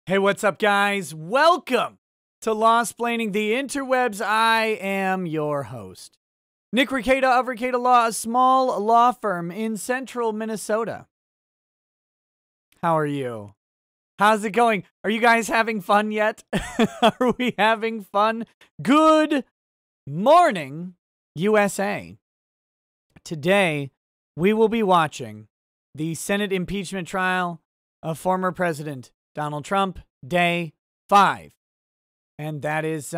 Hey, what's up, guys? Welcome to Law-Splaining the Interwebs. I am your host, Nick Ricada of Ricada Law, a small law firm in central Minnesota. How are you? How's it going? Are you guys having fun yet? Are we having fun? Good morning, USA. Today, we will be watching the Senate impeachment trial of former President Donald Trump, day 5. And that is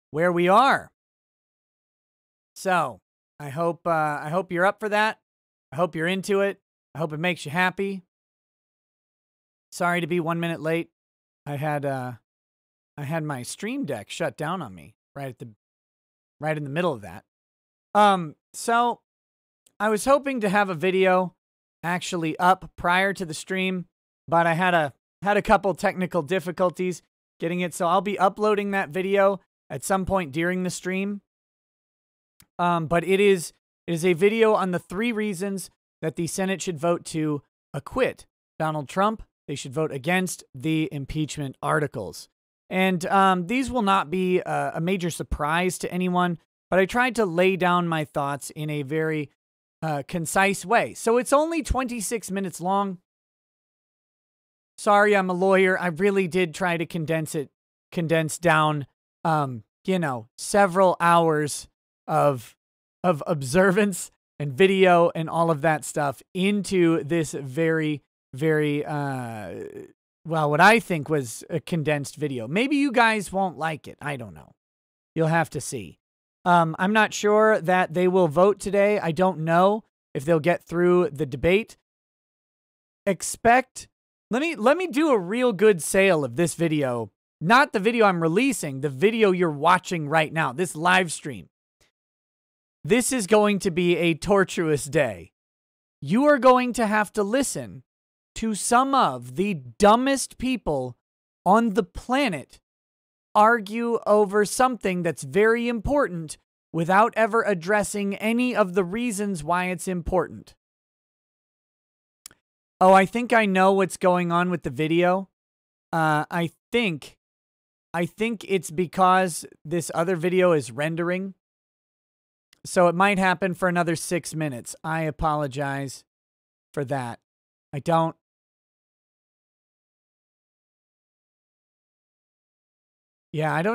where we are. So I hope you're up for that. I hope you're into it. I hope it makes you happy. Sorry to be 1 minute late. I had my Stream Deck shut down on me right in the middle of that. So I was hoping to have a video actually up prior to the stream, but I had a couple technical difficulties getting it, so I'll be uploading that video at some point during the stream. But it is a video on the 3 reasons that the Senate should vote to acquit Donald Trump. They should vote against the impeachment articles. And these will not be a major surprise to anyone, but I tried to lay down my thoughts in a very concise way. So it's only 26 minutes long. Sorry, I'm a lawyer. I really did try to condense down, several hours of observance and video and all of that stuff into this very, very, what I think was a condensed video. Maybe you guys won't like it. I don't know. You'll have to see. I'm not sure that they will vote today. I don't know if they'll get through the debate. Let me do a real good sale of this video. Not the video I'm releasing, the video you're watching right now, this live stream. This is going to be a tortuous day. You are going to have to listen to some of the dumbest people on the planet argue over something that's very important without ever addressing any of the reasons why it's important. Oh, I think I know what's going on with the video. I think it's because this other video is rendering. So it might happen for another 6 minutes. I apologize for that. I don't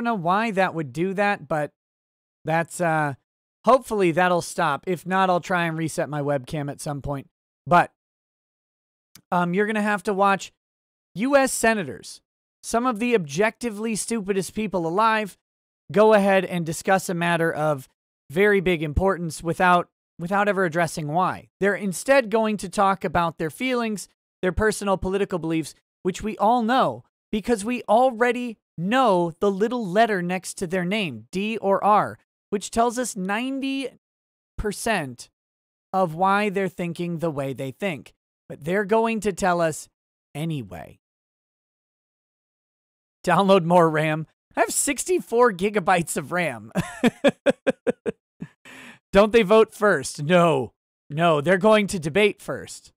know why that would do that, but that's hopefully that'll stop. If not, I'll try and reset my webcam at some point. But you're going to have to watch U.S. senators, some of the objectively stupidest people alive, go ahead and discuss a matter of very big importance without ever addressing why. They're instead going to talk about their feelings, their personal political beliefs, which we all know because we already know the little letter next to their name, D or R, which tells us 90% of why they're thinking the way they think. But they're going to tell us anyway. Download more RAM. I have 64 gigabytes of RAM. Don't they vote first? No, they're going to debate first.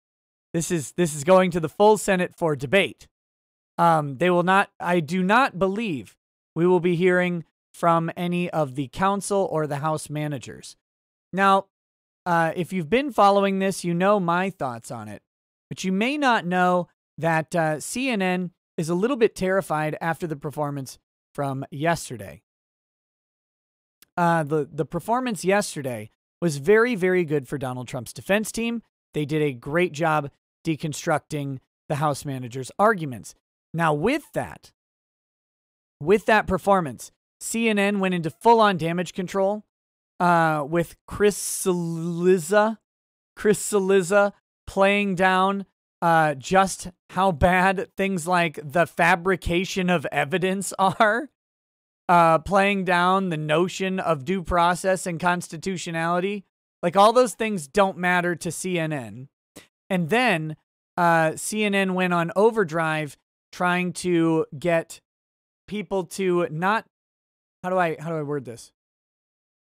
This is going to the full Senate for debate. They will not. I do not believe we will be hearing from any of the council or the House managers. Now, if you've been following this, you know my thoughts on it. But you may not know that CNN is a little bit terrified after the performance from yesterday. The performance yesterday was very, very good for Donald Trump's defense team. They did a great job deconstructing the House managers' arguments. Now, with that performance, CNN went into full-on damage control with Chris Cillizza playing down just how bad things like the fabrication of evidence are, playing down the notion of due process and constitutionality. Like, all those things don't matter to CNN. And then CNN went on overdrive trying to get people to not, how do I word this?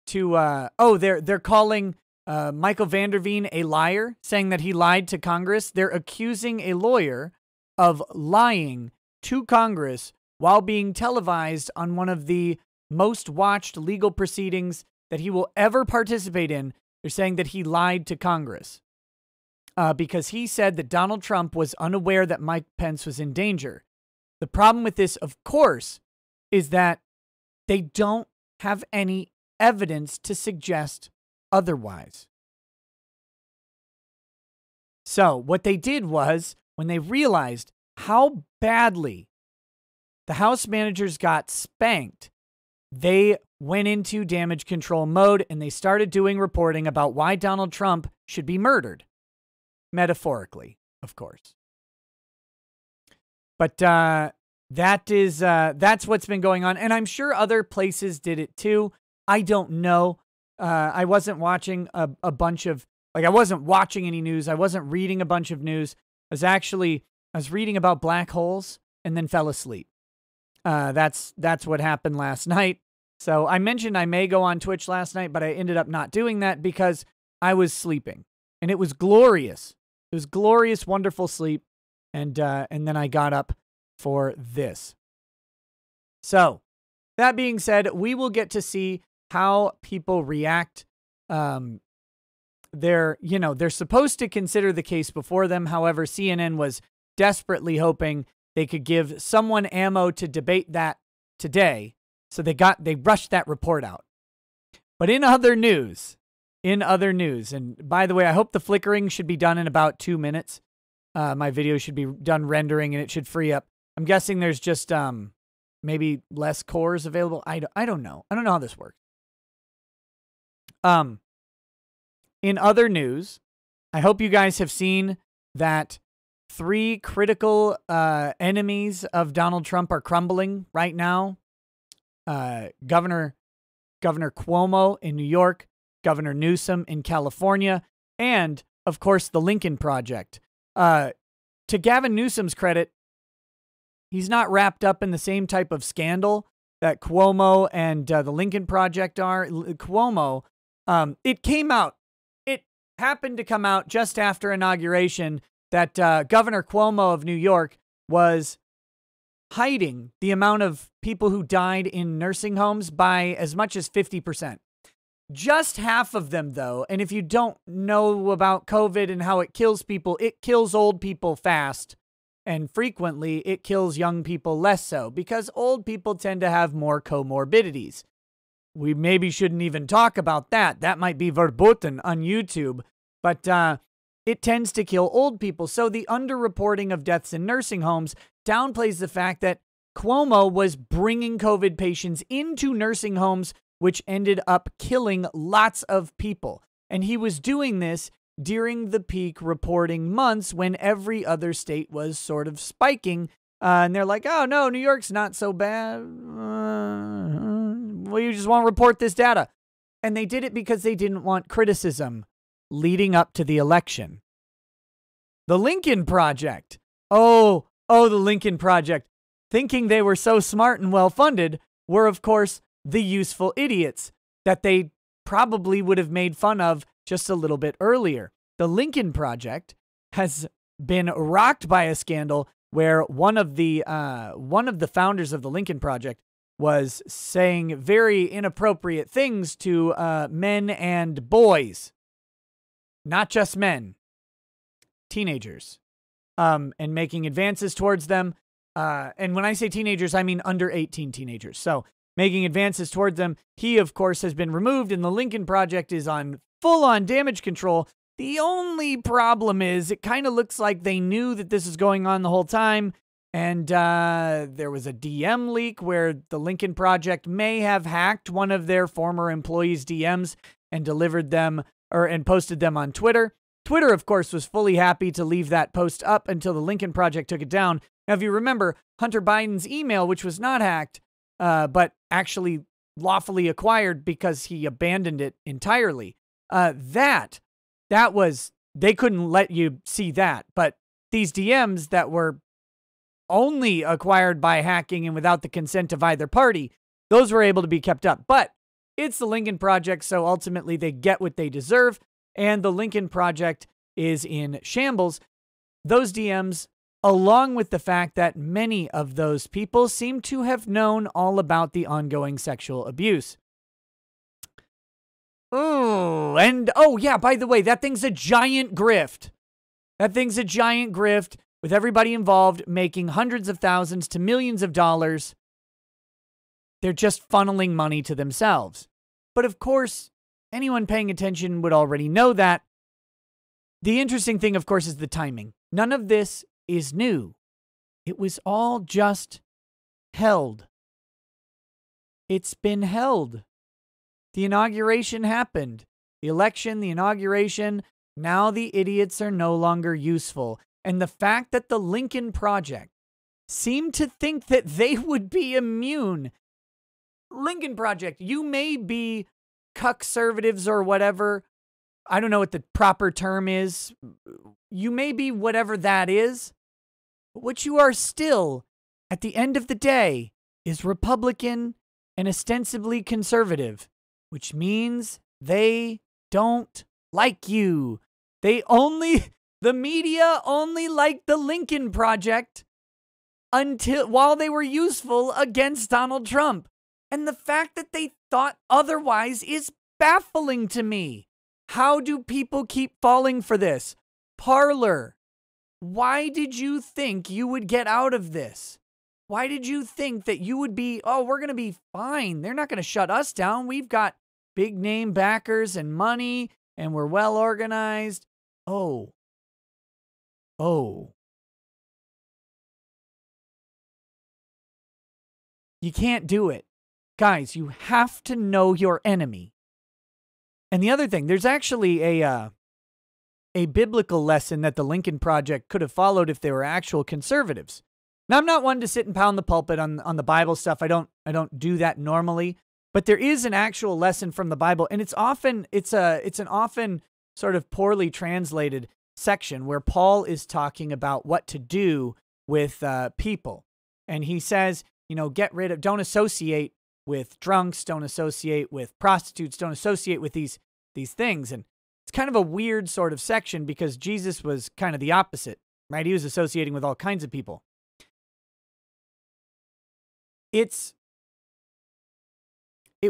They're calling Michael Vanderveen a liar, saying that he lied to Congress. They're accusing a lawyer of lying to Congress while being televised on one of the most watched legal proceedings that he will ever participate in. They're saying that he lied to Congress because he said that Donald Trump was unaware that Mike Pence was in danger. The problem with this, of course, is that they don't have any evidence to suggest otherwise. So what they did was, when they realized how badly the House managers got spanked, they went into damage control mode and they started doing reporting about why Donald Trump should be murdered. Metaphorically, of course. But that's what's been going on. And I'm sure other places did it too. I don't know. I wasn't watching a bunch of, I wasn't watching any news. I wasn't reading a bunch of news. I was reading about black holes and then fell asleep. That's what happened last night. So I mentioned I may go on Twitch last night, but I ended up not doing that because I was sleeping. And it was glorious. It was glorious, wonderful sleep. And then I got up for this. So that being said, we will get to see how people react. They're supposed to consider the case before them. However, CNN was desperately hoping they could give someone ammo to debate that today. So they rushed that report out. But in other news, and by the way, I hope the flickering should be done in about 2 minutes. My video should be done rendering and it should free up. I'm guessing there's just maybe less cores available. I don't know. I don't know how this works. In other news, I hope you guys have seen that 3 critical enemies of Donald Trump are crumbling right now. Governor Cuomo in New York, Governor Newsom in California, and, of course, the Lincoln Project. To Gavin Newsom's credit, he's not wrapped up in the same type of scandal that Cuomo and the Lincoln Project are. Cuomo, it happened to come out just after inauguration that Governor Cuomo of New York was hiding the amount of people who died in nursing homes by as much as 50%. Just half of them, though, and if you don't know about COVID and how it kills people, it kills old people fast, and frequently it kills young people less so, because old people tend to have more comorbidities. We maybe shouldn't even talk about that. That might be verboten on YouTube, but it tends to kill old people. So the underreporting of deaths in nursing homes downplays the fact that Cuomo was bringing COVID patients into nursing homes, which ended up killing lots of people. And he was doing this during the peak reporting months when every other state was sort of spiking. And they're like, oh, no, New York's not so bad. Well, you just want to report this data. And they did it because they didn't want criticism leading up to the election. The Lincoln Project. The Lincoln Project. Thinking they were so smart and well-funded were, of course, the useful idiots that they probably would have made fun of just a little bit earlier. The Lincoln Project has been rocked by a scandal where one of the founders of the Lincoln Project was saying very inappropriate things to men and boys, not just men, teenagers, and making advances towards them. And when I say teenagers, I mean under 18 teenagers. So making advances toward them. He, of course, has been removed, and the Lincoln Project is on full-on damage control. The only problem is it kind of looks like they knew that this was going on the whole time, and there was a DM leak where the Lincoln Project may have hacked one of their former employees' DMs and delivered them and posted them on Twitter. Twitter, of course, was fully happy to leave that post up until the Lincoln Project took it down. Now, if you remember, Hunter Biden's email, which was not hacked, but actually lawfully acquired because he abandoned it entirely. That was, they couldn't let you see that. But these DMs that were only acquired by hacking and without the consent of either party, those were able to be kept up. But it's the Lincoln Project, so ultimately they get what they deserve, and the Lincoln Project is in shambles. Those DMs along with the fact that many of those people seem to have known all about the ongoing sexual abuse. Oh, and yeah, by the way, that thing's a giant grift. That thing's a giant grift with everybody involved making hundreds of thousands to millions of dollars. They're just funneling money to themselves. But of course, anyone paying attention would already know that. The interesting thing, of course, is the timing. None of this is new. It was all just held. It's been held. The inauguration happened. The election, the inauguration, now the idiots are no longer useful. And the fact that the Lincoln Project seemed to think that they would be immune. Lincoln Project, you may be conservatives or whatever. I don't know what the proper term is. You may be whatever that is. But what you are still, at the end of the day, is Republican and ostensibly conservative, which means they don't like you. The media only liked the Lincoln Project while they were useful against Donald Trump. And the fact that they thought otherwise is baffling to me. How do people keep falling for this? Parler, why did you think you would get out of this? Why did you think that you would be, we're going to be fine. They're not going to shut us down. We've got big name backers and money, and we're well organized. Oh. You can't do it. Guys, you have to know your enemy. And the other thing, there's actually a biblical lesson that the Lincoln Project could have followed if they were actual conservatives. Now, I'm not one to sit and pound the pulpit on the Bible stuff. I don't do that normally. But there is an actual lesson from the Bible, and it's an often sort of poorly translated section where Paul is talking about what to do with people. And he says, don't associate with drunks, don't associate with prostitutes, don't associate with these things. And it's kind of a weird sort of section because Jesus was kind of the opposite, right? He was associating with all kinds of people. It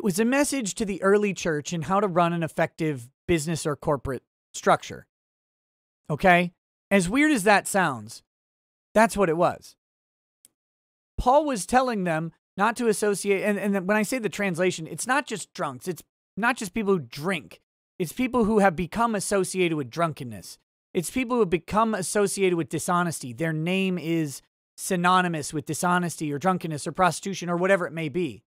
was a message to the early church in how to run an effective business or corporate structure. Okay? As weird as that sounds, that's what it was. Paul was telling them not to associate, and when I say the translation, it's not just drunks. It's not just people who drink. It's people who have become associated with drunkenness. It's people who have become associated with dishonesty. Their name is synonymous with dishonesty or drunkenness or prostitution or whatever it may be.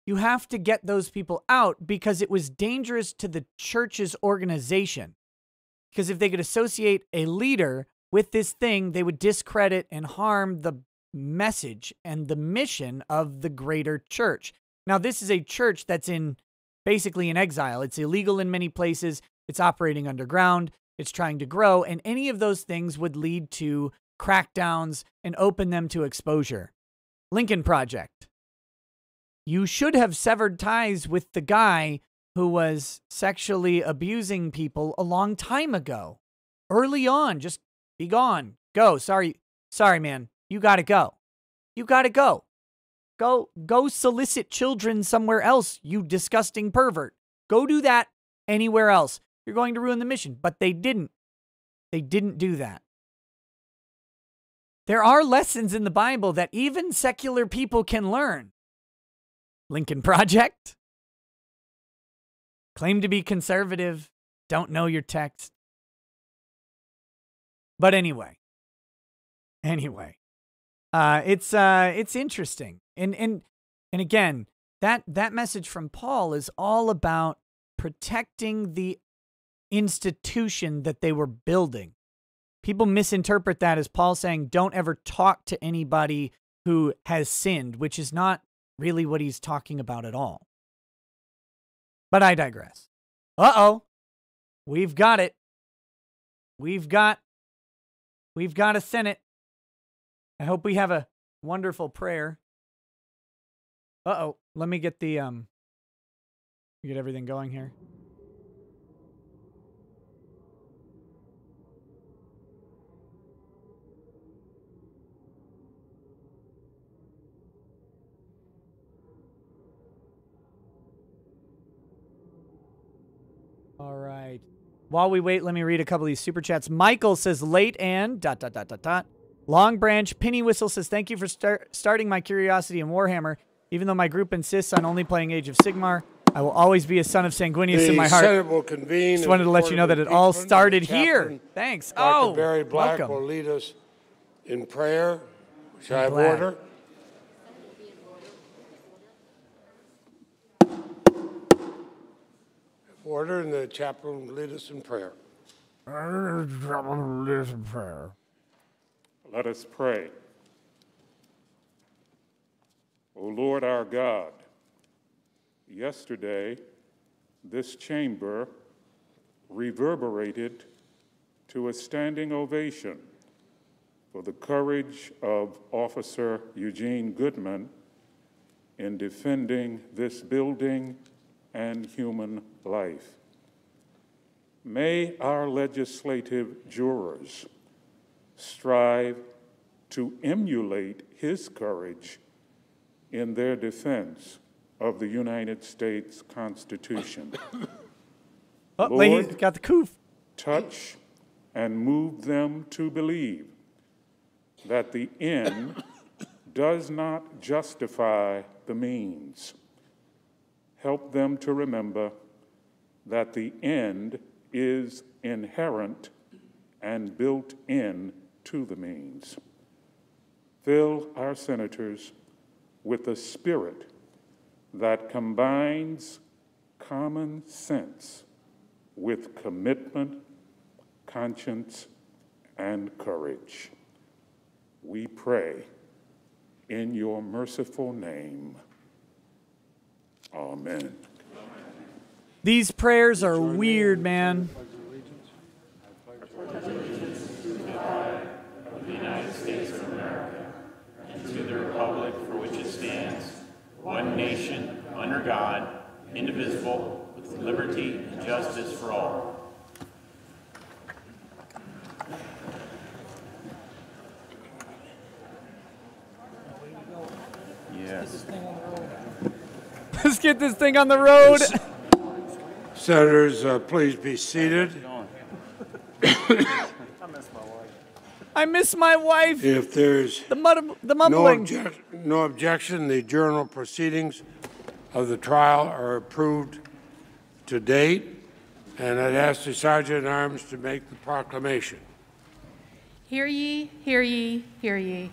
You have to get those people out because it was dangerous to the church's organization. Because if they could associate a leader with this thing, they would discredit and harm the message and the mission of the greater church. Now, this is a church that's basically in exile. It's illegal in many places. It's operating underground. It's trying to grow. And any of those things would lead to crackdowns and open them to exposure. Lincoln Project. You should have severed ties with the guy who was sexually abusing people a long time ago. Early on, just be gone. Go. Sorry, man. You got to go. You got to go. Go solicit children somewhere else, you disgusting pervert. Go do that anywhere else. You're going to ruin the mission. But they didn't. They didn't do that. There are lessons in the Bible that even secular people can learn. Lincoln Project. Claim to be conservative. Don't know your text. But anyway. It's interesting. And again, that message from Paul is all about protecting the institution that they were building. People misinterpret that as Paul saying, don't ever talk to anybody who has sinned, which is not really what he's talking about at all. But I digress. We've got it. We've got a Senate. I hope we have a wonderful prayer. Let me get get everything going here. right. While we wait, let me read a couple of these super chats. Michael says, late and ... Long Branch Penny Whistle says, thank you for starting my curiosity in Warhammer. Even though my group insists on only playing Age of Sigmar, I will always be a son of Sanguinius in my heart. Senate will convene. Just wanted to let you know that it all started here. Thanks. Dr. Barry Black welcome. will lead us in prayer. Shall I have order? Order, and the chaplain will lead us in prayer. Let us pray. O Lord our God, yesterday this chamber reverberated to a standing ovation for the courage of Officer Eugene Goodman in defending this building and human life. May our legislative jurors strive to emulate his courage in their defense of the United States Constitution. Oh, Lord, got the coof. Touch and move them to believe that the end does not justify the means. Help them to remember that the end is inherent and built in to the means. Fill our senators with a spirit that combines common sense with commitment, conscience, and courage. We pray in your merciful name. Amen. These prayers are weird, man. Of the United States of America, and to the republic for which it stands, one nation, under God, indivisible, with liberty and justice for all. Yes. Let's get this thing on the road. Senators, please be seated. I miss my wife. If there's The mumbling. no objection, the journal proceedings of the trial are approved to date, and I'd ask the Sergeant at Arms to make the proclamation. Hear ye, hear ye, hear ye.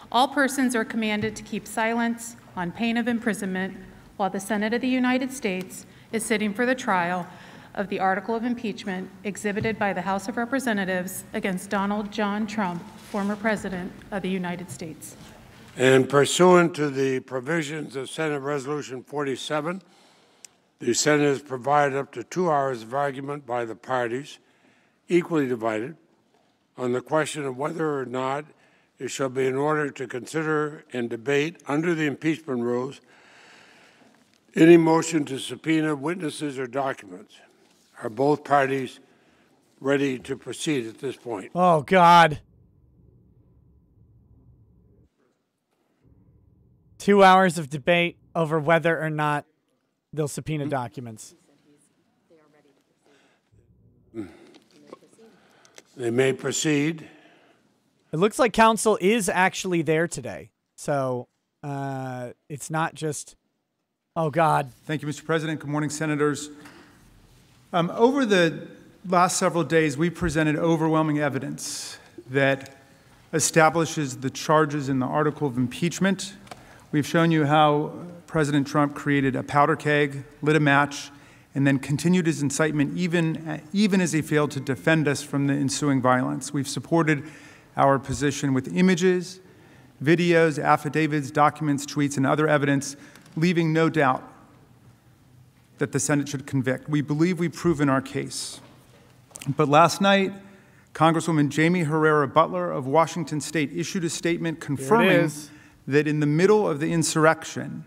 All persons are commanded to keep silence on pain of imprisonment while the Senate of the United States is sitting for the trial of the article of impeachment exhibited by the House of Representatives against Donald John Trump, former President of the United States. And pursuant to the provisions of Senate Resolution 47, the Senate has provided up to 2 hours of argument by the parties, equally divided, on the question of whether or not it shall be in order to consider and debate under the impeachment rules any motion to subpoena witnesses or documents. Are both parties ready to proceed at this point? Oh, God. 2 hours of debate over whether or not they'll subpoena documents. They may proceed. It looks like counsel is actually there today. So it's not just, oh, God. Thank you, Mr. President. Good morning, Senators. Over the last several days, we presented overwhelming evidence that establishes the charges in the article of impeachment. We've shown you how President Trump created a powder keg, lit a match, and then continued his incitement even as he failed to defend us from the ensuing violence. We've supported our position with images, videos, affidavits, documents, tweets, and other evidence, leaving no doubt that the Senate should convict. We believe we've proven our case. But last night, Congresswoman Jamie Herrera Butler of Washington State issued a statement confirming that in the middle of the insurrection,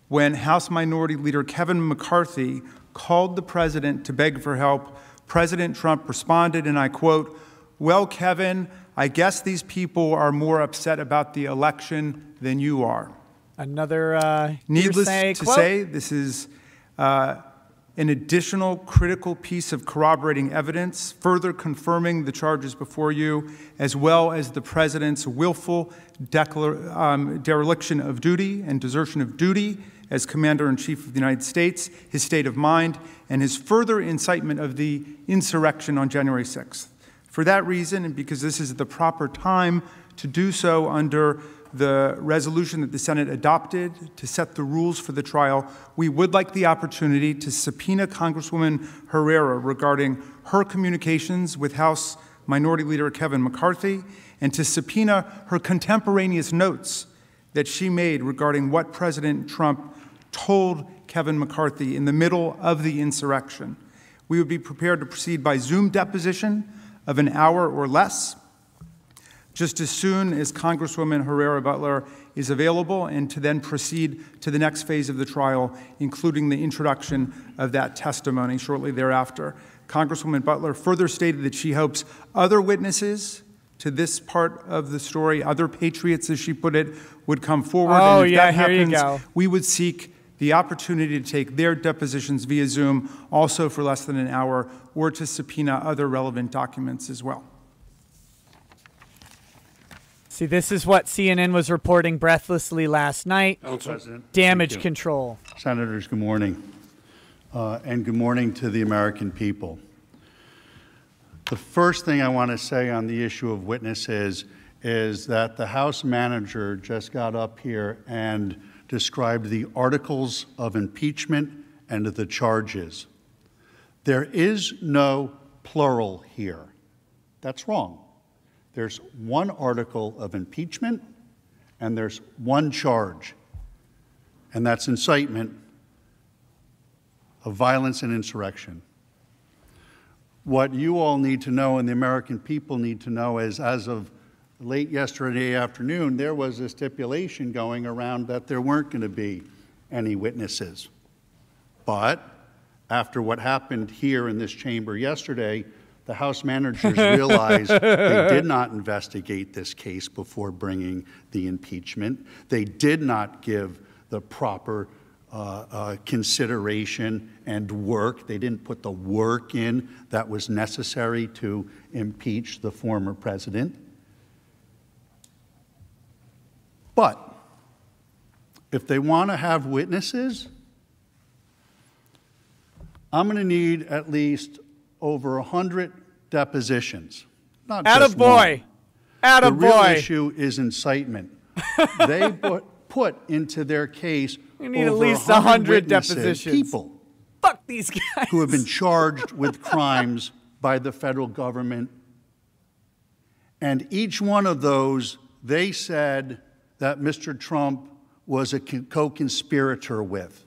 when House Minority Leader Kevin McCarthy called the president to beg for help, President Trump responded, and I quote, "Well, Kevin, I guess these people are more upset about the election than you are." Another Needless to quote. say, this is an additional critical piece of corroborating evidence, further confirming the charges before you, as well as the President's willful dereliction of duty and desertion of duty as Commander-in-Chief of the United States, his state of mind, and his further incitement of the insurrection on January 6th. For that reason, and because this is the proper time to do so under the resolution that the Senate adopted to set the rules for the trial, we would like the opportunity to subpoena Congresswoman Herrera regarding her communications with House Minority Leader Kevin McCarthy, and to subpoena her contemporaneous notes that she made regarding what President Trump told Kevin McCarthy in the middle of the insurrection. We would be prepared to proceed by Zoom deposition of an hour or less, just as soon as Congresswoman Herrera Butler is available, and to then proceed to the next phase of the trial, including the introduction of that testimony shortly thereafter. Congresswoman Butler further stated that she hopes other witnesses to this part of the story, other patriots, as she put it, would come forward. Oh, and if yeah, that here happens, you go. we would seek the opportunity to take their depositions via Zoom, also for less than an hour, or to subpoena other relevant documents as well. See, this is what CNN was reporting breathlessly last night. President, Damage control. Senators, good morning. And good morning to the American people. The first thing I want to say on the issue of witnesses is that the House manager just got up here and described the articles of impeachment and the charges. There is no plural here. That's wrong. There's one article of impeachment and there's one charge, and that's incitement of violence and insurrection. What you all need to know and the American people need to know is, as of late yesterday afternoon, there was a stipulation going around that there weren't going to be any witnesses. But after what happened here in this chamber yesterday, the House managers realized they did not investigate this case before bringing the impeachment. They did not give the proper consideration and work. They didn't put the work in that was necessary to impeach the former president. But if they want to have witnesses, I'm going to need at least over 100 depositions. Not just one. The real issue is incitement. They put into their case We need over at least 100 depositions. people Fuck these guys. who have been charged with crimes by the federal government. And each one of those, they said that Mr. Trump was a co-conspirator with.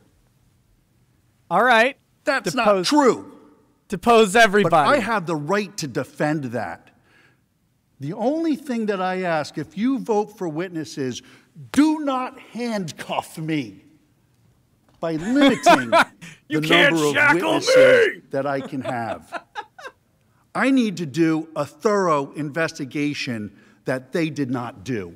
All right. That's not true. Depose everybody. But I have the right to defend that. The only thing that I ask, if you vote for witnesses, do not handcuff me by limiting the number of witnesses that I can have. I need to do a thorough investigation that they did not do.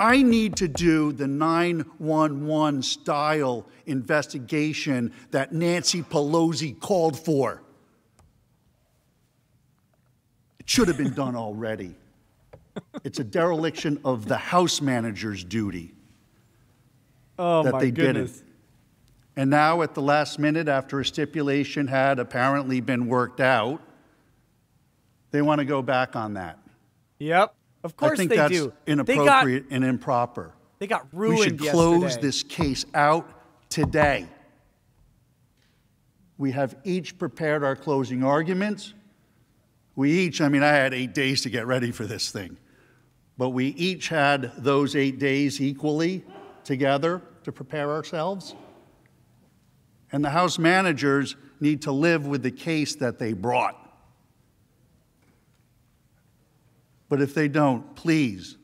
I need to do the 911 style investigation that Nancy Pelosi called for. It should have been done already. It's a dereliction of the House manager's duty that they didn't. And now at the last minute, after a stipulation had apparently been worked out, they want to go back on that. Yep. Of course they do. I think that's inappropriate and improper. They got ruined We should close this case out today. We have each prepared our closing arguments. We each, I had 8 days to get ready for this thing, but we each had those 8 days equally together to prepare ourselves. And the House managers need to live with the case that they brought. But if they don't, please,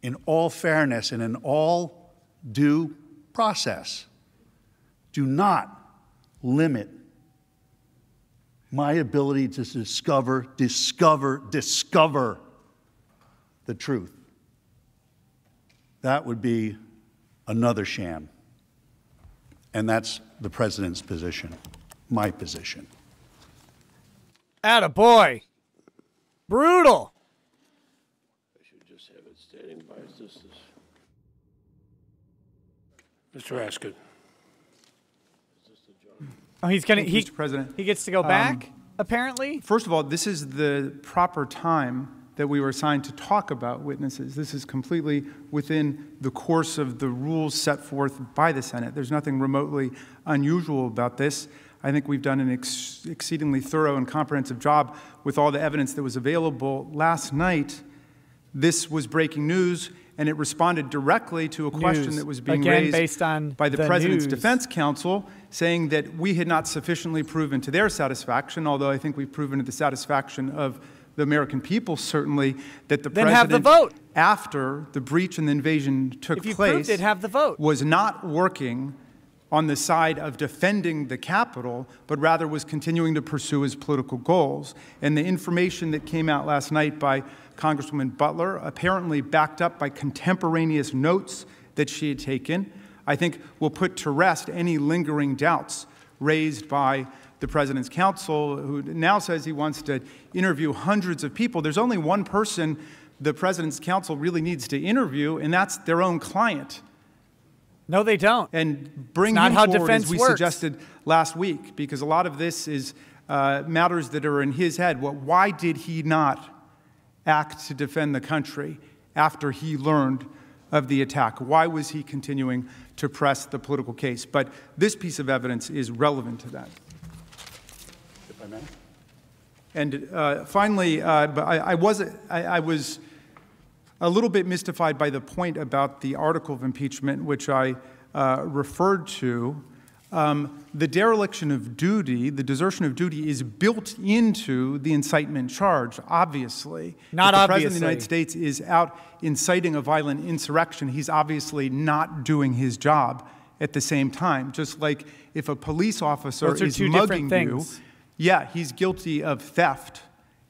in all fairness and in all due process, do not limit my ability to discover the truth. That would be another sham. And that's the president's position, my position. Attaboy. Brutal. I should just have it standing by. Mr. Askin. Oh, he's gonna. Mr. President. He gets to go back. Apparently. First of all, this is the proper time that we were assigned to talk about witnesses. This is completely within the course of the rules set forth by the Senate. There's nothing remotely unusual about this. I think we've done an exceedingly thorough and comprehensive job with all the evidence that was available. Last night, this was breaking news, and it responded directly to a question that was being raised based on by the President's news. defense counsel, saying that we had not sufficiently proven to their satisfaction, although I think we've proven to the satisfaction of the American people, certainly, that the Then President, have the vote. after the breach and the invasion took If you place, proved it, have the vote. was not working on the side of defending the Capitol, but rather was continuing to pursue his political goals. And the information that came out last night by Congresswoman Butler, apparently backed up by contemporaneous notes that she had taken, I think will put to rest any lingering doubts raised by the President's counsel, who now says he wants to interview hundreds of people. There's only one person the President's counsel really needs to interview, and that's their own client. No, they don't. And bring It's not him how forward, defense as we works. suggested last week, because a lot of this is matters that are in his head. Well, why did he not act to defend the country after he learned of the attack? Why was he continuing to press the political case? But this piece of evidence is relevant to that. If I may? And finally, but I was a little bit mystified by the point about the article of impeachment, which I referred to. The dereliction of duty, the desertion of duty, is built into the incitement charge, obviously. Not if the obviously. President of the United States is out inciting a violent insurrection, he's obviously not doing his job at the same time. Just like if a police officer Those are is two mugging different you, things. yeah, he's guilty of theft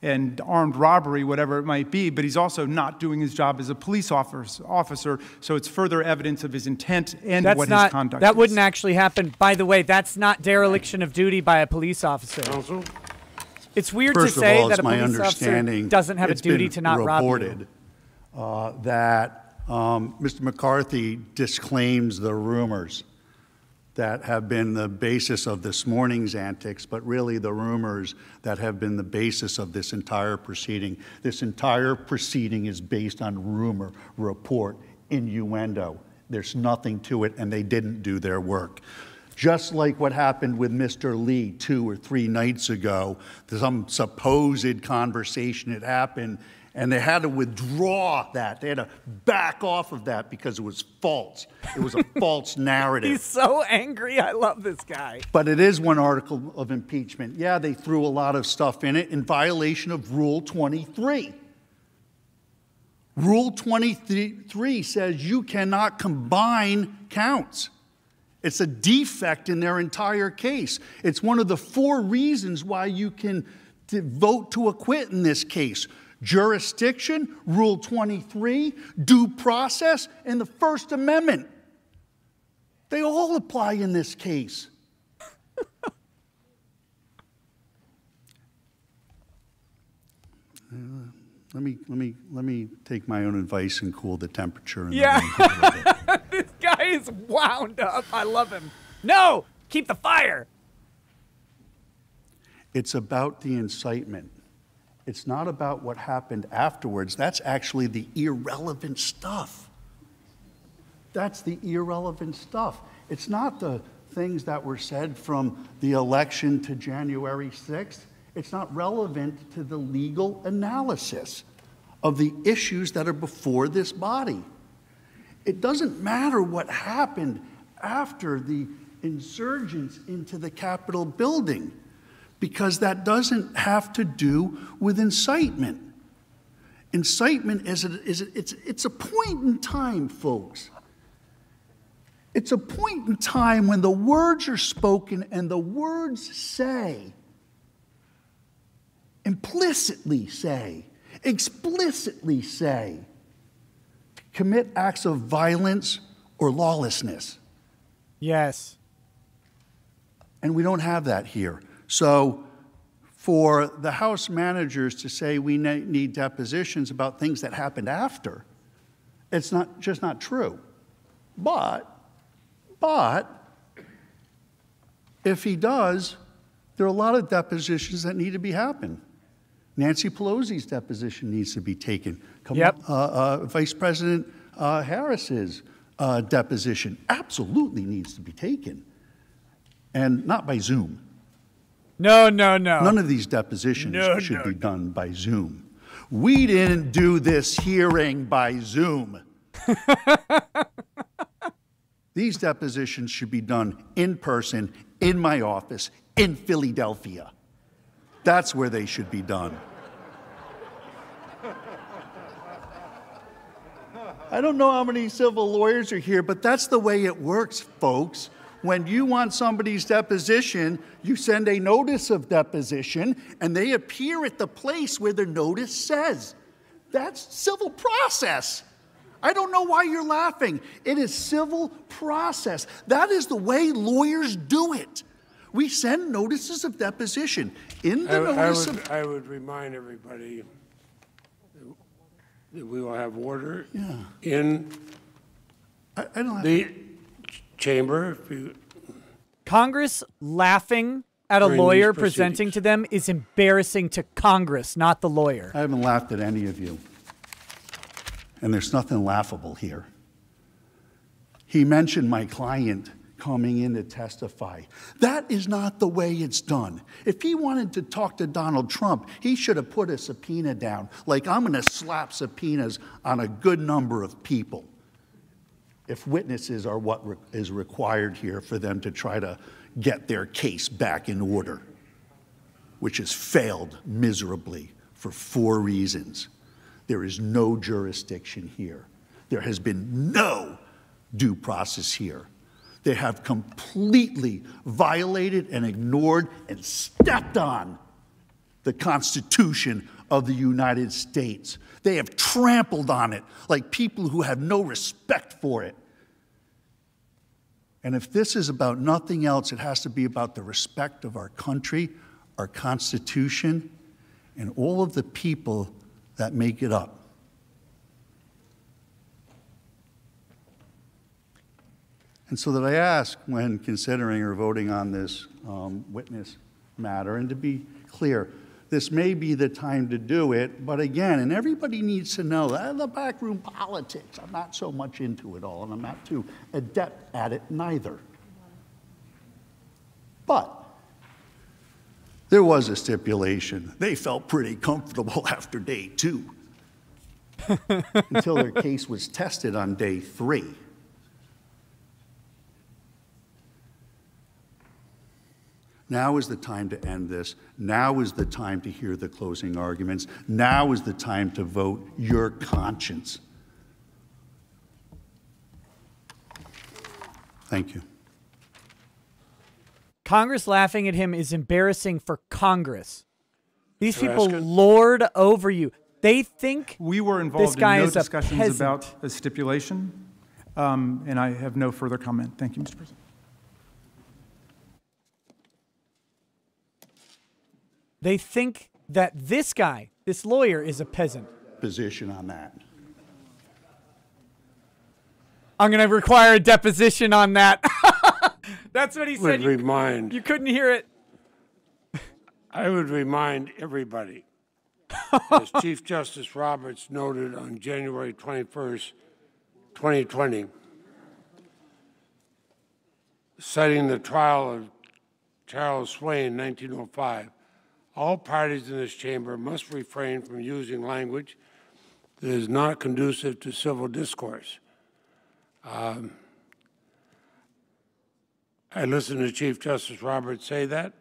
and armed robbery, whatever it might be, but he's also not doing his job as a police officer, so it's further evidence of his intent and what his conduct is. That wouldn't actually happen. By the way, that's not dereliction of duty by a police officer. Counsel? It's weird First to of say all, that it's a my police officer understanding doesn't have a it's duty been to not rob you. reported that Mr. McCarthy disclaims the rumors that have been the basis of this morning's antics, but really the rumors that have been the basis of this entire proceeding. This entire proceeding is based on rumor, report, innuendo. There's nothing to it, and they didn't do their work. Just like what happened with Mr. Lee 2 or 3 nights ago, some supposed conversation had happened, and they had to withdraw that. They had to back off of that because it was false. It was a false narrative. He's so angry. I love this guy. But it is one article of impeachment. Yeah, they threw a lot of stuff in it in violation of Rule 23. Rule 23 says you cannot combine counts. It's a defect in their entire case. It's one of the 4 reasons why you can vote to acquit in this case. Jurisdiction, Rule 23, due process, and the First Amendment. They all apply in this case. Let me take my own advice and cool the temperature. Yeah. This guy is wound up. I love him. No, keep the fire. It's about the incitement. It's not about what happened afterwards. That's actually the irrelevant stuff. That's the irrelevant stuff. It's not the things that were said from the election to January 6th. It's not relevant to the legal analysis of the issues that are before this body. It doesn't matter what happened after the insurgents into the Capitol building, because that doesn't have to do with incitement. Incitement it's a point in time, folks. It's a point in time when the words are spoken and the words say, implicitly say, explicitly say, commit acts of violence or lawlessness. Yes. And we don't have that here. So for the House managers to say we need depositions about things that happened after, it's just not true. But if he does, there are a lot of depositions that need to be happening. Nancy Pelosi's deposition needs to be taken. Yep. Vice President Harris's deposition absolutely needs to be taken. And not by Zoom. No. None of these depositions should be done by Zoom. We didn't do this hearing by Zoom. These depositions should be done in person, in my office, in Philadelphia. That's where they should be done. I don't know how many civil lawyers are here, but that's the way it works, folks. When you want somebody's deposition, you send a notice of deposition, and they appear at the place where the notice says. That's civil process. I don't know why you're laughing. It is civil process. That is the way lawyers do it. We send notices of deposition. I would remind everybody that we will have order in the chamber. Congress laughing at a lawyer presenting to them is embarrassing to Congress, not the lawyer. I haven't laughed at any of you. And there's nothing laughable here. He mentioned my client coming in to testify. That is not the way it's done. If he wanted to talk to Donald Trump, he should have put a subpoena down. Like, I'm going to slap subpoenas on a good number of people if witnesses are what is required here for them to try to get their case back in order, which has failed miserably for 4 reasons. There is no jurisdiction here. There has been no due process here. They have completely violated and ignored and stepped on the Constitution of the United States. They have trampled on it like people who have no respect for it. And if this is about nothing else, it has to be about the respect of our country, our Constitution, and all of the people that make it up. And so that I ask, when considering or voting on this witness matter, and to be clear, this may be the time to do it, but again, and everybody needs to know, the backroom politics, I'm not so much into it all, and I'm not too adept at it neither. But there was a stipulation. They felt pretty comfortable after day 2, until their case was tested on day 3. Now is the time to end this. Now is the time to hear the closing arguments. Now is the time to vote your conscience. Thank you. Congress laughing at him is embarrassing for Congress. These people lord over you. They think we were involved this guy in no is a discussions peasant. about a stipulation, and I have no further comment. Thank you, Mr. President. They think that this guy, this lawyer, is a peasant. Position on that. I'm going to require a deposition on that. That's what he said. You couldn't hear it. I would remind everybody, as Chief Justice Roberts noted on January 21st, 2020, citing the trial of Charles Swain, 1905, all parties in this chamber must refrain from using language that is not conducive to civil discourse. I listened to Chief Justice Roberts say that.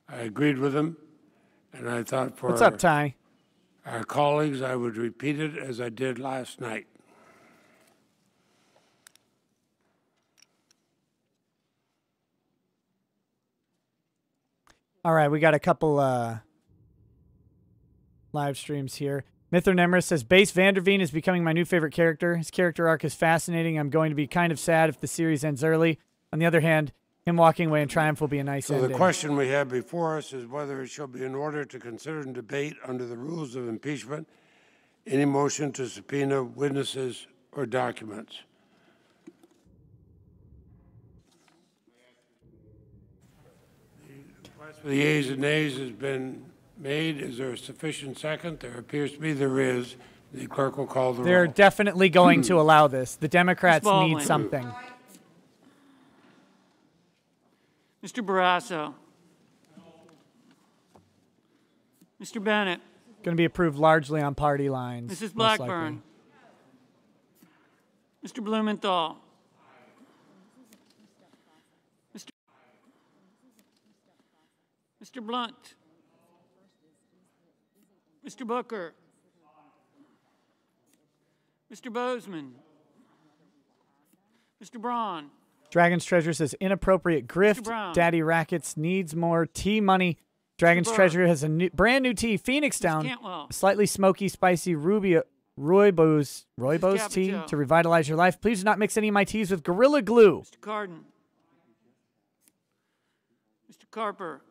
I agreed with him, and I thought for What's up, Ty? Our colleagues, I would repeat it as I did last night. All right, we got a couple live streams here. Mithra Nemris says, Base Vanderveen is becoming my new favorite character. His character arc is fascinating. I'm going to be kind of sad if the series ends early. On the other hand, Him walking away in triumph will be a nice So ending. the question we have before us is whether it shall be in order to consider and debate under the rules of impeachment any motion to subpoena witnesses or documents. The request for the yeas and nays has been made. Is there a sufficient second? There appears to be. There is. The clerk will call the roll. They're definitely going to allow this. The Democrats Baldwin. need something. Mr. Barrasso. Mr. Bennett. Going to be approved largely on party lines. Mrs. most Blackburn. likely. Mr. Blumenthal. Mr. Blunt. Mr. Booker. Mr. Bozeman. Mr. Braun. Dragon's Treasure says inappropriate grift. Brown. Daddy Rackets needs more tea money. Dragon's Burr. Treasure has a brand new tea, Phoenix Down. Cantwell. Slightly smoky, spicy rooibos tea Capito. to revitalize your life. Please do not mix any of my teas with Gorilla Glue. Mr. Cardin. Mr. Carper.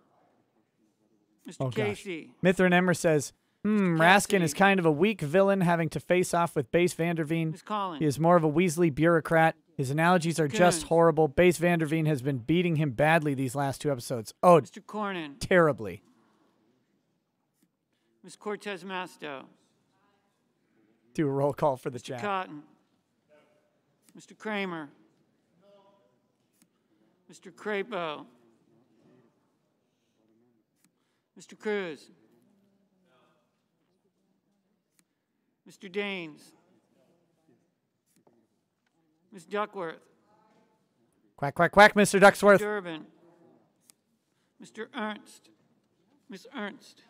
Mr. Oh, gosh. Casey. Mithrin Emmer says, Raskin is Cassidy. kind of a weak villain having to face off with Base Vanderveen. Ms. Collins. He is more of a Weasley bureaucrat. His analogies are just Coons. horrible. Base Vanderveen has been beating him badly these last 2 episodes. Oh, Mr. Cornyn. terribly. Ms. Cortez Masto. Do a roll call for the Mr. chat. Cotton. Mr. Kramer. Mr. Crapo. Mr. Cruz. Mr. Daines. Ms. Duckworth. Quack, quack, quack, Mr. Ducksworth. Durbin. Mr. Ernst. Ms. Ernst.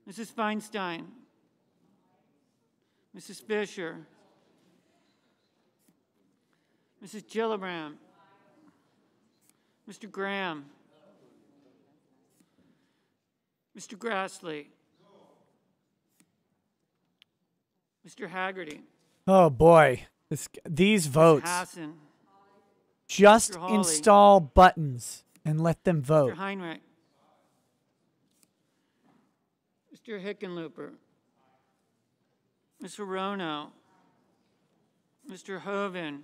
Mrs. Feinstein. Mrs. Fisher. Mrs. Gillibrand. Mr. Graham. Mr. Grassley. Mr. Haggerty. Oh, boy. These votes. Hassan. Just Mr. Hawley. install buttons and let them Mr. vote. Heinrich. Mr. Hickenlooper. Ms. Hirono. Mr. Hoven.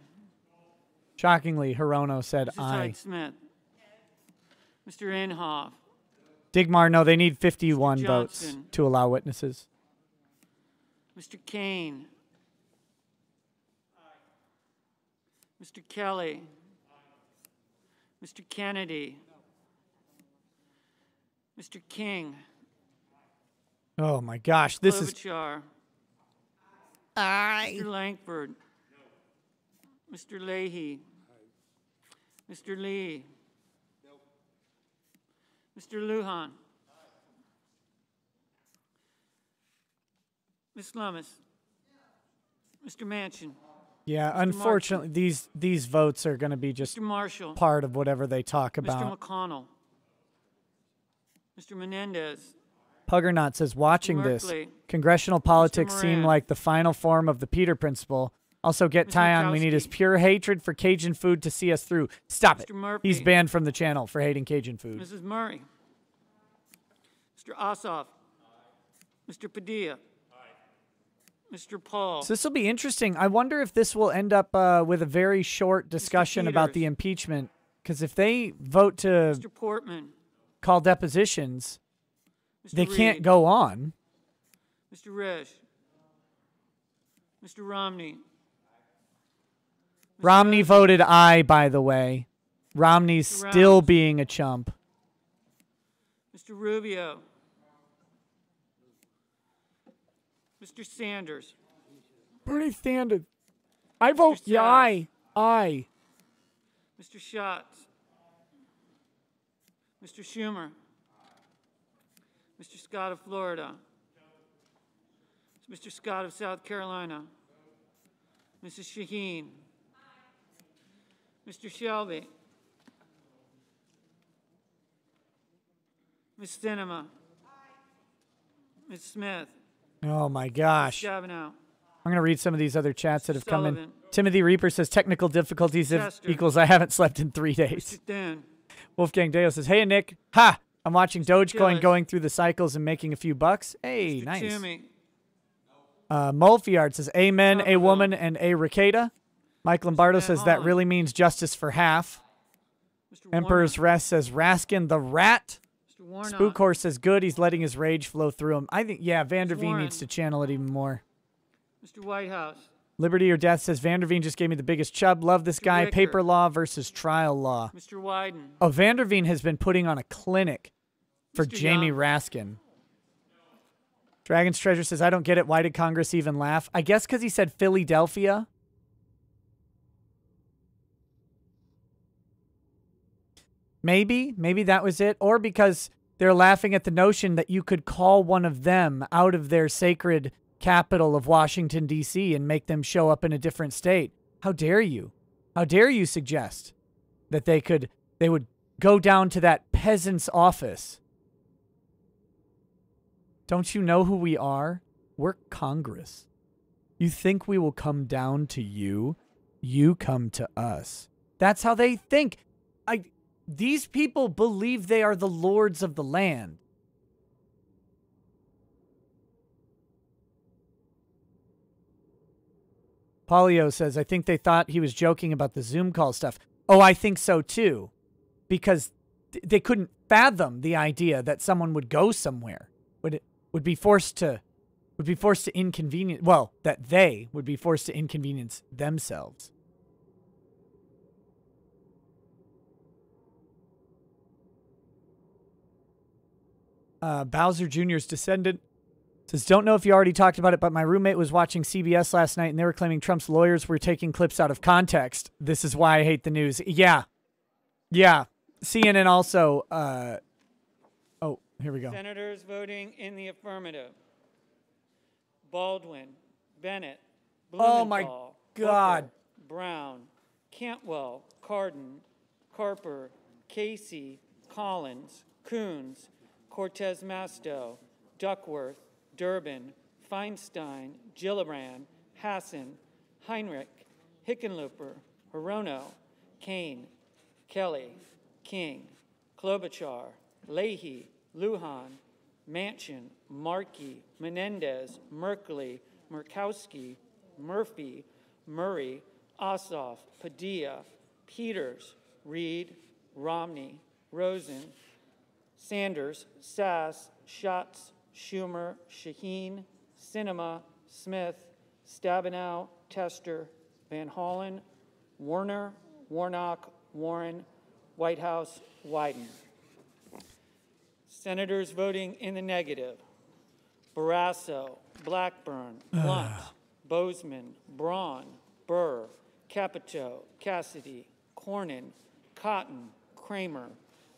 Shockingly, Hirono said Mrs. aye. Hyde-Smith. Mr. Inhofe. Digmar, no, they need 51 Mr. votes Johnson. to allow witnesses. Mr. Kane. Mr. Kelly. Mr. Kennedy. Mr. King. Oh, my gosh. This is... Klobuchar. Aye. Mr. Langford. Mr. Leahy. Mr. Lee. Mr. Lujan. Ms. Lummis. Mr. Manchin. Yeah, unfortunately, these votes are going to be just Mr. Marshall. part of whatever they talk Mr. about. McConnell. Mr. Menendez. Puggernaut says, watching this, Merkley. congressional politics seem Moran. like the final form of the Peter Principle. Also, get Ms. Tyon. We need his Murkowski. pure hatred for Cajun food to see us through. Stop it. Mr. Murphy. He's banned from the channel for hating Cajun food. Mrs. Murray. Mr. Ossoff. Mr. Padilla. Mr. Paul. So this will be interesting. I wonder if this will end up with a very short discussion about the Peters. impeachment. Because if they vote to Mr. Portman. call depositions, Mr. they can't Reed. go on. Mr. Risch. Mr. Romney. Mr. Romney Rosen. voted aye, by the way. Romney's Mr. still Rounds. being a chump. Mr. Rubio. Mr. Sanders. Bernie Sanders. I vote Mr. aye. Aye. Mr. Schatz. Mr. Schumer. Mr. Scott of Florida. Mr. Scott of South Carolina. Mrs. Shaheen. Mr. Shelby. Ms. Sinema. Ms. Smith. Oh, my gosh. Stabenow. I'm going to read some of these other chats that have come in. Sullivan. Timothy Reaper says technical difficulties Chester. equals I haven't slept in 3 days. Mr. Stan. Wolfgang Dale says, hey, Nick. Ha! I'm watching Dogecoin Gillis. going through the cycles and making a few bucks. Hey, Mr. nice. Toomey. Mulfiard says, amen, a Somerville. woman, and a Ricada. Mike Lombardo Van says, that Hollen. really means justice for half. Mr. Emperor's Warnock. Rest says, Raskin the Rat. Mr. Warnock. Spook Horse says, good, he's letting his rage flow through him. I think, yeah, Vanderveen Warren. needs to channel it even more. Mr. Whitehouse. Liberty or Death says, Vanderveen just gave me the biggest chub. Love this Mr. guy. Wicker. Paper law versus trial law. Mr. Wyden. Oh, Vanderveen has been putting on a clinic for Mr. Jamie Young. Raskin. Dragon's Treasure says, I don't get it. Why did Congress even laugh? I guess because he said Philadelphia. Maybe that was it. Or because they're laughing at the notion that you could call one of them out of their sacred capital of Washington, D.C. and make them show up in a different state. How dare you? How dare you suggest that they would go down to that peasant's office? Don't you know who we are? We're Congress. You think we will come down to you? You come to us. That's how they think. These people believe they are the lords of the land. Polio says, I think they thought he was joking about the Zoom call stuff. Oh, I think so too. Because they couldn't fathom the idea that someone would go somewhere. Would be forced to inconvenience, well, that they would be forced to inconvenience themselves. Bowser Jr.'s descendant says, don't know if you already talked about it, but my roommate was watching CBS last night and they were claiming Trump's lawyers were taking clips out of context. This is why I hate the news. Yeah. CNN also, oh, here we go. Senators voting in the affirmative. Baldwin, Bennett, Blumenthal, Oh my God. Booker, Brown, Cantwell, Cardin, Carper, Casey, Collins, Coons, Cortez Masto, Duckworth, Durbin, Feinstein, Gillibrand, Hassan, Heinrich, Hickenlooper, Hirono, Kane, Kelly, King, Klobuchar, Leahy, Lujan, Manchin, Markey, Menendez, Merkley, Murkowski, Murphy, Murray, Ossoff, Padilla, Peters, Reed, Romney, Rosen, Sanders, Sass, Schatz, Schumer, Shaheen, Sinema, Smith, Stabenow, Tester, Van Hollen, Warner, Warnock, Warren, Whitehouse, Wyden. Senators voting in the negative. Barrasso, Blackburn, Blunt, Bozeman, Braun, Burr, Capito, Cassidy, Cornyn, Cotton, Kramer,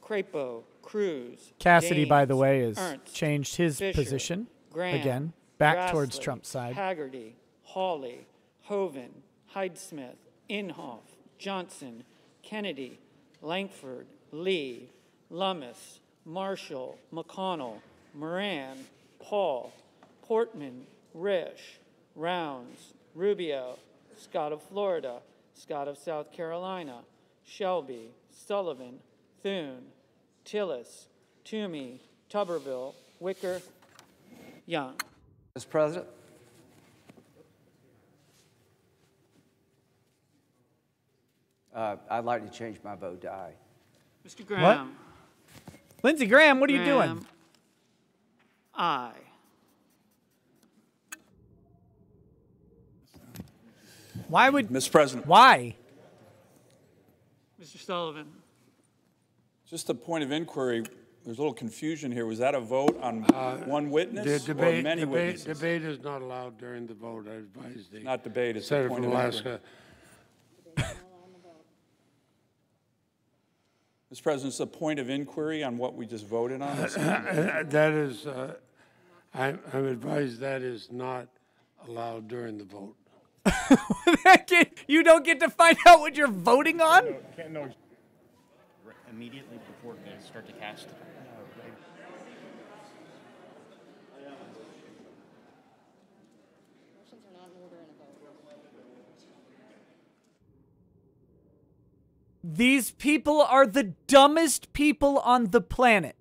Crapo, Cruz. Cassidy, Daines, by the way, has Ernst, changed his Fisher, position Graham, again, back Grassley, towards Trump's side. Haggerty, Hawley, Hoven, Hydesmith, Inhofe, Johnson, Kennedy, Langford, Lee, Lummis, Marshall, McConnell, Moran, Paul, Portman, Risch, Rounds, Rubio, Scott of Florida, Scott of South Carolina, Shelby, Sullivan, Thune, Tillis, Toomey, Tuberville, Wicker, Young. Mr. President. I'd like to change my vote to aye. Mr. Graham. Lindsey Graham, what are you doing? Graham, aye. Why would Mr. President, why? Mr. Sullivan. just a point of inquiry. There's a little confusion here. Was that a vote on one witness The or many witnesses? debate is not allowed during the vote. I advise the Not debate, it's a Senator point from of Alaska. inquiry. Mr. President, it's a point of inquiry on what we just voted on. That is, I'm advised that is not allowed during the vote. You don't get to find out what you're voting on? Can't know immediately before they start to cast. These people are the dumbest people on the planet.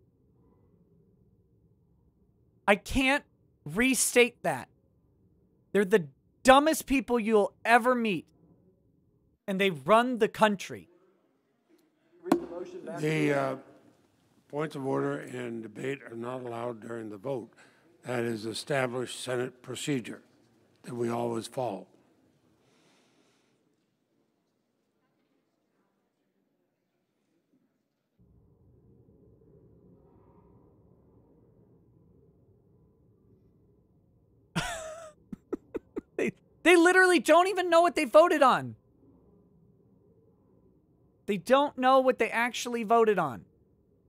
I can't restate that. They're the dumbest people you'll ever meet. And they run the country. The points of order and debate are not allowed during the vote. That is established Senate procedure that we always follow. They literally don't even know what they voted on. They don't know what they actually voted on.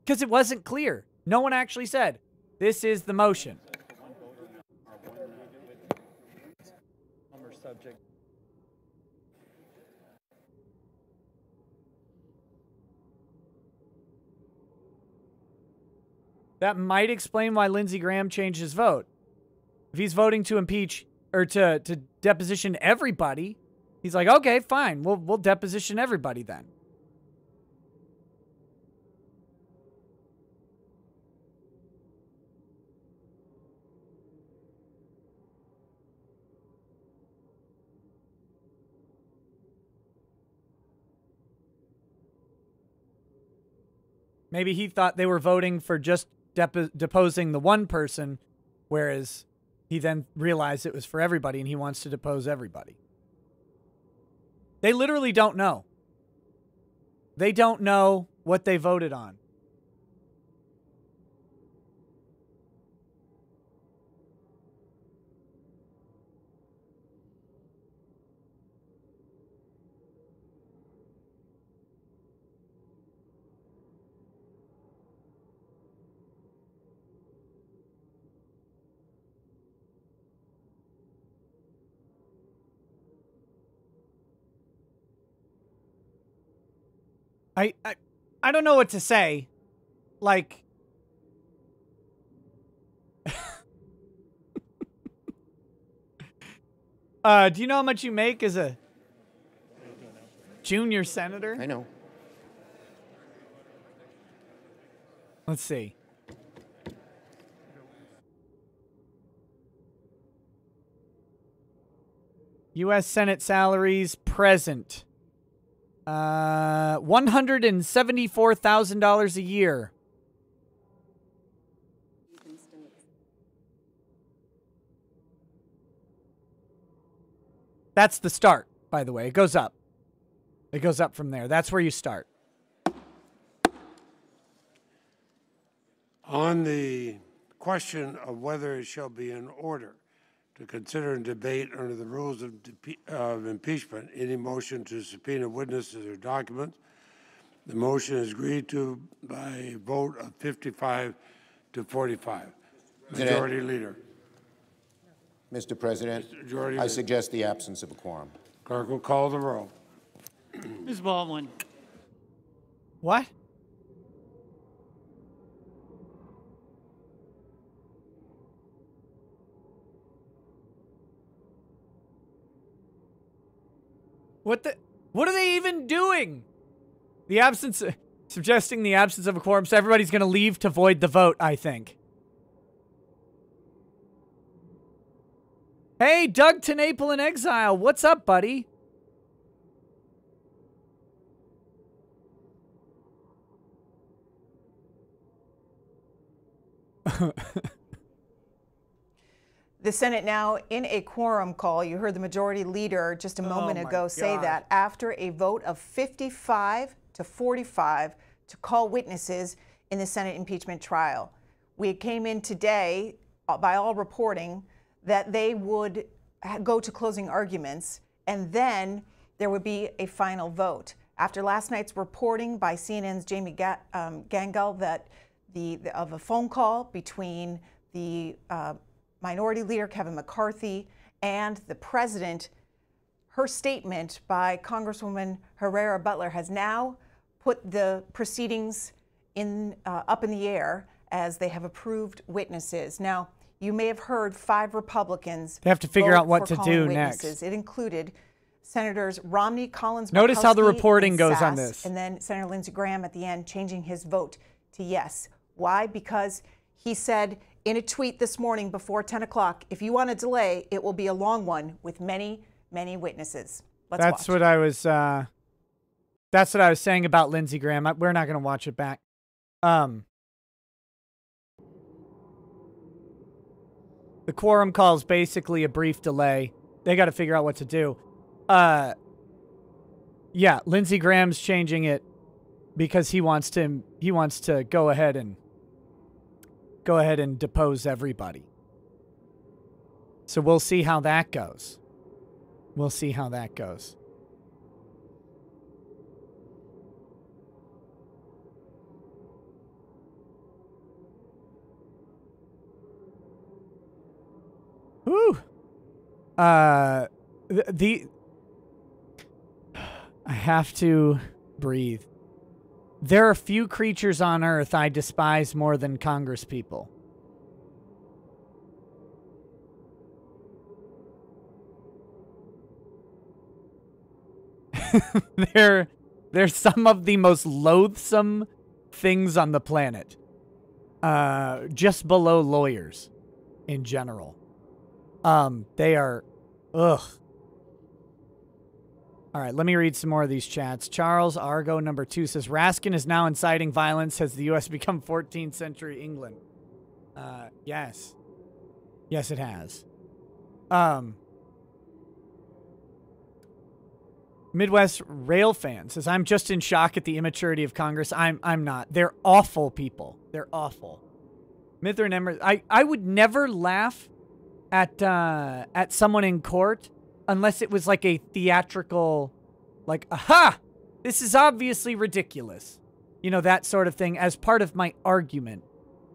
Because it wasn't clear. No one actually said, this is the motion. That might explain why Lindsey Graham changed his vote. If he's voting to impeach or to deposition everybody, he's like, okay, fine, we'll deposition everybody then. Maybe he thought they were voting for just deposing the one person, whereas he then realized it was for everybody and he wants to depose everybody. They literally don't know. They don't know what they voted on. I don't know what to say. Like, do you know how much you make as a junior senator? I know. Let's see. U.S. Senate salaries present. $174,000 a year. That's the start, by the way. It goes up. It goes up from there. That's where you start. On the question of whether it shall be in order to consider and debate under the rules of impeachment any motion to subpoena witnesses or documents, the motion is agreed to by a vote of 55 to 45. Majority Leader. Mr. President, Majority I Leader. suggest the absence of a quorum. Clerk will call the roll. Ms. Baldwin. What? What are they even doing? Suggesting the absence of a quorum, so everybody's going to leave to void the vote, I think. Hey, Doug Tenaple in exile. What's up, buddy? The Senate now in a quorum call. You heard the majority leader just a moment ago say that after a vote of 55 to 45 to call witnesses in the Senate impeachment trial. We came in today, by all reporting, that they would go to closing arguments and then there would be a final vote. After last night's reporting by CNN's Jamie Gangal that of a phone call between the Minority Leader Kevin McCarthy and the president, her statement by Congresswoman Herrera Butler has now put the proceedings up in the air as they have approved witnesses. Now, you may have heard 5 Republicans they have to figure out what for to do witnesses. next. It included Senators Romney, Collins, Notice how the Murkowski, reporting and goes on Sass, this. and then Senator Lindsey Graham at the end changing his vote to yes. Why? Because he said in a tweet this morning before 10 o'clock, if you want a delay, it will be a long one with many, many witnesses. Let's That's watch. what I was. That's what I was saying about Lindsey Graham. We're not going to watch it back. The quorum call is basically a brief delay. They got to figure out what to do. Yeah, Lindsey Graham's changing it because he wants to go ahead and depose everybody. So we'll see how that goes. We'll see how that goes. Whew. I have to breathe. There are few creatures on earth I despise more than Congress people. They're some of the most loathsome things on the planet. Just below lawyers in general. They are, ugh. All right, let me read some more of these chats. Charles Argo number 2 says, Raskin is now inciting violence. Has the U.S. become 14th century England? Yes. Yes, it has. Midwest Rail Fan says, I'm just in shock at the immaturity of Congress. I'm not. They're awful people. They're awful. Mithrin Emmer, I would never laugh at someone in court unless it was like a theatrical, like, aha, this is obviously ridiculous. You know, that sort of thing as part of my argument.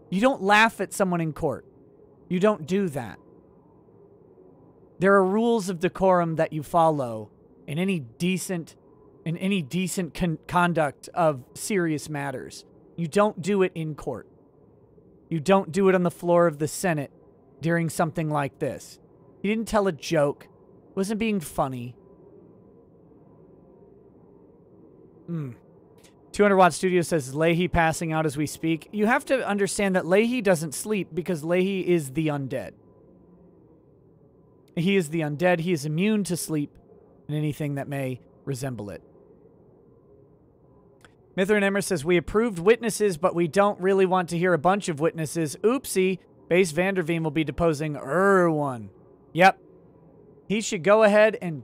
You don't laugh at someone in court. You don't do that. There are rules of decorum that you follow in any decent conduct of serious matters. You don't do it in court. You don't do it on the floor of the Senate during something like this. He didn't tell a joke. Wasn't being funny. 200 Watt Studio says Leahy passing out as we speak. You have to understand that Leahy doesn't sleep because Leahy is the undead. He is the undead. He is immune to sleep and anything that may resemble it. Mithrin Emmer says, we approved witnesses, but we don't really want to hear a bunch of witnesses. Oopsie. Base Vanderveen will be deposing Erwan. Yep. He should go ahead and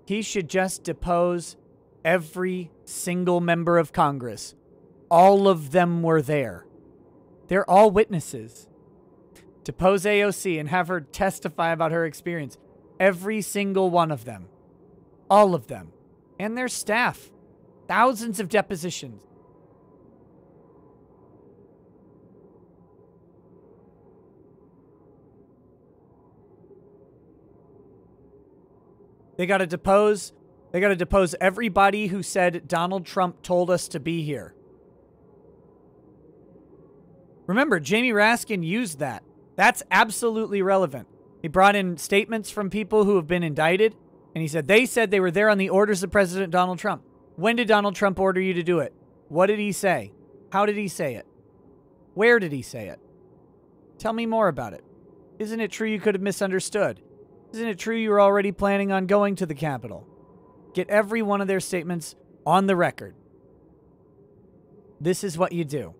he should just depose every single member of Congress. All of them were there. They're all witnesses. Depose AOC and have her testify about her experience. Every single one of them. All of them. And their staff. Thousands of depositions. They got to depose everybody who said Donald Trump told us to be here. Remember, Jamie Raskin used that. That's absolutely relevant. He brought in statements from people who have been indicted, and he said they said they were there on the orders of President Donald Trump. When did Donald Trump order you to do it? What did he say? How did he say it? Where did he say it? Tell me more about it. Isn't it true you could have misunderstood? Isn't it true you were already planning on going to the Capitol? Get every one of their statements on the record. This is what you do.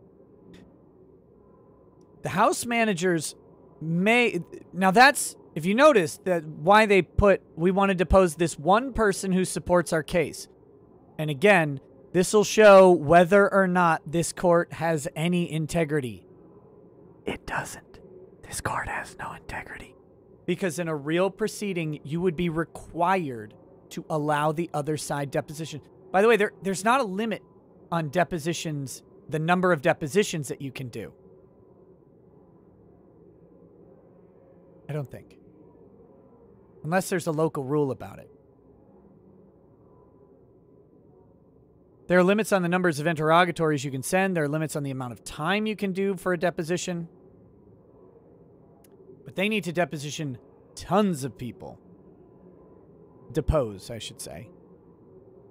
The House managers may... Now that's, if you notice, that why they put, we want to depose this one person who supports our case. And again, this will show whether or not this court has any integrity. It doesn't. This court has no integrity. Because in a real proceeding, you would be required to allow the other side deposition. By the way, there's not a limit on depositions, the number of depositions that you can do. I don't think. Unless there's a local rule about it. There are limits on the numbers of interrogatories you can send. There are limits on the amount of time you can do for a deposition. But they need to deposition tons of people. depose, I should say.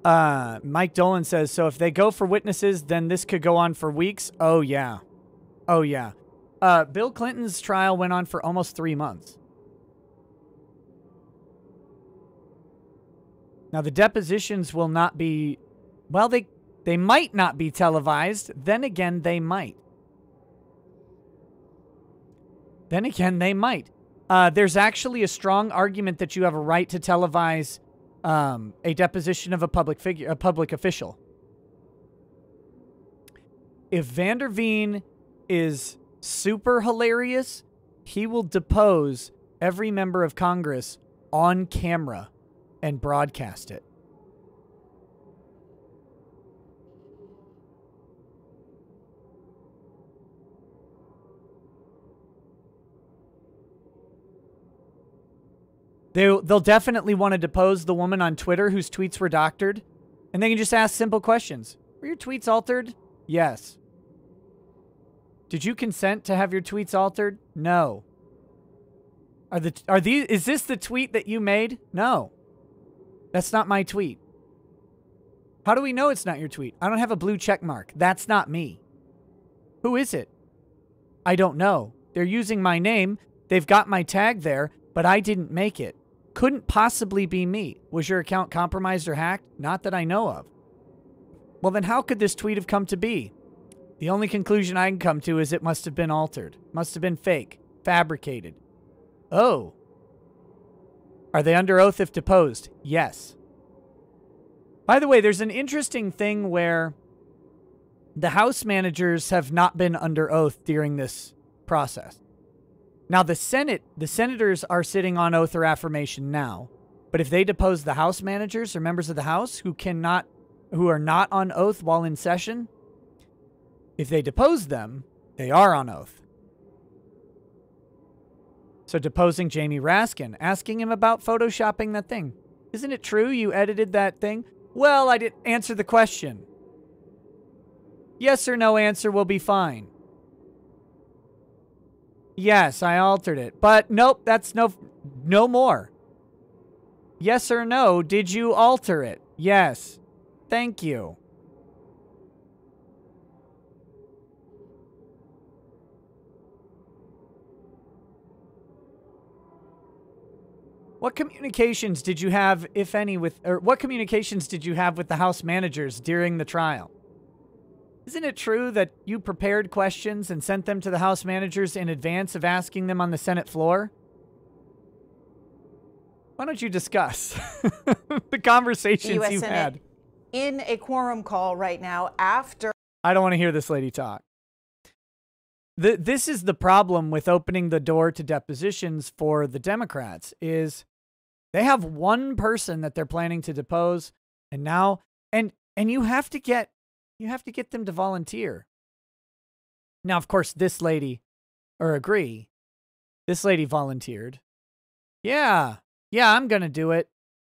Mike Dolan says, so if they go for witnesses, then this could go on for weeks. Oh, yeah. Oh, yeah. Bill Clinton's trial went on for almost 3 months. Now, the depositions will not be, well, they might not be televised. Then again, they might. Then again, they might. There's actually a strong argument that you have a right to televise a deposition of a public figure, a public official. If Van der Veen is super hilarious, he will depose every member of Congress on camera and broadcast it. They'll definitely want to depose the woman on Twitter whose tweets were doctored, and they can just ask simple questions. Were your tweets altered? Yes. Did you consent to have your tweets altered? No. Is this the tweet that you made? No. That's not my tweet. How do we know it's not your tweet? I don't have a blue check mark. That's not me. Who is it? I don't know. They're using my name. They've got my tag there, but I didn't make it. Couldn't possibly be me. Was your account compromised or hacked? Not that I know of. Well, then how could this tweet have come to be? The only conclusion I can come to is it must have been altered. Must have been fake. Fabricated. Oh. Are they under oath if deposed? Yes. By the way, there's an interesting thing where the House managers have not been under oath during this process. Now, the senators are sitting on oath or affirmation now. But if they depose the House managers or members of the House who are not on oath while in session, if they depose them, they are on oath. So deposing Jamie Raskin, asking him about photoshopping that thing. Isn't it true you edited that thing? Well, I didn't answer the question. Yes or no answer will be fine. Yes, I altered it. But nope, that's no more. Yes or no, did you alter it? Yes. Thank you. What communications did you have, if any, what communications did you have with the House managers during the trial? Isn't it true that you prepared questions and sent them to the House managers in advance of asking them on the Senate floor? Why don't you discuss the conversations the you Senate had? In a quorum call right now after... I don't want to hear this lady talk. This is the problem with opening the door to depositions for the Democrats is they have one person that they're planning to depose, and now and you have to get them to volunteer. Now, of course, this lady volunteered. Yeah, I'm going to do it.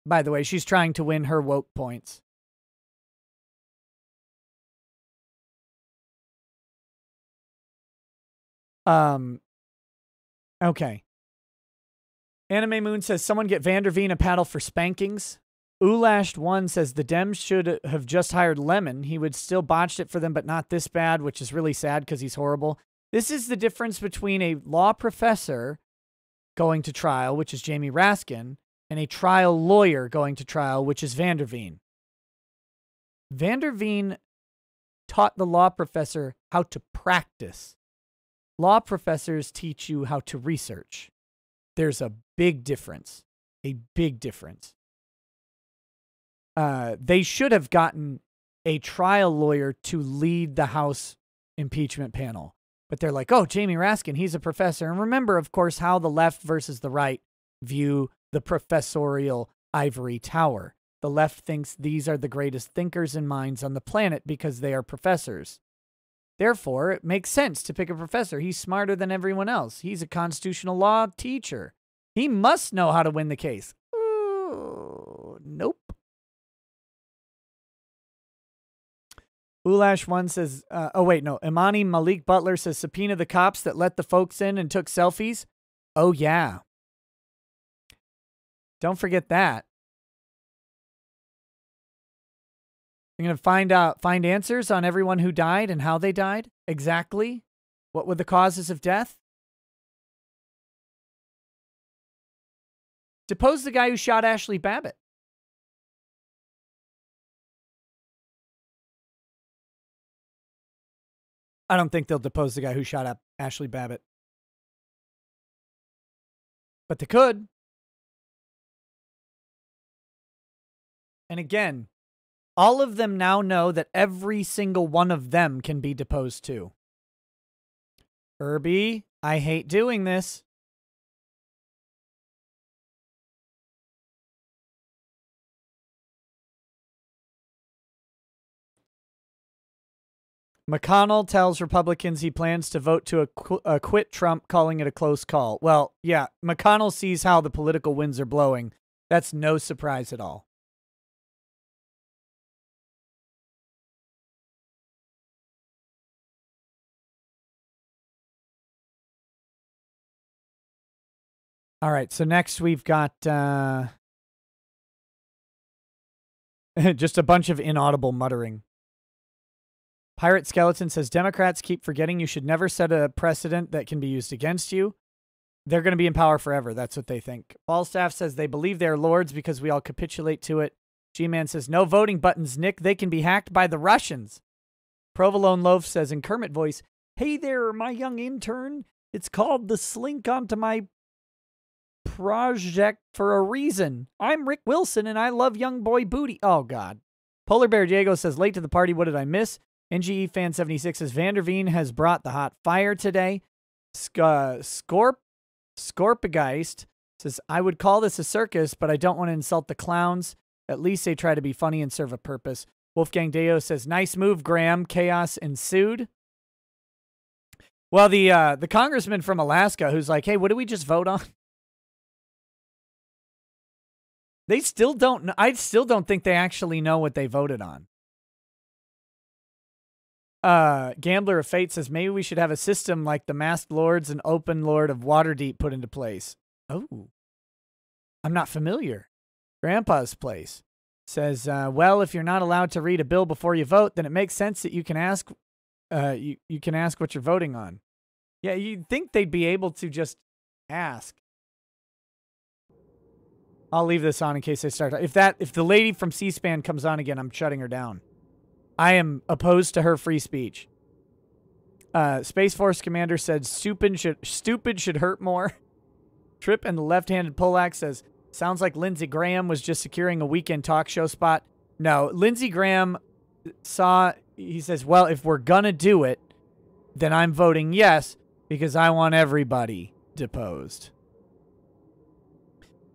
By the way, she's trying to win her woke points. Okay. Anime Moon says, someone get Van der Veen a paddle for spankings. Ulashed1 says, the Dems should have just hired Lemon. He would still botched it for them, but not this bad, which is really sad because he's horrible. This is the difference between a law professor going to trial, which is Jamie Raskin, and a trial lawyer going to trial, which is Van der Veen. Van der Veen taught the law professor how to practice. Law professors teach you how to research. There's a big difference. A big difference. They should have gotten a trial lawyer to lead the House impeachment panel. But they're like, oh, Jamie Raskin, he's a professor. And remember, of course, how the left versus the right view the professorial ivory tower. The left thinks these are the greatest thinkers and minds on the planet because they are professors. Therefore, it makes sense to pick a professor. He's smarter than everyone else. He's a constitutional law teacher. He must know how to win the case. Ooh, nope. Ulash1 says, Imani Malik Butler says, subpoena the cops that let the folks in and took selfies. Oh, yeah. Don't forget that. They're going to find answers on everyone who died and how they died. Exactly. What were the causes of death? Depose the guy who shot Ashley Babbitt. I don't think they'll depose the guy who shot up Ashley Babbitt. But they could. And again, all of them now know that every single one of them can be deposed too. Herbie, I hate doing this. McConnell tells Republicans he plans to vote to acquit Trump, calling it a close call. Well, yeah, McConnell sees how the political winds are blowing. That's no surprise at all. All right, so next we've got just a bunch of inaudible muttering. Pirate Skeleton says, Democrats keep forgetting you should never set a precedent that can be used against you. They're going to be in power forever. That's what they think. Falstaff says they believe they're lords because we all capitulate to it. G-Man says, no voting buttons, Nick. They can be hacked by the Russians. Provolone Loaf says in Kermit voice, hey there, my young intern. It's called the Slink Onto My Project for a reason. I'm Rick Wilson, and I love young boy booty. Oh, God. Polar Bear Diego says, late to the party, what did I miss? NGE Fan 76 says, Vanderveen has brought the hot fire today. Scorpigeist says, I would call this a circus, but I don't want to insult the clowns. At least they try to be funny and serve a purpose. Wolfgang Deo says, nice move, Graham. Chaos ensued. Well, the congressman from Alaska who's like, hey, what do we just vote on? They still don't know. I still don't think they actually know what they voted on. Gambler of Fate says, maybe we should have a system like the Masked Lords and Open Lord of Waterdeep put into place. Oh, I'm not familiar. Grandpa's Place says, well, if you're not allowed to read a bill before you vote, then it makes sense that you can ask, you can ask what you're voting on. Yeah, you'd think they'd be able to just ask. I'll leave this on in case they start. If the lady from C-SPAN comes on again, I'm shutting her down. I am opposed to her free speech. Space Force Commander said stupid should hurt more. Trip and the left-handed Polak says, sounds like Lindsey Graham was just securing a weekend talk show spot. No, Lindsey Graham he says, well, if we're going to do it, then I'm voting yes because I want everybody deposed.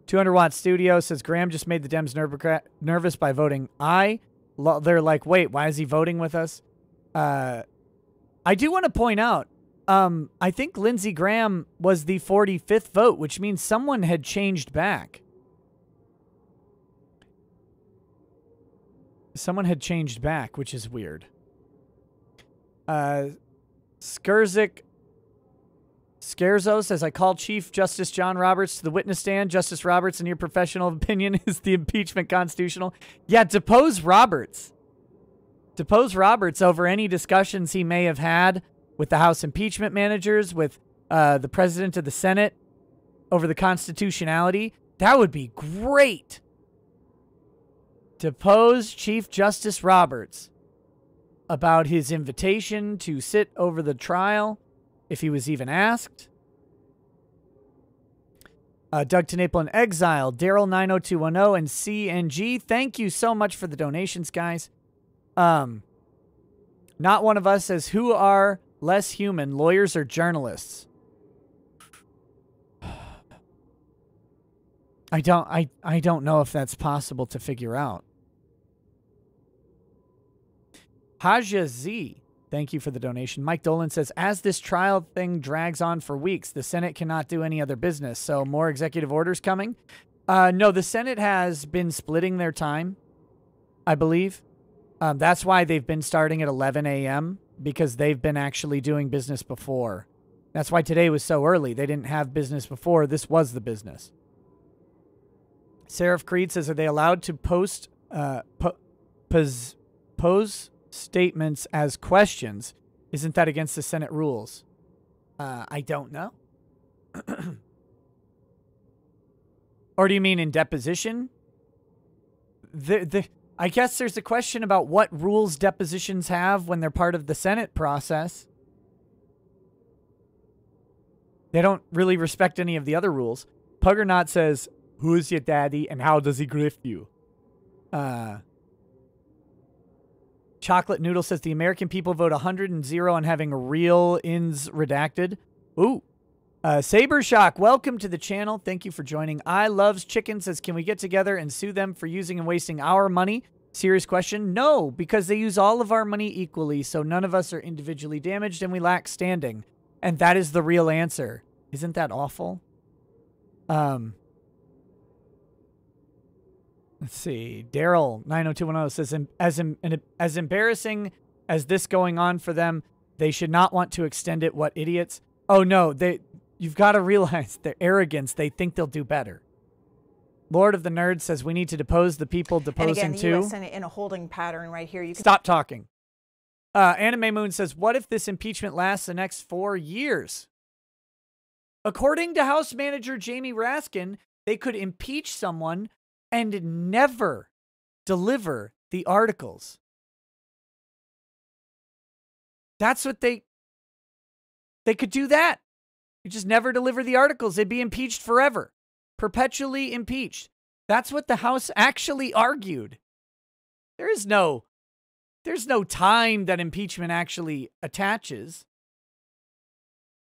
200 Watt Studio says, Graham just made the Dems nervous by voting aye. They're like, wait, why is he voting with us? I do want to point out, I think Lindsey Graham was the 45th vote, which means someone had changed back. Someone had changed back, which is weird. Scherzo says, I call Chief Justice John Roberts to the witness stand. Justice Roberts, in your professional opinion, is the impeachment constitutional? Yeah, depose Roberts. Depose Roberts over any discussions he may have had with the House impeachment managers, with the President of the Senate, over the constitutionality. That would be great. Depose Chief Justice Roberts about his invitation to sit over the trial, if he was even asked. Doug Tenaple in Exile, Daryl 90210, and CNG. Thank you so much for the donations, guys. Not one of us says, who are less human, lawyers or journalists? I don't know if that's possible to figure out. Haja Z, thank you for the donation. Mike Dolan says, as this trial thing drags on for weeks, the Senate cannot do any other business. So more executive orders coming? No, the Senate has been splitting their time, I believe. That's why they've been starting at 11 a.m. because they've been actually doing business before. That's why today was so early. They didn't have business before. This was the business. Seraph Creed says, are they allowed to post pose statements as questions. Isn't that against the Senate rules? I don't know. Or do you mean in deposition? I guess there's a question about what rules depositions have when they're part of the Senate process. They don't really respect any of the other rules. Puggernaut says, "Who's your daddy and how does he grift you?" Chocolate Noodle says, "The American people vote 100 and 0 on having real ins redacted." Ooh. Saber Shock, welcome to the channel. Thank you for joining. I Loves Chicken says, "Can we get together and sue them for using and wasting our money?" Serious question. No, because they use all of our money equally, so none of us are individually damaged and we lack standing. And that is the real answer. Isn't that awful? Let's see. Daryl 90210 says, as embarrassing as this going on for them, they should not want to extend it. What idiots. Oh no, you've got to realize their arrogance. They think they'll do better. Lord of the Nerds says we need to depose the people deposing and again, too. the U.S. Senate in a holding pattern right here. You can Stop talking. Anime Moon says, what if this impeachment lasts the next 4 years? According to House Manager Jamie Raskin, they could impeach someone and never deliver the articles. That's what they could do that. You just never deliver the articles. They'd be impeached forever. Perpetually impeached. That's what the House actually argued. There's no time that impeachment actually attaches.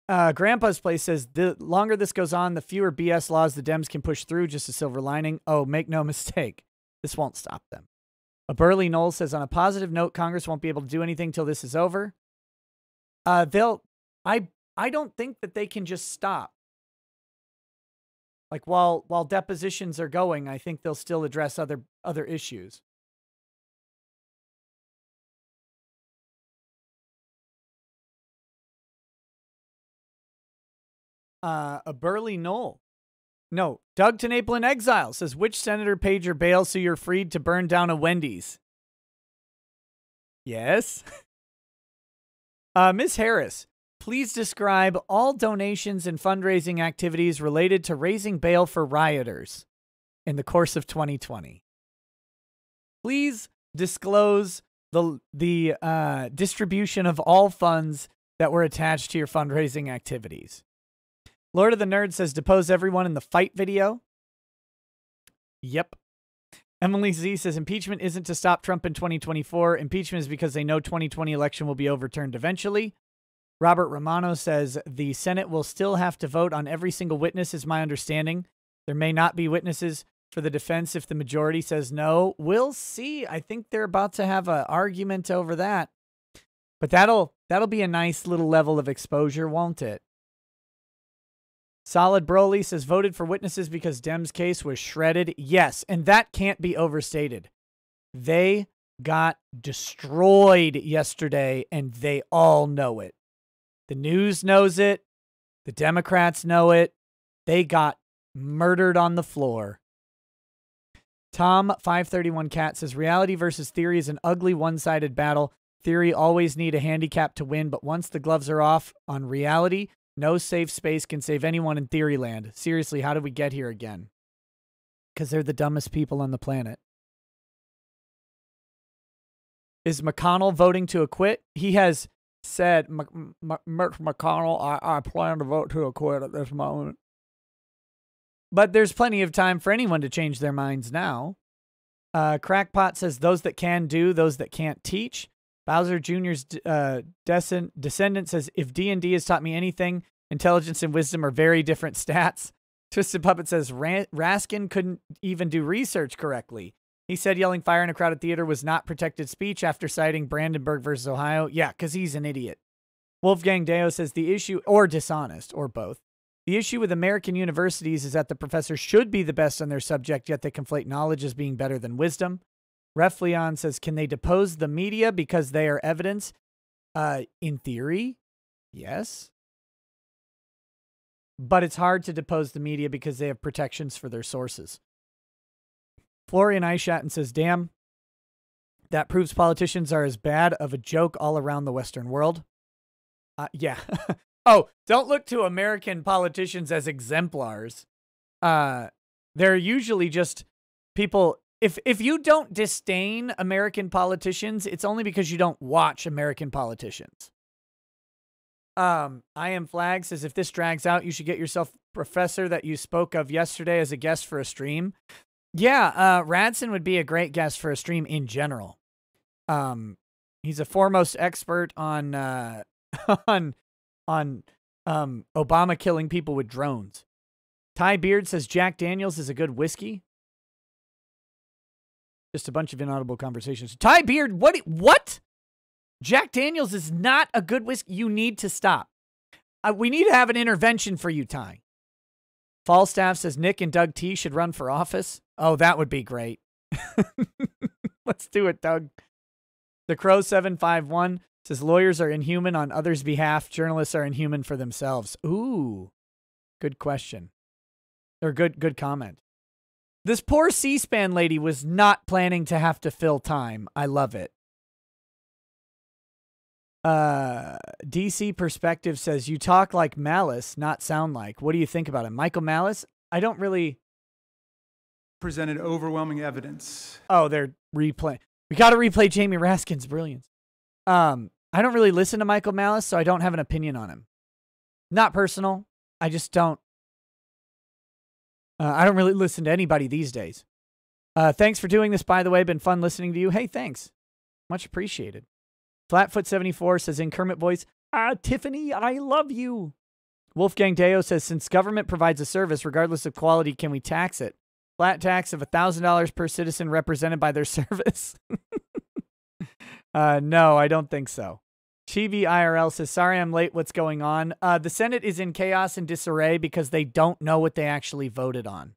Grandpa's Place says, the longer this goes on, the fewer BS laws the Dems can push through. Just a silver lining. Oh, make no mistake. This won't stop them. A Burley Knoll says, on a positive note, Congress won't be able to do anything till this is over. I don't think that they can just stop. Like while depositions are going, I think they'll still address other issues. A Burley Knoll. No, Doug to Naples in Exile says, which senator paid your bail so you're freed to burn down a Wendy's? Yes. Ms. Harris, please describe all donations and fundraising activities related to raising bail for rioters in the course of 2020. Please disclose the distribution of all funds that were attached to your fundraising activities. Lord of the Nerds says, depose everyone in the fight video. Yep. Emily Z says, impeachment isn't to stop Trump in 2024. Impeachment is because they know 2020 election will be overturned eventually. Robert Romano says, the Senate will still have to vote on every single witness, is my understanding. There may not be witnesses for the defense if the majority says no. We'll see. I think they're about to have an argument over that. But that'll be a nice little level of exposure, won't it? Solid Broly says, voted for witnesses because Dem's case was shredded. Yes, and that can't be overstated. They got destroyed yesterday, and they all know it. The news knows it. The Democrats know it. They got murdered on the floor. Tom531 Cat says, reality versus theory is an ugly one-sided battle. Theory always need a handicap to win, but once the gloves are off on reality, no safe space can save anyone in theory land. Seriously, how did we get here again? Because they're the dumbest people on the planet. Is McConnell voting to acquit? He has said, McConnell, I plan to vote to acquit at this moment. But there's plenty of time for anyone to change their minds now. Crackpot says, those that can do, those that can't teach. Bowser Jr.'s descendant says, if D&D has taught me anything, intelligence and wisdom are very different stats. Twisted Puppet says, Raskin couldn't even do research correctly. He said yelling fire in a crowded theater was not protected speech after citing Brandenburg versus Ohio. Yeah, because he's an idiot. Wolfgang Deo says the issue, or dishonest, or both. The issue with American universities is that the professors should be the best on their subject, yet they conflate knowledge as being better than wisdom. Ref Leon says, can they depose the media because they are evidence? In theory, yes. But it's hard to depose the media because they have protections for their sources. Florian Eischatten says, damn, That proves politicians are as bad of a joke all around the Western world. Yeah. Oh, don't look to American politicians as exemplars. They're usually just people. If you don't disdain American politicians, it's only because you don't watch American politicians. I Am Flag says, if this drags out, you should get yourself a professor that you spoke of yesterday as a guest for a stream. Yeah, Radson would be a great guest for a stream in general. He's a foremost expert on Obama killing people with drones. Ty Beard says Jack Daniels is a good whiskey. Just a bunch of inaudible conversations. Ty Beard, what? Jack Daniels is not a good whiskey. You need to stop. We need to have an intervention for you, Ty. Falstaff says Nick and Doug T should run for office. Oh, that would be great. Let's do it, Doug. The Crow 751 says lawyers are inhuman on others' behalf. Journalists are inhuman for themselves. Ooh, good question. Or good comment. This poor C-SPAN lady was not planning to have to fill time. I love it. DC Perspective says, you talk like Malice, not sound like. What do you think about him? Michael Malice? I don't really... Presented overwhelming evidence. Oh, they're replaying. We got to replay Jamie Raskin's brilliance. I don't really listen to Michael Malice, so I don't have an opinion on him. Not personal. I just don't. I don't really listen to anybody these days. Thanks for doing this, by the way. Been fun listening to you. Hey, thanks. Much appreciated. Flatfoot74 says in Kermit voice, Tiffany, I love you. Wolfgang Deo says, since government provides a service, regardless of quality, can we tax it? Flat tax of $1,000 per citizen represented by their service. No, I don't think so. Chibi IRL says, sorry I'm late. What's going on? The Senate is in chaos and disarray because they don't know what they actually voted on.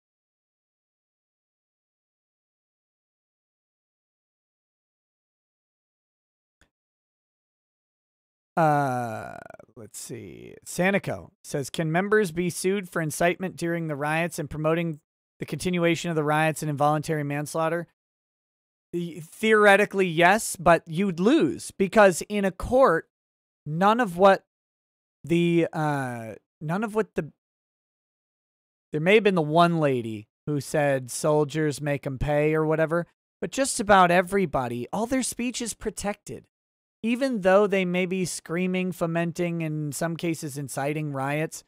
Let's see. Sanico says, can members be sued for incitement during the riots and promoting the continuation of the riots and involuntary manslaughter? Theoretically, yes, but you'd lose because in a court, there may have been the one lady who said soldiers make them pay or whatever, but just about everybody, all their speech is protected. Even though they may be screaming, fomenting, in some cases inciting riots,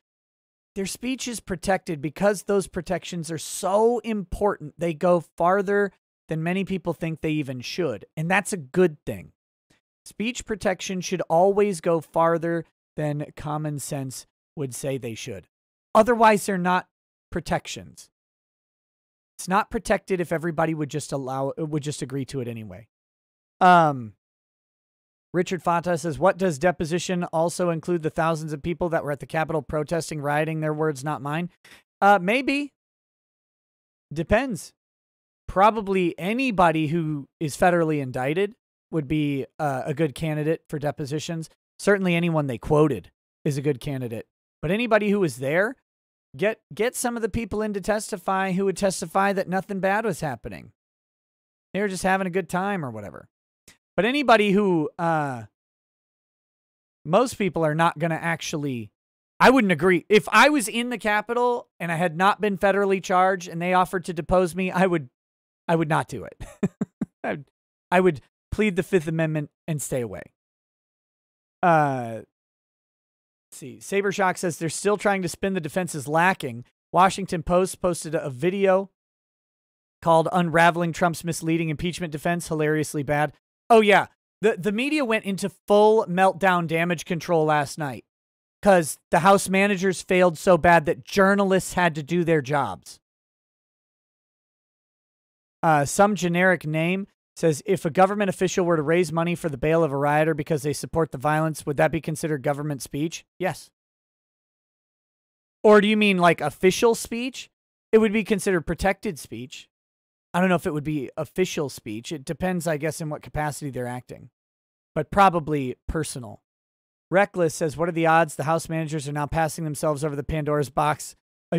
their speech is protected because those protections are so important. They go farther than many people think they even should. And that's a good thing. Speech protection should always go farther than common sense would say they should. Otherwise, they're not protections. It's not protected if everybody would just agree to it anyway. Richard Fata says, what does deposition also include the thousands of people that were at the Capitol protesting, rioting? Their words, not mine. Maybe. Depends. Probably anybody who is federally indicted would be a good candidate for depositions. Certainly anyone they quoted is a good candidate. But anybody who was there, get some of the people in to testify who would testify that nothing bad was happening. They were just having a good time or whatever. But anybody who, most people are not going to actually, I wouldn't agree. If I was in the Capitol and I had not been federally charged and they offered to depose me, I would not do it. I would plead the Fifth Amendment and stay away. Let's see. Sabershock says they're still trying to spin the defense as lacking. Washington Post posted a video called Unraveling Trump's Misleading Impeachment Defense. Hilariously bad. Oh, yeah. The media went into full meltdown damage control last night because the House managers failed so bad that journalists had to do their jobs. Some generic name says, if a government official were to raise money for the bail of a rioter because they support the violence, would that be considered government speech? Yes. Or do you mean like official speech? It would be considered protected speech. I don't know if it would be official speech. It depends, I guess, in what capacity they're acting. But probably personal. Reckless says, what are the odds the House managers are now passing themselves over the Pandora's box?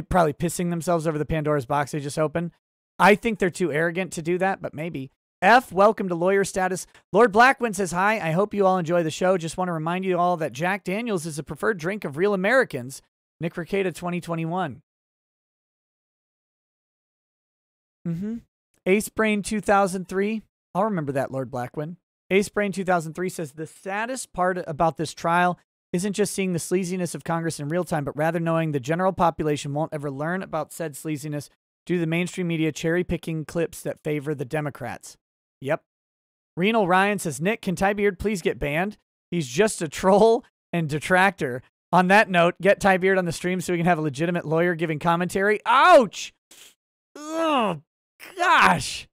Probably pissing themselves over the Pandora's box they just opened. I think they're too arrogant to do that, but maybe. F, welcome to Lawyer Status. Lord Blackwind says, hi, I hope you all enjoy the show. Just want to remind you all that Jack Daniels is a preferred drink of real Americans. Nick Ricada 2021. Ace Brain 2003. I'll remember that, Lord Blackwind. Ace Brain 2003 says, the saddest part about this trial isn't just seeing the sleaziness of Congress in real time, but rather knowing the general population won't ever learn about said sleaziness due to the mainstream media cherry-picking clips that favor the Democrats. Yep. Renal Ryan says, Nick, can Ty Beard please get banned? He's just a troll and detractor. On that note, get Ty Beard on the stream so we can have a legitimate lawyer giving commentary. Ouch! Oh, gosh.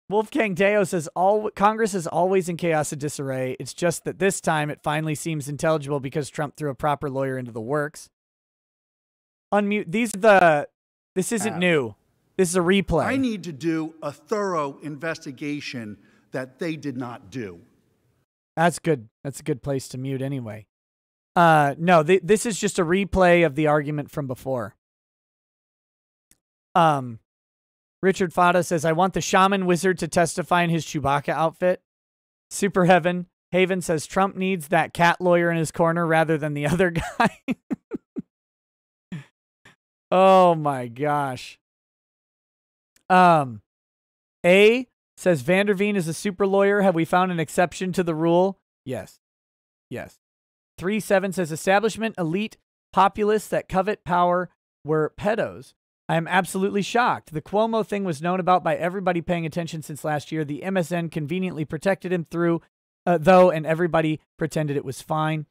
Wolfgang Deo says, Congress is always in chaos and disarray. It's just that this time it finally seems intelligible because Trump threw a proper lawyer into the works. Unmute. This isn't new. This is a replay. I need to do a thorough investigation that they did not do. That's good. That's a good place to mute anyway. No, this is just a replay of the argument from before. Richard Fada says, I want the shaman wizard to testify in his Chewbacca outfit. Super Heaven. Haven says, Trump needs that cat lawyer in his corner rather than the other guy. Oh my gosh. A says, Vanderveen is a super lawyer. Have we found an exception to the rule? Yes. Yes. 3-7 says, establishment, elite, populists that covet power were pedos. I am absolutely shocked. The Cuomo thing was known about by everybody paying attention since last year. The MSN conveniently protected him though, and everybody pretended it was fine.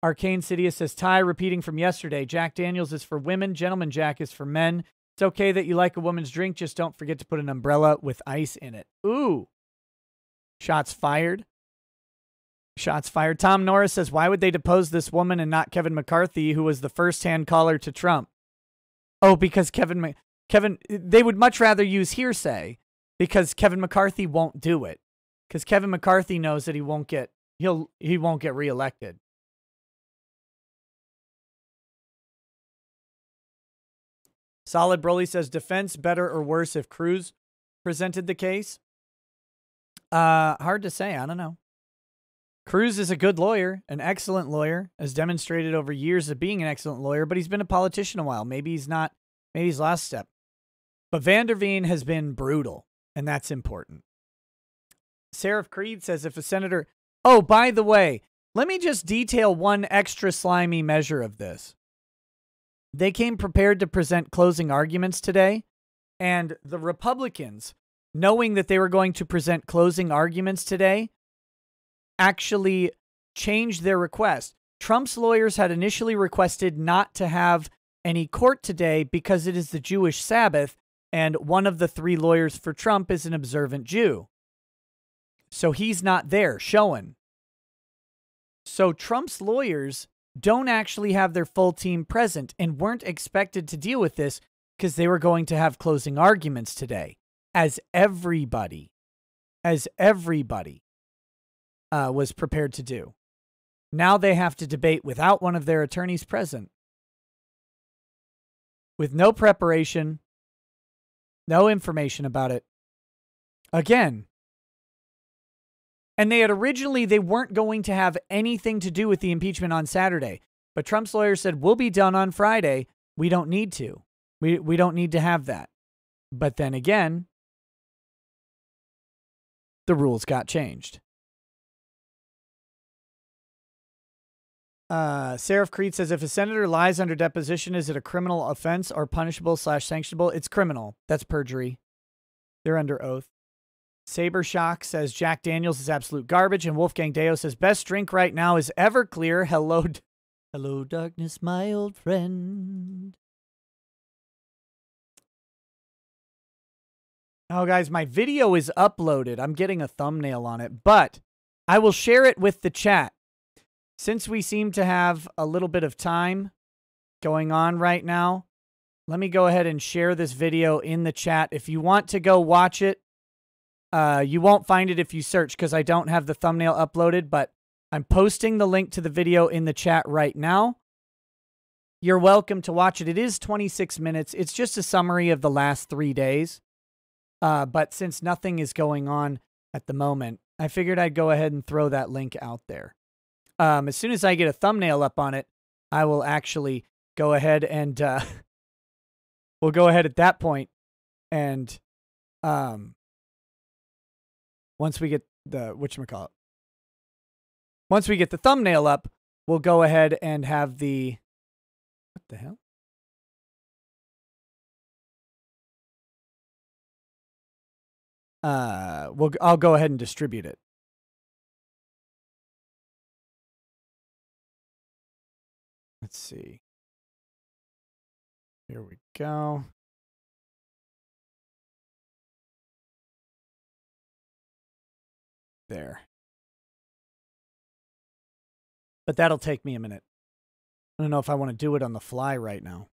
Arcane Sidious says, Ty, repeating from yesterday, Jack Daniels is for women, Gentleman Jack is for men. It's okay that you like a woman's drink, just don't forget to put an umbrella with ice in it. Ooh. Shots fired. Shots fired. Tom Norris says, why would they depose this woman and not Kevin McCarthy, who was the first-hand caller to Trump? Oh, because they would much rather use hearsay because Kevin McCarthy won't do it. Because Kevin McCarthy knows that he won't get reelected. Solid Broly says, defense better or worse if Cruz presented the case? Hard to say. I don't know. Cruz is a good lawyer, an excellent lawyer, has demonstrated over years of being an excellent lawyer, but he's been a politician a while. Maybe he's not. Maybe he's last step. But Vanderveen has been brutal, and that's important. Seraph Creed says, if a senator... Oh, by the way, let me just detail one extra slimy measure of this. They came prepared to present closing arguments today, and the Republicans, knowing that they were going to present closing arguments today, actually changed their request. Trump's lawyers had initially requested not to have any court today because it is the Jewish Sabbath, and one of the 3 lawyers for Trump is an observant Jew. So he's not there showing. So Trump's lawyers don't actually have their full team present and weren't expected to deal with this because they were going to have closing arguments today, as everybody was prepared to do. Now they have to debate without one of their attorneys present, with no preparation, no information about it. Again. And they weren't going to have anything to do with the impeachment on Saturday. But Trump's lawyer said, we'll be done on Friday. We don't need to. We don't need to have that. But then again, the rules got changed. Seraph Creed says, if a senator lies under deposition, is it a criminal offense or punishable/sanctionable? It's criminal. That's perjury. They're under oath. Saber Shock says Jack Daniels is absolute garbage, and Wolfgang Deo says best drink right now is Everclear. Hello, darkness, my old friend. Oh, guys, my video is uploaded. I'm getting a thumbnail on it, but I will share it with the chat. Since we seem to have a little bit of time going on right now, let me go ahead and share this video in the chat. If you want to go watch it, you won't find it if you search because I don't have the thumbnail uploaded, but I'm posting the link to the video in the chat right now. You're welcome to watch it. It is 26 minutes. It's just a summary of the last 3 days. But since nothing is going on at the moment. I figured I'd go ahead and throw that link out there. As soon as I get a thumbnail up on it, I will actually go ahead and we'll go ahead at that point and once we get the once we get the thumbnail up, we'll go ahead and have the what the hell? I'll go ahead and distribute it. Let's see. Here we go. There. But that'll take me a minute. I don't know if I want to do it on the fly right now.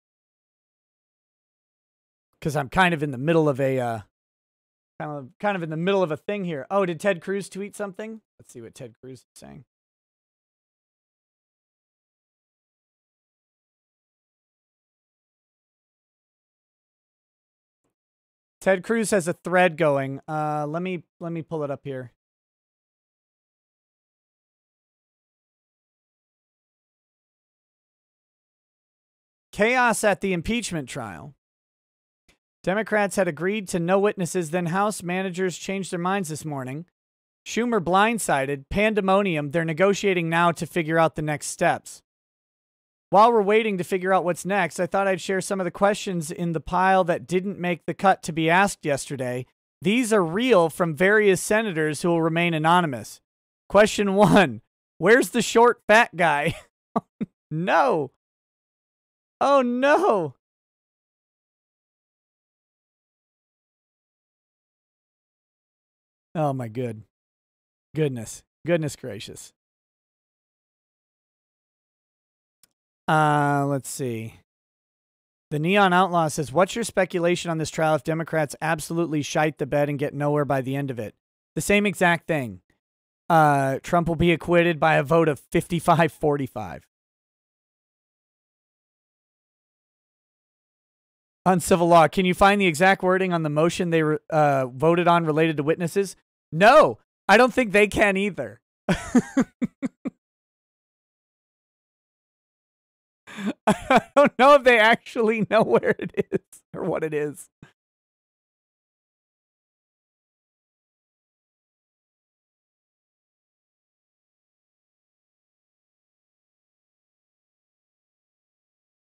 Because I'm kind of in the middle of a kind of in the middle of a thing here. Oh, did Ted Cruz tweet something? Let's see what Ted Cruz is saying. Ted Cruz has a thread going. Let me pull it up here. Chaos at the impeachment trial. Democrats had agreed to no witnesses, then House managers changed their minds this morning. Schumer blindsided, pandemonium. They're negotiating now to figure out the next steps. While we're waiting to figure out what's next, I thought I'd share some of the questions in the pile that didn't make the cut to be asked yesterday. These are real from various senators who will remain anonymous. Question 1. Where's the short, fat guy? No. Oh, no. Oh, my goodness. Goodness gracious. Let's see. The Neon Outlaw says, what's your speculation on this trial if Democrats absolutely shite the bed and get nowhere by the end of it? The same exact thing. Trump will be acquitted by a vote of 55-45. On civil law, can you find the exact wording on the motion they voted on related to witnesses? No, I don't think they can either. I don't know if they actually know where it is or what it is.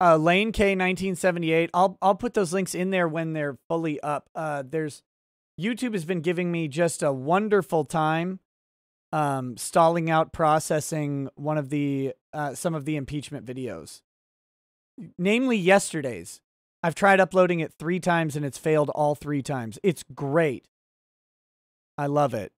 Lane K 1978. I'll put those links in there when they're fully up. YouTube has been giving me just a wonderful time stalling out processing one of the some of the impeachment videos. Namely yesterday's. I've tried uploading it 3 times and it's failed all 3 times. It's great. I love it.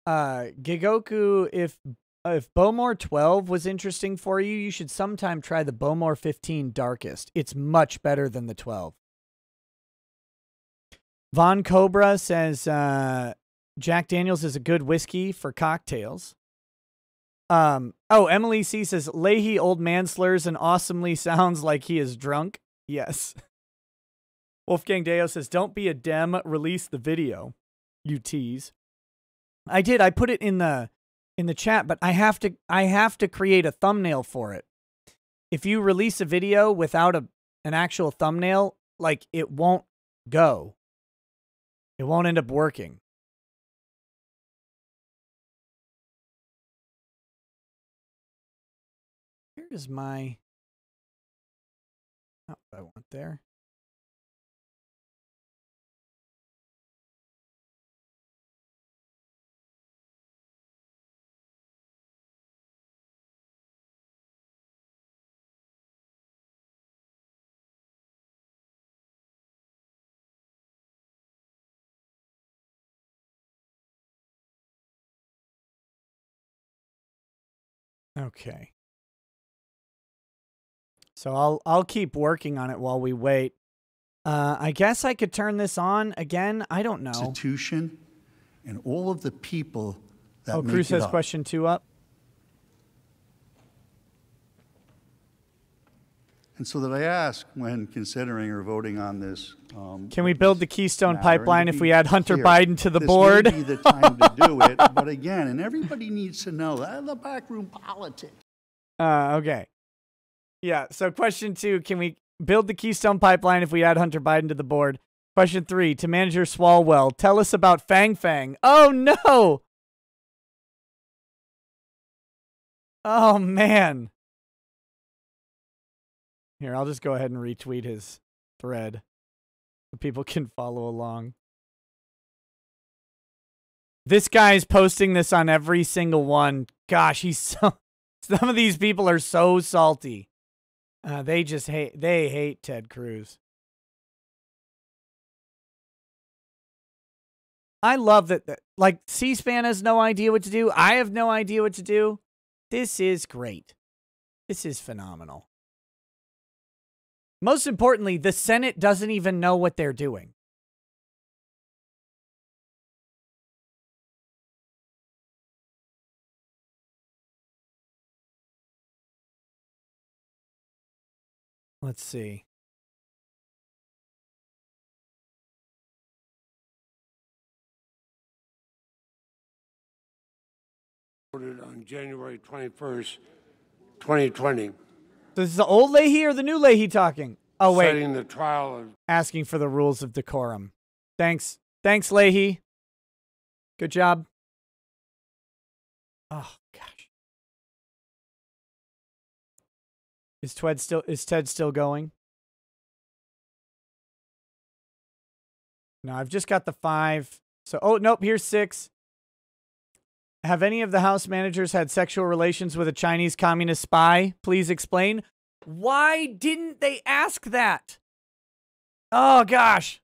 Gigoku, if Bowmore 12 was interesting for you, you should sometime try the Bowmore 15 Darkest. It's much better than the 12. Von Cobra says Jack Daniels is a good whiskey for cocktails. Emily C says Leahy old man slurs and awesomely sounds like he is drunk. Yes. Wolfgang Deo says don't be a Dem, release the video. You tease. I did. I put it in the chat, but I have to create a thumbnail for it. If you release a video without an actual thumbnail, like it won't go. It won't end up working. Where is my what I want there? Okay. So I'll keep working on it while we wait. I guess I could turn this on again. I don't know. Constitution and all of the people that make Cruz it has up. question 2 up. And so that I ask when considering or voting on this. Can we build the Keystone matter, and to Pipeline if be we add Hunter clear, Biden to the this board? may be the time to do it, but again, and everybody needs to know that the backroom politics. Okay. Yeah, so question 2, can we build the Keystone Pipeline if we add Hunter Biden to the board? Question 3, to Manager Swalwell, tell us about Fang Fang. Oh, no! Oh, man. Here, I'll just go ahead and retweet his thread so people can follow along. This guy's posting this on every single one. Gosh, he's so... Some of these people are so salty. They hate Ted Cruz. I love that, like, C-SPAN has no idea what to do. I have no idea what to do. This is great. This is phenomenal. Most importantly, the Senate doesn't even know what they're doing. Let's see. Voted on January 21st, 2020. This is the old Leahy or the new Leahy talking? Oh, wait. Setting the trial of... Asking for the rules of decorum. Thanks. Thanks, Leahy. Good job. Oh, gosh. Is Ted still going? No, I've just got the 5. So, oh, nope, here's 6. Have any of the House managers had sexual relations with a Chinese communist spy? Please explain. Why didn't they ask that? Oh, gosh.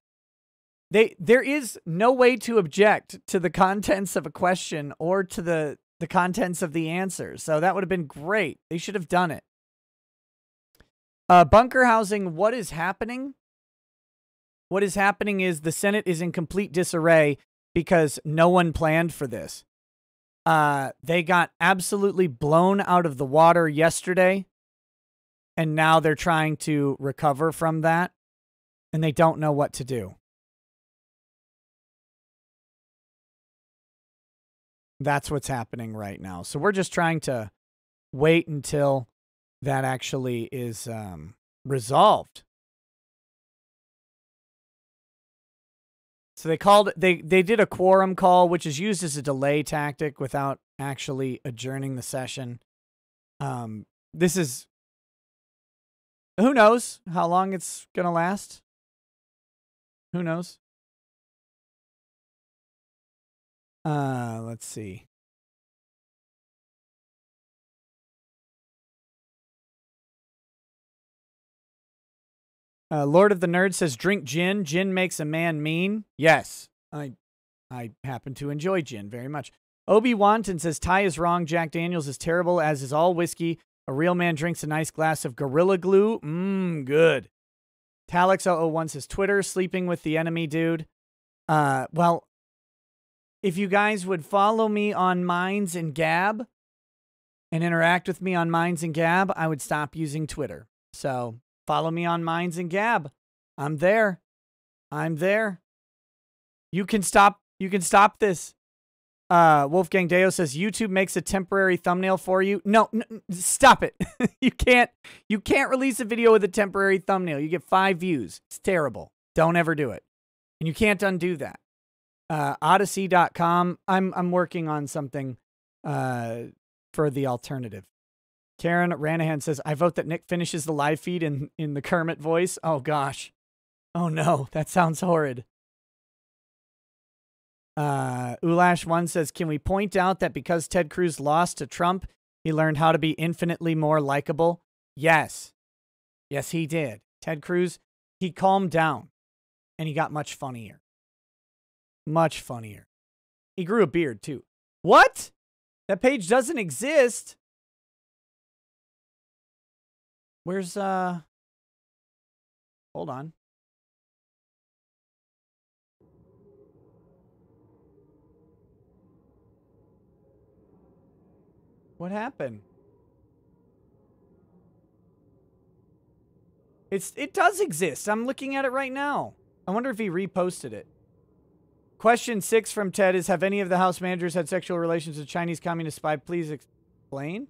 There is no way to object to the contents of a question or to the contents of the answer. So that would have been great. They should have done it. Bunker housing, what is happening? What is happening is the Senate is in complete disarray because no one planned for this. They got absolutely blown out of the water yesterday, and now they're trying to recover from that, and they don't know what to do. That's what's happening right now. So we're just trying to wait until that actually is resolved. So they did a quorum call, which is used as a delay tactic without actually adjourning the session. This is, who knows how long it's going to last? Who knows? Let's see. Lord of the Nerds says, drink gin. Gin makes a man mean. Yes, I happen to enjoy gin very much. Obi Wanton says, Ty is wrong. Jack Daniels is terrible, as is all whiskey. A real man drinks a nice glass of Gorilla Glue. Good. Talix001 says, Twitter, sleeping with the enemy, dude. Well, if you guys would follow me on Minds and Gab and interact with me on Minds and Gab, I would stop using Twitter. So follow me on Minds and Gab. I'm there. I'm there. You can stop this. Wolfgang Deo says YouTube makes a temporary thumbnail for you. No, stop it. You can't release a video with a temporary thumbnail. You get 5 views. It's terrible. Don't ever do it. And you can't undo that. Odyssey.com. I'm working on something for the alternative. Karen Ranahan says, I vote that Nick finishes the live feed in the Kermit voice. Oh, gosh. Oh, no. That sounds horrid. Ulash1 says, can we point out that because Ted Cruz lost to Trump, he learned how to be infinitely more likable? Yes. Yes, he did. Ted Cruz, he calmed down, and he got much funnier. Much funnier. He grew a beard, too. What? That page doesn't exist. Where's, hold on. What happened? It does exist. I'm looking at it right now. I wonder if he reposted it. Question 6 from Ted is, have any of the House managers had sexual relations with Chinese communist spy? Please explain.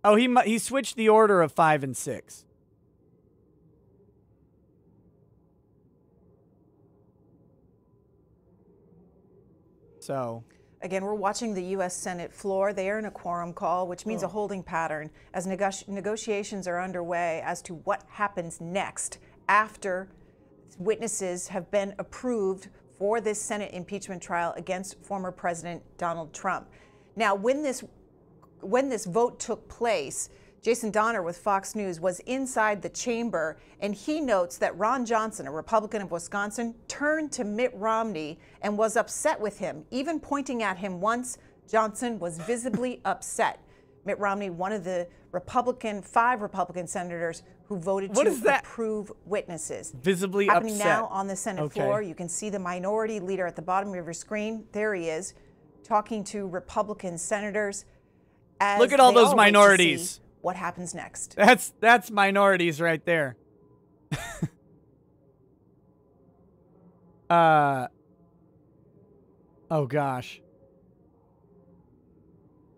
Oh, he switched the order of 5 and 6. So, again, we're watching the U.S. Senate floor. They are in a quorum call, which means a holding pattern as negotiations are underway as to what happens next after witnesses have been approved for this Senate impeachment trial against former President Donald Trump. Now, when this vote took place, Jason Donner with Fox News was inside the chamber, and he notes that Ron Johnson, a Republican of Wisconsin, turned to Mitt Romney and was upset with him, even pointing at him once. Johnson was visibly upset. Mitt Romney, one of the 5 Republican senators who voted to approve witnesses. Visibly happening upset. Now on the Senate floor. You can see the minority leader at the bottom of your screen. There he is, talking to Republican senators. Look at all those minorities. What happens next? That's minorities right there. Oh gosh.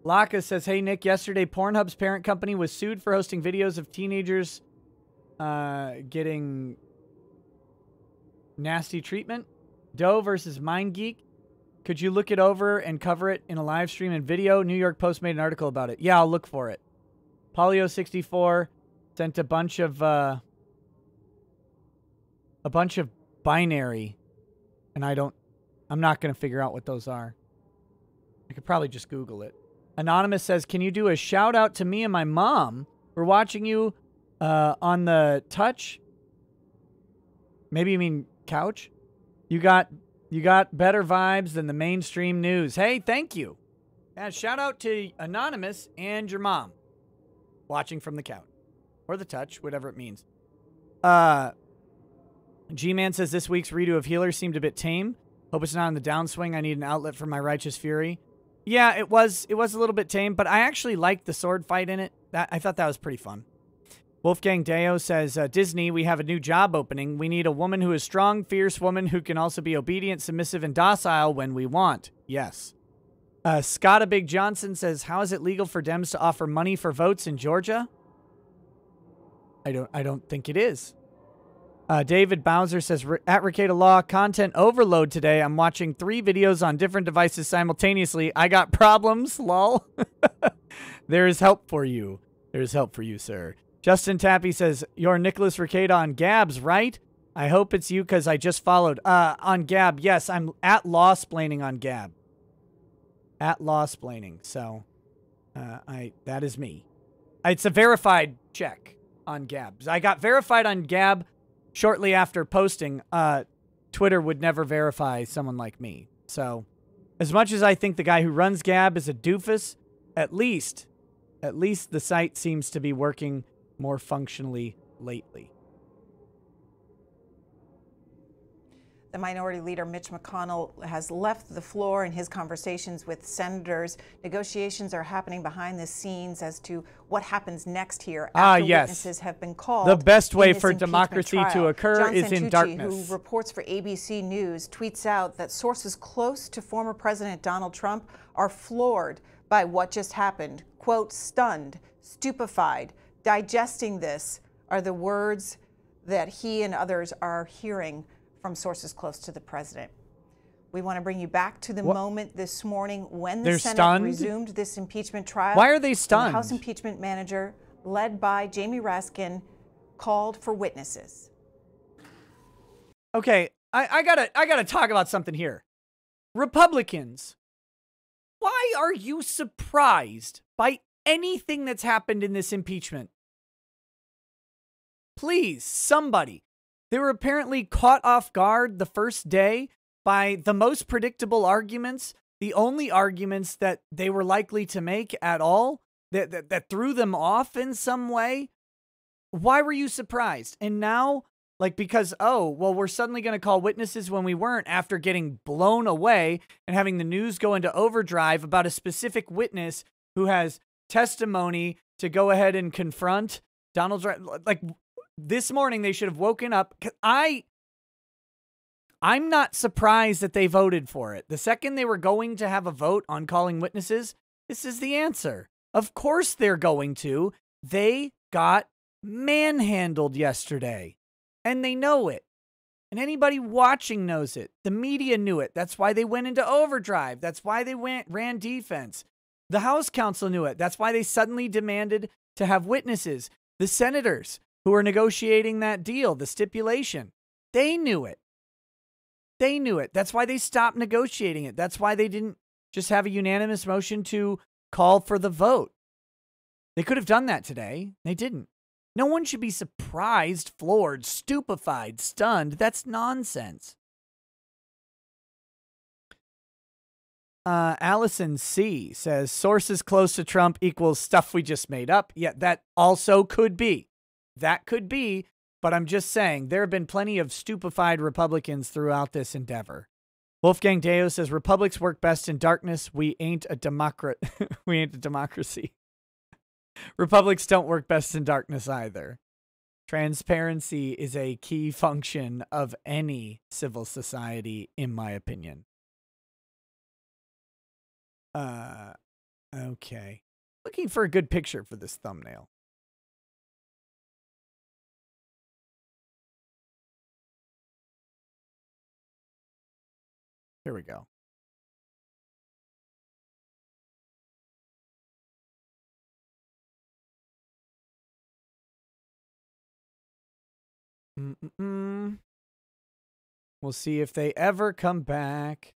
Laka says, hey Nick, yesterday Pornhub's parent company was sued for hosting videos of teenagers getting nasty treatment. Doe versus MindGeek. Could you look it over and cover it in a live stream and video? New York Post made an article about it. Yeah, I'll look for it. Polio64 sent a bunch of binary, and I'm not going to figure out what those are. I could probably just Google it. Anonymous says, can you do a shout out to me and my mom? We're watching you on the touch. Maybe you mean couch? You got better vibes than the mainstream news. Hey, thank you. Yeah, shout out to Anonymous and your mom. Watching from the couch. Or the touch, whatever it means. G-Man says, this week's redo of Healer seemed a bit tame. Hope it's not on the downswing. I need an outlet for my righteous fury. Yeah, it was a little bit tame, but I actually liked the sword fight in it. I thought that was pretty fun. Wolfgang Deo says, Disney, we have a new job opening. We need a woman who is strong, fierce woman who can also be obedient, submissive, and docile when we want. Yes. Scotta Big Johnson says, how is it legal for Dems to offer money for votes in Georgia? I don't think it is. David Bowser says, at Ricada Law, content overload today. I'm watching 3 videos on different devices simultaneously. I got problems, lol. There is help for you. There is help for you, sir. Justin Tappy says, you're Nicholas Ricada on Gabs, right? I hope it's you because I just followed. On Gab, yes, I'm at Lawsplaining on Gab. At Lawsplaining. So, that is me. It's a verified check on Gab. I got verified on Gab shortly after posting. Twitter would never verify someone like me. So, as much as I think the guy who runs Gab is a doofus, at least the site seems to be working more functionally lately. The minority leader, Mitch McConnell, has left the floor in his conversations with senators. Negotiations are happening behind the scenes as to what happens next here after witnesses have been called. The best way for democracy to occur John is in Santucci, darkness. who reports for ABC News, tweets out that sources close to former President Donald Trump are floored by what just happened. Quote, stunned, stupefied, digesting this are the words that he and others are hearing from sources close to the president. We want to bring you back to the moment this morning when the Senate resumed this impeachment trial. Why are they stunned? The House impeachment manager, led by Jamie Raskin, called for witnesses. Okay, I gotta talk about something here. Republicans, why are you surprised by anything that's happened in this impeachment? Please, somebody. They were apparently caught off guard the first day by the most predictable arguments, the only arguments that they were likely to make at all, that threw them off in some way. Why were you surprised? And now, because, we're suddenly going to call witnesses when we weren't, after getting blown away and having the news go into overdrive about a specific witness who has testimony to go ahead and confront Donald Trump. Like this morning, they should have woken up. I'm not surprised that they voted for it. The second they were going to have a vote on calling witnesses, this is the answer. Of course they're going to. They got manhandled yesterday, and they know it. And anybody watching knows it. The media knew it. That's why they went into overdrive. That's why they ran defense. The House counsel knew it. That's why they suddenly demanded to have witnesses. The senators who were negotiating that deal, the stipulation, they knew it. They knew it. That's why they stopped negotiating it. That's why they didn't just have a unanimous motion to call for the vote. They could have done that today. They didn't. No one should be surprised, floored, stupefied, stunned. That's nonsense. Allison C. says, sources close to Trump equals stuff we just made up. Yeah, that also could be. That could be, but I'm just saying, there have been plenty of stupefied Republicans throughout this endeavor. Wolfgang Deo says, Republics work best in darkness. We ain't a we ain't a democracy. Republics don't work best in darkness either. Transparency is a key function of any civil society, in my opinion. Okay. Looking for a good picture for this thumbnail. Here we go. We'll see if they ever come back.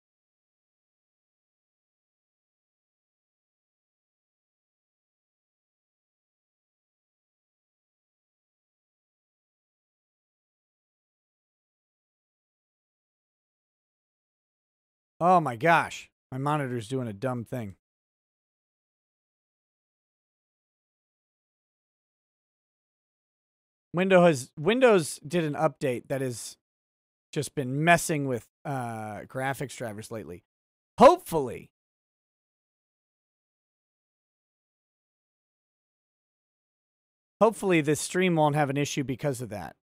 Oh my gosh, my monitor's doing a dumb thing. Windows did an update that has just been messing with graphics drivers lately. Hopefully this stream won't have an issue because of that.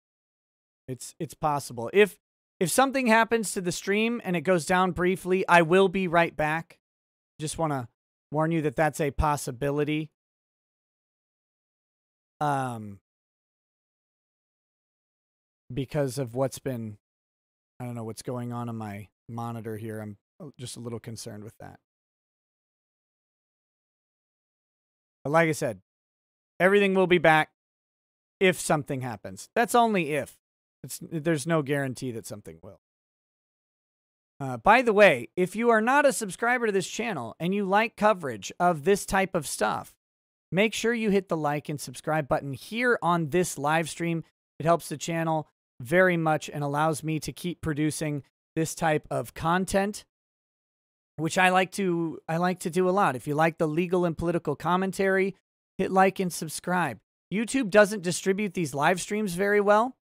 It's possible. If something happens to the stream and it goes down briefly, I will be right back. Just want to warn you that that's a possibility. Because of what's been, I don't know what's going on my monitor here. I'm just a little concerned with that. But like I said, everything will be back if something happens. That's only if. There's no guarantee that something will. By the way, if you are not a subscriber to this channel and you like coverage of this type of stuff, make sure you hit the like and subscribe button here on this live stream. It helps the channel very much and allows me to keep producing this type of content, which I like to do a lot. If you like the legal and political commentary, hit like and subscribe. YouTube doesn't distribute these live streams very well.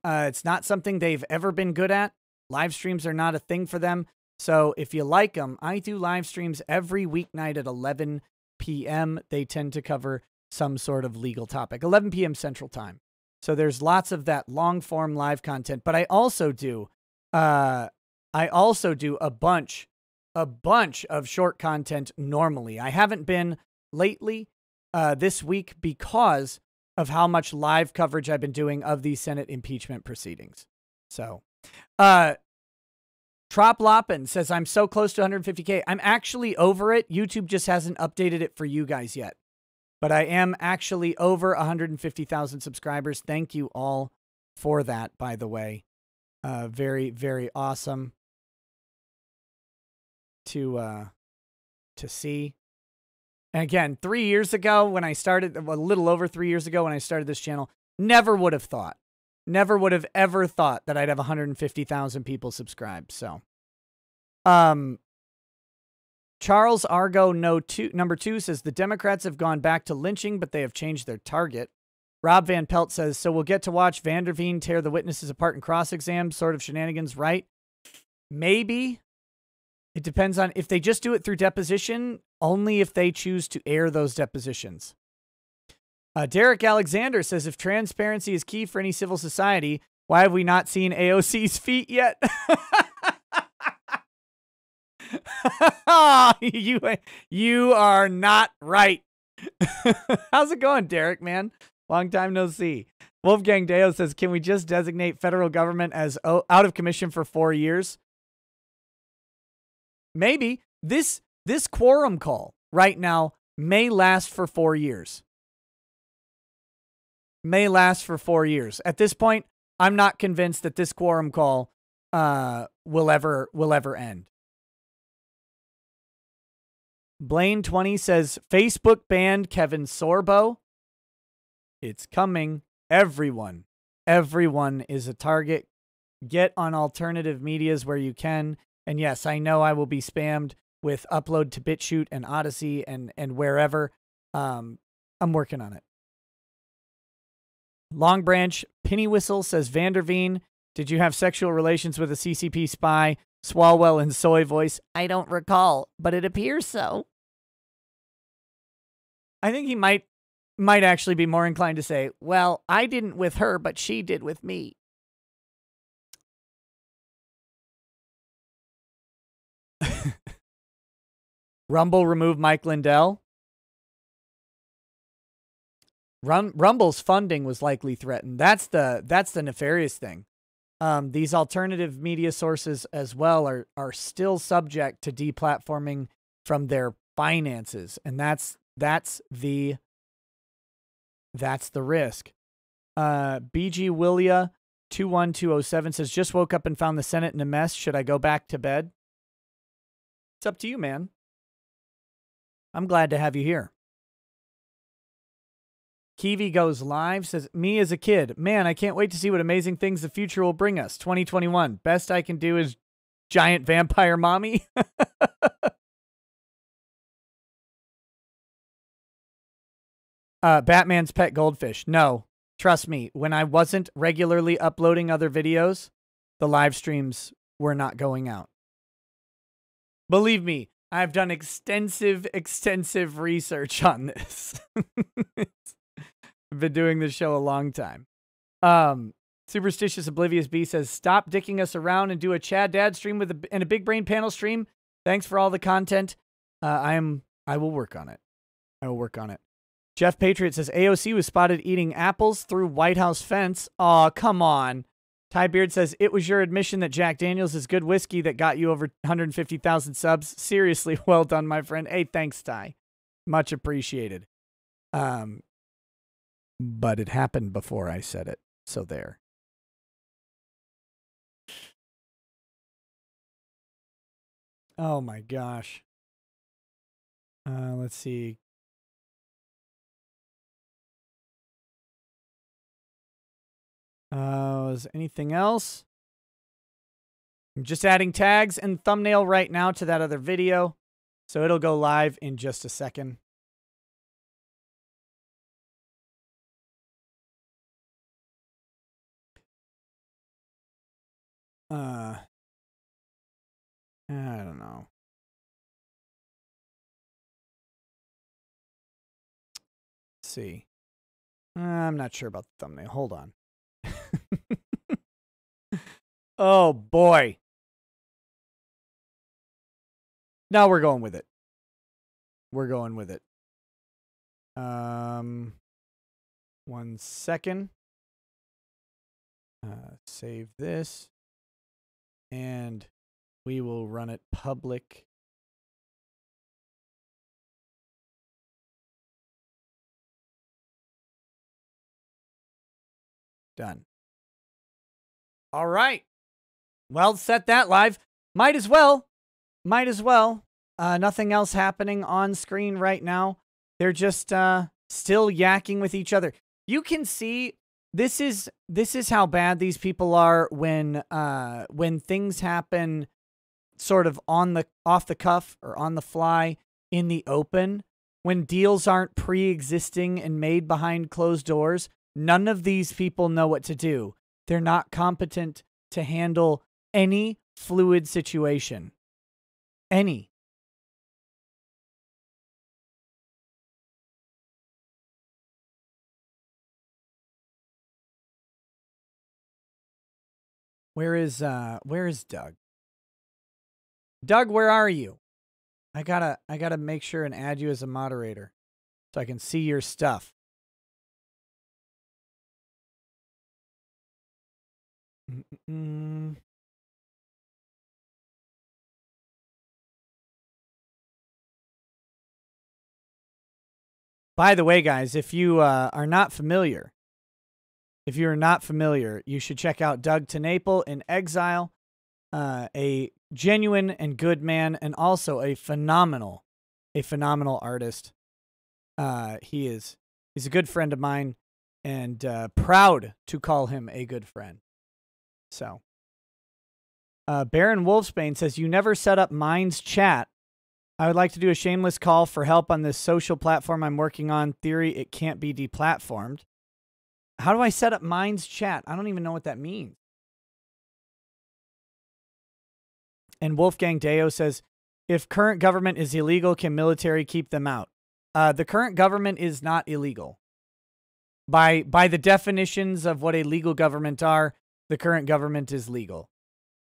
It's not something they've ever been good at. Live streams are not a thing for them. So if you like them, I do live streams every weeknight at 11 p.m. They tend to cover some sort of legal topic, 11 p.m. Central Time. So there's lots of that long form live content, but I also do a bunch of short content normally. I haven't been ain't this week because of how much live coverage I've been doing of the Senate impeachment proceedings. So, Trop Loppin says, I'm so close to 150K. I'm actually over it. YouTube just hasn't updated it for you guys yet. But I am actually over 150,000 subscribers. Thank you all for that, by the way. Very, very awesome to see. And again, 3 years ago when I started, a little over 3 years ago when I started this channel, never would have ever thought that I'd have 150,000 people subscribed. So, Charles Argo number 2 says, the Democrats have gone back to lynching, but they have changed their target. Rob Van Pelt says, so we'll get to watch Vanderveen tear the witnesses apart in cross-exam, sort of shenanigans, right? Maybe. It depends on if they just do it through deposition. only if they choose to air those depositions. Derek Alexander says, if transparency is key for any civil society, why have we not seen AOC's feet yet? You are not right. How's it going, Derek, man? Long time no see. Wolfgang Deo says, can we just designate federal government as out of commission for 4 years? Maybe. This quorum call right now may last for 4 years. May last for 4 years. At this point, I'm not convinced that this quorum call will ever end. Blaine20 says, Facebook banned Kevin Sorbo. It's coming. Everyone is a target. Get on alternative medias where you can. And yes, I know I will be spammed with upload to BitChute and Odyssey and wherever. I'm working on it. Long Branch Penny Whistle says, Vanderveen, did you have sexual relations with a CCP spy? Swalwell in soy voice. I don't recall, but it appears so. I think he might actually be more inclined to say, well, I didn't with her, but she did with me. Rumble removed Mike Lindell. Rumble's funding was likely threatened. That's the nefarious thing. These alternative media sources as well are still subject to deplatforming from their finances, and that's the risk. BG Willia 21207 says, just woke up and found the Senate in a mess. Should I go back to bed? It's up to you, man. I'm glad to have you here. Kiwi Goes Live says, me as a kid, man, I can't wait to see what amazing things the future will bring us. 2021. Best I can do is giant vampire mommy. Batman's pet goldfish. No, trust me, when I wasn't regularly uploading other videos, the live streams were not going out. Believe me, I've done extensive research on this. I've been doing this show a long time. Superstitious Oblivious B says, stop dicking us around and do a Chad Dad stream and a Big Brain panel stream. Thanks for all the content. I will work on it. I will work on it. Jeff Patriot says, AOC was spotted eating apples through White House fence. Aw, come on. Ty Beard says, it was your admission that Jack Daniels is good whiskey that got you over 150,000 subs. Seriously, well done, my friend. Hey, thanks, Ty. Much appreciated. But it happened before I said it. So there. Oh my gosh. Let's see. Is anything else? I'm just adding tags and thumbnail right now to that other video. So it'll go live in just a second. I don't know. Let's see. I'm not sure about the thumbnail. Hold on. Oh, boy. Now we're going with it. We're going with it. 1 second. Save this. And we will run it public. Done. All right. Well, set that live. Might as well. Might as well. Nothing else happening on screen right now. They're just still yakking with each other. You can see this is how bad these people are when things happen sort of off the cuff or on the fly in the open. When deals aren't pre-existing and made behind closed doors, none of these people know what to do. They're not competent to handle any fluid situation. Any. Where is Doug? Doug, where are you? I gotta make sure and add you as a moderator so I can see your stuff. By the way, guys, if you are not familiar, you should check out Doug TeNapel in Exile, a genuine and good man, and also a phenomenal artist. He's a good friend of mine, and proud to call him a good friend. So, Baron Wolfsbane says, you never set up Minds Chat. I would like to do a shameless call for help on this social platform I'm working on. Theory, it can't be deplatformed. How do I set up Minds Chat? I don't even know what that means. And Wolfgang Deo says, if current government is illegal, can military keep them out? The current government is not illegal. By the definitions of what a legal government are, the current government is legal.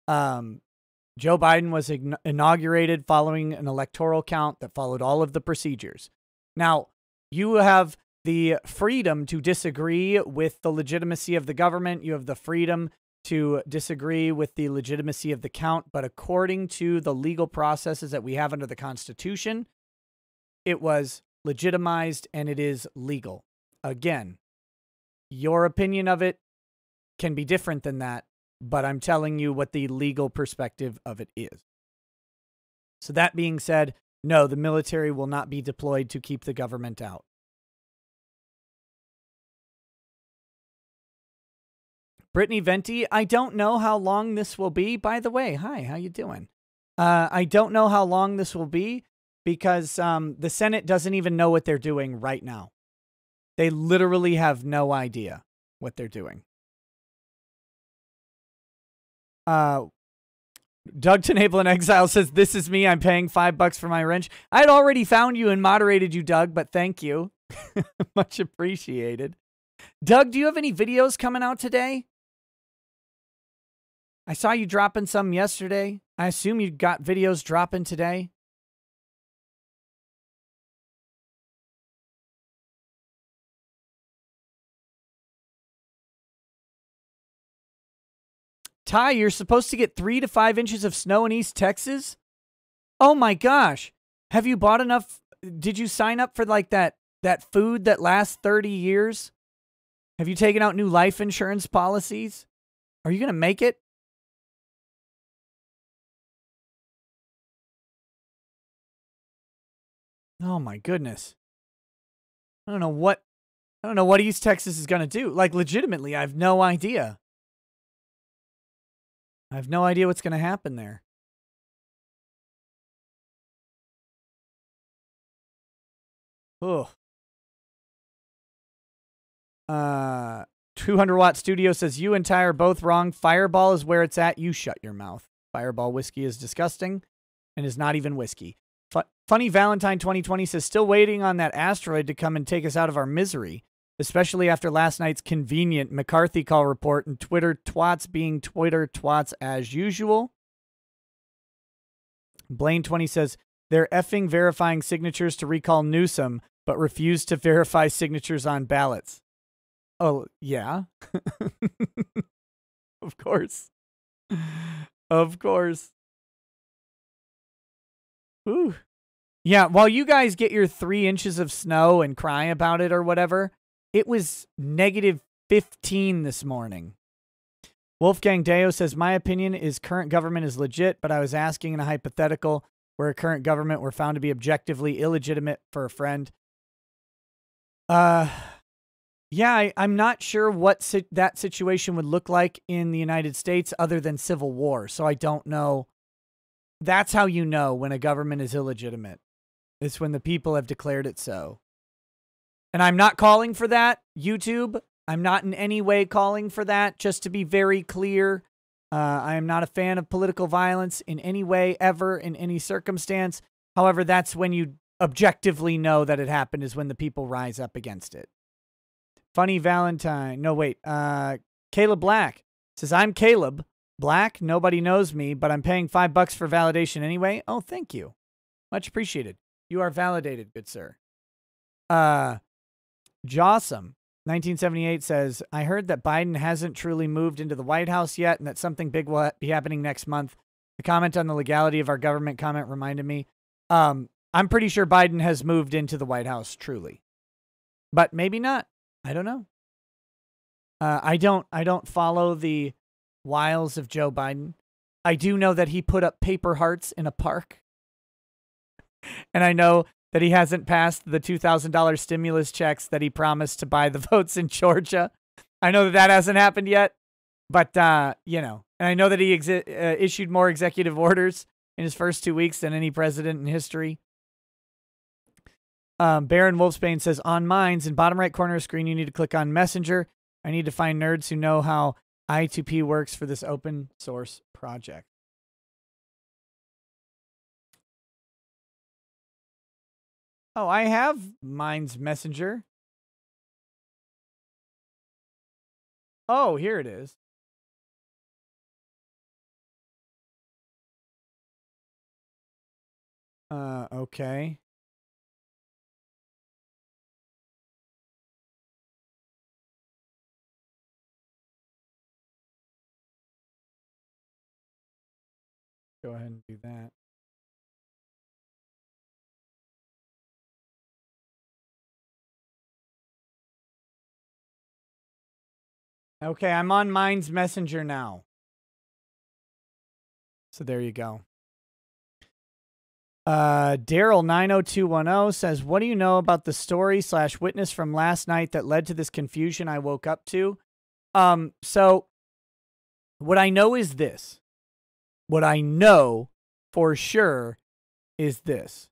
Joe Biden was inaugurated following an electoral count that followed all of the procedures. Now, you have the freedom to disagree with the legitimacy of the government. You have the freedom to disagree with the legitimacy of the count. But according to the legal processes that we have under the Constitution, it was legitimized and it is legal. Again, your opinion of it can be different than that, but I'm telling you what the legal perspective of it is. So that being said, no, the military will not be deployed to keep the government out. Brittany Venti, I don't know how long this will be. By the way, hi, how you doing? I don't know how long this will be because the Senate doesn't even know what they're doing right now. They literally have no idea what they're doing. Doug TeNapel in Exile says, this is me. I'm paying $5 for my wrench. I'd already found you and moderated you, Doug, but thank you. Much appreciated. Doug, do you have any videos coming out today? I saw you dropping some yesterday. I assume you got videos dropping today. Ty, you're supposed to get 3 to 5 inches of snow in East Texas? Oh my gosh. Have you bought enough? Did you sign up for like that food that lasts 30 years? Have you taken out new life insurance policies? Are you going to make it? Oh my goodness. I don't know what East Texas is going to do. Like legitimately, I have no idea. I have no idea what's going to happen there. Oh. 200-watt studio says, you and Ty are both wrong. Fireball is where it's at. You shut your mouth. Fireball whiskey is disgusting and is not even whiskey. Funny Valentine 2020 says, still waiting on that asteroid to come and take us out of our misery, especially after last night's convenient McCarthy call report and Twitter twats being Twitter twats as usual. Blaine 20 says, they're effing verifying signatures to recall Newsom, but refuse to verify signatures on ballots. Oh, yeah. Of course. Of course. Ooh. Yeah, while you guys get your 3 inches of snow and cry about it or whatever, it was negative 15 this morning. Wolfgang Deo says, my opinion is current government is legit, but I was asking in a hypothetical where a current government were found to be objectively illegitimate for a friend. Yeah, I'm not sure what that situation would look like in the United States other than civil war, so I don't know. That's how you know when a government is illegitimate. It's when the people have declared it so. And I'm not calling for that, YouTube. I'm not in any way calling for that, just to be very clear. I am not a fan of political violence in any way, ever, in any circumstance. However, that's when you objectively know that it happened, is when the people rise up against it. Funny Valentine. No, wait. Caleb Black says, I'm Caleb. Black, nobody knows me, but I'm paying $5 for validation anyway. Oh, thank you. Much appreciated. You are validated, good sir. Jossum, 1978 says, I heard that Biden hasn't truly moved into the White House yet and that something big will be happening next month. The comment on the legality of our government comment reminded me. I'm pretty sure Biden has moved into the White House, truly. But maybe not. I don't know. I don't follow the wiles of Joe Biden. I do know that he put up paper hearts in a park. And I know that he hasn't passed the $2,000 stimulus checks that he promised to buy the votes in Georgia. I know that that hasn't happened yet. But, you know, and I know that he issued more executive orders in his first 2 weeks than any president in history. Baron Wolfsbane says, on Minds, in bottom right corner of the screen, you need to click on Messenger. I need to find nerds who know how I2P works for this open source project. Oh, I have Minds Messenger. Oh, here it is. Okay. Go ahead and do that. Okay, I'm on Minds Messenger now. So there you go. Daryl 90210 says, what do you know about the story / witness from last night that led to this confusion I woke up to? So what I know is this. What I know for sure is this.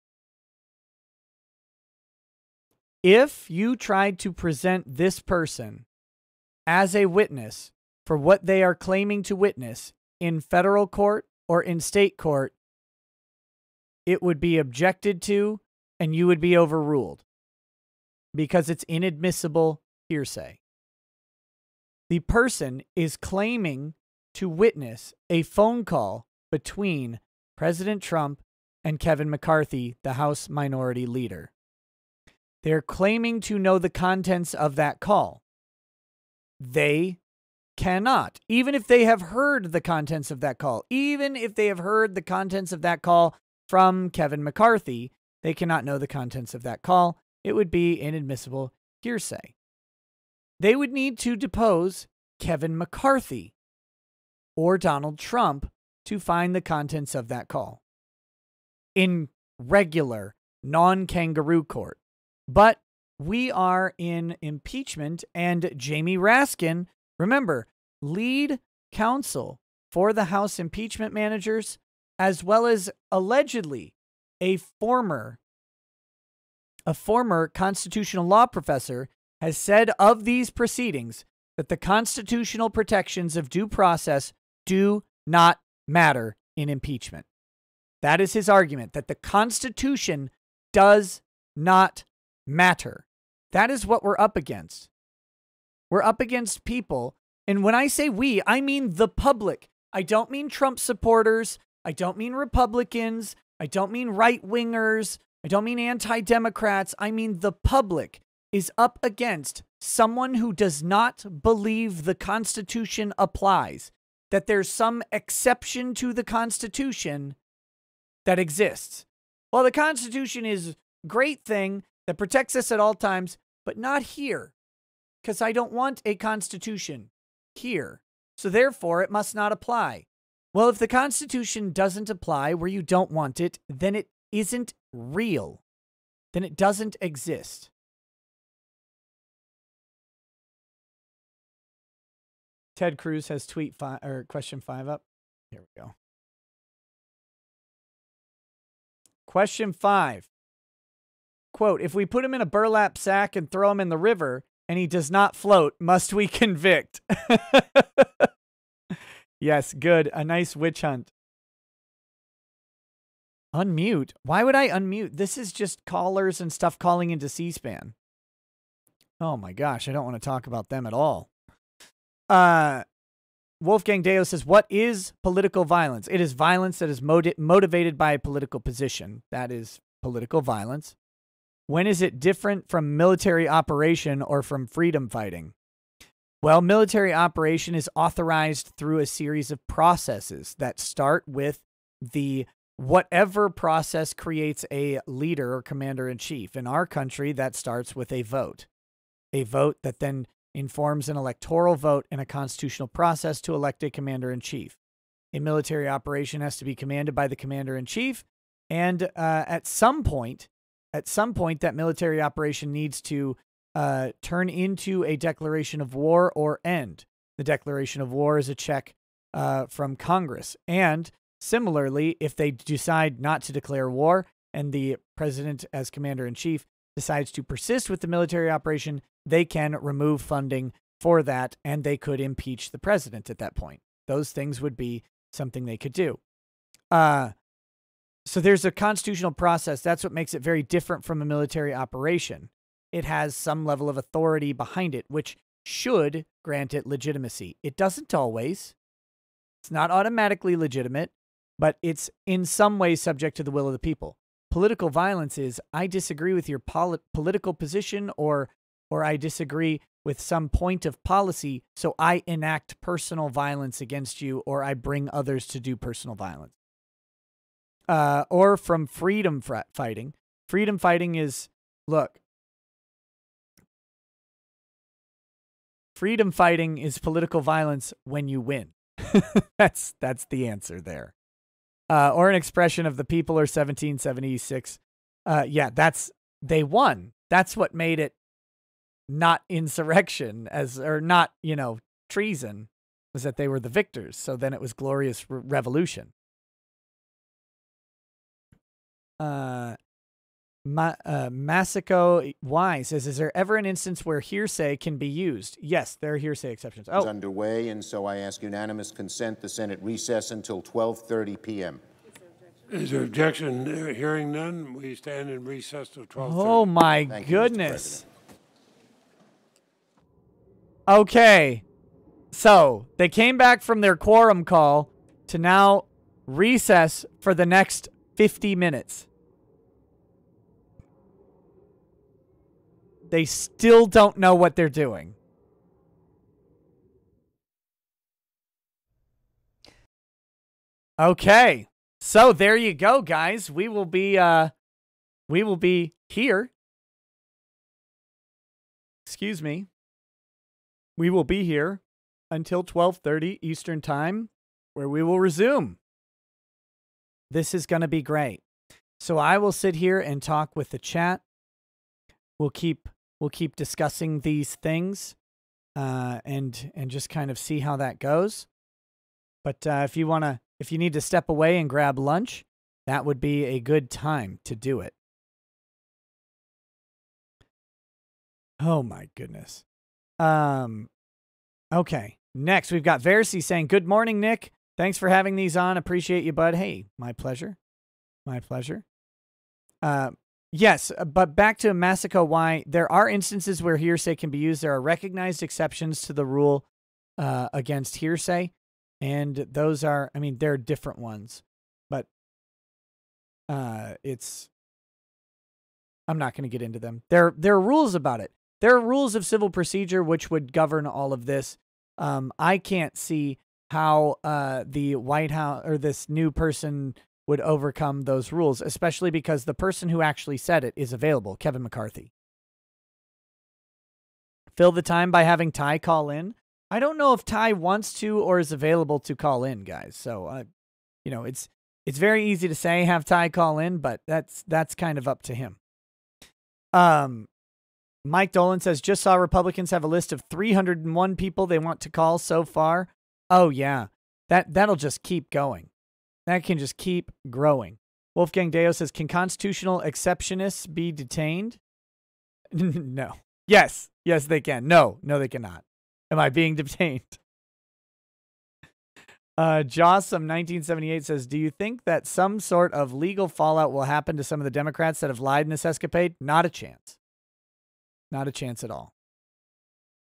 If you tried to present this person as a witness for what they are claiming to witness in federal court or in state court, it would be objected to and you would be overruled because it's inadmissible hearsay. The person is claiming to witness a phone call between President Trump and Kevin McCarthy, the House Minority Leader. They're claiming to know the contents of that call. They cannot, even if they have heard the contents of that call, even if they have heard the contents of that call from Kevin McCarthy, they cannot know the contents of that call. It would be inadmissible hearsay. They would need to depose Kevin McCarthy or Donald Trump to find the contents of that call in regular, non-kangaroo court. But we are in impeachment, and Jamie Raskin, remember, lead counsel for the House impeachment managers, as well as allegedly a former constitutional law professor, has said of these proceedings that the constitutional protections of due process do not matter in impeachment. That is his argument, that the Constitution does not matter. That is what we're up against. We're up against people, and when I say we, I mean the public. I don't mean Trump supporters. I don't mean Republicans. I don't mean right-wingers. I don't mean anti-Democrats. I mean the public is up against someone who does not believe the Constitution applies, that there's some exception to the Constitution that exists. Well, the Constitution is a great thing that protects us at all times, but not here, because I don't want a Constitution here. So therefore, it must not apply. Well, if the Constitution doesn't apply where you don't want it, then it isn't real. Then it doesn't exist. Ted Cruz has question 5 up. Here we go. Question 5. Quote, if we put him in a burlap sack and throw him in the river and he does not float, must we convict? Yes, good. A nice witch hunt. Unmute? Why would I unmute? This is just callers and stuff calling into C-SPAN. Oh my gosh, I don't want to talk about them at all. Wolfgang Deo says, what is political violence? It is violence that is motivated by a political position. That is political violence. When is it different from military operation or from freedom fighting? Well, military operation is authorized through a series of processes that start with the whatever process creates a leader or commander-in-chief. In our country, that starts with a vote that then informs an electoral vote and a constitutional process to elect a commander-in-chief. A military operation has to be commanded by the commander-in-chief, and at some point, that military operation needs to turn into a declaration of war or end. The declaration of war is a check from Congress. And similarly, if they decide not to declare war and the president as commander-in-chief decides to persist with the military operation, they can remove funding for that, and they could impeach the president at that point. Those things would be something they could do. So there's a constitutional process. That's what makes it very different from a military operation. It has some level of authority behind it, which should grant it legitimacy. It doesn't always. It's not automatically legitimate, but it's in some ways subject to the will of the people. Political violence is, I disagree with your political position, or I disagree with some point of policy, so I enact personal violence against you, or I bring others to do personal violence. Or from freedom fighting. Freedom fighting is, look, freedom fighting is political violence when you win. That's the answer there. Or an expression of the people, or 1776. Yeah, they won. That's what made it not insurrection, or not, treason, was that they were the victors. So then it was glorious revolution. Masako Y says, is there ever an instance where hearsay can be used? Yes, there are hearsay exceptions. Is underway, and so I ask unanimous consent the Senate recess until 12:30 p.m. Is there objection? Hearing none, we stand in recess till 12:30. Oh my goodness. Okay, so they came back from their quorum call to now recess for the next 50 minutes. They still don't know what they're doing. Okay, so there you go, guys. We will be here. Excuse me. We will be here until 12:30 Eastern Time, where we will resume. This is going to be great. So I will sit here and talk with the chat. We'll keep discussing these things, and just kind of see how that goes. But if you need to step away and grab lunch, that would be a good time to do it. Oh my goodness. Okay. Next, we've got Versi saying, good morning, Nick. Thanks for having these on. Appreciate you, bud. Hey, my pleasure. My pleasure. Yes, but back to Masako Y. There are instances where hearsay can be used. There are recognized exceptions to the rule against hearsay. And those are, there are different ones. But I'm not going to get into them. There are rules about it. There are rules of civil procedure which would govern all of this. I can't see how the White House or this new person would overcome those rules, especially because the person who actually said it is available, Kevin McCarthy. Fill the time by having Ty call in. I don't know if Ty wants to or is available to call in, guys. So, it's very easy to say have Ty call in, but that's kind of up to him. Mike Dolan says, just saw Republicans have a list of 301 people they want to call so far. Oh, yeah. That'll just keep going. That can just keep growing. Wolfgang Deo says, can constitutional exceptionists be detained? No. Yes, they can. No, they cannot. Am I being detained? Jossum 1978 says, do you think that some sort of legal fallout will happen to some of the Democrats that have lied in this escapade? Not a chance. Not a chance at all.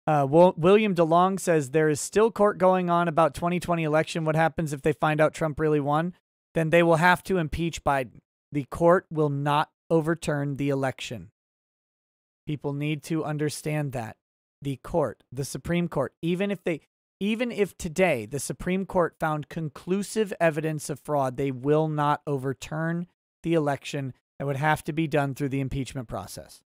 William DeLong says there is still court going on about 2020 election. What happens if they find out Trump really won? Then they will have to impeach Biden. The court will not overturn the election. People need to understand that. The court, the Supreme Court, even if today the Supreme Court found conclusive evidence of fraud, they will not overturn the election. That would have to be done through the impeachment process.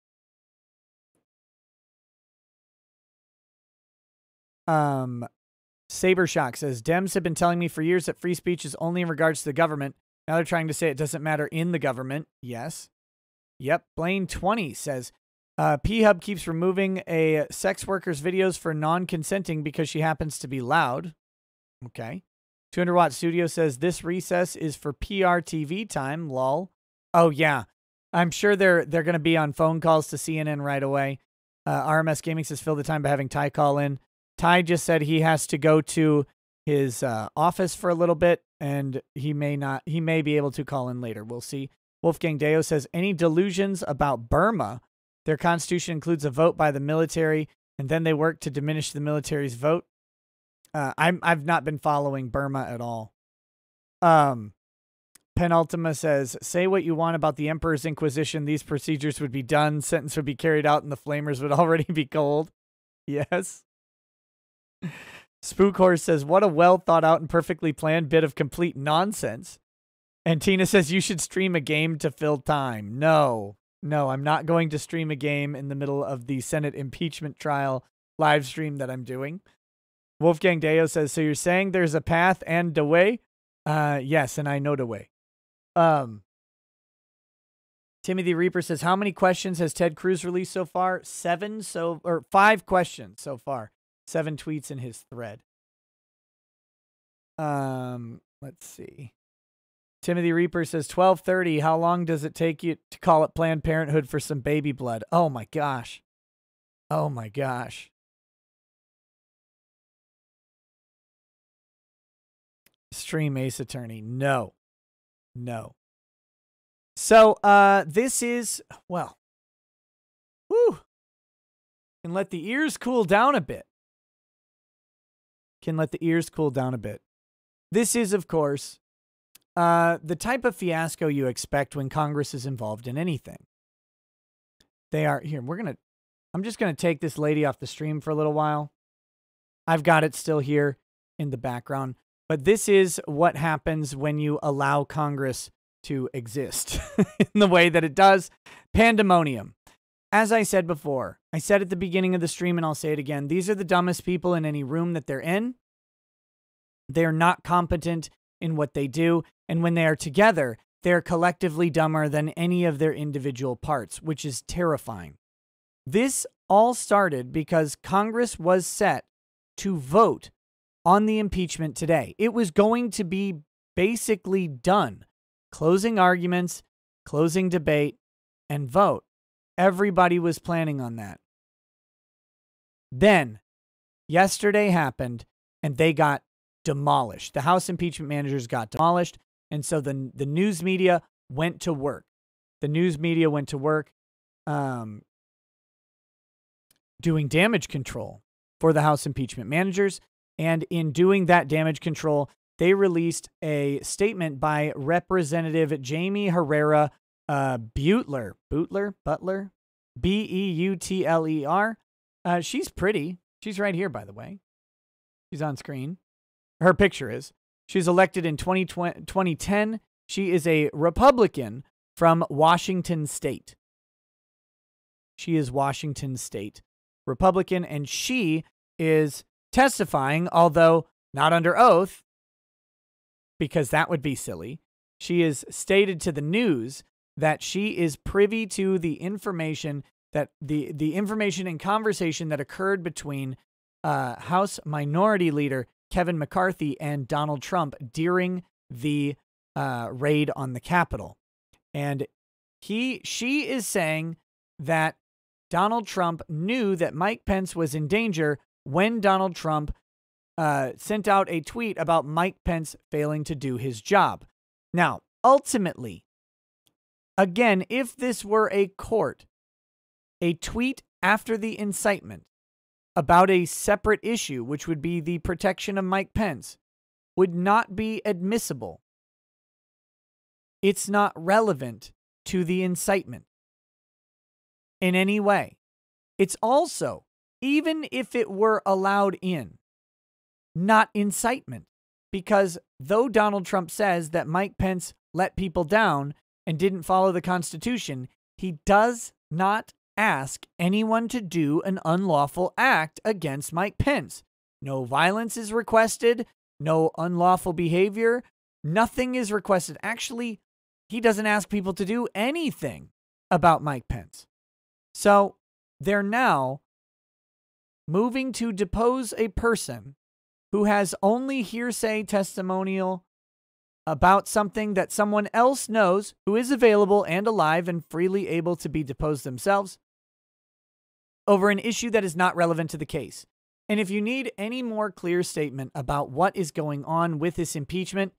Sabershock says, Dems have been telling me for years that free speech is only in regards to the government. Now they're trying to say it doesn't matter in the government. Yes. Yep. Blaine20 says, P-Hub keeps removing a sex worker's videos for non-consenting because she happens to be loud. Okay. 200 Watt Studio says, this recess is for PR TV time, lol. Oh, yeah. I'm sure they're going to be on phone calls to CNN right away. RMS Gaming says, fill the time by having Ty call in. Ty just said he has to go to his office for a little bit, and he may be able to call in later. We'll see. Wolfgang Deo says, any delusions about Burma? Their constitution includes a vote by the military, and then they work to diminish the military's vote. I've not been following Burma at all. Penultima says, say what you want about the Emperor's Inquisition. These procedures would be done, sentence would be carried out, and the flamers would already be cold. Yes. Spook Horse says, what a well thought out and perfectly planned bit of complete nonsense. And Tina says, you should stream a game to fill time. No, I'm not going to stream a game in the middle of the Senate impeachment trial live stream that I'm doing. Wolfgang Deo says, so you're saying there's a path and a way? Yes, and I know the way. Timothy Reaper says, how many questions has Ted Cruz released so far? 5 questions so far. 7 tweets in his thread. Let's see. Timothy Reaper says, 12:30. How long does it take you to call it Planned Parenthood for some baby blood? Oh my gosh. Oh my gosh. Stream Ace Attorney. No. So, this is, well, whew. Can let the ears cool down a bit. This is, of course, the type of fiasco you expect when Congress is involved in anything. They are here. I'm just going to take this lady off the stream for a little while. I've got it still here in the background, but this is what happens when you allow Congress to exist in the way that it does. Pandemonium. As I said before, I said at the beginning of the stream, and I'll say it again, these are the dumbest people in any room that they're in. They're not competent in what they do. And when they are together, they're collectively dumber than any of their individual parts, which is terrifying. This all started because Congress was set to vote on the impeachment today. It was going to be basically done. Closing arguments, closing debate, and vote. Everybody was planning on that. Then, yesterday happened, and they got demolished. The House impeachment managers got demolished, and so the news media went to work. Doing damage control for the House impeachment managers, and in doing that damage control, they released a statement by Representative Jamie Herrera Butler, Beutler. She's pretty. She's right here, by the way. She's on screen. Her picture is. She's elected in 2010. She is a Republican from Washington State. She is Washington State Republican, and she is testifying, although not under oath, because that would be silly. She has stated to the news that she is privy to the information that the information and conversation that occurred between House Minority Leader Kevin McCarthy and Donald Trump during the raid on the Capitol. And she is saying that Donald Trump knew that Mike Pence was in danger when Donald Trump sent out a tweet about Mike Pence failing to do his job. Now, ultimately, again, if this were a court, a tweet after the incitement about a separate issue, which would be the protection of Mike Pence, would not be admissible. It's not relevant to the incitement in any way. It's also, even if it were allowed in, not incitement, because though Donald Trump says that Mike Pence let people down and didn't follow the Constitution, he does not ask anyone to do an unlawful act against Mike Pence. No violence is requested, no unlawful behavior, nothing is requested. Actually, he doesn't ask people to do anything about Mike Pence. So they're now moving to depose a person who has only hearsay testimonial about something that someone else knows, who is available and alive and freely able to be deposed themselves, over an issue that is not relevant to the case. And if you need any more clear statement about what is going on with this impeachment,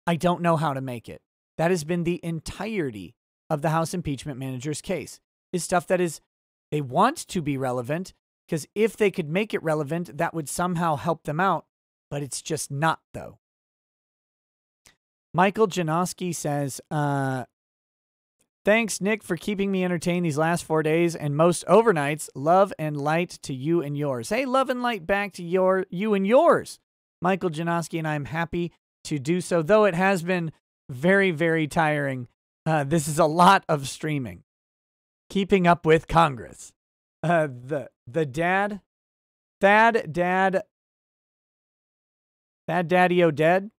I don't know how to make it. That has been the entirety of the House impeachment manager's case, is stuff that is, they want to be relevant, because if they could make it relevant, that would somehow help them out, but it's just not, though. Michael Janoski says, thanks, Nick, for keeping me entertained these last 4 days and most overnights. Love and light to you and yours. Hey, love and light back to you and yours, Michael Janoski, and I'm happy to do so, though it has been very, very tiring. This is a lot of streaming. Keeping up with Congress. The dad, Thad Daddy-O Dead,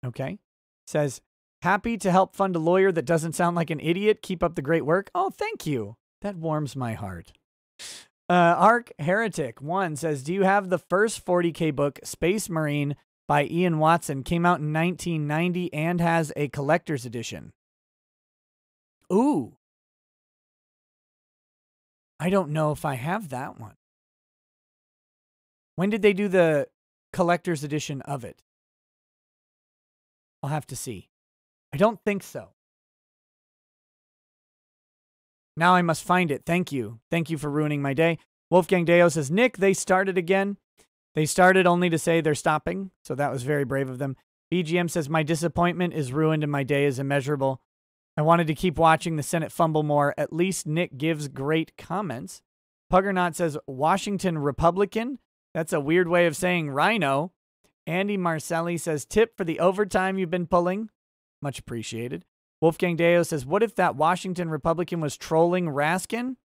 okay, says, happy to help fund a lawyer that doesn't sound like an idiot. Keep up the great work. Oh, thank you. That warms my heart. Arc Heretic 1 says, do you have the first 40K book, Space Marine, by Ian Watson? Came out in 1990 and has a collector's edition. Ooh. I don't know if I have that one. When did they do the collector's edition of it? I'll have to see. I don't think so. Now I must find it. Thank you. Thank you for ruining my day. Wolfgang Deo says, Nick, they started again. They started only to say they're stopping, so that was very brave of them. BGM says, my disappointment is ruined and my day is immeasurable. I wanted to keep watching the Senate fumble more. At least Nick gives great comments. Puggernaut says, Washington Republican. That's a weird way of saying rhino. Andy Marcelli says, tip for the overtime you've been pulling. Much appreciated. Wolfgang Deo says, what if that Washington Republican was trolling Raskin?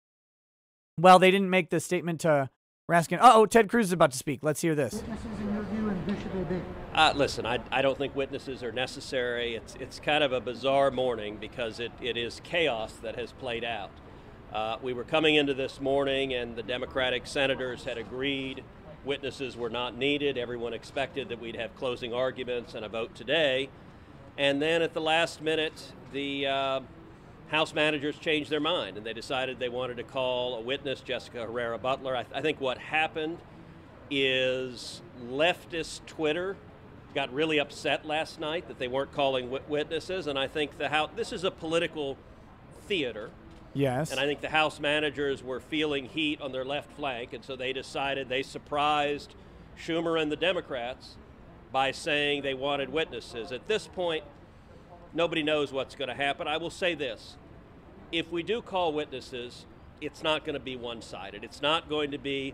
Well, they didn't make the statement to Raskin. Uh-oh, Ted Cruz is about to speak. Let's hear this. Witnesses in your view, and who should they be? Listen, I don't think witnesses are necessary. It's kind of a bizarre morning because it is chaos that has played out. We were coming into this morning and the Democratic senators had agreed witnesses were not needed. Everyone expected that we'd have closing arguments and a vote today. And then at the last minute, the House managers changed their mind and they decided they wanted to call a witness, Jessica Herrera Butler. I think what happened is leftist Twitter got really upset last night that they weren't calling witnesses, and I think the House, this is a political theater. Yes. And I think the House managers were feeling heat on their left flank, and so they decided, they surprised Schumer and the Democrats by saying they wanted witnesses. At this point, nobody knows what's going to happen. I will say this. If we do call witnesses, it's not going to be one-sided. It's not going to be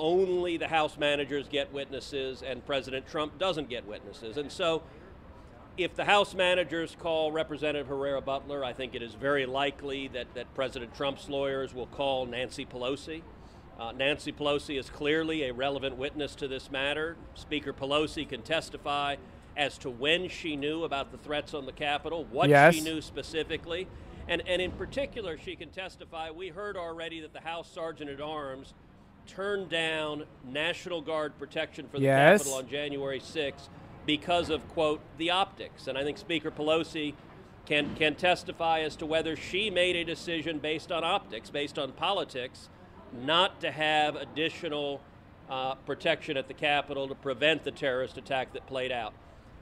only the House managers get witnesses and President Trump doesn't get witnesses. And so if the House managers call Representative Herrera Butler, I think it is very likely that President Trump's lawyers will call Nancy Pelosi. Nancy Pelosi is clearly a relevant witness to this matter. Speaker Pelosi can testify as to when she knew about the threats on the Capitol, what she knew specifically, and in particular, she can testify. We heard already that the House Sergeant at Arms turned down National Guard protection for the Capitol on January 6th because of, quote, the optics. And I think Speaker Pelosi can testify as to whether she made a decision based on optics, based on politics, not to have additional protection at the Capitol to prevent the terrorist attack that played out.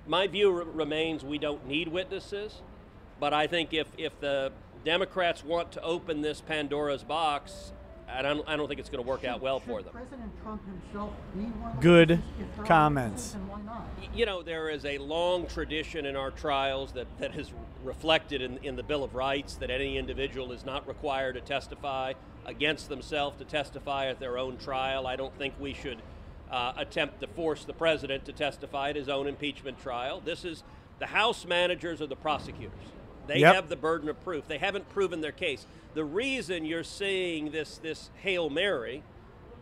My view remains we don't need witnesses, but I think if the Democrats want to open this Pandora's box, I don't think it's going to work out well for them. President Trump himself be one of the Good witnesses? If there are comments. witnesses, then why not? You know, there is a long tradition in our trials that is reflected in the Bill of Rights that any individual is not required to testify against themselves, to testify at their own trial. I don't think we should attempt to force the president to testify at his own impeachment trial. This is the House managers or the prosecutors. They have the burden of proof. They haven't proven their case. The reason you're seeing this Hail Mary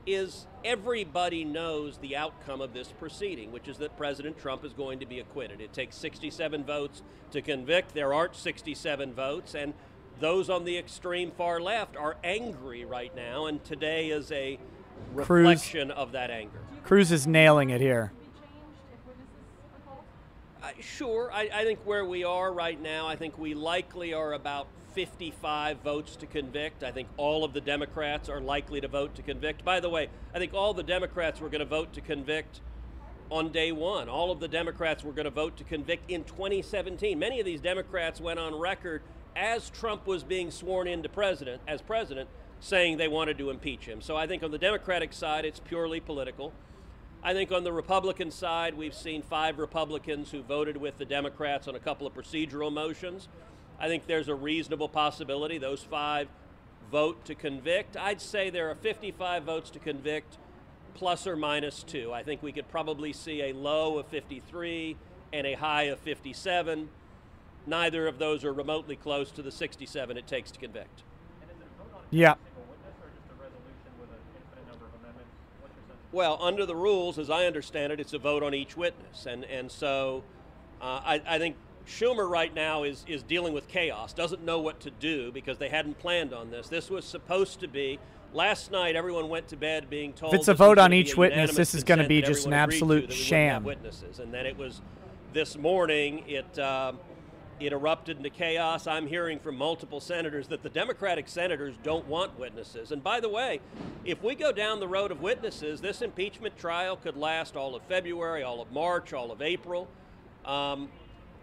is everybody knows the outcome of this proceeding, which is that President Trump is going to be acquitted. It takes 67 votes to convict. There aren't 67 votes, and those on the extreme far left are angry right now, and today is a reflection of that anger. Cruz is nailing it here. Sure, I think where we are right now, I think we likely are about 55 votes to convict. I think all of the Democrats are likely to vote to convict. By the way, I think all the Democrats were going to vote to convict on day one. All of the Democrats were going to vote to convict in 2017. Many of these Democrats went on record as Trump was being sworn into as president, saying they wanted to impeach him. So I think on the Democratic side, it's purely political. I think on the Republican side, we've seen 5 Republicans who voted with the Democrats on a couple of procedural motions. I think there's a reasonable possibility those 5 vote to convict. I'd say there are 55 votes to convict plus or minus 2. I think we could probably see a low of 53 and a high of 57. Neither of those are remotely close to the 67 it takes to convict. Yeah. Well, under the rules, as I understand it, it's a vote on each witness. And so I think Schumer right now is dealing with chaos, doesn't know what to do because they hadn't planned on this. This was supposed to be, last night everyone went to bed being told If it's a vote on each witness, this is going to be just an absolute sham. Witnesses. And then it was this morning, it erupted into chaos. I'm hearing from multiple senators that the Democratic senators don't want witnesses. And by the way, if we go down the road of witnesses, this impeachment trial could last all of February, all of March, all of April.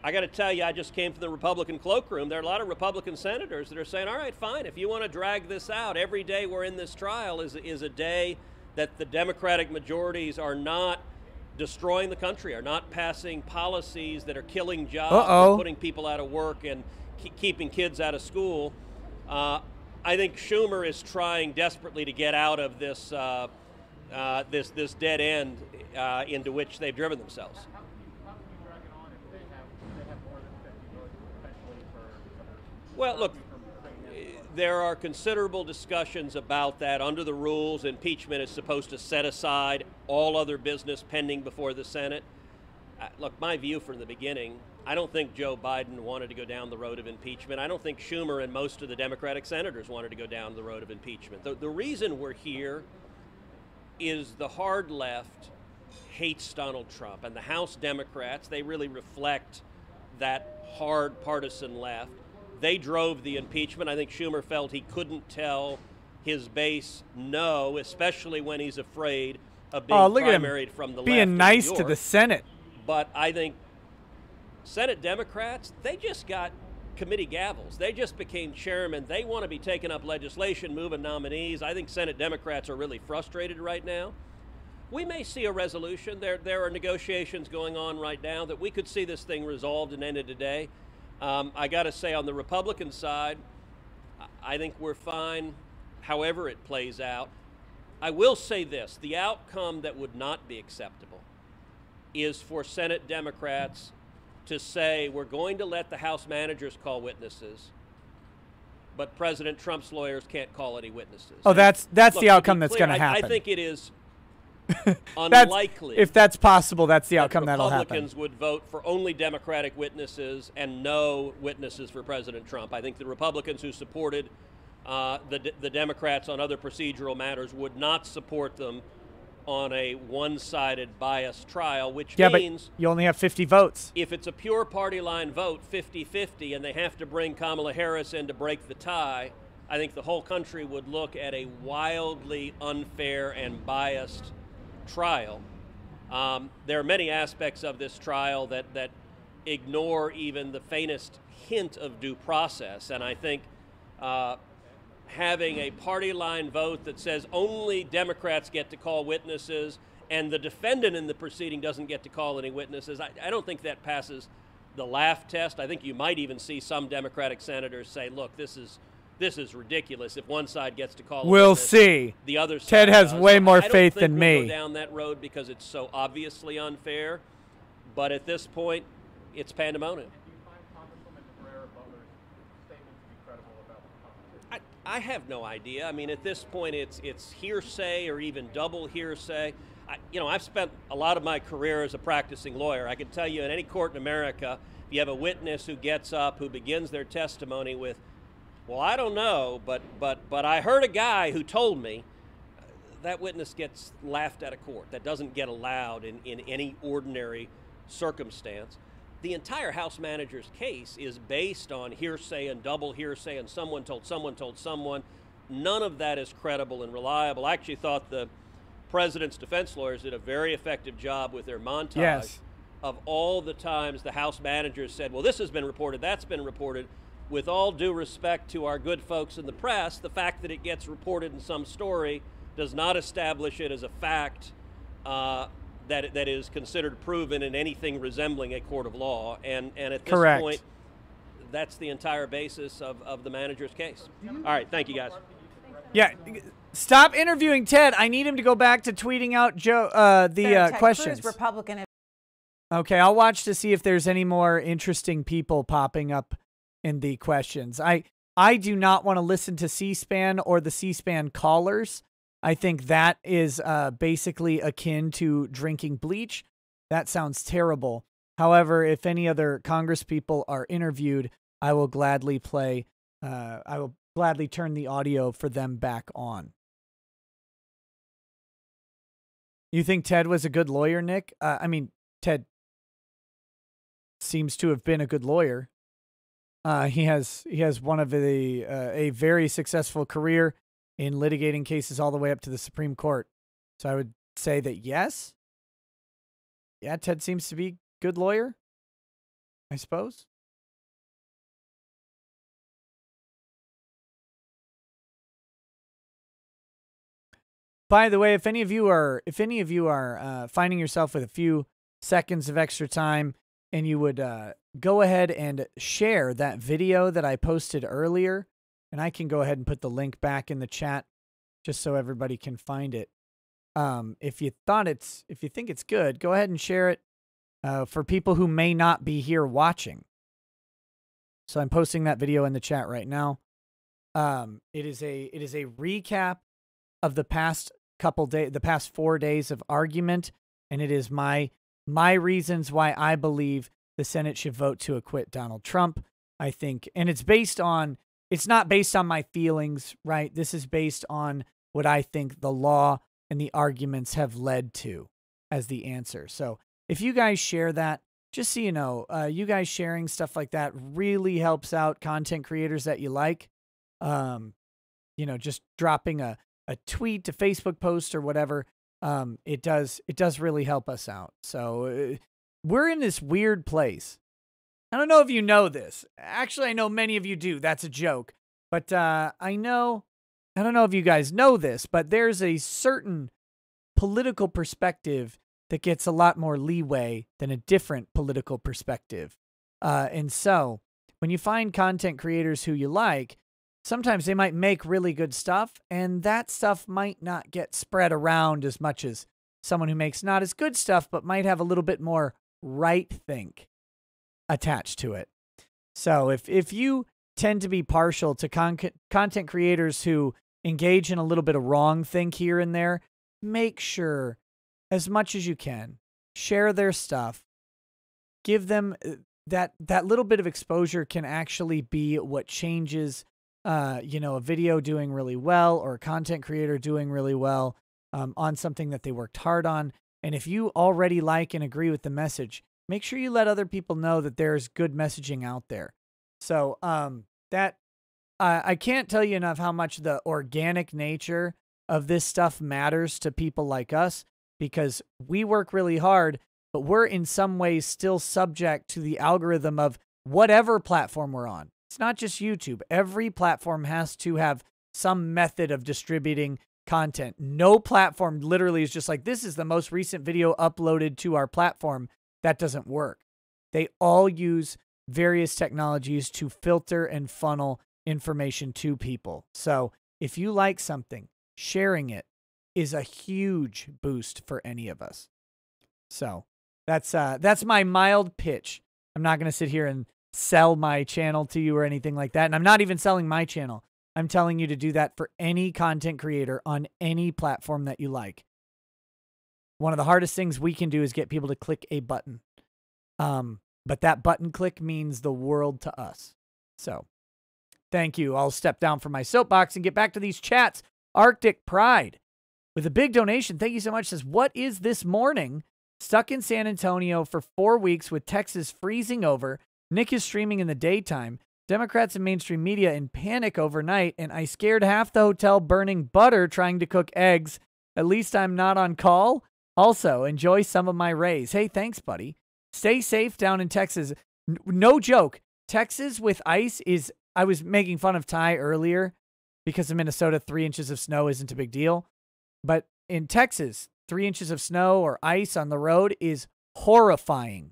I got to tell you, I just came from the Republican cloakroom. There are a lot of Republican senators that are saying, all right, fine, if you want to drag this out, every day we're in this trial is a day that the Democratic majorities are not destroying the country, are not passing policies that are killing jobs, and putting people out of work and keeping kids out of school. I think Schumer is trying desperately to get out of this this dead end into which they've driven themselves. Well, look, there are considerable discussions about that. Under the rules, impeachment is supposed to set aside all other business pending before the Senate. Look, my view from the beginning, I don't think Joe Biden wanted to go down the road of impeachment. I don't think Schumer and most of the Democratic senators wanted to go down the road of impeachment. The reason we're here is the hard left hates Donald Trump, and the House Democrats, they really reflect that hard partisan left. They drove the impeachment. I think Schumer felt he couldn't tell his base no, especially when he's afraid of being primaried from the left. Being nice to the Senate. But I think Senate Democrats, they just got committee gavels. They just became chairman. They want to be taking up legislation, moving nominees. I think Senate Democrats are really frustrated right now. We may see a resolution. There are negotiations going on right now that we could see this thing resolved and ended today. I got to say, on the Republican side, I think we're fine however it plays out. I will say this, the outcome that would not be acceptable is for Senate Democrats to say we're going to let the House managers call witnesses, but President Trump's lawyers can't call any witnesses. Oh, that's the outcome that's going to happen. I think it is unlikely. If that's possible, that's the outcome that'll happen. Republicans would vote for only Democratic witnesses and no witnesses for President Trump. I think the Republicans who supported the Democrats on other procedural matters would not support them on a one-sided biased trial, which means but you only have 50 votes. If it's a pure party line vote, 50-50, and they have to bring Kamala Harris in to break the tie, I think the whole country would look at a wildly unfair and biased trial. There are many aspects of this trial that ignore even the faintest hint of due process, and I think having a party line vote that says only Democrats get to call witnesses and the defendant in the proceeding doesn't get to call any witnesses, I don't think that passes the laugh test. I think you might even see some Democratic senators say, look, this is ridiculous. If one side gets to call a We'll witness, see. the other side Ted has does. way more I don't faith think than we'll me. go down that road because it's so obviously unfair. But at this point, it's pandemonium. I have no idea. I mean, at this point, it's hearsay or even double hearsay. I've spent a lot of my career as a practicing lawyer. I can tell you in any court in America, if you have a witness who gets up, who begins their testimony with, well, I don't know, but I heard a guy who told me, that witness gets laughed out of court. That doesn't get allowed in any ordinary circumstance. The entire House manager's case is based on hearsay and double hearsay and someone told someone. None of that is credible and reliable. I actually thought the president's defense lawyers did a very effective job with their montage of all the times the House managers said, well, this has been reported, that's been reported. With all due respect to our good folks in the press, the fact that it gets reported in some story does not establish it as a fact that is considered proven in anything resembling a court of law. And at this point, that's the entire basis of the manager's case. All right, thank you, guys. Yeah, stop interviewing Ted. I need him to go back to tweeting out the questions. Cruz, Republican. Okay, I'll watch to see if there's any more interesting people popping up in the questions. I do not want to listen to C-SPAN or the C-SPAN callers. I think that is basically akin to drinking bleach. That sounds terrible. However, if any other Congress people are interviewed, I will gladly play. I will gladly turn the audio for them back on. You think Ted was a good lawyer, Nick? I mean, Ted seems to have been a good lawyer. He has one of a very successful career in litigating cases all the way up to the Supreme Court. So I would say that yes. Yeah, Ted seems to be a good lawyer, I suppose. By the way, if any of you are finding yourself with a few seconds of extra time and you would go ahead and share that video that I posted earlier, and I can go ahead and put the link back in the chat just so everybody can find it. If you think it's good, go ahead and share it for people who may not be here watching. So I'm posting that video in the chat right now. It is a recap of the past the past 4 days of argument, and it is my reasons why I believe the Senate should vote to acquit Donald Trump. I think, and it's not based on my feelings, right? This is based on what I think the law and the arguments have led to as the answer. So if you guys share that, just so you know, you guys sharing stuff like that really helps out content creators that you like. Just dropping a tweet, a Facebook post or whatever, it does really help us out. So we're in this weird place. I don't know if you know this. Actually, I know many of you do. That's a joke. But I don't know if you guys know this, but there's a certain political perspective that gets a lot more leeway than a different political perspective. And so when you find content creators who you like, sometimes they might make really good stuff, and that stuff might not get spread around as much as someone who makes not as good stuff, but might have a little bit more right think attached to it. So if you tend to be partial to content creators who engage in a little bit of wrong think here and there, make sure as much as you can, share their stuff, give them that little bit of exposure can actually be what changes a video doing really well or a content creator doing really well on something that they worked hard on. And if you already like and agree with the message, make sure you let other people know that there's good messaging out there. So I can't tell you enough how much the organic nature of this stuff matters to people like us, because we work really hard, but we're in some ways still subject to the algorithm of whatever platform we're on. It's not just YouTube. Every platform has to have some method of distributing content. No platform literally is just like, this is the most recent video uploaded to our platform. That doesn't work. They all use various technologies to filter and funnel information to people. So if you like something, sharing it is a huge boost for any of us. So that's my mild pitch. I'm not going to sit here and sell my channel to you or anything like that. And I'm not even selling my channel. I'm telling you to do that for any content creator on any platform that you like. One of the hardest things we can do is get people to click a button. But that button click means the world to us. So thank you. I'll step down from my soapbox and get back to these chats. Arctic Pride with a big donation. Thank you so much. Says, what is this morning? Stuck in San Antonio for 4 weeks with Texas freezing over. Nick is streaming in the daytime. Democrats and mainstream media in panic overnight. And I scared half the hotel burning butter trying to cook eggs. At least I'm not on call. Also, enjoy some of my rays. Hey, thanks, buddy. Stay safe down in Texas. No joke. Texas with ice is... I was making fun of Ty earlier because in Minnesota, 3 inches of snow isn't a big deal. But in Texas, 3 inches of snow or ice on the road is horrifying.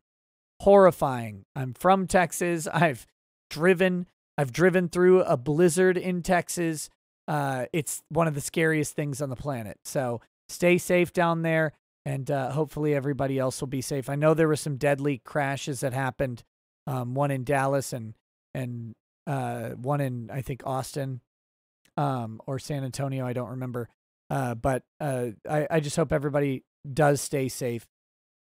Horrifying. I'm from Texas. I've driven through a blizzard in Texas. It's one of the scariest things on the planet. So stay safe down there, and hopefully everybody else will be safe. I know there were some deadly crashes that happened, one in Dallas and one in, I think, Austin or San Antonio. I don't remember. But I just hope everybody does stay safe.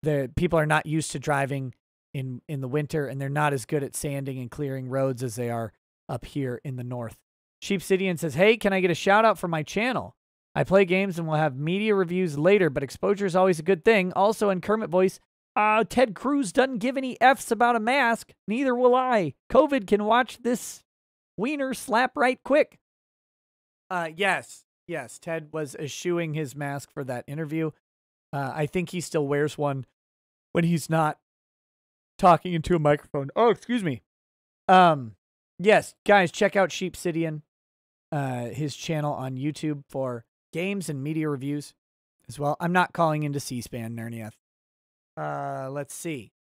The people are not used to driving in the winter, and they're not as good at sanding and clearing roads as they are up here in the north. Sheep Cityan says, hey, can I get a shout out for my channel? I play games and will have media reviews later, but exposure is always a good thing. Also in Kermit voice, Ted Cruz doesn't give any F's about a mask. Neither will I. COVID can watch this wiener slap right quick. Yes, Ted was eschewing his mask for that interview. I think he still wears one when he's not talking into a microphone. Oh, excuse me. Yes, guys, check out Sheep Cityan, his channel on YouTube for games and media reviews as well. I'm not calling into C-SPAN, Nernieth. Let's see.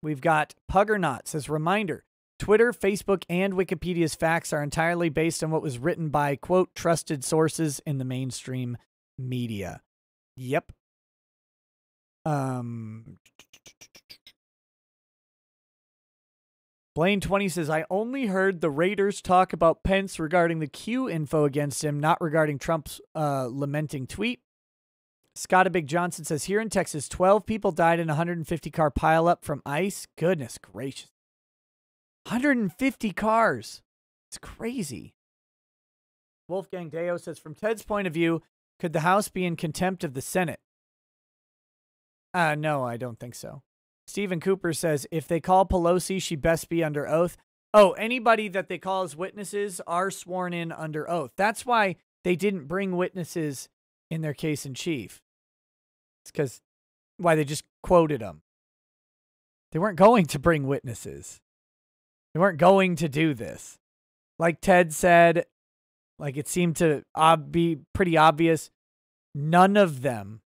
We've got Puggernaut says, reminder, Twitter, Facebook, and Wikipedia's facts are entirely based on what was written by, quote, trusted sources in the mainstream media. Yep. Blaine20 says, I only heard the Raiders talk about Pence regarding the Q info against him, not regarding Trump's lamenting tweet. Scott Big Johnson says, here in Texas, 12 people died in a 150-car pileup from ice. Goodness gracious. 150 cars. It's crazy. Wolfgang Deo says, from Ted's point of view, could the House be in contempt of the Senate? No, I don't think so. Stephen Cooper says, if they call Pelosi, she best be under oath. Oh, anybody that they call as witnesses are sworn in under oath. That's why they didn't bring witnesses in their case in chief. It's because why they just quoted them. They weren't going to bring witnesses. They weren't going to do this. Like Ted said, like it seemed to be pretty obvious, none of them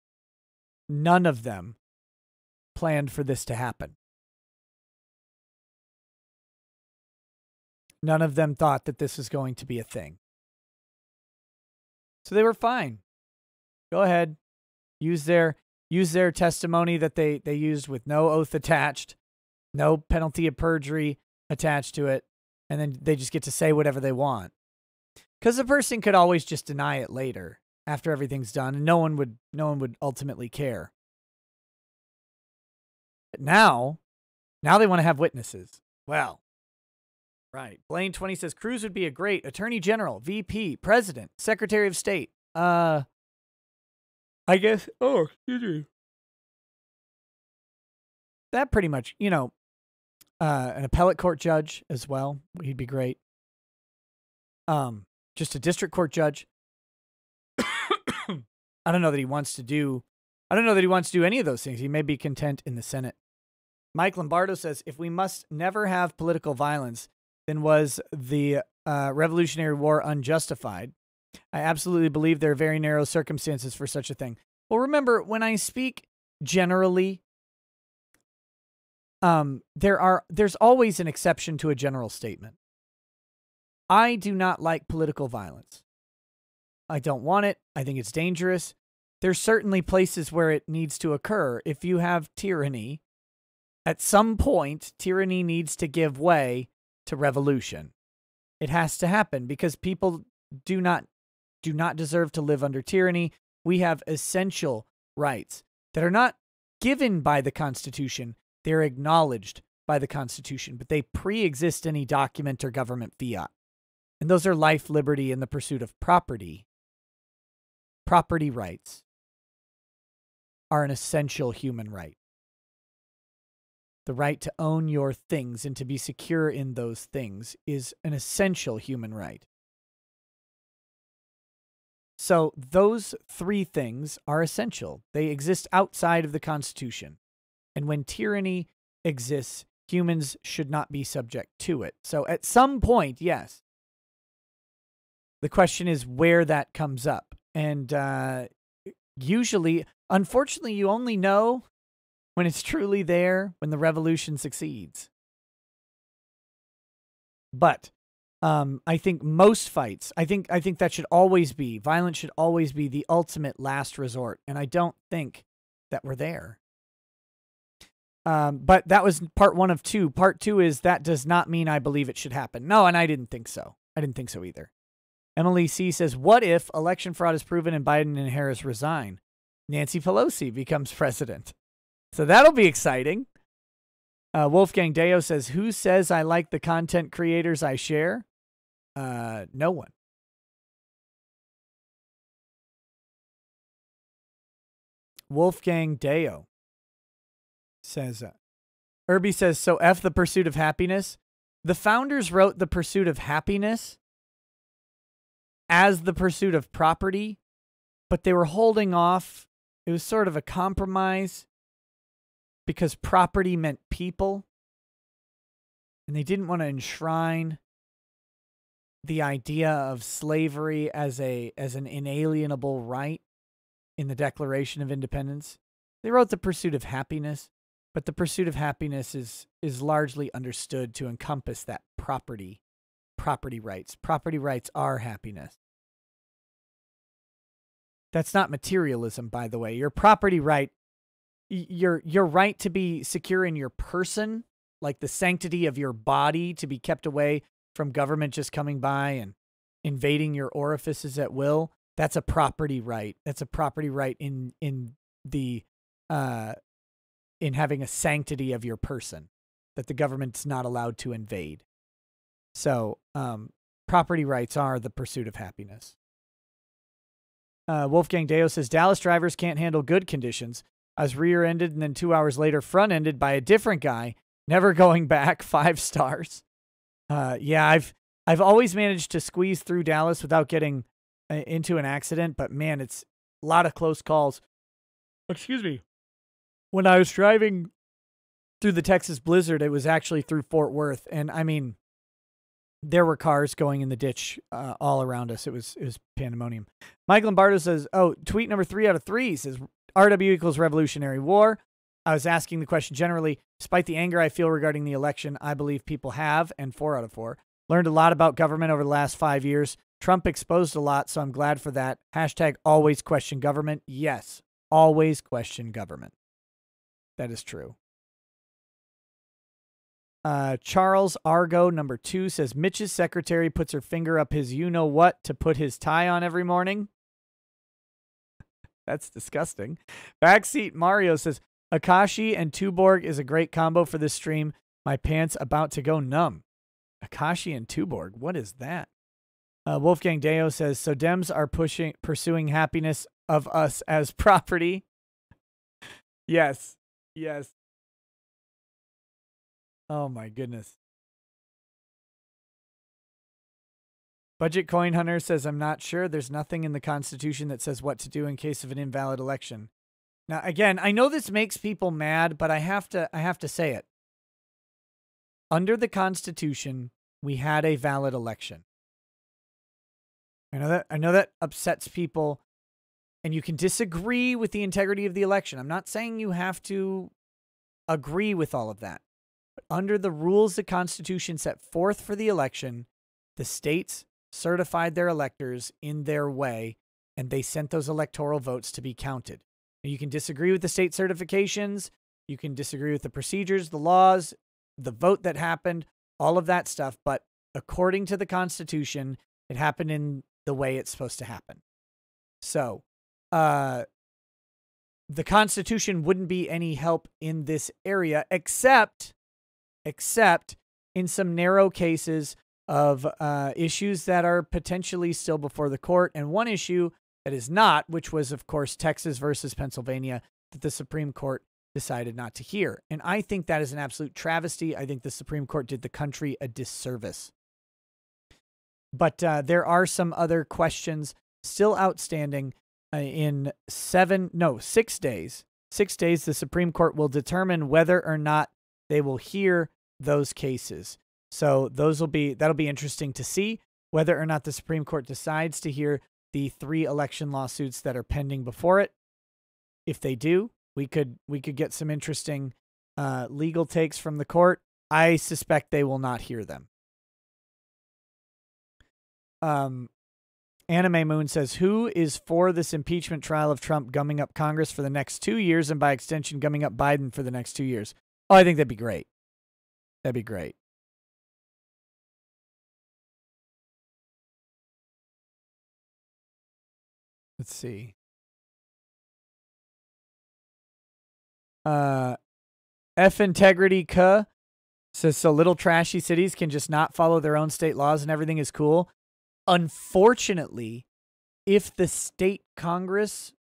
planned for this to happen. None of them thought that this was going to be a thing. So they were fine. Go ahead. Use their testimony that they used with no oath attached, no penalty of perjury attached to it, and then they just get to say whatever they want. Because the person could always just deny it later after everything's done, and no one would ultimately care. But now they want to have witnesses. Well, right. Blaine20 says Cruz would be a great attorney general, VP, president, secretary of state. I guess. Oh, excuse me. That pretty much, an appellate court judge as well. He'd be great. Just a district court judge. I don't know that he wants to do any of those things. He may be content in the Senate. Mike Lombardo says, if we must never have political violence, then was the Revolutionary War unjustified. I absolutely believe there are very narrow circumstances for such a thing. Well, remember, when I speak generally, there's always an exception to a general statement. I do not like political violence. I don't want it. I think it's dangerous. There's certainly places where it needs to occur. If you have tyranny, at some point, tyranny needs to give way to revolution. It has to happen because people do not deserve to live under tyranny. We have essential rights that are not given by the Constitution. They're acknowledged by the Constitution, but they pre-exist any document or government fiat. And those are life, liberty, and the pursuit of property. Property rights are an essential human right. The right to own your things and to be secure in those things is an essential human right. So those three things are essential. They exist outside of the Constitution. And when tyranny exists, humans should not be subject to it. So at some point, yes. The question is where that comes up. And usually, unfortunately, you only know when it's truly there, when the revolution succeeds. But I think most fights, I think that should always be, violence should always be the ultimate last resort. And I don't think that we're there. But that was part 1 of 2. Part 2 is that does not mean I believe it should happen. No, and I didn't think so. I didn't think so either. Emily C. says, what if election fraud is proven and Biden and Harris resign? Nancy Pelosi becomes president. So that'll be exciting. Wolfgang Deo says, who says I like the content creators I share? No one. Wolfgang Deo says, Irby says, so F the pursuit of happiness. The founders wrote the pursuit of happiness as the pursuit of property, but they were holding off. It was sort of a compromise because property meant people, and they didn't want to enshrine the idea of slavery as an inalienable right in the Declaration of Independence. They wrote the pursuit of happiness, but the pursuit of happiness is largely understood to encompass that property rights. Property rights are happiness. That's not materialism, by the way. Your property right, your right to be secure in your person, like the sanctity of your body to be kept away from government just coming by and invading your orifices at will, that's a property right. That's a property right in having a sanctity of your person that the government's not allowed to invade. So, property rights are the pursuit of happiness. Wolfgang Deo says, Dallas drivers can't handle good conditions. I was rear-ended and then 2 hours later front-ended by a different guy, never going back, 5 stars. Yeah, I've always managed to squeeze through Dallas without getting into an accident, but man, it's a lot of close calls. Excuse me. When I was driving through the Texas blizzard, it was actually through Fort Worth, and I mean, there were cars going in the ditch all around us. It was pandemonium. Mike Lombardo says, oh, tweet number 3 out of 3 says, RW equals Revolutionary War. I was asking the question generally. Despite the anger I feel regarding the election, I believe people have, and 4 out of 4, learned a lot about government over the last 5 years. Trump exposed a lot, so I'm glad for that. Hashtag always question government. Yes, always question government. That is true. Charles Argo, number 2, says, Mitch's secretary puts her finger up his you-know-what to put his tie on every morning. That's disgusting. Backseat Mario says, Akashi and Tuborg is a great combo for this stream. My pants about to go numb. Akashi and Tuborg, what is that? Wolfgang Deo says, so Dems are pursuing happiness of us as property. Yes. Yes. Oh my goodness. Budget Coin Hunter says, I'm not sure. There's nothing in the Constitution that says what to do in case of an invalid election. Now, again, I know this makes people mad, but I have to say it. Under the Constitution, we had a valid election. I know that upsets people, and you can disagree with the integrity of the election. I'm not saying you have to agree with all of that. But under the rules the Constitution set forth for the election, the states certified their electors in their way, and they sent those electoral votes to be counted. Now, you can disagree with the state certifications, you can disagree with the procedures, the laws, the vote that happened, all of that stuff, but according to the Constitution, it happened in the way it's supposed to happen. So, the Constitution wouldn't be any help in this area, except in some narrow cases of issues that are potentially still before the court. And one issue that is not, which was, of course, Texas versus Pennsylvania, that the Supreme Court decided not to hear. And I think that is an absolute travesty. I think the Supreme Court did the country a disservice. But there are some other questions still outstanding. In 6 days. 6 days, the Supreme Court will determine whether or not they will hear those cases. So that'll be interesting to see whether or not the Supreme Court decides to hear the 3 election lawsuits that are pending before it. If they do, we could get some interesting legal takes from the court. I suspect they will not hear them. Anime Moon says, who is for this impeachment trial of Trump gumming up Congress for the next 2 years and by extension gumming up Biden for the next 2 years? Oh, I think that'd be great. That'd be great. Let's see. F Integrity K says, so little trashy cities can just not follow their own state laws and everything is cool. Unfortunately, if the state Congress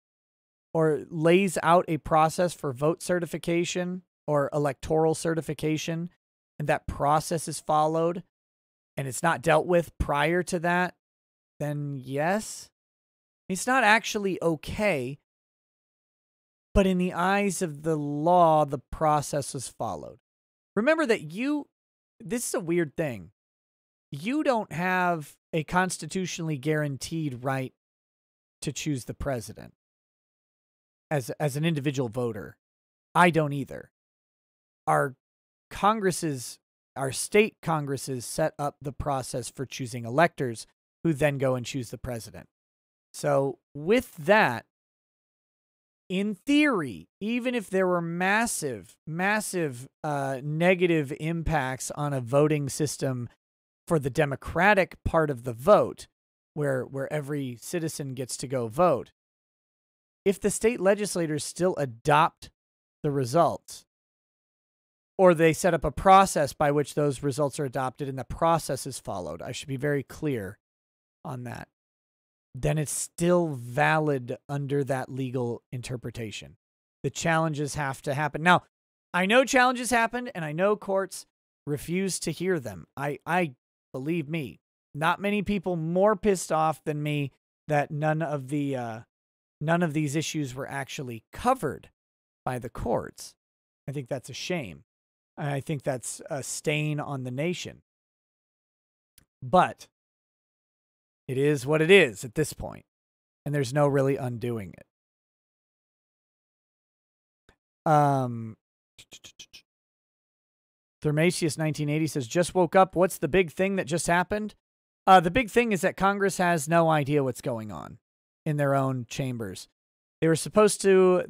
or lays out a process for vote certification or electoral certification, and that process is followed, and it's not dealt with prior to that, then yes, it's not actually okay. But in the eyes of the law, the process was followed. Remember that this is a weird thing. You don't have a constitutionally guaranteed right to choose the president as an individual voter. I don't either. Our state congresses set up the process for choosing electors who then go and choose the president. So with that, in theory, even if there were massive negative impacts on a voting system for the Democratic part of the vote, where every citizen gets to go vote, if the state legislators still adopt the results, or they set up a process by which those results are adopted and the process is followed, I should be very clear on that, then it's still valid under that legal interpretation. The challenges have to happen. Now, I know challenges happened, and I know courts refuse to hear them. I believe me, not many people more pissed off than me that none of these issues were actually covered by the courts. I think that's a shame. I think that's a stain on the nation. But it is what it is at this point, and there's no really undoing it. Thermasius 1980 says, just woke up. What's the big thing that just happened? The big thing is that Congress has no idea what's going on in their own chambers. They were supposed to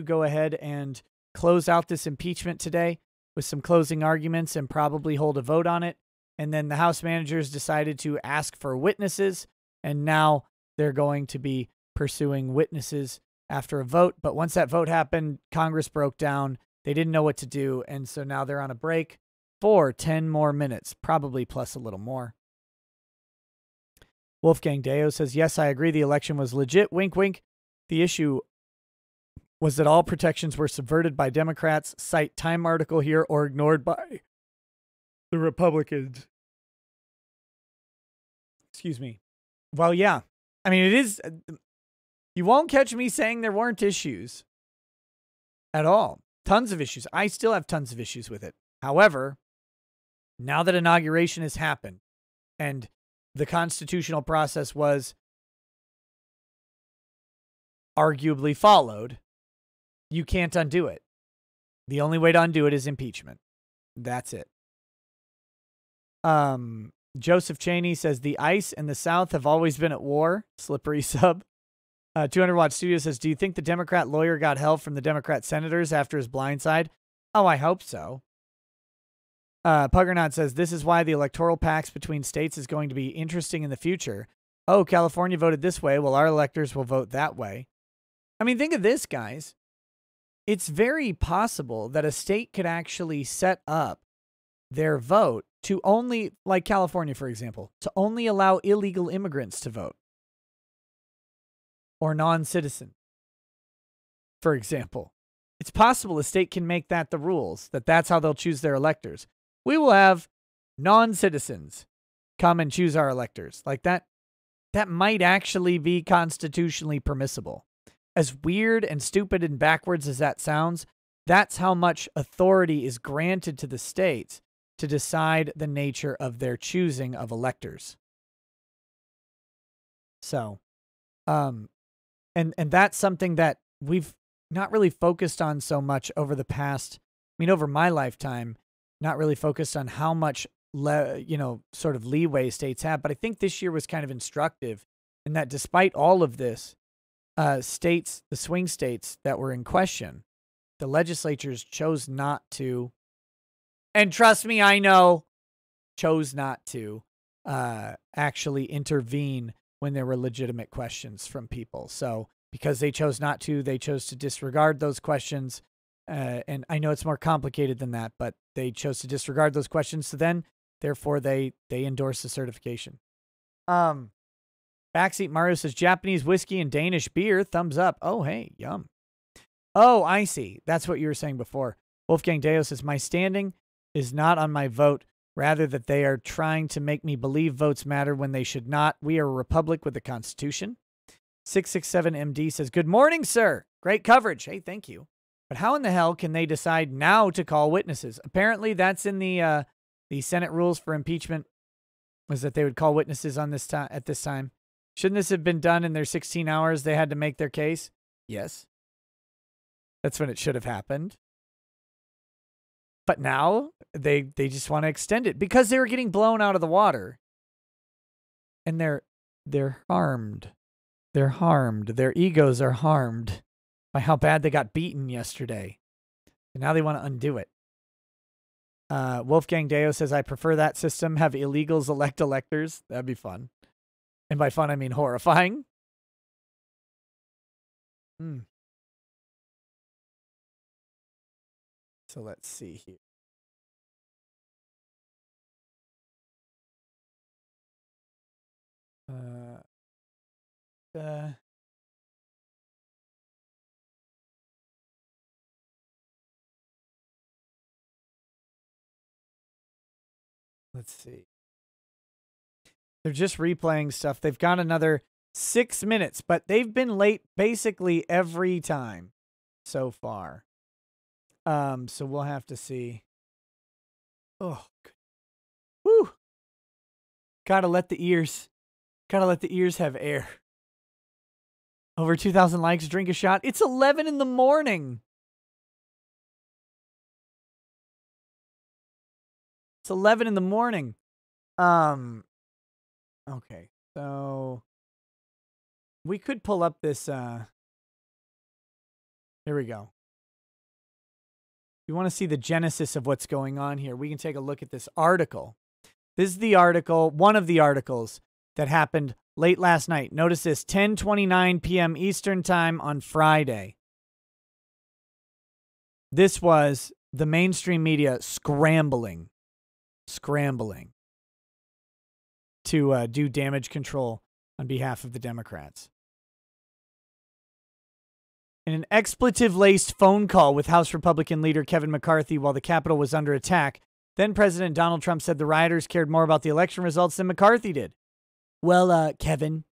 go ahead and close out this impeachment today with some closing arguments and probably hold a vote on it. And then the House managers decided to ask for witnesses, and now they're going to be pursuing witnesses after a vote. But once that vote happened, Congress broke down. They didn't know what to do, and so now they're on a break for 10 more minutes, probably plus a little more. Wolfgang Deo says, yes, I agree the election was legit. Wink, wink. The issue was that all protections were subverted by Democrats, cite Time article here, or ignored by the Republicans. Excuse me. Well, yeah. I mean, it is. You won't catch me saying there weren't issues at all. Tons of issues. I still have tons of issues with it. However, now that inauguration has happened, and the constitutional process was arguably followed, you can't undo it. The only way to undo it is impeachment. That's it. Joseph Cheney says the ICE and the South have always been at war. Slippery sub. 200 Watt Studio says, do you think the Democrat lawyer got help from the Democrat senators after his blindside? Oh, I hope so. Puggernaut says, this is why the electoral pacts between states is going to be interesting in the future. Oh, California voted this way. Well, our electors will vote that way. I mean, think of this, guys. It's very possible that a state could actually set up their vote to only, like California, for example, to only allow illegal immigrants to vote. Or non-citizen, for example. It's possible a state can make that the rules, that's how they'll choose their electors. We will have non-citizens come and choose our electors. Like that might actually be constitutionally permissible. As weird and stupid and backwards as that sounds, that's how much authority is granted to the states to decide the nature of their choosing of electors. So, and that's something that we've not really focused on so much over the past, over my lifetime, not really focused on how much, sort of leeway states have. But I think this year was kind of instructive in that despite all of this, states, the swing states that were in question, the legislatures chose not to, and trust me, I know, chose not to actually intervene when there were legitimate questions from people. So because they chose not to, they chose to disregard those questions. And I know it's more complicated than that, but they chose to disregard those questions. So then, therefore, they endorse the certification. Backseat Mario says, Japanese whiskey and Danish beer, thumbs up. Oh, hey, yum. Oh, I see. That's what you were saying before. Wolfgang Deo says, my standing is not on my vote. Rather that they are trying to make me believe votes matter when they should not. We are a republic with a constitution. 667MD says, good morning, sir. Great coverage. Hey, thank you. But how in the hell can they decide now to call witnesses? Apparently that's in the Senate rules for impeachment, was that they would call witnesses on this at this time. Shouldn't this have been done in their 16 hours they had to make their case? Yes. That's when it should have happened. But now they just want to extend it because they were getting blown out of the water. And they're harmed. They're harmed. Their egos are harmed by how bad they got beaten yesterday. And now they want to undo it. Wolfgang Deo says, I prefer that system. Have illegals elect electors. That'd be fun. And by fun, I mean horrifying. So let's see here. Let's see. They're just replaying stuff. They've got another 6 minutes, but they've been late basically every time so far. So we'll have to see. Oh, whew. Gotta let the ears have air. Over 2,000 likes, drink a shot. It's 11 in the morning. It's 11 in the morning. Okay, so we could pull up this. Here we go. You want to see the genesis of what's going on here? We can take a look at this article. This is the article, one of the articles that happened late last night. Notice this, 10:29 p.m. Eastern time on Friday. This was the mainstream media scrambling to do damage control on behalf of the Democrats. In an expletive-laced phone call with House Republican leader Kevin McCarthy while the Capitol was under attack, then President Donald Trump said the rioters cared more about the election results than McCarthy did. Well, Kevin,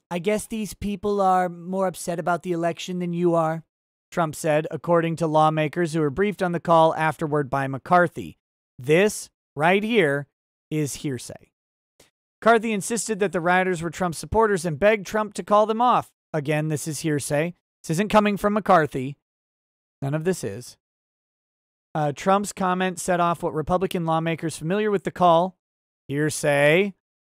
I guess these people are more upset about the election than you are, Trump said, according to lawmakers who were briefed on the call afterward by McCarthy. This, right here, is hearsay. McCarthy insisted that the rioters were Trump supporters and begged Trump to call them off. Again, this is hearsay. This isn't coming from McCarthy. None of this is. Trump's comment set off what Republican lawmakers familiar with the call, hearsay,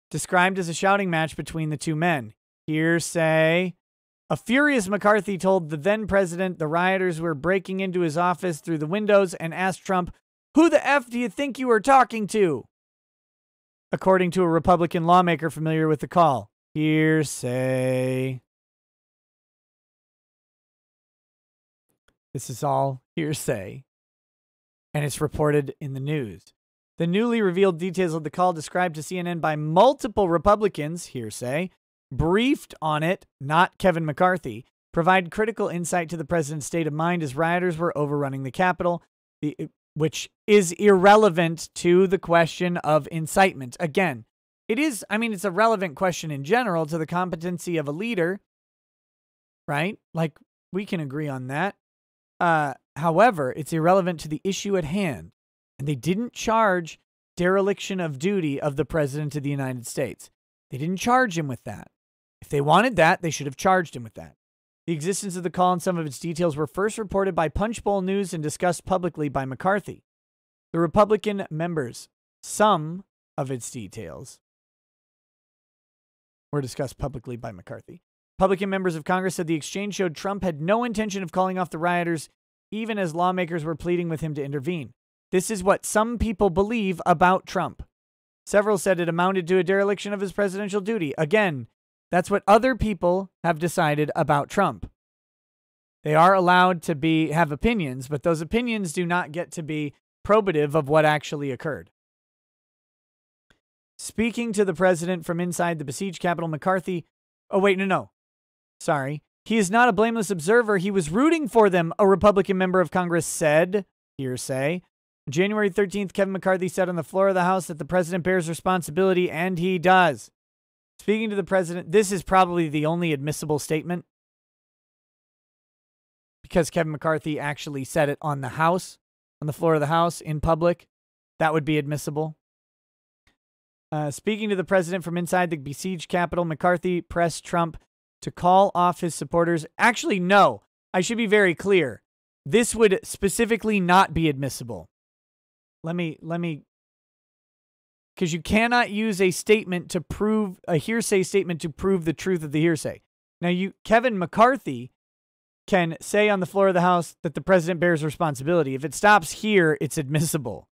described as a shouting match between the two men. Hearsay. A furious McCarthy told the then president the rioters were breaking into his office through the windows and asked Trump, "Who the F do you think you were talking to?" According to a Republican lawmaker familiar with the call. Hearsay. This is all hearsay, and it's reported in the news. The newly revealed details of the call described to CNN by multiple Republicans, hearsay, briefed on it, not Kevin McCarthy, provide critical insight to the president's state of mind as rioters were overrunning the Capitol, which is irrelevant to the question of incitement. Again, it's a relevant question in general to the competency of a leader, right? Like, we can agree on that. However, it's irrelevant to the issue at hand, and they didn't charge dereliction of duty of the President of the United States. They didn't charge him with that. If they wanted that, they should have charged him with that. The existence of the call and some of its details were first reported by Punchbowl News and discussed publicly by McCarthy. The Republican members, some of its details were discussed publicly by McCarthy. Republican members of Congress said the exchange showed Trump had no intention of calling off the rioters, even as lawmakers were pleading with him to intervene. This is what some people believe about Trump. Several said it amounted to a dereliction of his presidential duty. Again, that's what other people have decided about Trump. They are allowed to have opinions, but those opinions do not get to be probative of what actually occurred. Speaking to the president from inside the besieged Capitol, McCarthy... Oh, wait, no. Sorry. He is not a blameless observer. He was rooting for them, a Republican member of Congress said. Hearsay. On January 13th, Kevin McCarthy said on the floor of the House that the president bears responsibility, and he does. Speaking to the president, this is probably the only admissible statement, because Kevin McCarthy actually said it on the House, on the floor of the House, in public. That would be admissible. Speaking to the president from inside the besieged Capitol, McCarthy pressed Trump to call off his supporters. Actually, no. I should be very clear. This would specifically not be admissible. Let me, because you cannot use a statement to prove, a hearsay statement to prove the truth of the hearsay. Now, Kevin McCarthy can say on the floor of the House that the president bears responsibility. If it stops here, it's admissible.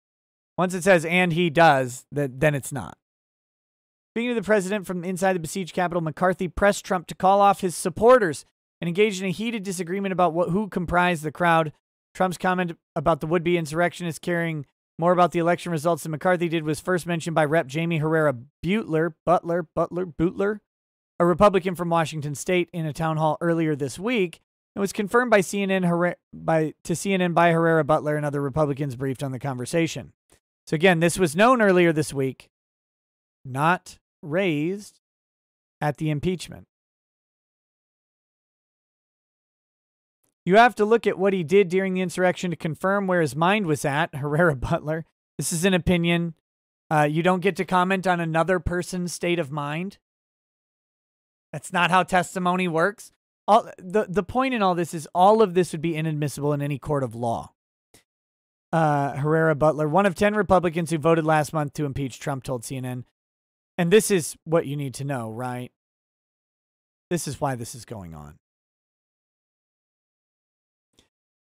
Once it says, and he does, then it's not. Speaking to the president from inside the besieged Capitol, McCarthy pressed Trump to call off his supporters and engaged in a heated disagreement about who comprised the crowd. Trump's comment about the would-be insurrectionists caring more about the election results than McCarthy did was first mentioned by Rep. Jamie Herrera Butler, a Republican from Washington State, in a town hall earlier this week. It was confirmed by CNN by Herrera Butler and other Republicans briefed on the conversation. So again, this was known earlier this week, not raised at the impeachment. You have to look at what he did during the insurrection to confirm where his mind was at, Herrera Butler. This is an opinion. You don't get to comment on another person's state of mind. That's not how testimony works. The point in all this is all of this would be inadmissible in any court of law. Herrera Butler, one of 10 Republicans who voted last month to impeach Trump, told CNN. And this is what you need to know, right? This is why this is going on.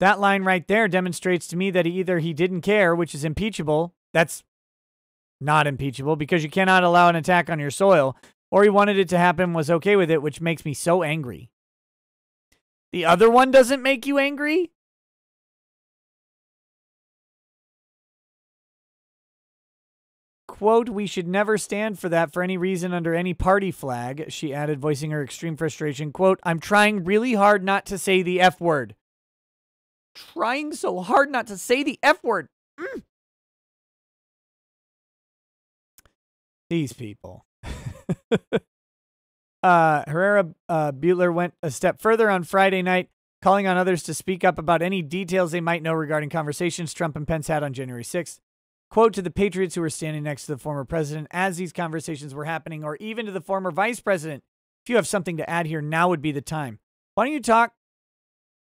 That line right there demonstrates to me that either he didn't care, which is impeachable. That's not impeachable because you cannot allow an attack on your soil, or he wanted it to happen, was okay with it, which makes me so angry. The other one doesn't make you angry? Quote, "We should never stand for that for any reason under any party flag," she added, voicing her extreme frustration. Quote, "I'm trying really hard not to say the F word. Trying so hard not to say the F word." These people. Herrera Butler went a step further on Friday night, calling on others to speak up about any details they might know regarding conversations Trump and Pence had on January 6th. quote, to the patriots who were standing next to the former president as these conversations were happening, or even to the former vice president. If you have something to add here, now would be the time. Why don't you talk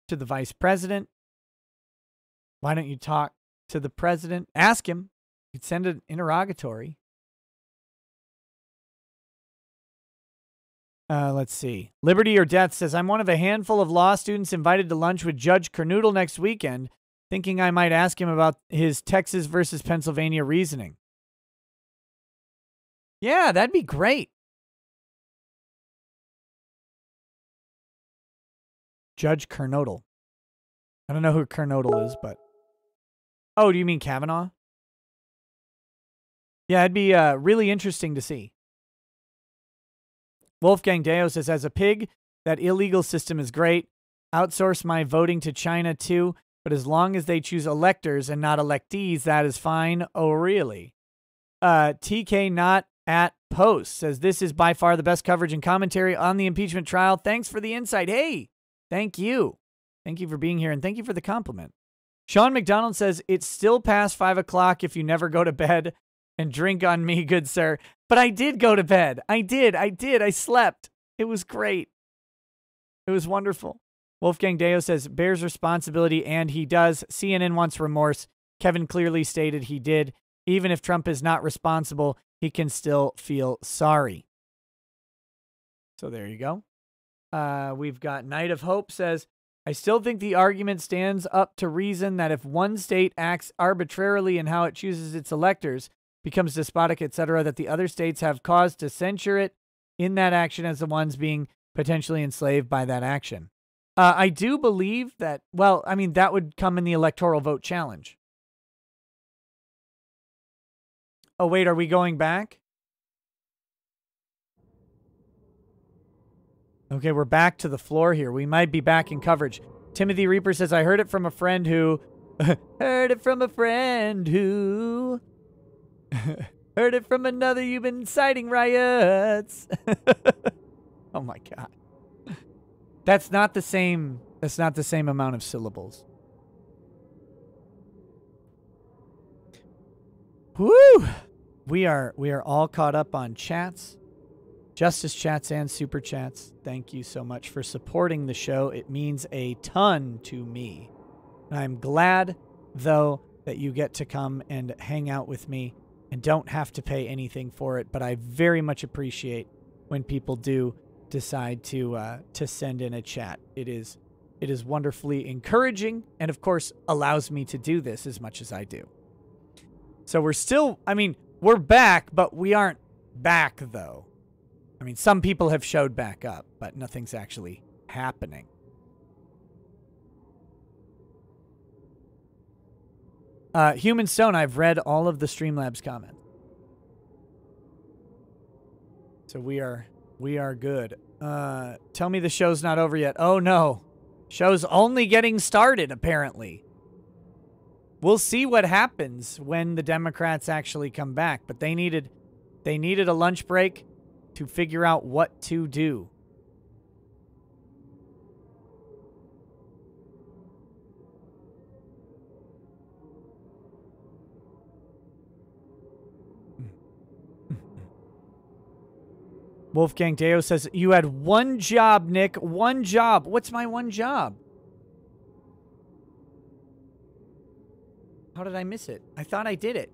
to the vice president? Why don't you talk to the president? Ask him. You'd send an interrogatory. Let's see. Liberty or Death says, I'm one of a handful of law students invited to lunch with Judge Kernoodle next weekend, thinking I might ask him about his Texas versus Pennsylvania reasoning. Yeah, that'd be great. Judge Kernoodle. I don't know who Kernoodle is, but... Oh, do you mean Kavanaugh? Yeah, it'd be really interesting to see. Wolfgang Deo says, as a pig, that illegal system is great. Outsource my voting to China too, but as long as they choose electors and not electees, that is fine. Oh, really? TK Not at Post says, this is by far the best coverage and commentary on the impeachment trial. Thanks for the insight. Hey, thank you. Thank you for being here, and thank you for the compliment. Sean McDonald says, it's still past 5 o'clock if you never go to bed, and drink on me, good sir. But I did go to bed. I did. I slept. It was great. It was wonderful. Wolfgang Deo says, bears responsibility, and he does. CNN wants remorse. Kevin clearly stated he did. Even if Trump is not responsible, he can still feel sorry. So there you go. We've got Night of Hope says, I still think the argument stands up to reason that if one state acts arbitrarily in how it chooses its electors, becomes despotic, etc., that the other states have cause to censure it in that action as the ones being potentially enslaved by that action. I do believe that, well, I mean, that would come in the electoral vote challenge. Oh, wait, are we going back? Okay, we're back to the floor here. We might be back in coverage. Timothy Reaper says, I heard it from a friend who... heard it from a friend who... heard it from another, you've been inciting riots. Oh my God. That's not the same amount of syllables. Woo! We are all caught up on chats. Justice chats and super chats. Thank you so much for supporting the show. It means a ton to me. And I'm glad, though, that you get to come and hang out with me and don't have to pay anything for it. But I very much appreciate when people do decide to send in a chat. It is wonderfully encouraging and, of course, allows me to do this as much as I do. So we're still, I mean, we're back, but we aren't back, though. I mean, some people have showed back up, but nothing's actually happening. Human Stone, I've read all of the Streamlabs comments. So we are good. Tell me the show's not over yet. Oh, no. Show's only getting started, apparently. We'll see what happens when the Democrats actually come back, but they needed a lunch break to figure out what to do. Wolfgang Deo says, you had one job, Nick. One job. What's my one job? How did I miss it? I thought I did it.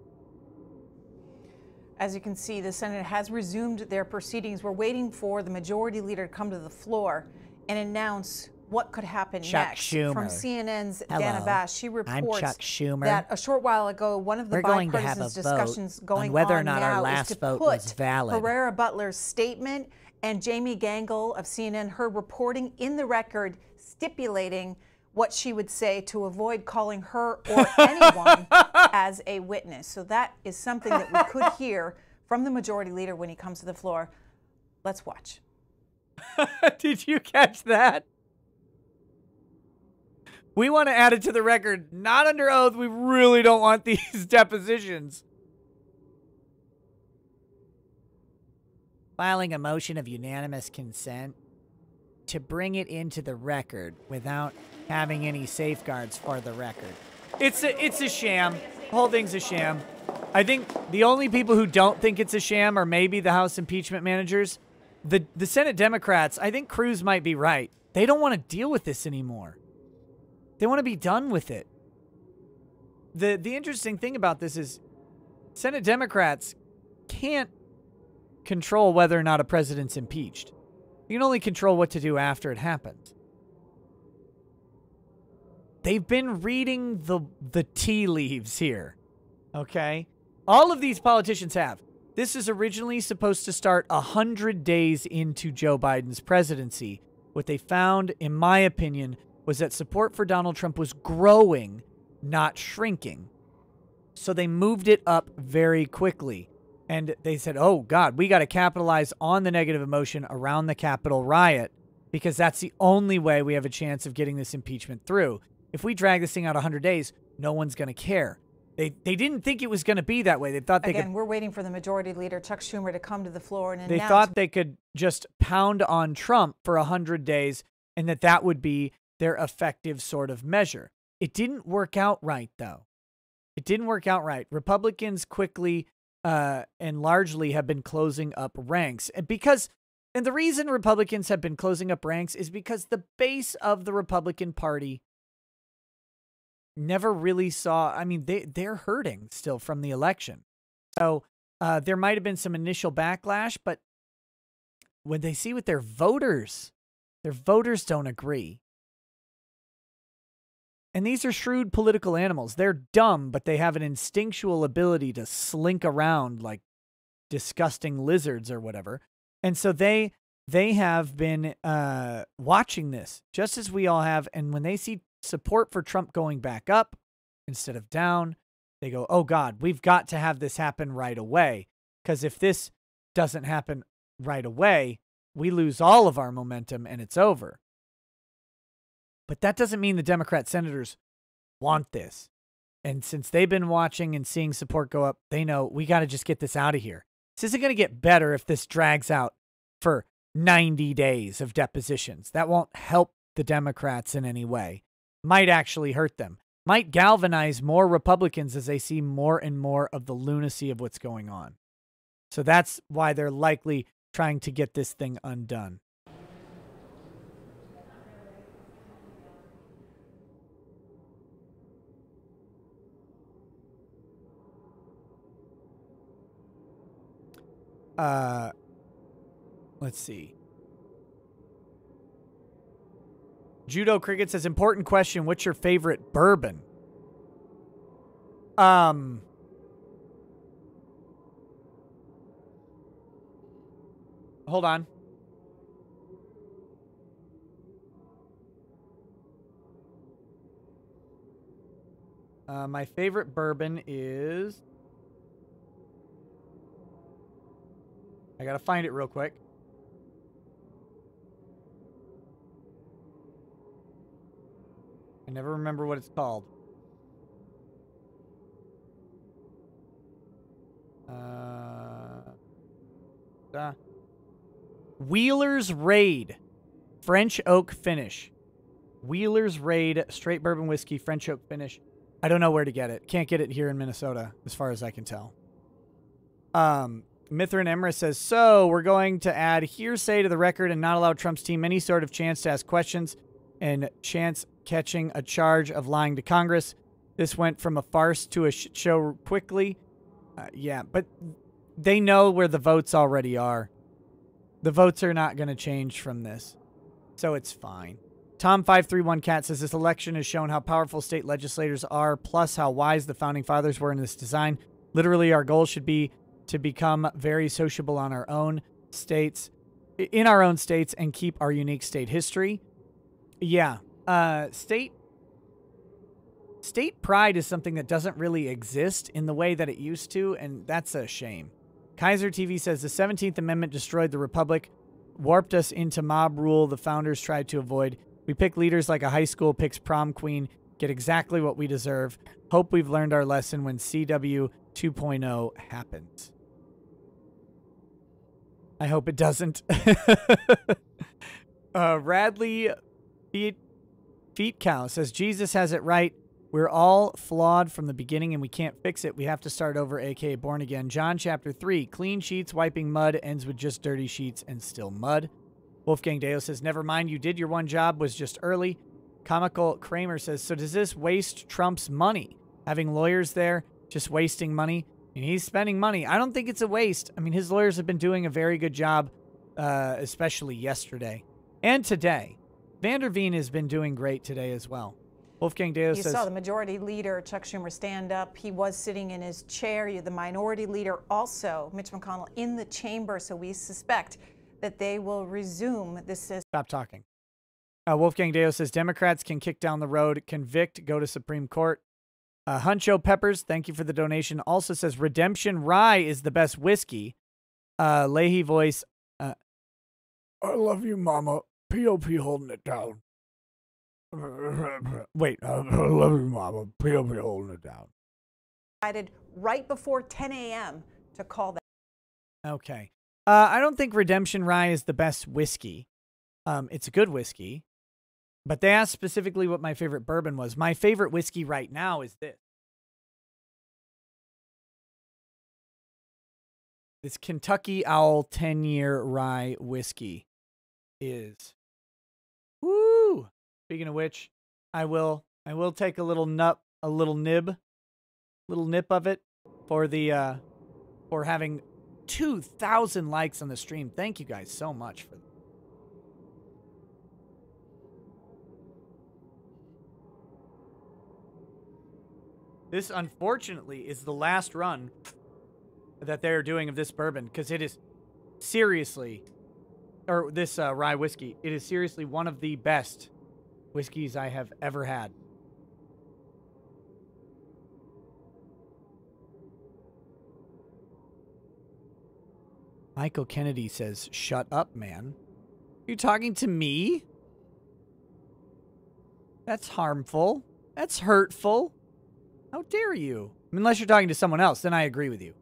As you can see, the Senate has resumed their proceedings. We're waiting for the majority leader to come to the floor and announce what could happen next. Schumer. From CNN's Hello. Dana Bash, she reports Chuck Schumer. that a short while ago, one of the bipartisan discussions going on whether or not now our last is to vote put was valid. Herrera Butler's statement and Jamie Gangle of CNN, her reporting in the record, stipulating what she would say to avoid calling her or anyone as a witness. So that is something that we could hear from the majority leader when he comes to the floor. Let's watch. Did you catch that? We want to add it to the record. Not under oath. We really don't want these depositions. Filing a motion of unanimous consent to bring it into the record without having any safeguards for the record. It's a sham. The whole thing's a sham. I think the only people who don't think it's a sham are maybe the House impeachment managers. The Senate Democrats, I think Cruz might be right. They don't want to deal with this anymore. They want to be done with it. The interesting thing about this is Senate Democrats can't control whether or not a president's impeached. You can only control what to do after it happens. They've been reading the tea leaves here, okay? All of these politicians have. This is originally supposed to start 100 days into Joe Biden's presidency. What they found, in my opinion, was that support for Donald Trump was growing, not shrinking. So they moved it up very quickly. And they said, oh, God, we got to capitalize on the negative emotion around the Capitol riot because that's the only way we have a chance of getting this impeachment through. If we drag this thing out 100 days, no one's going to care. They didn't think it was going to be that way. They thought they could. Again, we're waiting for the majority leader, Chuck Schumer, to come to the floor and announce. They thought they could just pound on Trump for 100 days and that would be their effective sort of measure. It didn't work out right, though. It didn't work out right. Republicans quickly and largely have been closing up ranks. And the reason Republicans have been closing up ranks is because the base of the Republican Party never really saw, I mean, they're hurting still from the election. So there might have been some initial backlash, but when they see what their voters don't agree. And these are shrewd political animals. They're dumb, but they have an instinctual ability to slink around like disgusting lizards or whatever. And so they have been watching this, just as we all have. And when they see support for Trump going back up instead of down, they go, oh, God, we've got to have this happen right away. Because if this doesn't happen right away, we lose all of our momentum and it's over. But that doesn't mean the Democrat senators want this. And since they've been watching and seeing support go up, they know we got to just get this out of here. This isn't going to get better if this drags out for 90 days of depositions. That won't help the Democrats in any way. Might actually hurt them. Might galvanize more Republicans as they see more and more of the lunacy of what's going on. So that's why they're likely trying to get this thing undone. Let's see. Judo Cricket says, important question. What's your favorite bourbon? Hold on. My favorite bourbon is... I gotta find it real quick. I never remember what it's called. Wheeler's Raid French Oak Finish. Wheeler's Raid Straight Bourbon Whiskey French Oak Finish. I don't know where to get it. Can't get it here in Minnesota, as far as I can tell. Mithrin Emrys says, so we're going to add hearsay to the record and not allow Trump's team any sort of chance to ask questions and chance catching a charge of lying to Congress. This went from a farce to a shit show quickly. Yeah, but they know where the votes already are. The votes are not going to change from this. So it's fine. Tom531Cat says, this election has shown how powerful state legislators are, plus how wise the founding fathers were in this design. Literally, our goal should be to become very sociable on our own states, in our own states, and keep our unique state history. Yeah. State pride is something that doesn't really exist in the way that it used to, and that's a shame. Kaiser TV says, the 17th Amendment destroyed the Republic, warped us into mob rule the founders tried to avoid. We pick leaders like a high school picks prom queen, get exactly what we deserve. Hope we've learned our lesson when CW 2.0 happens. I hope it doesn't. Radley Feet Cow says, Jesus has it right. We're all flawed from the beginning and we can't fix it. We have to start over, aka born again. John chapter 3, clean sheets, wiping mud, ends with just dirty sheets and still mud. Wolfgang Deo says, never mind, you did your one job, was just early. Comical Kramer says, so does this waste Trump's money? Having lawyers there, just wasting money? And he's spending money. I don't think it's a waste. I mean, his lawyers have been doing a very good job, especially yesterday and today. Van der Veen has been doing great today as well. Wolfgang Deo says... You saw the majority leader, Chuck Schumer, stand up. He was sitting in his chair. You're the minority leader also, Mitch McConnell, in the chamber. So we suspect that they will resume this. Stop talking. Wolfgang Deo says Democrats can kick down the road, convict, go to Supreme Court. Huncho Peppers, thank you for the donation. Also says Redemption Rye is the best whiskey. Leahy voice. I love you, Mama. P.O.P. holding it down. Wait, I love you, Mama. P.O.P. holding it down. Decided right before 10 a.m. to call that. Okay. I don't think Redemption Rye is the best whiskey. It's a good whiskey. But they asked specifically what my favorite bourbon was. My favorite whiskey right now is this. This Kentucky Owl 10-year rye whiskey is. Woo! Speaking of which, I will take a little nip of it for the for having 2,000 likes on the stream. Thank you guys so much for that. This, unfortunately, is the last run that they're doing of this bourbon, because it is seriously, or this rye whiskey, it is seriously one of the best whiskeys I have ever had. Michael Kennedy says, shut up, man. Are you talking to me? That's harmful. That's hurtful. How dare you? Unless you're talking to someone else, then I agree with you.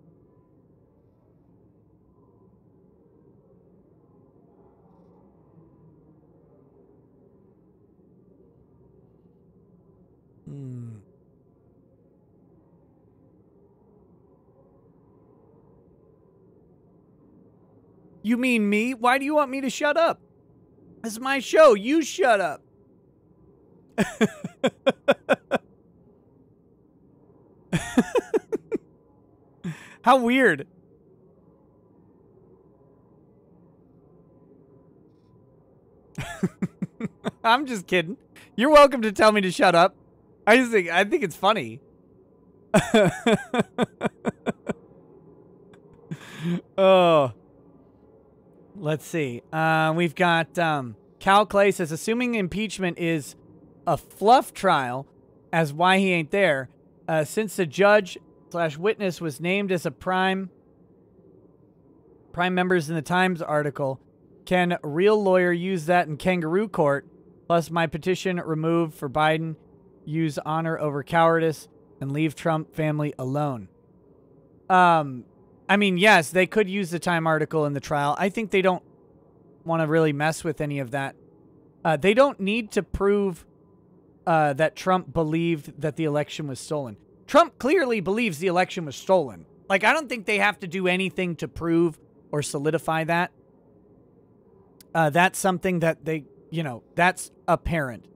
You mean me? Why do you want me to shut up? This is my show. You shut up. How weird. I'm just kidding. You're welcome to tell me to shut up. I think it's funny. Oh. Let's see. We've got Cal Clay says, assuming impeachment is a fluff trial as why he ain't there, since the judge/witness was named as a prime members in the Times article, can a real lawyer use that in kangaroo court? Plus my petition removed for Biden, use honor over cowardice, and leave Trump family alone. I mean, yes, they could use the Time article in the trial. I think they don't want to really mess with any of that. They don't need to prove that Trump believed that the election was stolen. Trump clearly believes the election was stolen. Like, I don't think they have to do anything to prove or solidify that. That's something that they, that's apparent.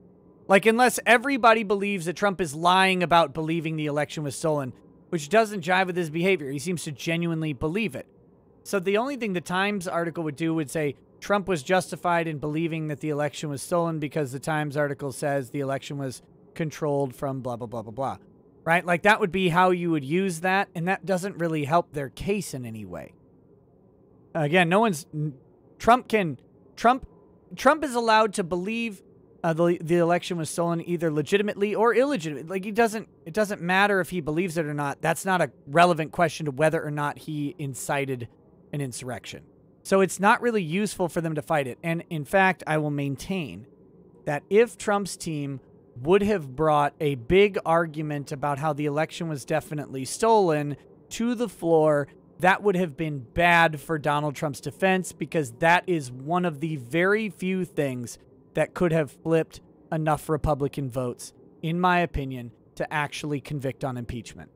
Like, unless everybody believes that Trump is lying about believing the election was stolen, which doesn't jive with his behavior. He seems to genuinely believe it. So the only thing the Times article would say, Trump was justified in believing that the election was stolen because the Times article says the election was controlled from blah, blah, blah, blah, blah. Right? Like, that would be how you would use that, and that doesn't really help their case in any way. Again, Trump is allowed to believe the election was stolen either legitimately or illegitimately. Like, it doesn't matter if he believes it or not. That's not a relevant question to whether or not he incited an insurrection. So it's not really useful for them to fight it. And in fact, I will maintain that if Trump's team would have brought a big argument about how the election was definitely stolen to the floor, that would have been bad for Donald Trump's defense, because that is one of the very few things that could have flipped enough Republican votes, in my opinion, to actually convict on impeachment.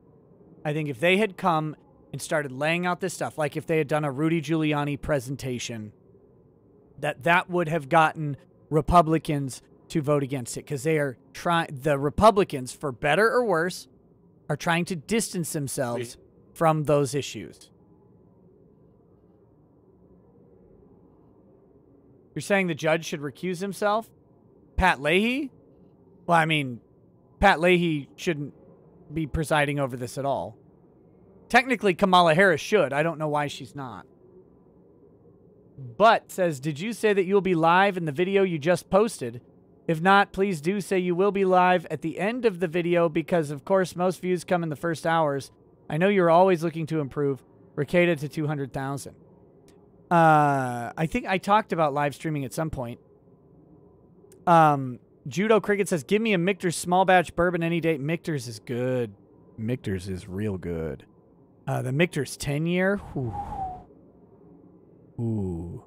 I think if they had come and started laying out this stuff, like if they had done a Rudy Giuliani presentation, that would have gotten Republicans to vote against it, because they are the Republicans, for better or worse, are trying to distance themselves from those issues. You're saying the judge should recuse himself? Pat Leahy? Well, I mean, Pat Leahy shouldn't be presiding over this at all. Technically, Kamala Harris should. I don't know why she's not. But says, did you say that you'll be live in the video you just posted? If not, please do say you will be live at the end of the video, because, of course, most views come in the first hours. I know you're always looking to improve. Ricada to 200,000. I think I talked about live streaming at some point. Judo Cricket says, give me a Michter's small batch bourbon any day. Michter's is good. Michter's is real good. The Michter's 10-year. Ooh. Ooh.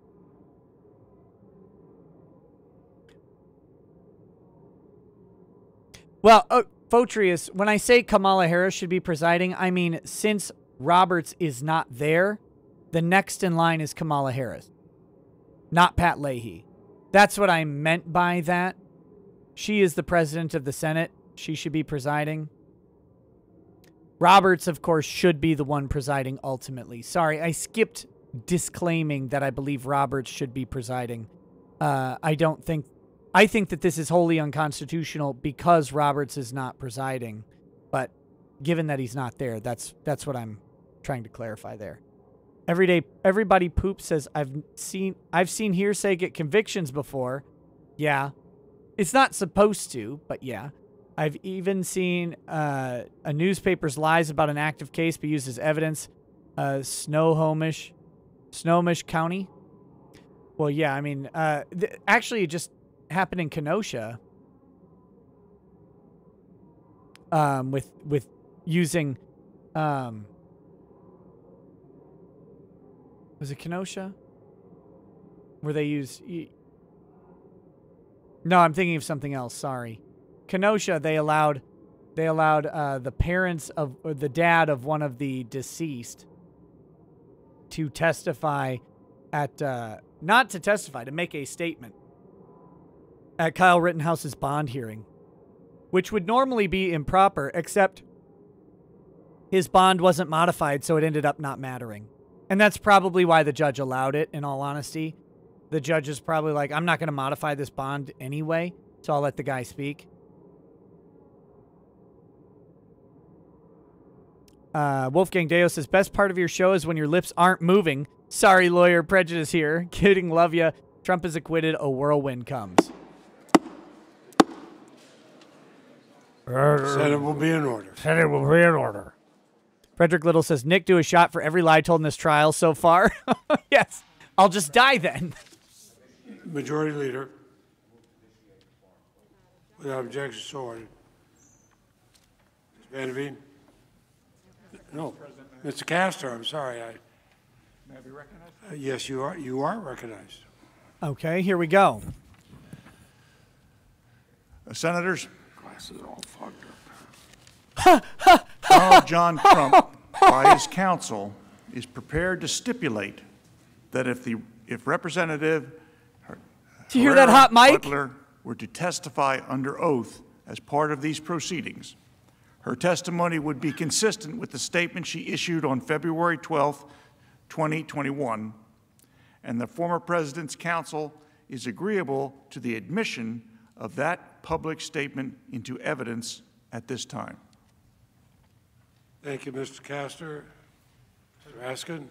Well, Fotrius, when I say Kamala Harris should be presiding, I mean, since Roberts is not there, the next in line is Kamala Harris, not Pat Leahy. That's what I meant by that. She is the president of the Senate. She should be presiding. Roberts, of course, should be the one presiding ultimately. Sorry, I skipped disclaiming that I believe Roberts should be presiding. I think that this is wholly unconstitutional because Roberts is not presiding. But given that he's not there, that's what I'm trying to clarify there. Everybody poop says, I've seen hearsay get convictions before. Yeah. It's not supposed to, but yeah. I've even seen a newspaper's lies about an active case be used as evidence. Snohomish County. Well, yeah, I mean, actually it just happened in Kenosha. With using, was it Kenosha? Where they use... No, I'm thinking of something else. Sorry. Kenosha, they allowed the parents of, or the dad of one of the deceased to testify at, not to testify, to make a statement at Kyle Rittenhouse's bond hearing, which would normally be improper, except his bond wasn't modified, so it ended up not mattering. And that's probably why the judge allowed it, in all honesty. The judge is probably like, I'm not going to modify this bond anyway, so I'll let the guy speak. Wolfgang Deo says, best part of your show is when your lips aren't moving. Sorry, lawyer, prejudice here. Kidding, love ya. Trump is acquitted, a whirlwind comes. Senate will be in order. Senate will be in order. Frederick Little says, Nick, do a shot for every lie told in this trial so far. Yes. I'll just die then. Majority Leader. Without objection, so ordered. Ms. Van der Veen? No. Mr. Castor, I'm sorry. May I be recognized? Yes, you are. You are recognized. Okay, here we go. Senators. Glasses all fogged up. Donald John Trump, by his counsel, is prepared to stipulate that if Representative Do you hear that hot mic? Butler were to testify under oath as part of these proceedings, her testimony would be consistent with the statement she issued on February 12, 2021, and the former president's counsel is agreeable to the admission of that public statement into evidence at this time. Thank you, Mr. Castor. Mr. Raskin.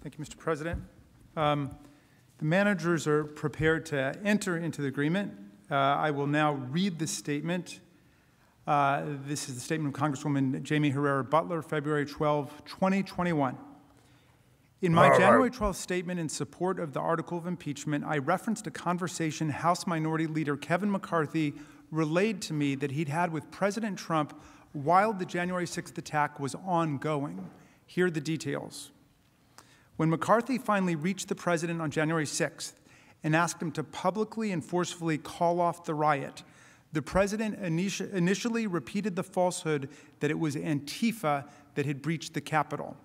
Thank you, Mr. President. The managers are prepared to enter into the agreement. I will now read the statement. This is the statement of Congresswoman Jamie Herrera Butler, February 12, 2021. In my January 12th statement in support of the article of impeachment, I referenced a conversation House Minority Leader Kevin McCarthy relayed to me that he'd had with President Trump while the January 6th attack was ongoing. Here are the details. When McCarthy finally reached the president on January 6th and asked him to publicly and forcefully call off the riot, The president initially repeated the falsehood that it was Antifa that had breached the Capitol.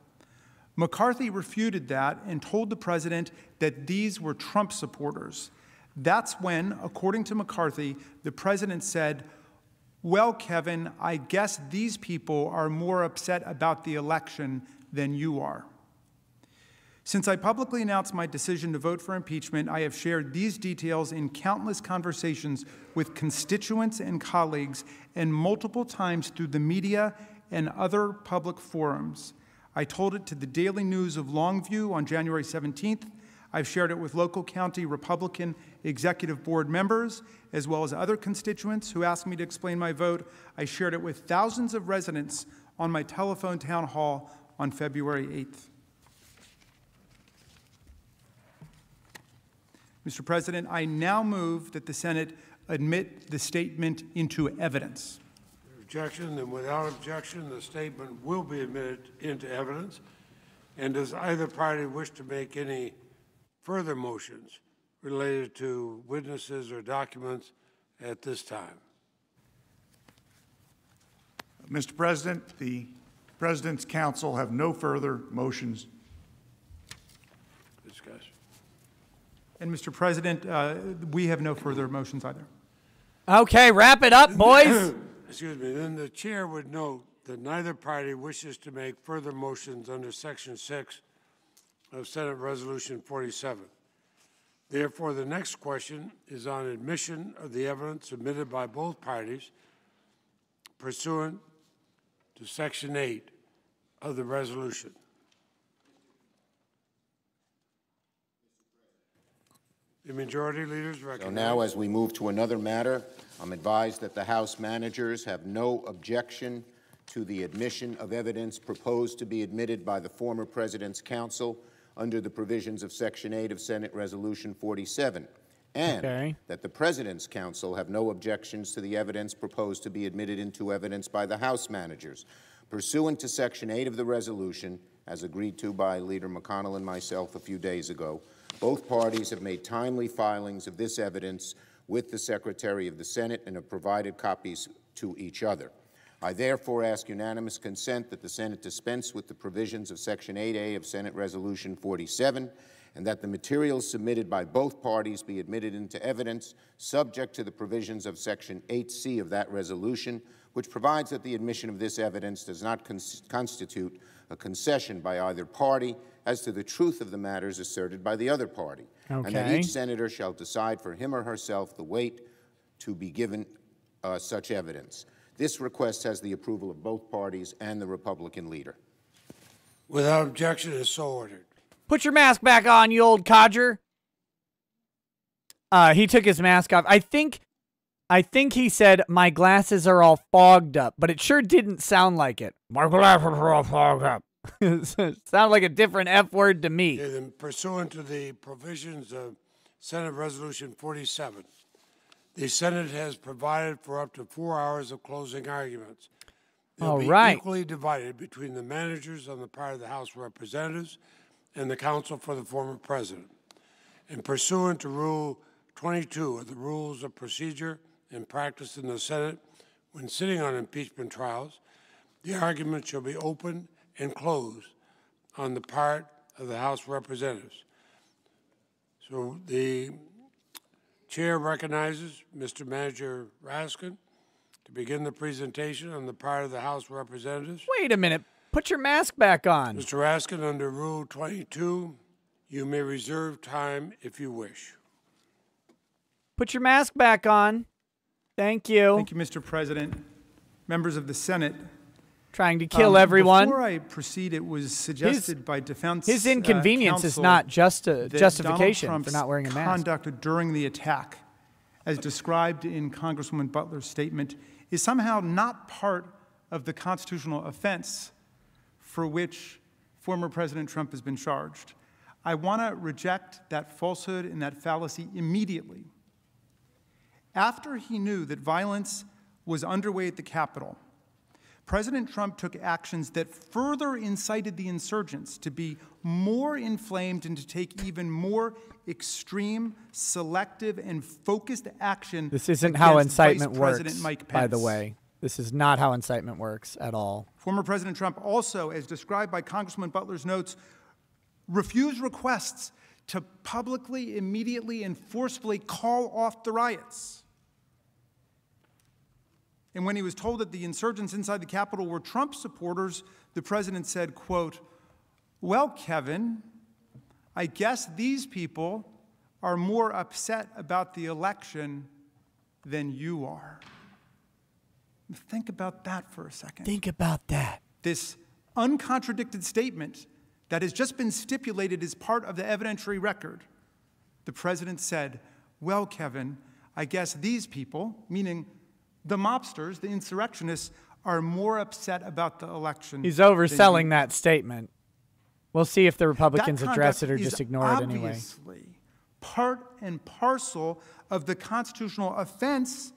McCarthy refuted that and told the president that these were Trump supporters. That's when, according to McCarthy, the president said, "Well, Kevin, I guess these people are more upset about the election than you are." Since I publicly announced my decision to vote for impeachment, I have shared these details in countless conversations with constituents and colleagues, and multiple times through the media and other public forums. I told it to the Daily News of Longview on January 17th. I've shared it with local county Republican executive board members, as well as other constituents who asked me to explain my vote. I shared it with thousands of residents on my telephone town hall on February 8th. Mr. President, I now move that the Senate admit the statement into evidence. Objection, and without objection, the statement will be admitted into evidence. And does either party wish to make any further motions related to witnesses or documents at this time? Mr. President, the President's counsel have no further motions. Discuss. And Mr. President, we have no further motions either. Okay, wrap it up, boys. Excuse me. Then the chair would note that neither party wishes to make further motions under Section 6 of Senate Resolution 47. Therefore, the next question is on admission of the evidence submitted by both parties pursuant to Section 8 of the resolution. The majority leaders recommend. So now, as we move to another matter, I'm advised that the House managers have no objection to the admission of evidence proposed to be admitted by the former President's counsel under the provisions of Section 8 of Senate Resolution 47, and that the President's counsel have no objections to the evidence proposed to be admitted into evidence by the House managers. Pursuant to Section 8 of the resolution, as agreed to by Leader McConnell and myself a few days ago, both parties have made timely filings of this evidence with the Secretary of the Senate and have provided copies to each other. I therefore ask unanimous consent that the Senate dispense with the provisions of Section 8A of Senate Resolution 47, and that the materials submitted by both parties be admitted into evidence, subject to the provisions of Section 8C of that resolution, which provides that the admission of this evidence does not constitute a concession by either party as to the truth of the matters asserted by the other party, and that each senator shall decide for him or herself the weight to be given such evidence. This request has the approval of both parties and the Republican leader. Without objection, it is so ordered. Put your mask back on, you old codger. He took his mask off. I think he said, "My glasses are all fogged up," but it sure didn't sound like it. My glasses are all fogged up. It sounded like a different F word to me. Okay, then, pursuant to the provisions of Senate Resolution 47, the Senate has provided for up to 4 hours of closing arguments. They'll be equally divided between the managers on the part of the House of Representatives and the counsel for the former president. And pursuant to Rule 22 of the Rules of Procedure and Practice in the Senate, when sitting on impeachment trials, the argument shall be open and closed on the part of the House of Representatives. So the chair recognizes Mr. Manager Raskin to begin the presentation on the part of the House of Representatives. Wait a minute. Put your mask back on. Mr. Raskin, under Rule 22, you may reserve time if you wish. Put your mask back on. Thank you. Thank you, Mr. President. Members of the Senate. Trying to kill everyone. Before I proceed, it was suggested by defense his inconvenience is not just a justification for not wearing a mask. Conduct during the attack, as described in Congresswoman Butler's statement, is somehow not part of the constitutional offense for which former President Trump has been charged. I want to reject that falsehood and that fallacy immediately. After he knew that violence was underway at the Capitol, President Trump took actions that further incited the insurgents to be more inflamed and to take even more extreme, selective, and focused action. This isn't how incitement Vice works, President Mike Pence. by the way. This is not how incitement works at all. Former President Trump also, as described by Congressman Butler's notes, refused requests to publicly, immediately, and forcefully call off the riots. And when he was told that the insurgents inside the Capitol were Trump supporters, the president said, quote, "Well, Kevin, I guess these people are more upset about the election than you are." Think about that for a second. Think about that. This uncontradicted statement that has just been stipulated as part of the evidentiary record. The president said, "Well, Kevin, I guess these people," meaning the mobsters, the insurrectionists, "are more upset about the election." He's overselling that statement. We'll see if the Republicans address it or just ignore it anyway. Obviously part and parcel of the constitutional offense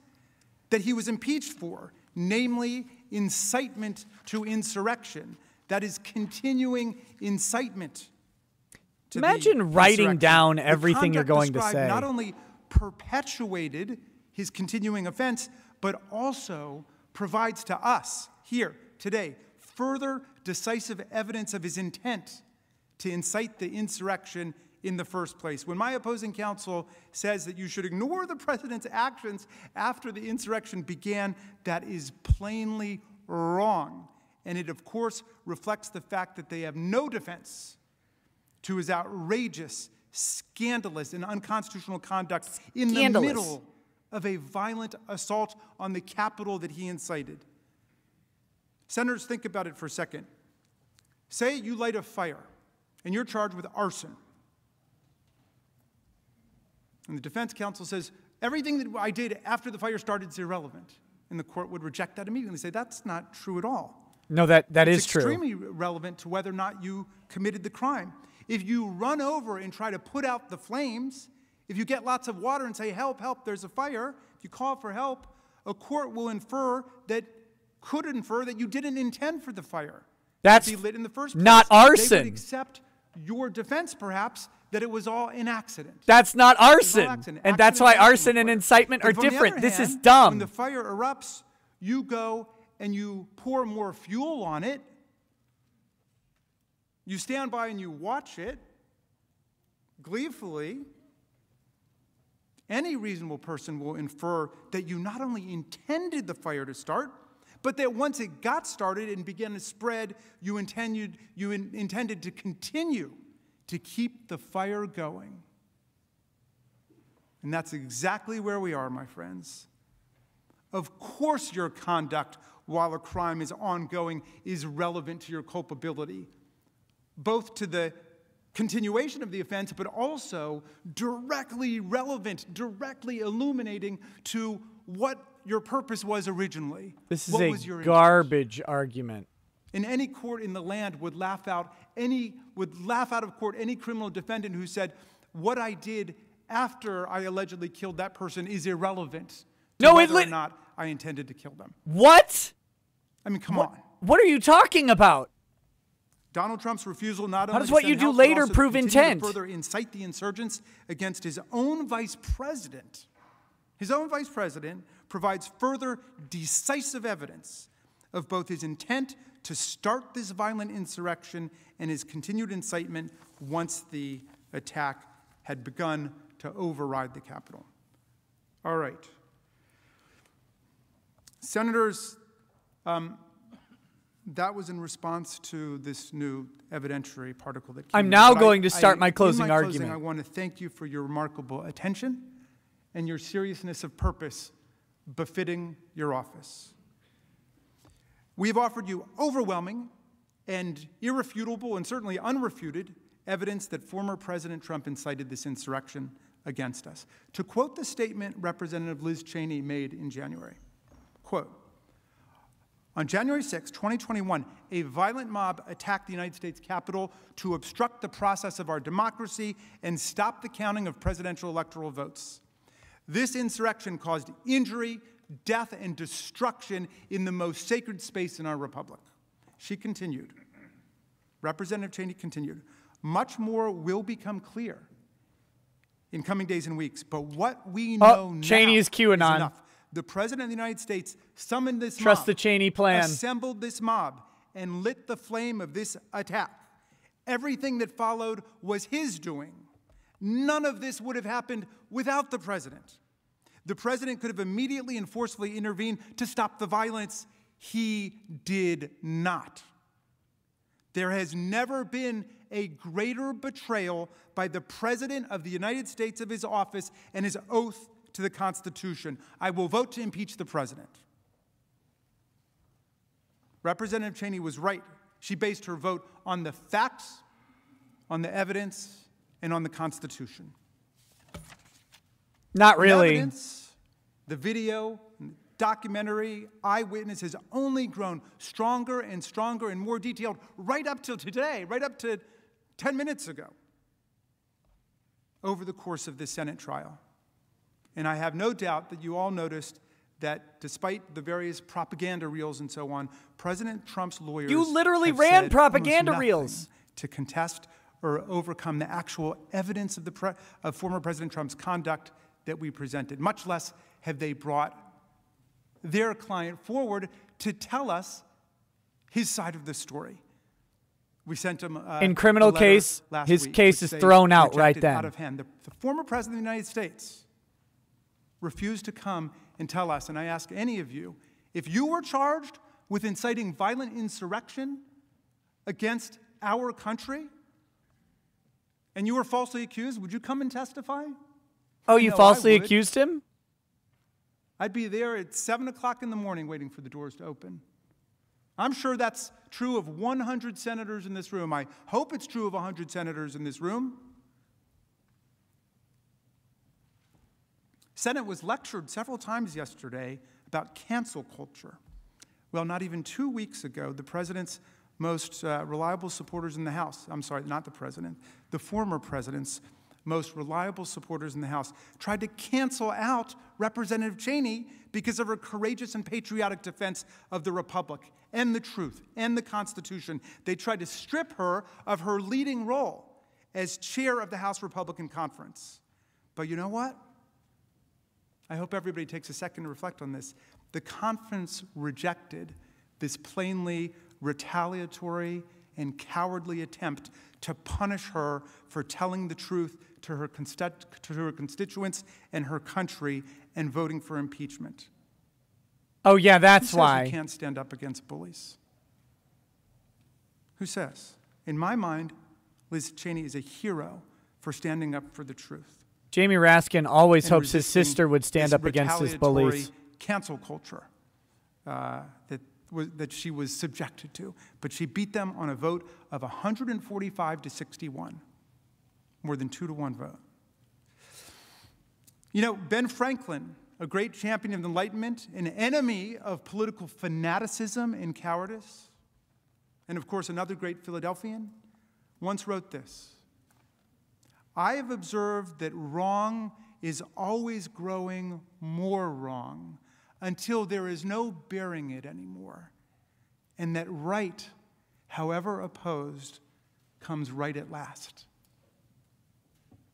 that he was impeached for, namely incitement to insurrection. That is continuing incitement. Imagine writing down everything you're going to say. Not only perpetuated his continuing offense, but also provides to us here today further decisive evidence of his intent to incite the insurrection in the first place. When my opposing counsel says that you should ignore the president's actions after the insurrection began, that is plainly wrong. And it, of course, reflects the fact that they have no defense to his outrageous, scandalous, and unconstitutional conduct in the middle of a violent assault on the Capitol that he incited. Senators, think about it for a second. Say you light a fire, and you're charged with arson. And the defense counsel says, everything that I did after the fire started is irrelevant. And the court would reject that immediately and say, that's not true at all. No, that is true. It's extremely relevant to whether or not you committed the crime. If you run over and try to put out the flames, if you get lots of water and say, help, help, there's a fire, if you call for help, a court will could infer that you didn't intend for the fire to be lit in the first place. Not arson. They would accept your defense, perhaps, that it was all an accident. That's not arson. And that's why arson and incitement are different. This is dumb. When the fire erupts, you go and you pour more fuel on it. You stand by and you watch it gleefully. Any reasonable person will infer that you not only intended the fire to start, but that once it got started and began to spread, you intended to continue to keep the fire going. And that's exactly where we are, my friends. Of course your conduct while a crime is ongoing is relevant to your culpability, both to the continuation of the offense, but also directly relevant, directly illuminating to what your purpose was originally. This is a garbage argument. And any court in the land would laugh out of court any criminal defendant who said, what I did after I allegedly killed that person is irrelevant to whether or not I intended to kill them. What? I mean, come on. What are you talking about? Donald Trump's refusal not only How does what you do later prove intent? To further incite the insurgents against his own vice president. His own vice president provides further decisive evidence of both his intent to start this violent insurrection and his continued incitement once the attack had begun to override the Capitol. All right. Senators, that was in response to this new evidentiary particle that came I'm in. now going to start my closing argument. I want to thank you for your remarkable attention and your seriousness of purpose befitting your office. We have offered you overwhelming and irrefutable and certainly unrefuted evidence that former President Trump incited this insurrection against us. To quote the statement Representative Liz Cheney made in January, quote, on January 6, 2021, a violent mob attacked the United States Capitol to obstruct the process of our democracy and stop the counting of presidential electoral votes. This insurrection caused injury, death and destruction in the most sacred space in our republic. She continued, Representative Cheney continued, much more will become clear in coming days and weeks, but what we know now Cheney is QAnon. enough. The President of the United States summoned this Trust mob, the Cheney plan. assembled this mob, and lit the flame of this attack. Everything that followed was his doing. None of this would have happened without the President. The President could have immediately and forcefully intervened to stop the violence. He did not. There has never been a greater betrayal by the President of the United States of his office and his oath to the Constitution. I will vote to impeach the President. Representative Cheney was right. She based her vote on the facts, on the evidence, and on the Constitution. Not really. The evidence, the video, documentary, eyewitness has only grown stronger and stronger and more detailed right up till today, right up to 10 minutes ago, over the course of this Senate trial. And I have no doubt that you all noticed that despite the various propaganda reels and so on, President Trump's lawyers You literally have ran said propaganda almost reels nothing to contest or overcome the actual evidence of former President Trump's conduct that we presented. Much less have they brought their client forward to tell us his side of the story. We sent him in criminal case, his case is thrown out right then. Out of hand. The former President of the United States refused to come and tell us, and I ask any of you, if you were charged with inciting violent insurrection against our country, and you were falsely accused, would you come and testify? Oh, you falsely accused him? I'd be there at 7 o'clock in the morning waiting for the doors to open. I'm sure that's true of 100 senators in this room. I hope it's true of 100 senators in this room. Senate was lectured several times yesterday about cancel culture. Well, not even 2 weeks ago, the President's most reliable supporters in the House, I'm sorry, not the President, the former President's most reliable supporters in the House tried to cancel out Representative Cheney because of her courageous and patriotic defense of the Republic and the truth and the Constitution. They tried to strip her of her leading role as chair of the House Republican Conference. But you know what? I hope everybody takes a second to reflect on this. The conference rejected this plainly retaliatory and cowardly attempt to punish her for telling the truth to her constituents and her country and voting for impeachment. Oh, yeah, that's Who says why. You can't stand up against bullies? Who says? In my mind, Liz Cheney is a hero for standing up for the truth. Jamie Raskin always and hopes his sister would stand up against his bullies. Cancel culture that she was subjected to. But she beat them on a vote of 145 to 61, more than 2-to-1 vote. You know, Ben Franklin, a great champion of Enlightenment, an enemy of political fanaticism and cowardice, and of course another great Philadelphian, once wrote this: I have observed that wrong is always growing more wrong until there is no bearing it anymore, and that right, however opposed, comes right at last.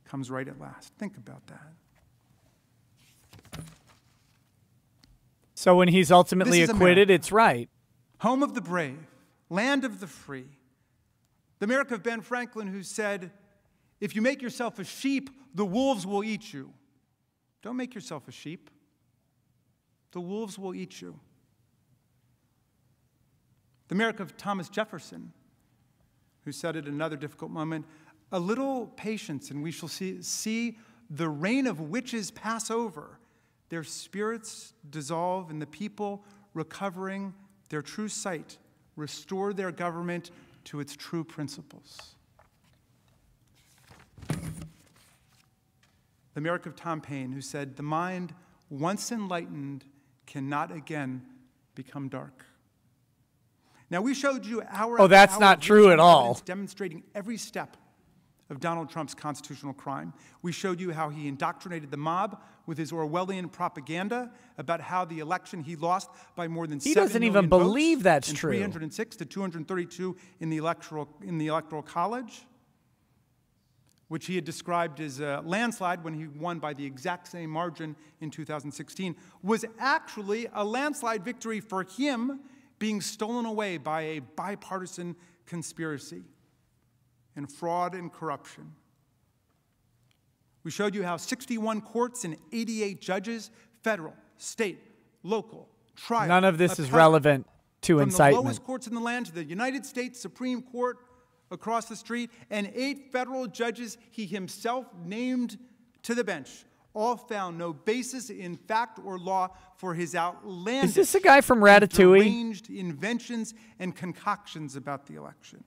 Comes right at last. Think about that. So when he's ultimately acquitted, it's right. Home of the brave, land of the free. The America of Ben Franklin, who said, if you make yourself a sheep, the wolves will eat you. Don't make yourself a sheep. The wolves will eat you. The America of Thomas Jefferson, who said at another difficult moment, a little patience and we shall see the reign of witches pass over, their spirits dissolve, and the people, recovering their true sight, restore their government to its true principles. The America of Tom Paine, who said, the mind, once enlightened, cannot again become dark. Now, we showed you our Oh, that's not true at all. demonstrating every step of Donald Trump's constitutional crime. We showed you how he indoctrinated the mob with his Orwellian propaganda about how the election he lost by more than 7 million votes. He doesn't even believe that's true. 306 to 232 in the electoral college, which he had described as a landslide when he won by the exact same margin in 2016, was actually a landslide victory for him being stolen away by a bipartisan conspiracy and fraud and corruption. We showed you how 61 courts and 88 judges, federal, state, local, trial, none of this is appellate, relevant to incitement. From the lowest courts in the land to the United States Supreme Court across the street, and 8 federal judges he himself named to the bench, all found no basis in fact or law for his outlandish, is this a guy from Ratatouille? deranged inventions and concoctions about the election.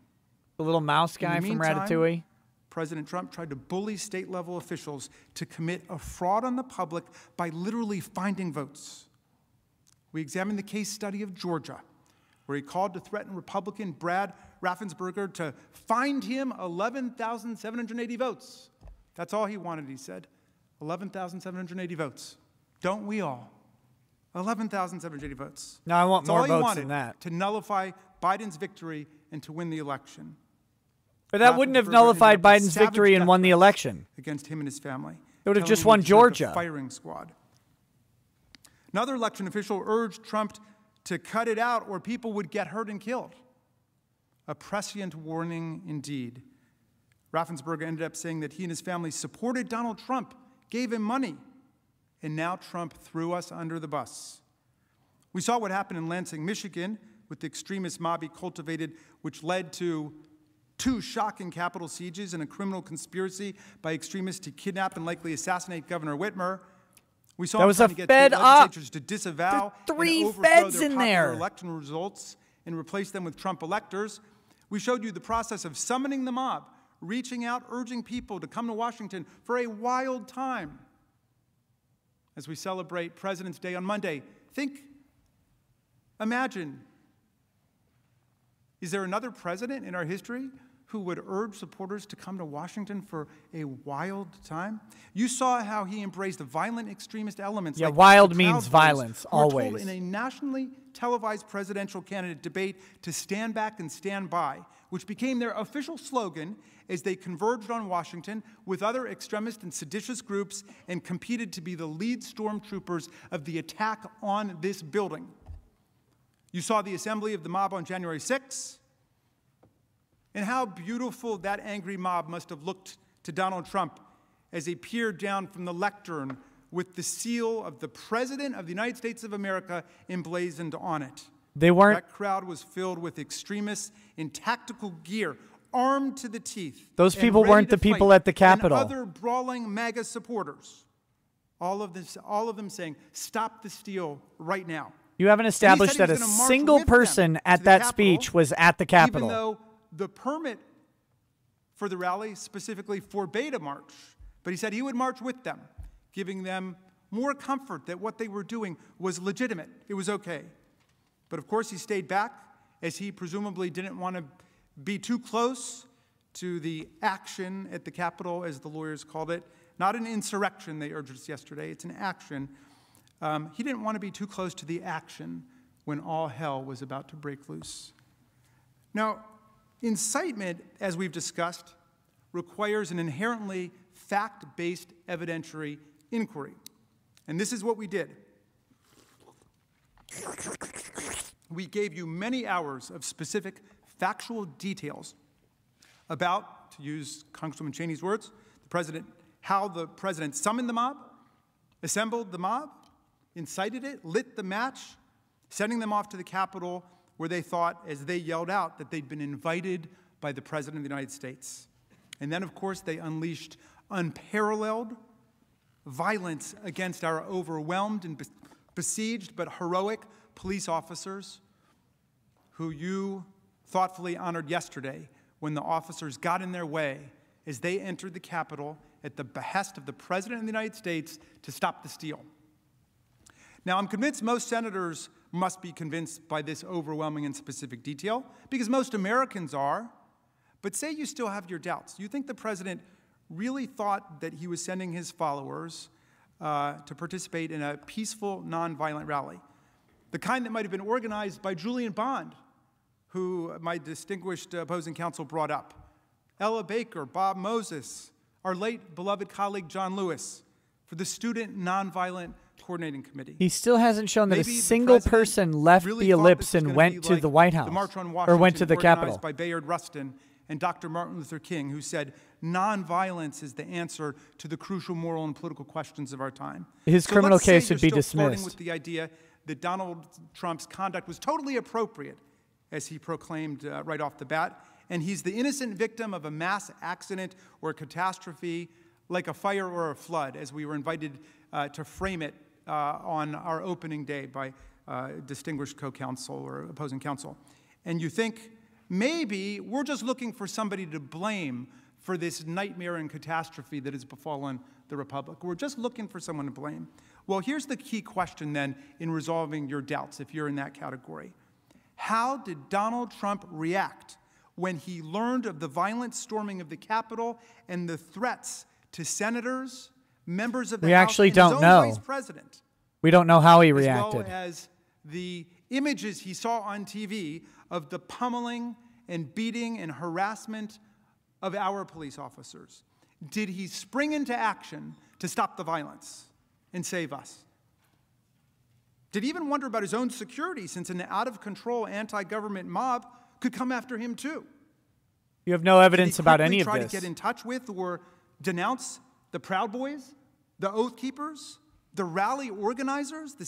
The little mouse guy In the from meantime, Ratatouille? President Trump tried to bully state-level officials to commit a fraud on the public by literally finding votes. We examined the case study of Georgia, where he called to threaten Republican Brad Raffensperger to find him 11,780 votes. That's all he wanted, he said. 11,780 votes. Don't we all? 11,780 votes. No, I want That's more all he votes wanted than that. to nullify Biden's victory and to win the election. But that wouldn't have Raffensperger nullified ended up with Biden's savage victory and death won the threats election. against him and his family. They would have telling just him won he deserved a Georgia. firing squad. Another election official urged Trump to cut it out or people would get hurt and killed. A prescient warning indeed. Raffensperger ended up saying that he and his family supported Donald Trump, gave him money, and now Trump threw us under the bus. We saw what happened in Lansing, Michigan, with the extremist mob he cultivated, which led to 2 shocking Capitol sieges and a criminal conspiracy by extremists to kidnap and likely assassinate Governor Whitmer. We saw That him was trying a to get Fed state op. legislatures to disavow There are 3 and overthrow feds their in popular there. election results and replace them with Trump electors. We showed you the process of summoning the mob, reaching out, urging people to come to Washington for a wild time. As we celebrate President's Day on Monday, imagine, is there another president in our history who would urge supporters to come to Washington for a wild time? You saw how he embraced violent extremist elements. Yeah, like wild the means Proud Boys, violence, who were told always. in a nationally televised presidential candidate debate to stand back and stand by, which became their official slogan as they converged on Washington with other extremist and seditious groups and competed to be the lead stormtroopers of the attack on this building. You saw the assembly of the mob on January 6th, and how beautiful that angry mob must have looked to Donald Trump as he peered down from the lectern with the seal of the President of the United States of America emblazoned on it. They weren't. That crowd was filled with extremists in tactical gear, armed to the teeth. Those and people ready weren't to the people fight, at the Capitol. And other brawling MAGA supporters. All of them saying, "Stop the steal right now." You haven't established that a single person at that speech was at the Capitol. Even though the permit for the rally specifically forbade a march, but he said he would march with them, giving them more comfort that what they were doing was legitimate. It was okay. But of course, he stayed back as he presumably didn't want to be too close to the action at the Capitol, as the lawyers called it. Not an insurrection, they urged us yesterday. It's an action. He didn't want to be too close to the action when all hell was about to break loose. Now, incitement, as we've discussed, requires an inherently fact-based evidentiary inquiry. And this is what we did. We gave you many hours of specific factual details about, to use Congresswoman Cheney's words, how the president summoned the mob, assembled the mob, incited it, lit the match, sending them off to the Capitol where they thought, as they yelled out, that they'd been invited by the President of the United States. And then, of course, they unleashed unparalleled violence against our overwhelmed and besieged but heroic police officers who you thoughtfully honored yesterday when the officers got in their way as they entered the Capitol at the behest of the President of the United States to stop the steal. Now, I'm convinced most senators must be convinced by this overwhelming and specific detail, because most Americans are, But say you still have your doubts. You think the president really thought that he was sending his followers to participate in a peaceful, nonviolent rally, the kind that might have been organized by Julian Bond, who my distinguished opposing counsel brought up, Ella Baker, Bob Moses, our late beloved colleague John Lewis, for the Student Nonviolent Coordinating Committee. He still hasn't shown that Maybe a the single president person left really the thought ellipse this was and gonna went be to like the White the House March on or Washington went to the organized Capitol. by Bayard Rustin and Dr. Martin Luther King, who said nonviolence is the answer to the crucial moral and political questions of our time. His So criminal let's say case you're would be still flirting dismissed. with the idea that Donald Trump's conduct was totally appropriate, as he proclaimed right off the bat, and he's the innocent victim of a mass accident or a catastrophe like a fire or a flood, as we were invited to frame it on our opening day by distinguished co-counsel or opposing counsel. And you think, maybe we're just looking for somebody to blame for this nightmare and catastrophe that has befallen the Republic. We're just looking for someone to blame. Well, here's the key question then in resolving your doubts, if you're in that category. How did Donald Trump react when he learned of the violent storming of the Capitol and the threats to senators, members of the We House, actually and don't his own know. vice president? We don't know how he As reacted. well as the images he saw on TV of the pummeling and beating and harassment of our police officers. Did he spring into action to stop the violence and save us? Did he even wonder about his own security, since an out-of-control anti-government mob could come after him too? You have no evidence Did he about quickly any of try this. to get in touch with or denounce the Proud Boys, the Oath Keepers, the rally organizers, the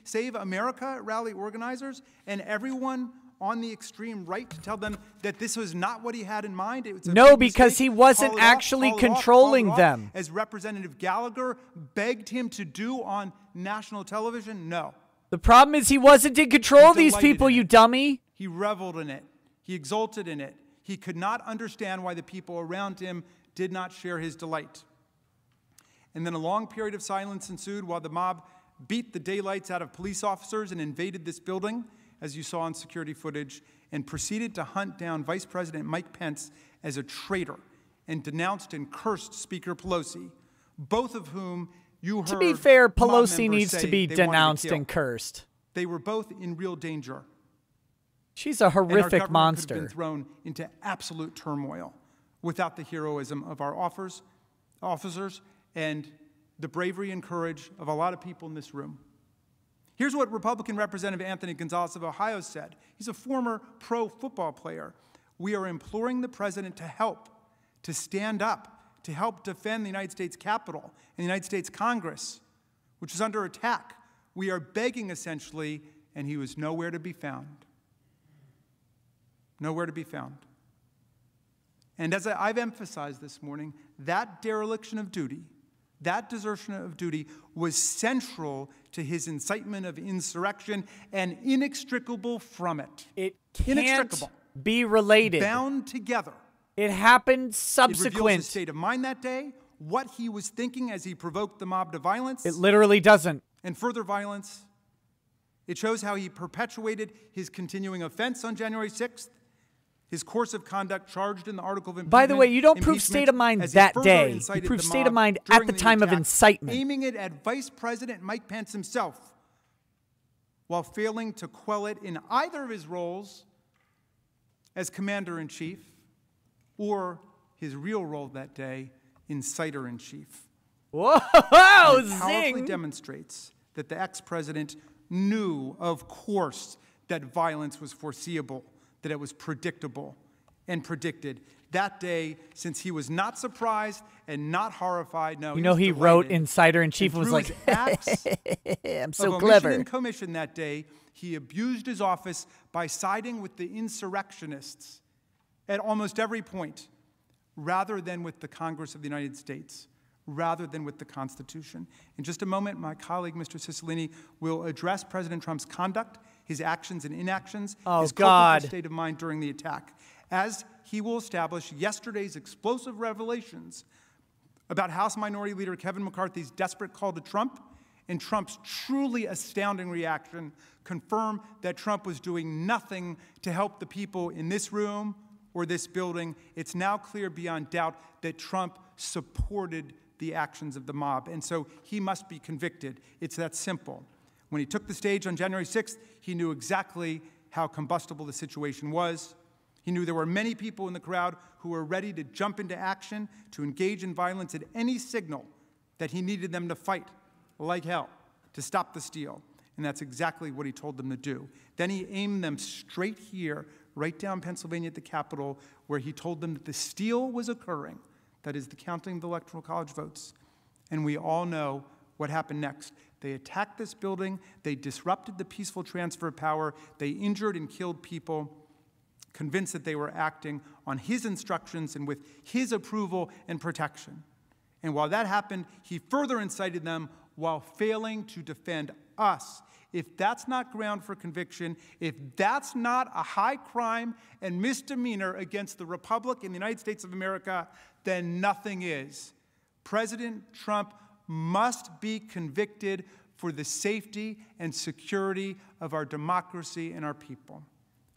Save America rally organizers, and everyone on the extreme right to tell them that this was not what he had in mind? It was a No, big because mistake. he wasn't Call it off, actually call it off, controlling call it off, them. as Representative Gallagher begged him to do on national television? No. The problem is he wasn't in control of He these delighted people, in you it. dummy. He reveled in it. He exulted in it. He could not understand why the people around him did not share his delight. And then a long period of silence ensued while the mob beat the daylights out of police officers and invaded this building, as you saw on security footage, and proceeded to hunt down Vice President Mike Pence as a traitor and denounced and cursed Speaker Pelosi, both of whom you heard. To be fair, mob Pelosi members needs say to be they wanted denounced kill. and cursed. They were both in real danger. She's a And our horrific government monster. could have been thrown into absolute turmoil without the heroism of our officers and the bravery and courage of a lot of people in this room. Here's what Republican Representative Anthony Gonzalez of Ohio said. He's a former pro football player. We are imploring the president to help, to stand up, to help defend the United States Capitol and the United States Congress, which is under attack. We are begging, essentially, and he was nowhere to be found. Nowhere to be found. And as I've emphasized this morning, that dereliction of duty, that desertion of duty was central to his incitement of insurrection and inextricable from it. It can't be related. Bound together. It happened It reveals subsequent. his state of mind that day, what he was thinking as he provoked the mob to violence. It literally doesn't. And further violence. It shows how he perpetuated his continuing offense on January 6th. His course of conduct charged in the article of impeachment. By the way, you don't prove impeachment, state of mind as he that further day. You incited prove the state of mob mind during at the the time of attack, incitement. aiming it at Vice President Mike Pence himself, while failing to quell it in either of his roles as Commander-in-Chief or his real role that day, Inciter-in-Chief. Whoa, And it powerfully zing! demonstrates that the ex-president knew, of course, that violence was foreseeable, that it was predictable and predicted. That day, since he was not surprised and not horrified, no, You know, he was wrote delighted. Insider-in-Chief and was through like, his acts I'm of so omission clever. and commission that day, he abused his office by siding with the insurrectionists at almost every point, rather than with the Congress of the United States, rather than with the Constitution. In just a moment, my colleague, Mr. Cicilline, will address President Trump's conduct, his actions and inactions, his God. culpable state of mind during the attack, as he will establish yesterday's explosive revelations about House Minority Leader Kevin McCarthy's desperate call to Trump and Trump's truly astounding reaction confirm that Trump was doing nothing to help the people in this room or this building, it's now clear beyond doubt that Trump supported the actions of the mob, and so he must be convicted. It's that simple. When he took the stage on January 6th, he knew exactly how combustible the situation was. He knew there were many people in the crowd who were ready to jump into action, to engage in violence at any signal that he needed them to fight like hell to stop the steal. And that's exactly what he told them to do. Then he aimed them straight here, right down Pennsylvania at the Capitol, where he told them that the steal was occurring, that is, the counting of the Electoral College votes. And we all know what happened next. They attacked this building, they disrupted the peaceful transfer of power, they injured and killed people, convinced that they were acting on his instructions and with his approval and protection. And while that happened, he further incited them while failing to defend us. If that's not ground for conviction, if that's not a high crime and misdemeanor against the Republic in the United States of America, then nothing is. President Trump must be convicted for the safety and security of our democracy and our people.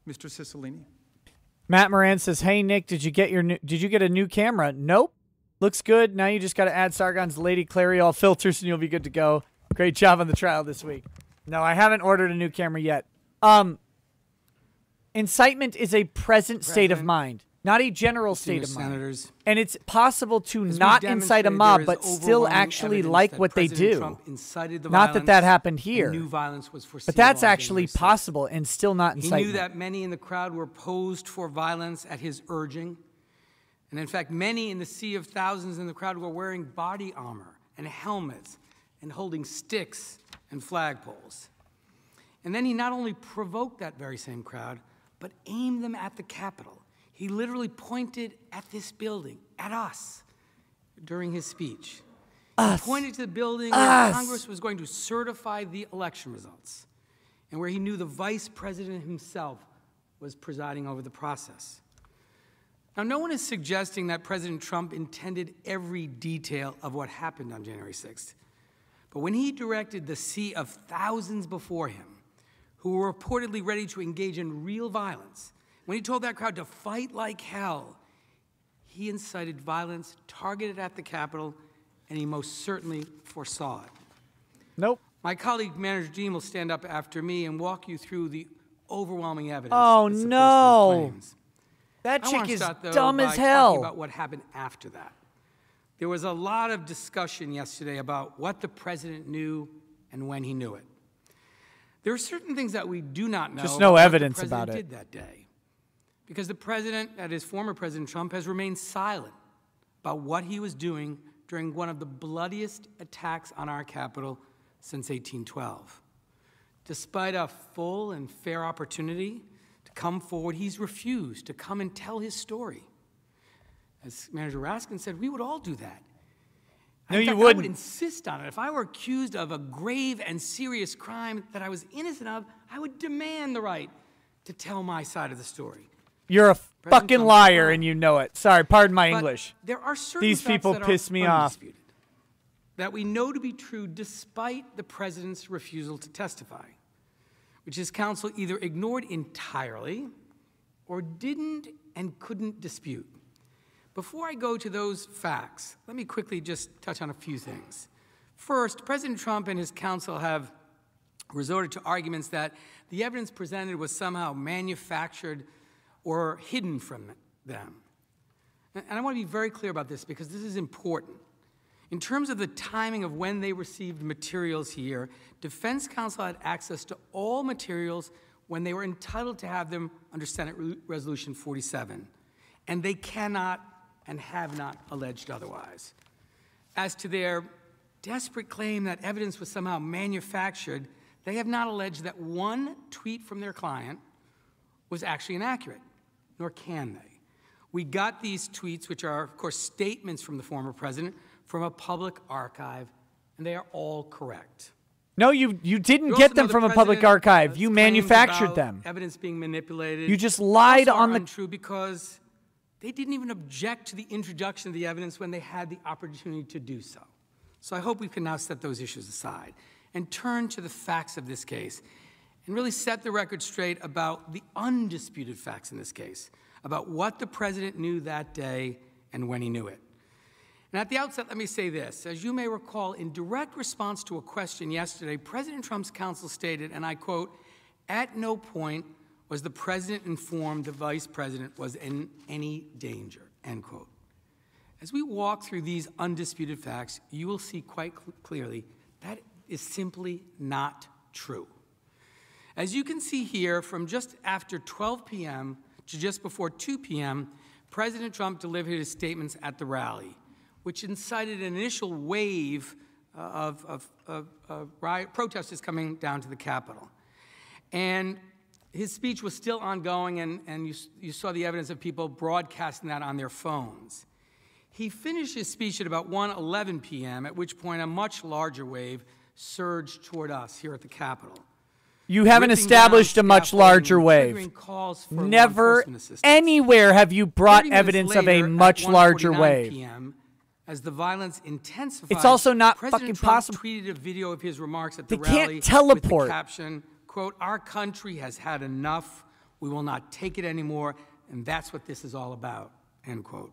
Mr. Cicilline. Matt Moran says, "Hey Nick, did you get a new camera?" Nope. Looks good. Now you just got to add Sargon's Lady Clariol filters and you'll be good to go. Great job on the trial this week. No, I haven't ordered a new camera yet. Incitement is a present state of mind, not a general state of mind. Senators, and it's possible to not incite a mob, but still actually like what they do. Not that that happened here. New violence was foreseeable, but that's actually possible and still not incitement. He knew that many in the crowd were posed for violence at his urging. And in fact, many in the sea of thousands in the crowd were wearing body armor and helmets and holding sticks and flagpoles. And then he not only provoked that very same crowd, but aimed them at the Capitol. He literally pointed at this building, at us, during his speech. He pointed to the building where Congress was going to certify the election results and where he knew the vice president himself was presiding over the process. Now, no one is suggesting that President Trump intended every detail of what happened on January 6th. But when he directed the sea of thousands before him, who were reportedly ready to engage in real violence, when he told that crowd to fight like hell, he incited violence targeted at the Capitol, and he most certainly foresaw it. Nope. My colleague, Manager Dean, will stand up after me and walk you through the overwhelming evidence. Oh, that supports no. those claims. That chick is start, though, dumb by as hell. talking about what happened after that. There was a lot of discussion yesterday about what the president knew and when he knew it. There are certain things that we do not know. Just no about evidence what the about president did that day. Because the president, that is former President Trump, has remained silent about what he was doing during one of the bloodiest attacks on our Capitol since 1812. Despite a full and fair opportunity to come forward, he's refused to come and tell his story. As Manager Raskin said, we would all do that. No, in fact, you wouldn't. I would insist on it. If I were accused of a grave and serious crime that I was innocent of, I would demand the right to tell my side of the story. You're a fucking Trump's liar crime. and you know it. Sorry, pardon my But English. There are certain These facts people that piss are me off. undisputed, that we know to be true despite the president's refusal to testify, which his counsel either ignored entirely or didn't and couldn't dispute. Before I go to those facts, let me quickly just touch on a few things. First, President Trump and his counsel have resorted to arguments that the evidence presented was somehow manufactured or hidden from them. And I want to be very clear about this because this is important. In terms of the timing of when they received materials here, defense counsel had access to all materials when they were entitled to have them under Senate Resolution 47. And they cannot and have not alleged otherwise. As to their desperate claim that evidence was somehow manufactured, they have not alleged that one tweet from their client was actually inaccurate, nor can they. We got these tweets, which are, of course, statements from the former president, from a public archive, and they are all correct. No, you didn't get them from a public archive. You manufactured them. Evidence being manipulated. You just lied also on are the... untrue because they didn't even object to the introduction of the evidence when they had the opportunity to do so. So I hope we can now set those issues aside and turn to the facts of this case and really set the record straight about the undisputed facts in this case, about what the president knew that day and when he knew it. And at the outset, let me say this. As you may recall, in direct response to a question yesterday, President Trump's counsel stated, and I quote, "At no point was the president informed the vice president was in any danger," end quote. As we walk through these undisputed facts, you will see quite clearly that is simply not true. As you can see here, from just after 12 p.m. to just before 2 p.m., President Trump delivered his statements at the rally, which incited an initial wave of riot protesters coming down to the Capitol. And his speech was still ongoing, and you saw the evidence of people broadcasting that on their phones. He finished his speech at about 1:11 p.m., at which point a much larger wave surged toward us here at the Capitol. You haven't established a much larger wave. Never anywhere have you brought evidence of a much larger wave. As the violence intensified, it's also not President fucking Trump possible. tweeted a video of his remarks at the They rally can't teleport. with the caption, quote, "Our country has had enough. We will not take it anymore, and that's what this is all about," end quote.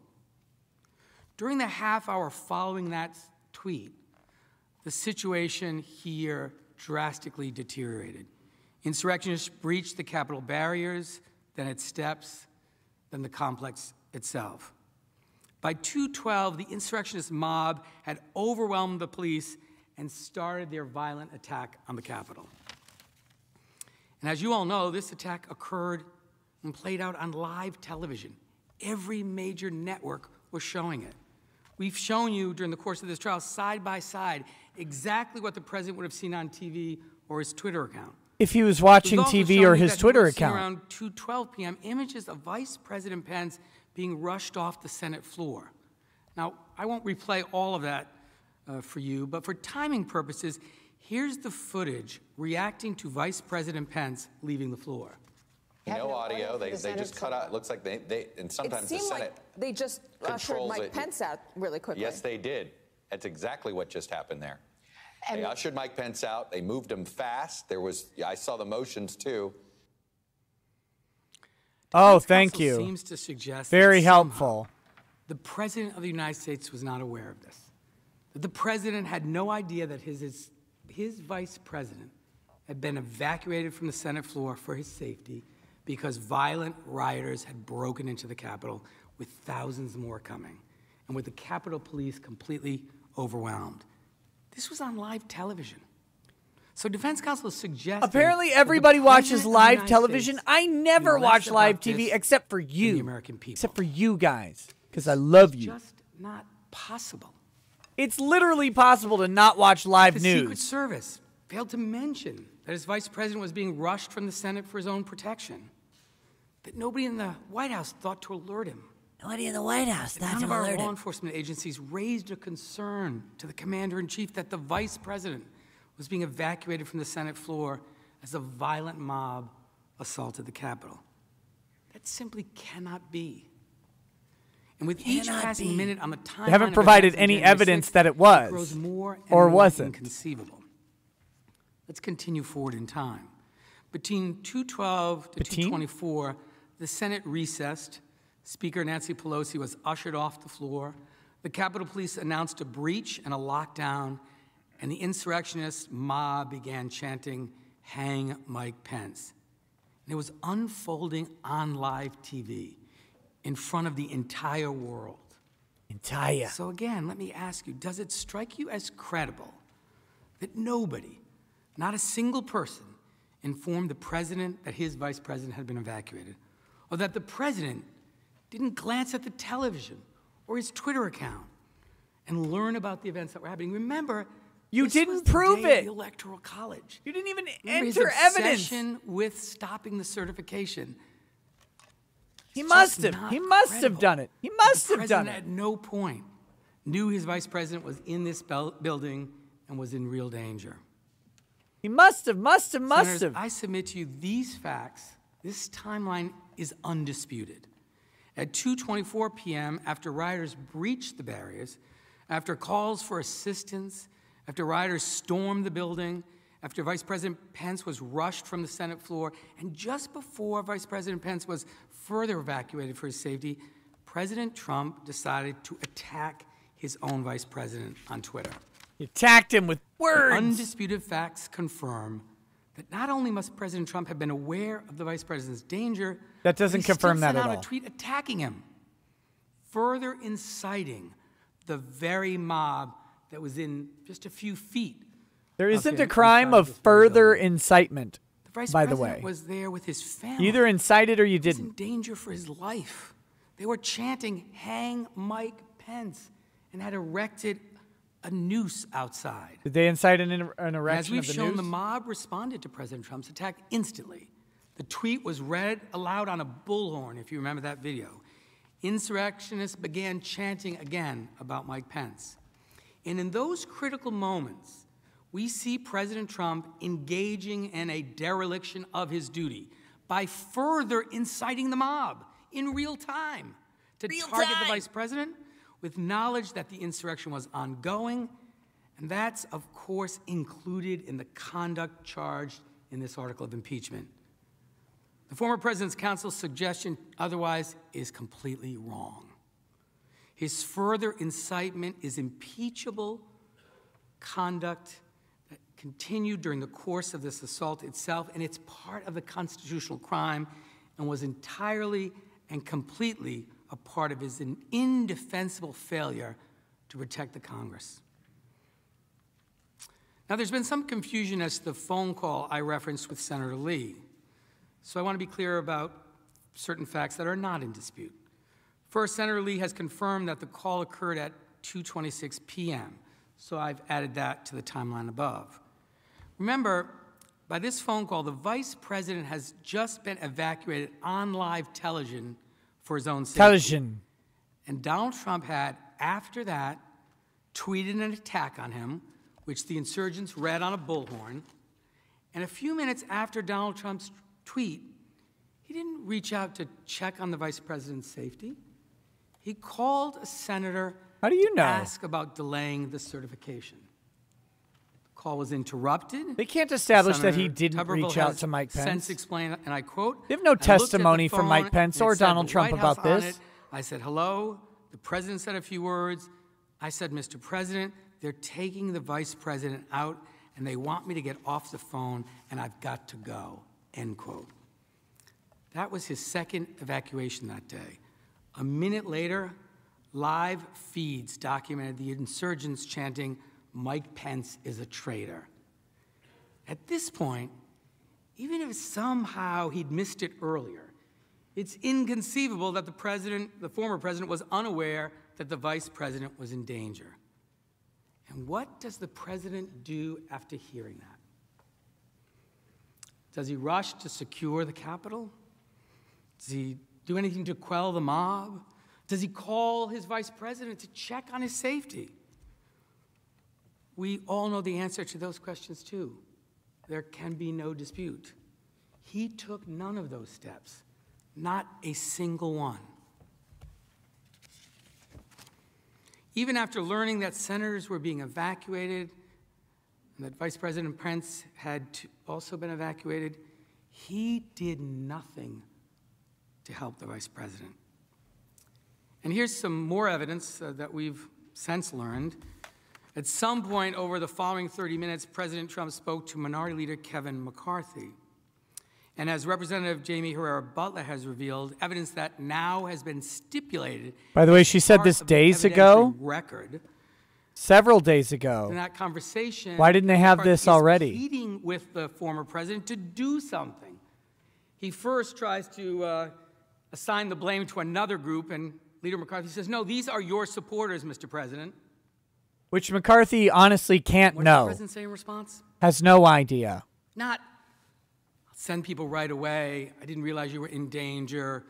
During the half hour following that tweet, the situation here drastically deteriorated. Insurrectionists breached the Capitol barriers, then its steps, then the complex itself. By 2:12, the insurrectionist mob had overwhelmed the police and started their violent attack on the Capitol. And as you all know, this attack occurred and played out on live television. Every major network was showing it. We've shown you during the course of this trial, side by side, exactly what the president would have seen on TV or his Twitter account. If he was watching TV or his Twitter account. Around 2:12 p.m., images of Vice President Pence being rushed off the Senate floor. Now, I won't replay all of that for you, but for timing purposes, here's the footage reacting to Vice President Pence leaving the floor. No audio. They just cut out. It looks like they and sometimes the Senate like they just ushered Mike Pence out really quickly. Yes, they did. That's exactly what just happened there. They ushered Mike Pence out. They moved him fast. I saw the motions too. Oh, thank you. Seems to suggest very helpful. The President of the United States was not aware of this. That the President had no idea that his Vice President had been evacuated from the Senate floor for his safety because violent rioters had broken into the Capitol with thousands more coming, and with the Capitol Police completely overwhelmed. This was on live television. So defense counsel suggests apparently everybody watches live television. I never watch live TV except for you. The American people. Except for you guys, because I love you. It's just not possible. It's literally possible to not watch live the news. Secret Service failed to mention that his vice president was being rushed from the Senate for his own protection. That nobody in the White House thought to alert him. Nobody in the White House thought to alert him. None of our law enforcement agencies raised a concern to the commander-in-chief that the vice president was being evacuated from the Senate floor as a violent mob assaulted the Capitol. That simply cannot be. And with each passing minute on the timeline, they haven't provided any evidence that it was, grows more and or more wasn't. Inconceivable. Let's continue forward in time. Between 2:12 to 2:24, the Senate recessed. Speaker Nancy Pelosi was ushered off the floor. The Capitol Police announced a breach and a lockdown, and the insurrectionist mob began chanting, "Hang Mike Pence." And it was unfolding on live TV in front of the entire world. So again, let me ask you, does it strike you as credible that nobody, not a single person, informed the president that his vice president had been evacuated, or that the president didn't glance at the television or his Twitter account and learn about the events that were happening? Remember, you didn't prove it. The Electoral College. You didn't even Remember enter his evidence. obsession with stopping the certification. He must have. He must have done it. He must have done The it. president at no point knew his vice president was in this building and was in real danger. He must have. Senators, I submit to you these facts. This timeline is undisputed. At 2:24 p.m., after rioters breached the barriers, after calls for assistance, after rioters stormed the building, after Vice President Pence was rushed from the Senate floor, and just before Vice President Pence was further evacuated for his safety, President Trump decided to attack his own vice president on Twitter. He attacked him with words. Undisputed facts confirm that not only must President Trump have been aware of the vice president's danger, that doesn't confirm that at all. He sent out a tweet attacking him, further inciting the very mob that was in just a few feet. There isn't a crime of further incitement, by the way. The vice president was there with his family. You either incited or you He was didn't. in danger for his life. They were chanting, "Hang Mike Pence," and had erected a noose outside. Did they incite an erection As we've of the shown, noose? the mob responded to President Trump's attack instantly. The tweet was read aloud on a bullhorn, if you remember that video. Insurrectionists began chanting again about Mike Pence. And in those critical moments, we see President Trump engaging in a dereliction of his duty by further inciting the mob in real time to target the vice president with knowledge that the insurrection was ongoing, and that's, of course, included in the conduct charged in this article of impeachment. The former president's counsel's suggestion otherwise is completely wrong. His further incitement is impeachable conduct that continued during the course of this assault itself, and it's part of the constitutional crime and was entirely and completely a part of his indefensible failure to protect the Congress. Now, there's been some confusion as to the phone call I referenced with Senator Lee. So I want to be clear about certain facts that are not in dispute. First, Senator Lee has confirmed that the call occurred at 2:26 p.m., so I've added that to the timeline above. Remember, by this phone call, the vice president has just been evacuated on live television for his own safety. Television. And Donald Trump had, after that, tweeted an attack on him, which the insurgents read on a bullhorn. And a few minutes after Donald Trump's tweet, he didn't reach out to check on the vice president's safety. He called a senator How do you know? to ask about delaying the certification. The call was interrupted. They can't establish that he Senator didn't Tuberville reach out has to Mike Pence. Since explained, and I quote, They have no "I looked at the testimony from phone, Mike Pence and it or said Donald the Trump White House about on this. it. I said, hello. The president said a few words. I said, Mr. President, they're taking the vice president out, and they want me to get off the phone, and I've got to go," end quote. That was his second evacuation that day. A minute later, live feeds documented the insurgents chanting, "Mike Pence is a traitor." At this point, even if somehow he'd missed it earlier, it's inconceivable that the former president, was unaware that the vice president was in danger. And what does the president do after hearing that? Does he rush to secure the Capitol? Does he do anything to quell the mob? Does he call his vice president to check on his safety? We all know the answer to those questions too. There can be no dispute. He took none of those steps, not a single one. Even after learning that senators were being evacuated and that Vice President Pence had also been evacuated, he did nothing to help the vice president. And here's some more evidence that we've since learned. At some point over the following 30 minutes, President Trump spoke to Minority Leader Kevin McCarthy. And as Representative Jamie Herrera Butler has revealed, evidence that now has been stipulated. By the way, she said this days ago. Record. Several days ago. In that conversation, why didn't they have McCarthy this already? is pleading with the former president to do something. He first tries to assign the blame to another group, and Leader McCarthy says, "No, these are your supporters, Mr. President." Which McCarthy honestly can't What know. does the president say in response? Has no idea. Not, "I'll send people right away. I didn't realize you were in danger."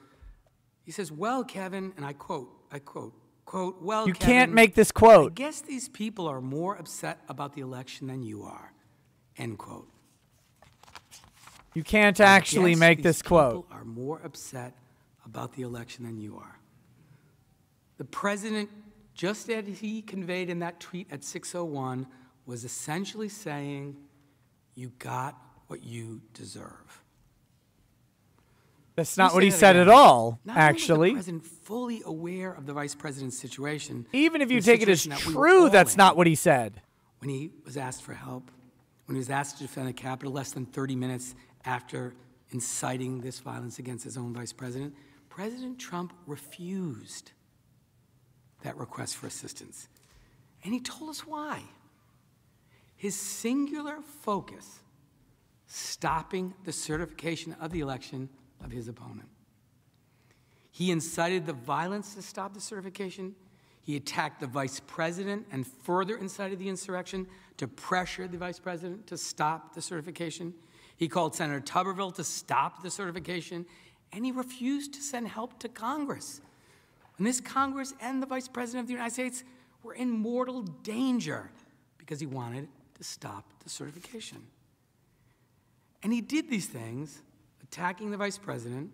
He says, "Well, Kevin," and I quote, "Well, You Kevin, can't make this quote. I guess these people are more upset about the election than you are," end quote. You can't actually make this quote. People are more upset about the election than you are. The president, just as he conveyed in that tweet at 6:01, was essentially saying, You got what you deserve. That's not what he said at all, actually. Not only was the president fully aware of the vice president's situation. Even if you take it as true, that's not what he said. When he was asked for help, when he was asked to defend the Capitol less than 30 minutes after inciting this violence against his own vice president, President Trump refused that request for assistance. And he told us why. His singular focus, stopping the certification of the election of his opponent. He incited the violence to stop the certification. He attacked the vice president and further incited the insurrection to pressure the vice president to stop the certification. He called Senator Tuberville to stop the certification, and he refused to send help to Congress. And this Congress and the vice president of the United States were in mortal danger because he wanted to stop the certification. And he did these things, attacking the vice president,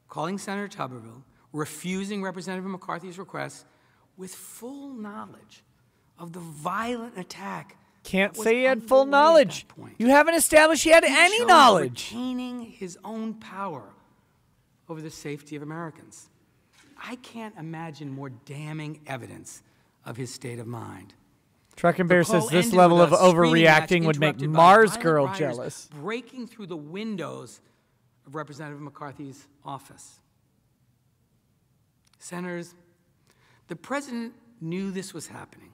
calling Senator Tuberville, refusing Representative McCarthy's request, with full knowledge of the violent attack. Can't say he had full knowledge. You haven't established he had any knowledge. Retaining his own power over the safety of Americans. I can't imagine more damning evidence of his state of mind. Truck and Bear says this level of overreacting would make Mars Girl jealous. Breaking through the windows of Representative McCarthy's office. Senators, the president knew this was happening.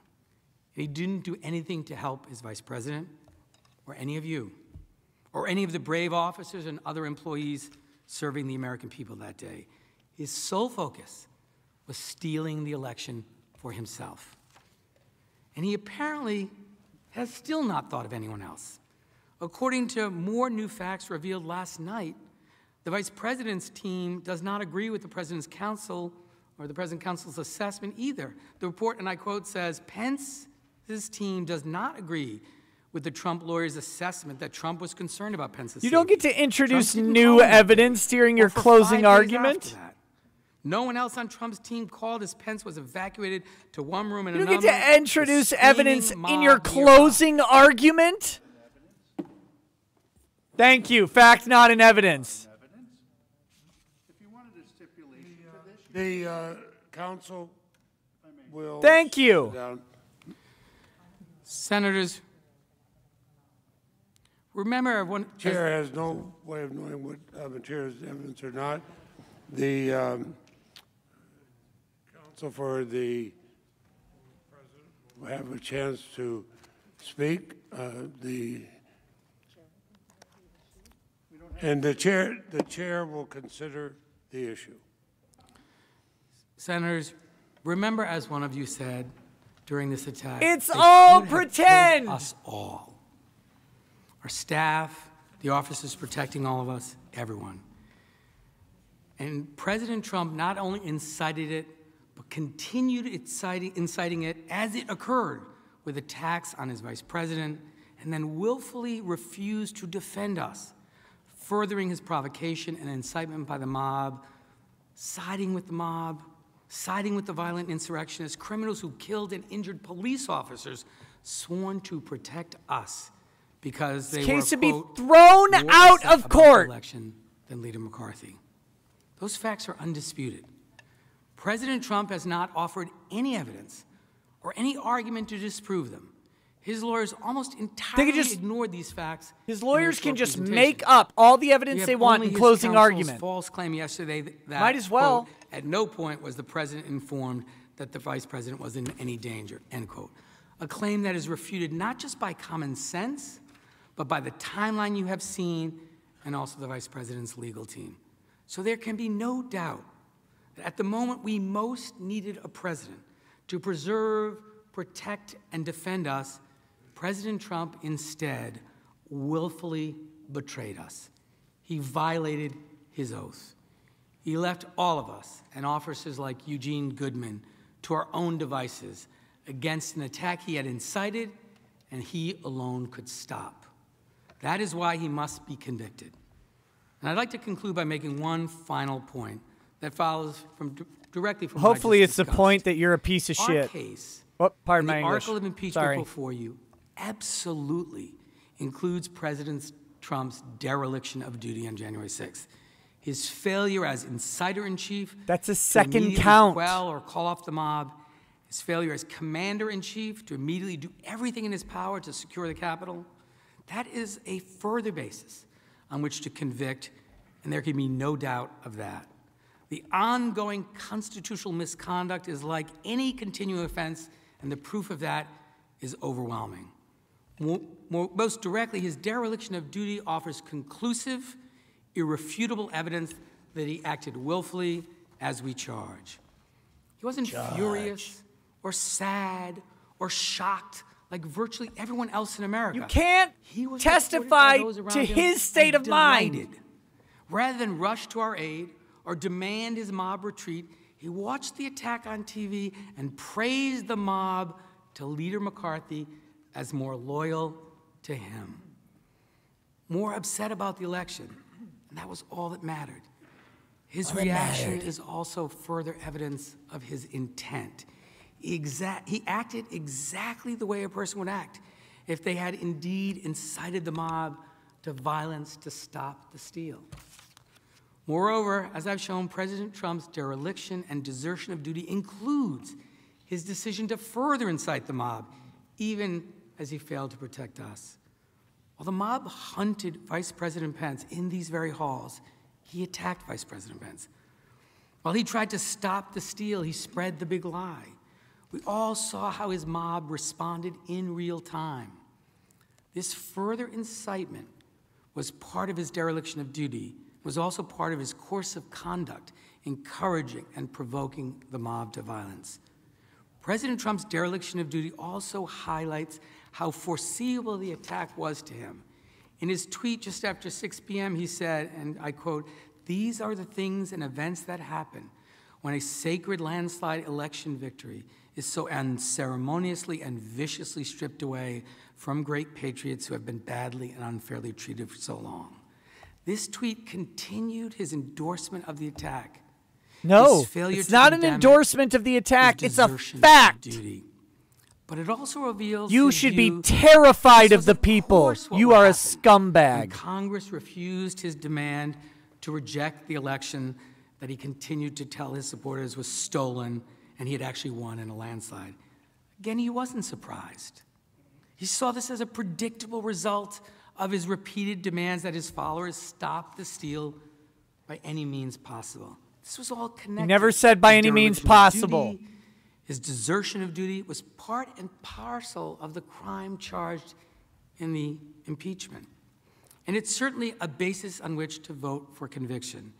He didn't do anything to help his vice president or any of you or any of the brave officers and other employees serving the American people that day. His sole focus was stealing the election for himself. And he apparently has still not thought of anyone else. According to more new facts revealed last night, the vice president's team does not agree with the president's counsel or the president's counsel's assessment either. The report, and I quote, says, Pence's team does not agree with the Trump lawyer's assessment that Trump was concerned about Pence's safety. You don't get to introduce new evidence during your closing argument. No one else on Trump's team called as Pence was evacuated to one room in another. You don't get to introduce evidence in your closing argument? Thank you. Fact, not an evidence. The council will... Thank you. Senators, remember when... Chair has no way of knowing what material is evidence or not. The counsel for the president will have a chance to speak. And the chair will consider the issue. Senators, remember, as one of you said during this attack, it's all pretend. Us all, our staff, the officers protecting all of us, everyone. And President Trump not only incited it, but continued inciting it as it occurred with attacks on his vice president, and then willfully refused to defend us, furthering his provocation and incitement by the mob, siding with the mob, siding with the violent insurrectionists, criminals who killed and injured police officers sworn to protect us because they were, case to be thrown out of court. Election than Leader McCarthy. Those facts are undisputed. President Trump has not offered any evidence or any argument to disprove them. His lawyers almost entirely ignored these facts. His lawyers can just make up all the evidence they want in closing argument. False claim yesterday that, might as well, quote, at no point was the president informed that the vice president was in any danger, end quote. A claim that is refuted not just by common sense, but by the timeline you have seen and also the vice president's legal team. So there can be no doubt that at the moment we most needed a president to preserve, protect, and defend us, President Trump instead willfully betrayed us. He violated his oath. He left all of us and officers like Eugene Goodman to our own devices against an attack he had incited and he alone could stop. That is why he must be convicted. And I'd like to conclude by making one final point that follows directly from hopefully it's the point that you're a piece of shit. Our case, pardon my the English. article of impeachment before you, absolutely includes President Trump's dereliction of duty on January 6th. His failure as insider-in-chief That's a to second immediately count. quell or call off the mob, his failure as commander-in-chief to immediately do everything in his power to secure the Capitol, that is a further basis on which to convict, and there can be no doubt of that. The ongoing constitutional misconduct is like any continuing offense, and the proof of that is overwhelming. Most directly, his dereliction of duty offers conclusive, irrefutable evidence that he acted willfully as we charge. He wasn't furious or sad or shocked like virtually everyone else in America. You can't testify to his state of mind. Rather than rush to our aid or demand his mob retreat, he watched the attack on TV and praised the mob to Leader McCarthy as more loyal to him, more upset about the election, and that was all that mattered. His reaction is also further evidence of his intent. He acted exactly the way a person would act if they had indeed incited the mob to violence to stop the steal. Moreover, as I've shown, President Trump's dereliction and desertion of duty includes his decision to further incite the mob, even as he failed to protect us. While the mob hunted Vice President Pence in these very halls, he attacked Vice President Pence. While he tried to stop the steal, he spread the big lie. We all saw how his mob responded in real time. This further incitement was part of his dereliction of duty, was also part of his course of conduct, encouraging and provoking the mob to violence. President Trump's dereliction of duty also highlights how foreseeable the attack was to him. In his tweet just after 6 p.m., he said, and I quote, "These are the things and events that happen when a sacred landslide election victory is so unceremoniously and viciously stripped away from great patriots who have been badly and unfairly treated for so long." This tweet continued his endorsement of the attack. No, it's not an endorsement of the attack. It's a fact. Duty. But it also reveals you should be terrified of the people. You are a scumbag. Congress refused his demand to reject the election that he continued to tell his supporters was stolen and he had actually won in a landslide. Again, he wasn't surprised. He saw this as a predictable result of his repeated demands that his followers stop the steal by any means possible. This was all connected. He never said by any means possible. His desertion of duty was part and parcel of the crime charged in the impeachment. And it's certainly a basis on which to vote for conviction.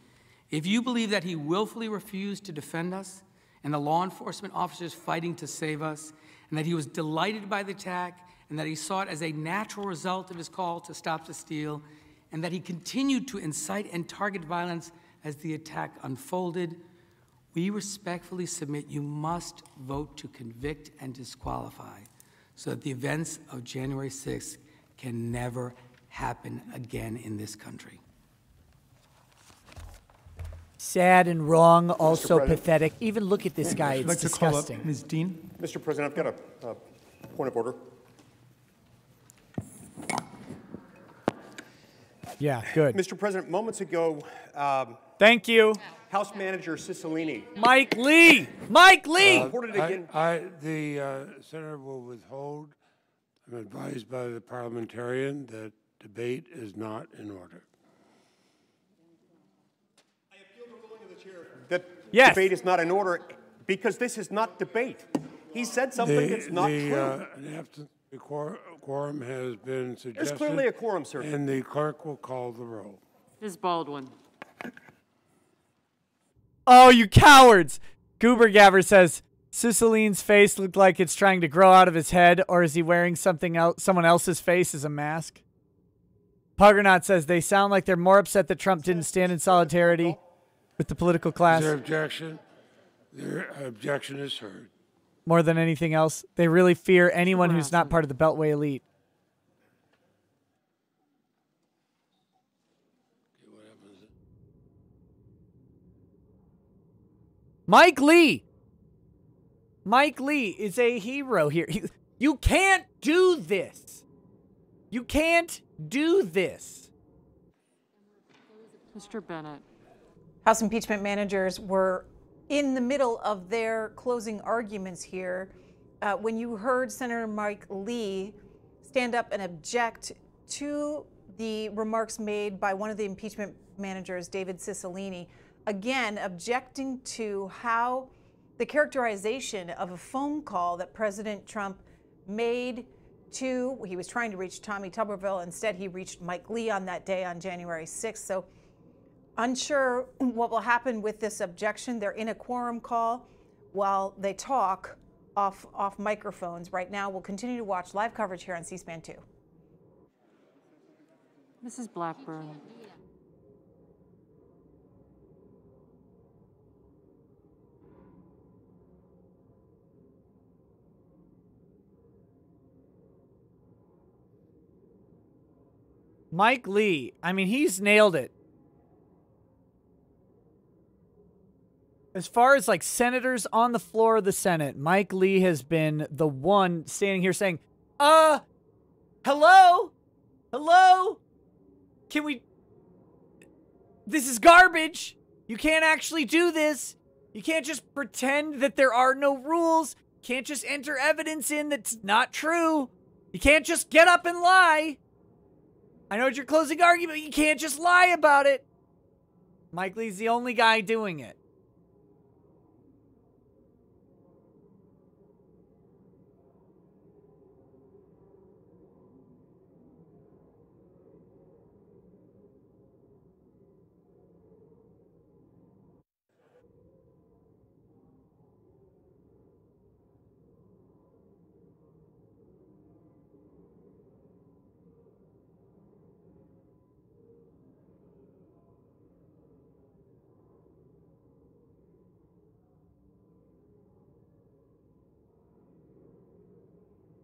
If you believe that he willfully refused to defend us and the law enforcement officers fighting to save us, and that he was delighted by the attack, and that he saw it as a natural result of his call to stop the steal, and that he continued to incite and target violence as the attack unfolded, we respectfully submit you must vote to convict and disqualify so that the events of January 6th can never happen again in this country. Sad and wrong, also pathetic. Even look at this guy, it's disgusting. Call up Ms. Dean. Mr. President, I've got a point of order. Yeah, good. Mr. President, moments ago, thank you. House Manager Cicilline. Mike Lee! Mike Lee! The Senator will withhold. I'm advised by the parliamentarian that debate is not in order. I appeal the ruling of the chair that debate is not in order because this is not debate. He said something that's not true. The quorum has been suggested. There's clearly a quorum, sir. And the clerk will call the roll. Ms. Baldwin. Oh, you cowards! Goober Gabber says, Cicilline's face looked like it's trying to grow out of his head, or is he wearing something else, someone else's face as a mask? Puggernaut says, they sound like they're more upset that Trump didn't stand in solidarity with the political class. Is there objection? Their objection is heard. More than anything else, they really fear anyone who's not part of the Beltway elite. Mike Lee! Mike Lee is a hero here. You can't do this. You can't do this. Mr. Bennett. House impeachment managers were in the middle of their closing arguments here when you heard Senator Mike Lee stand up and object to the remarks made by one of the impeachment managers, David Cicilline, again objecting to how the characterization of a phone call that President Trump made to, he was trying to reach Tommy Tuberville, instead he reached Mike Lee on that day on January 6th. So unsure what will happen with this objection. They're in a quorum call while they talk off microphones. Right now, we'll continue to watch live coverage here on C-SPAN 2. Mrs. Blackburn. Mike Lee, I mean, he's nailed it. As far as like senators on the floor of the Senate, Mike Lee has been the one standing here saying, hello? Hello? Can we... This is garbage. You can't actually do this. You can't just pretend that there are no rules. You can't just enter evidence in that's not true. You can't just get up and lie. I know it's your closing argument. You can't just lie about it. Mike Lee's the only guy doing it.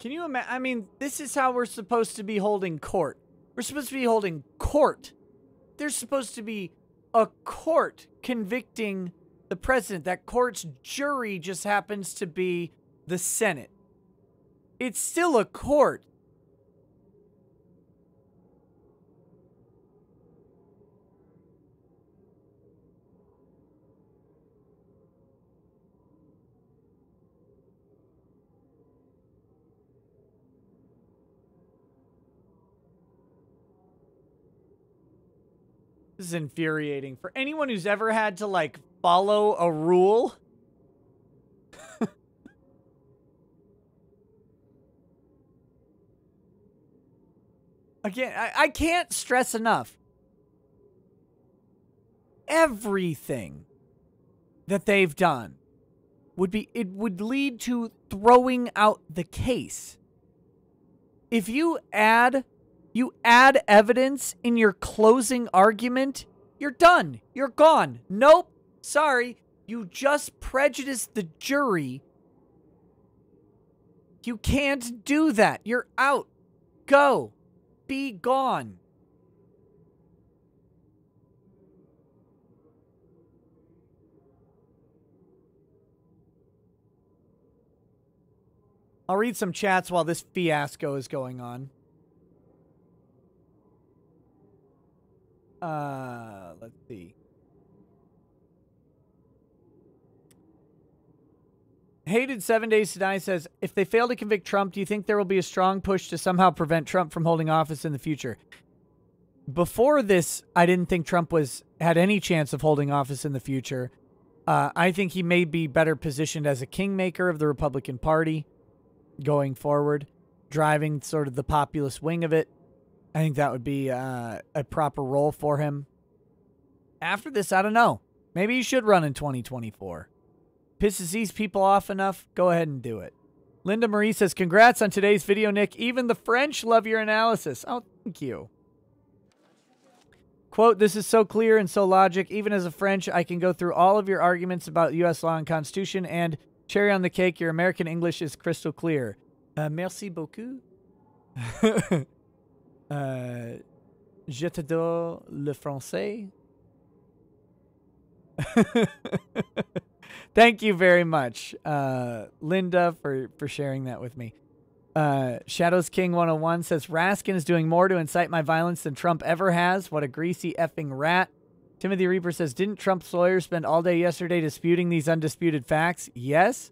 Can you imagine? I mean, this is how we're supposed to be holding court. We're supposed to be holding court. There's supposed to be a court convicting the president. That court's jury just happens to be the Senate. It's still a court. This is infuriating. For anyone who's ever had to, like, follow a rule. Again, I can't stress enough. Everything that they've done would lead to throwing out the case. If you add evidence in your closing argument, you're done. You're gone. Nope. Sorry. You just prejudiced the jury. You can't do that. You're out. Go. Be gone. I'll read some chats while this fiasco is going on. Let's see. Hated 7 Days to Die says, if they fail to convict Trump, do you think there will be a strong push to somehow prevent Trump from holding office in the future? Before this, I didn't think Trump had any chance of holding office in the future. I think he may be better positioned as a kingmaker of the Republican Party going forward, driving sort of the populist wing of it. I think that would be a proper role for him. After this, I don't know. Maybe he should run in 2024. Pisses these people off enough, go ahead and do it. Linda Marie says, congrats on today's video, Nick. Even the French love your analysis. Oh, thank you. Quote, this is so clear and so logic. Even as a French, I can go through all of your arguments about U.S. law and Constitution, and cherry on the cake, your American English is crystal clear. Merci beaucoup. Je t'adore le français. Thank you very much, Linda, for sharing that with me. Shadows King 101 says, Raskin is doing more to incite my violence than Trump ever has. What a greasy effing rat. Timothy Reaper says, didn't Trump's lawyers spend all day yesterday disputing these undisputed facts? Yes.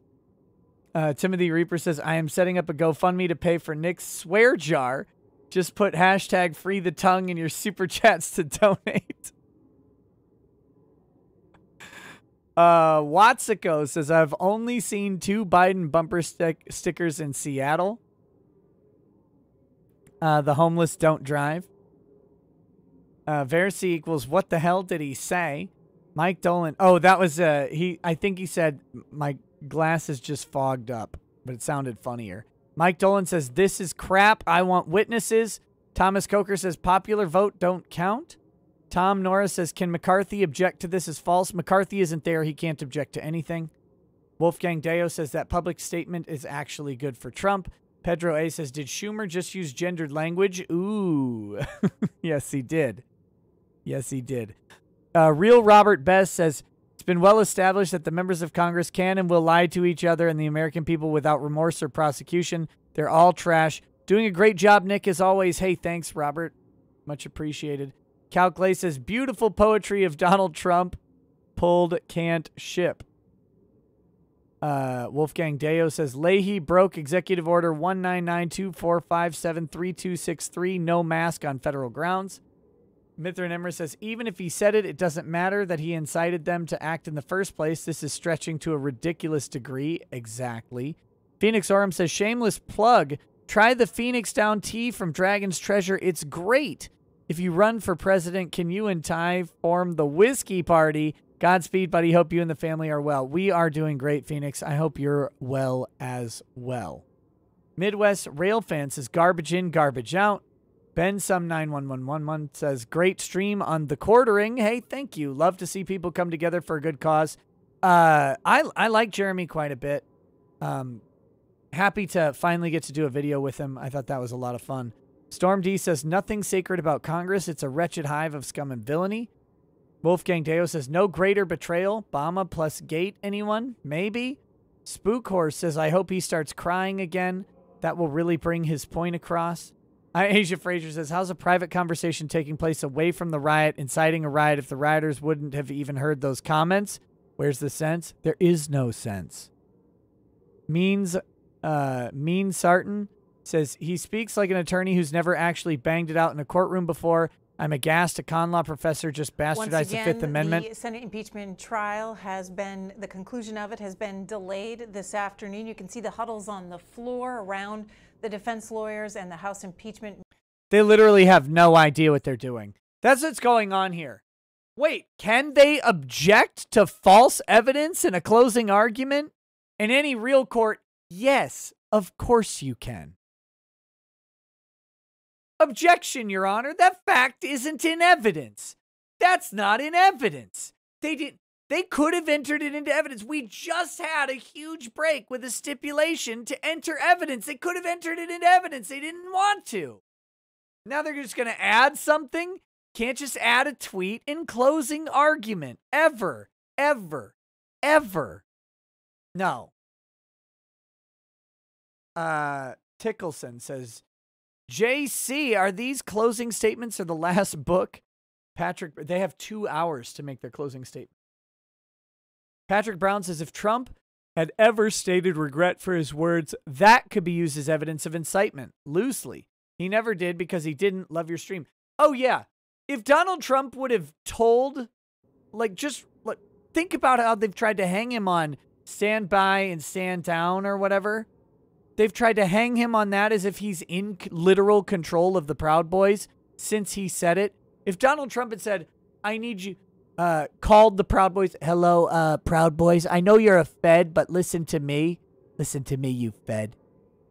Timothy Reaper says, I am setting up a GoFundMe to pay for Nick's swear jar. Just put hashtag free the tongue in your super chats to donate. Watsiko says, I've only seen 2 Biden bumper stickers in Seattle. The homeless don't drive. Versi equals, what the hell did he say? Mike Dolan. Oh, that was, I think he said, my glasses just fogged up, but it sounded funnier. Mike Dolan says, this is crap. I want witnesses. Thomas Coker says, popular vote don't count. Tom Norris says, can McCarthy object to this as false? McCarthy isn't there. He can't object to anything. Wolfgang Deo says that public statement is actually good for Trump. Pedro A says, did Schumer just use gendered language? Ooh. Yes, he did. Yes, he did. Real Robert Best says, it's been well established that the members of Congress can and will lie to each other and the American people without remorse or prosecution. They're all trash. Doing a great job, Nick, as always. Hey, thanks, Robert. Much appreciated. Cal Clay says, beautiful poetry of Donald Trump. Pulled, can't ship. Wolfgang Deo says, Leahy broke Executive Order 19924573263. No mask on federal grounds. Mithran Emmer says, even if he said it, it doesn't matter that he incited them to act in the first place. This is stretching to a ridiculous degree. Exactly. Phoenix Orem says, shameless plug. Try the Phoenix Down tea from Dragon's Treasure. It's great. If you run for president, can you and Ty form the whiskey party? Godspeed, buddy. Hope you and the family are well. We are doing great, Phoenix. I hope you're well as well. Midwest Rail Fan says, garbage in, garbage out. Ben Sum 91111 says, great stream on the quartering. Hey, thank you. Love to see people come together for a good cause. I like Jeremy quite a bit. Happy to finally get to do a video with him. I thought that was a lot of fun. Storm D says, nothing sacred about Congress. It's a wretched hive of scum and villainy. Wolfgang Deo says, no greater betrayal. Obama plus Gate, anyone? Maybe. Spook Horse says, I hope he starts crying again. That will really bring his point across. Asia Fraser says, how's a private conversation taking place away from the riot, inciting a riot if the rioters wouldn't have even heard those comments? Where's the sense? There is no sense. Mean Sarton says, he speaks like an attorney who's never actually banged it out in a courtroom before. I'm aghast a con law professor just bastardized the Fifth Amendment. The Senate impeachment trial has been, the conclusion of it has been delayed this afternoon. You can see the huddles on the floor around the defense lawyers and the House impeachment. They literally have no idea what they're doing. That's what's going on here. Wait, can they object to false evidence in a closing argument? In any real court, yes, of course you can. Objection, Your Honor. That fact isn't in evidence. That's not in evidence. They could have entered it into evidence. We just had a huge break with a stipulation to enter evidence. They could have entered it into evidence. They didn't want to. Now they're just going to add something? Can't just add a tweet in closing argument. Ever. Ever. Ever. No. Tickelson says, JC, are these closing statements or the last book? Patrick, they have 2 hours to make their closing statement. Patrick Brown says, if Trump had ever stated regret for his words, that could be used as evidence of incitement, loosely. He never did because he didn't love your stream. Oh, yeah. If Donald Trump would have told, think about how they've tried to hang him on stand by and stand down or whatever. They've tried to hang him on that as if he's in literal control of the Proud Boys since he said it. If Donald Trump had said, I need you, called the Proud Boys, hello, Proud Boys, I know you're a Fed, but listen to me. Listen to me, you Fed.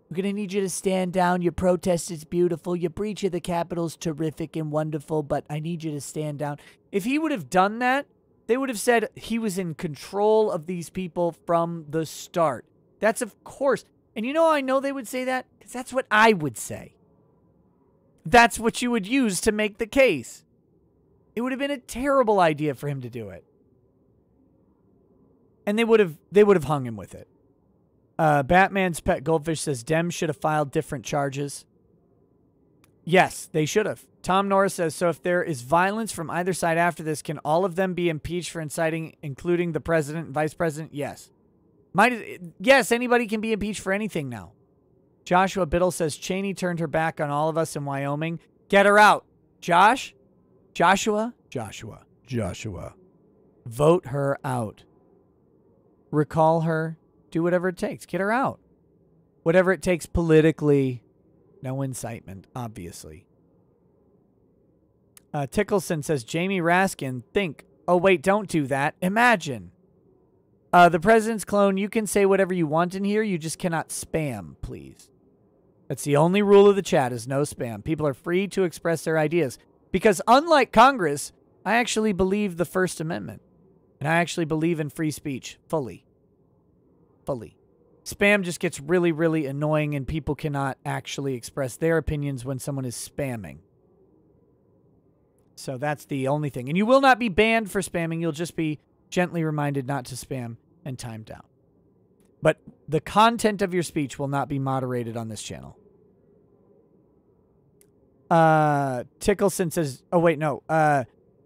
I'm going to need you to stand down. Your protest is beautiful. Your breach of the Capitol is terrific and wonderful, but I need you to stand down. If he would have done that, they would have said he was in control of these people from the start. That's of course. And you know I know they would say that? Because that's what I would say. That's what you would use to make the case. It would have been a terrible idea for him to do it. And they would have hung him with it. Batman's Pet Goldfish says Dems should have filed different charges. Yes, they should have. Tom Norris says, so if there is violence from either side after this, can all of them be impeached for inciting, including the president and vice president? Yes. Yes, anybody can be impeached for anything now. Joshua Biddle says Cheney turned her back on all of us in Wyoming. Get her out. Joshua. Vote her out. Recall her. Do whatever it takes. Get her out. Whatever it takes politically. No incitement, obviously. Tickleson says, Jamie Raskin, think. Oh, wait, don't do that. Imagine. The president's clone, you can say whatever you want in here. You just cannot spam, please. That's the only rule of the chat is no spam. People are free to express their ideas. Because unlike Congress, I actually believe the First Amendment. And I actually believe in free speech. Fully. Spam just gets really, really annoying and people cannot actually express their opinions when someone is spamming. So that's the only thing. And you will not be banned for spamming. You'll just be gently reminded not to spam and timed out. But the content of your speech will not be moderated on this channel. Tickleson says, oh, wait, no.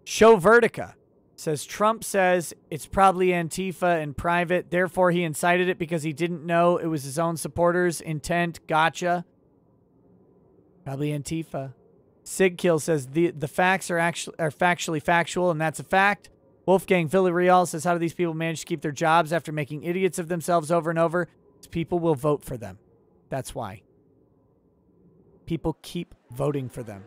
Show Vertica says, Trump says it's probably Antifa in private. Therefore, he incited it because he didn't know it was his own supporters' intent. Gotcha. Probably Antifa. Sigkill says the facts are factually factual, and that's a fact. Wolfgang Villarreal says, how do these people manage to keep their jobs after making idiots of themselves over and over? People will vote for them. That's why. People keep voting for them.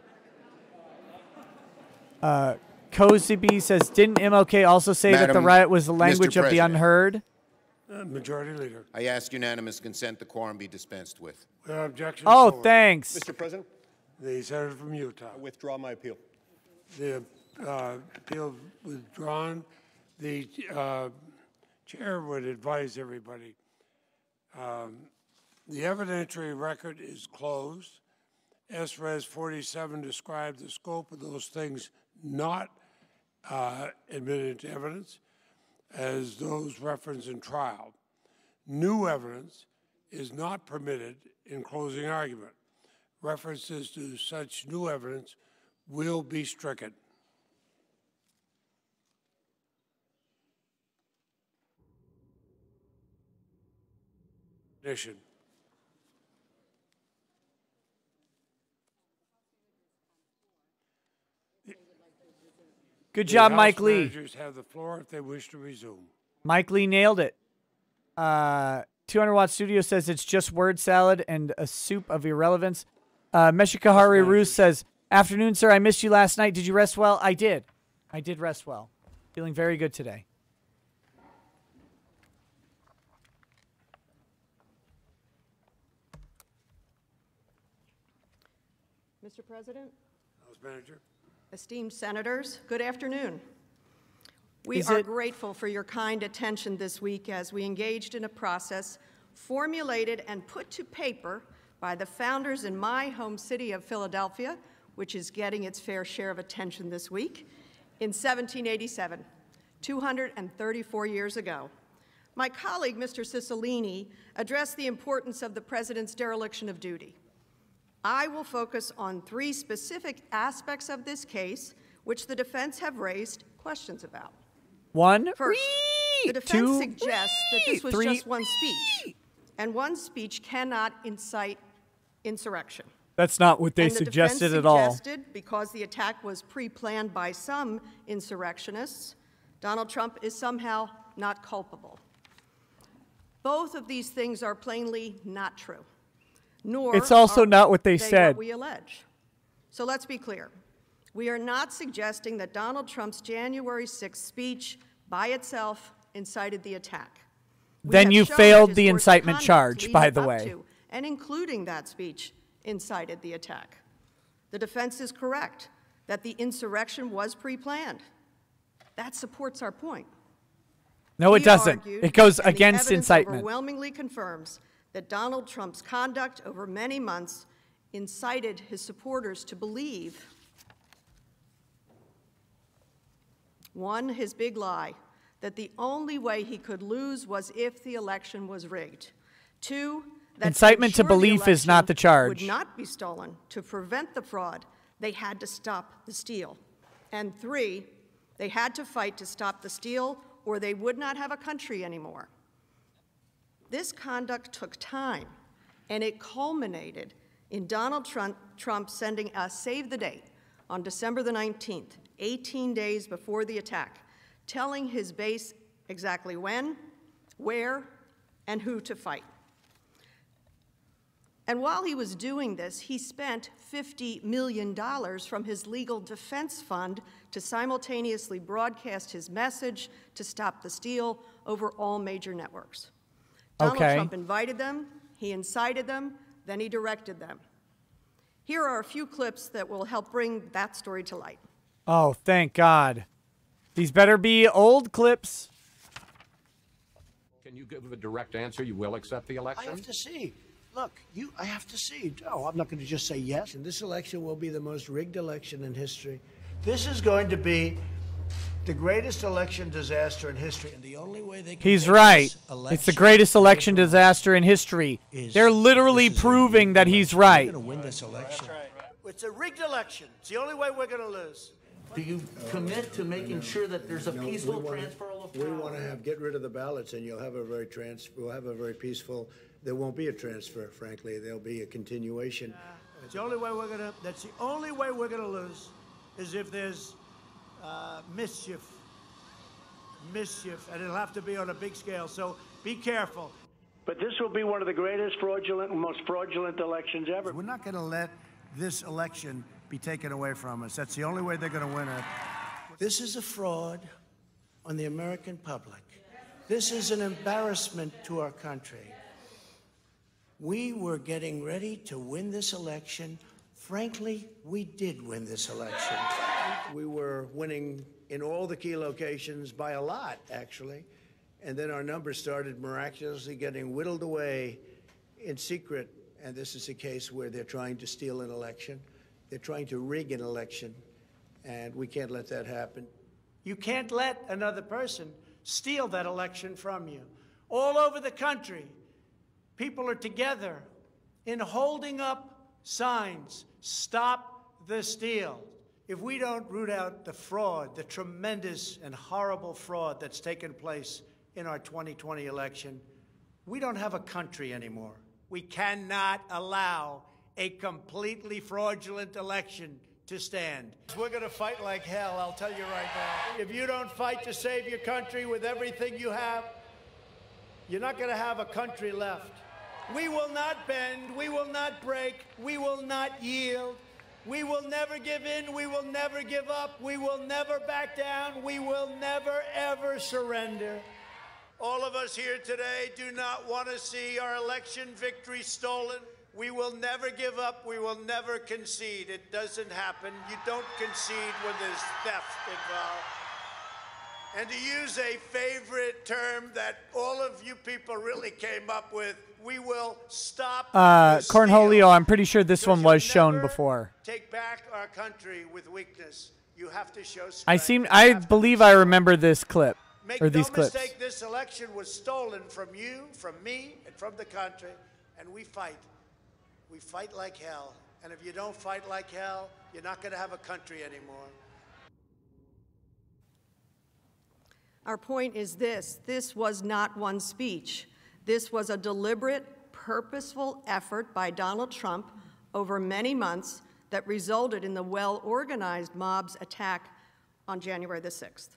Cozy B says, didn't MLK also say that the riot was the language of the unheard? Majority Leader. I ask unanimous consent the quorum be dispensed with. Without objection. Oh, thanks. Mr. President? The senator from Utah. I withdraw my appeal. The appeal withdrawn. The chair would advise everybody. The evidentiary record is closed. S-Res 47 described the scope of those things not admitted to evidence as those referenced in trial. New evidence is not permitted in closing argument. References to such new evidence will be stricken. Addition. Good job, Mike Lee. Managers have the floor if they wish to resume. Mike Lee nailed it. 200 Watt Studio says it's just word salad and a soup of irrelevance. Meshikahari Roos says, afternoon, sir. I missed you last night. Did you rest well? I did. I did rest well. Feeling very good today. Mr. President, House Manager. Esteemed senators, good afternoon. We are grateful for your kind attention this week as we engaged in a process formulated and put to paper by the founders in my home city of Philadelphia, which is getting its fair share of attention this week, in 1787, 234 years ago. My colleague, Mr. Cicilline, addressed the importance of the President's dereliction of duty. I will focus on three specific aspects of this case, which the defense have raised questions about. One. First, the defense suggests that this was just one speech, and one speech cannot incite insurrection. That's not what they suggested at all. Because the attack was pre-planned by some insurrectionists, Donald Trump is somehow not culpable. Both of these things are plainly not true. Nor it's also not what they said. What we allege. So let's be clear. We are not suggesting that Donald Trump's January 6th speech by itself incited the attack. Then you failed the incitement charge, by the way. And including that speech incited the attack. The defense is correct that the insurrection was pre-planned. That supports our point. No, it doesn't. It goes against incitement. Overwhelmingly confirms that Donald Trump's conduct over many months incited his supporters to believe, one, his big lie, that the only way he could lose was if the election was rigged. 2, that Incitement to ensure the belief is not the election charge. would not be stolen. To prevent the fraud, they had to stop the steal. And 3, they had to fight to stop the steal, or they would not have a country anymore. This conduct took time, and it culminated in Donald Trump sending a save the date on December the 19th, 18 days before the attack, telling his base exactly when, where, and who to fight. And while he was doing this, he spent $50 million from his legal defense fund to simultaneously broadcast his message to stop the steal over all major networks. Donald Trump invited them, he incited them, then he directed them. Here are a few clips that will help bring that story to light. Oh, thank God. These better be old clips. Can you give a direct answer? You will accept the election? I have to see. Look, I have to see. Oh, I'm not going to just say yes. And this election will be the most rigged election in history. This is going to be the greatest election disaster in history. And the only way they can He's right. It's the greatest election disaster in history. They're literally proving that he's right. We're going to win this election. It's a rigged election. It's the only way we're going to lose. Do you commit to making sure that there's a peaceful transfer of power? We want to get rid of the ballots, and we'll have a very peaceful. There won't be a transfer, frankly. There'll be a continuation. It's the only way that's the only way we're gonna lose, is if there's mischief, and it'll have to be on a big scale. So be careful. But this will be one of the greatest most fraudulent elections ever. We're not gonna let this election be taken away from us. That's the only way they're gonna win it. This is a fraud on the American public. This is an embarrassment to our country. We were getting ready to win this election. Frankly, we did win this election. We were winning in all the key locations by a lot, actually. And then our numbers started miraculously getting whittled away in secret. And this is a case where they're trying to steal an election. They're trying to rig an election. And we can't let that happen. You can't let another person steal that election from you. All over the country, people are together in holding up signs, stop the steal. If we don't root out the fraud, the tremendous and horrible fraud that's taken place in our 2020 election, we don't have a country anymore. We cannot allow a completely fraudulent election to stand. We're going to fight like hell, I'll tell you right now. If you don't fight to save your country with everything you have, you're not going to have a country left. We will not bend, we will not break, we will not yield. We will never give in, we will never give up, we will never back down, we will never, ever surrender. All of us here today do not want to see our election victory stolen. We will never give up, we will never concede. It doesn't happen. You don't concede when there's theft involved. And to use a favorite term that all of you people really came up with, we will stop Cornholio, I'm pretty sure this one was shown before. Take back our country with weakness. You have to show I strength. believe I remember this clip, or these clips. Make no mistake, this election was stolen from you, from me, and from the country, and we fight. We fight like hell. And if you don't fight like hell, you're not going to have a country anymore. Our point is this was not one speech. This was a deliberate, purposeful effort by Donald Trump over many months that resulted in the well-organized mob's attack on January the 6th.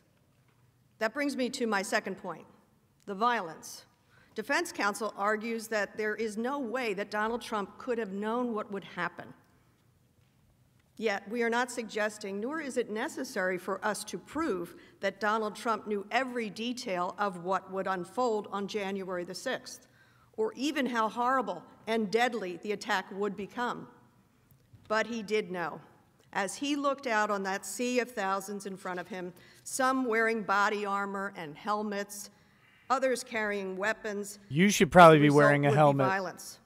That brings me to my second point, the violence. Defense counsel argues that there is no way that Donald Trump could have known what would happen. Yet, we are not suggesting, nor is it necessary for us to prove that Donald Trump knew every detail of what would unfold on January the 6th, or even how horrible and deadly the attack would become. But he did know. As he looked out on that sea of thousands in front of him, some wearing body armor and helmets, others carrying weapons. You should probably be wearing a helmet. Violence.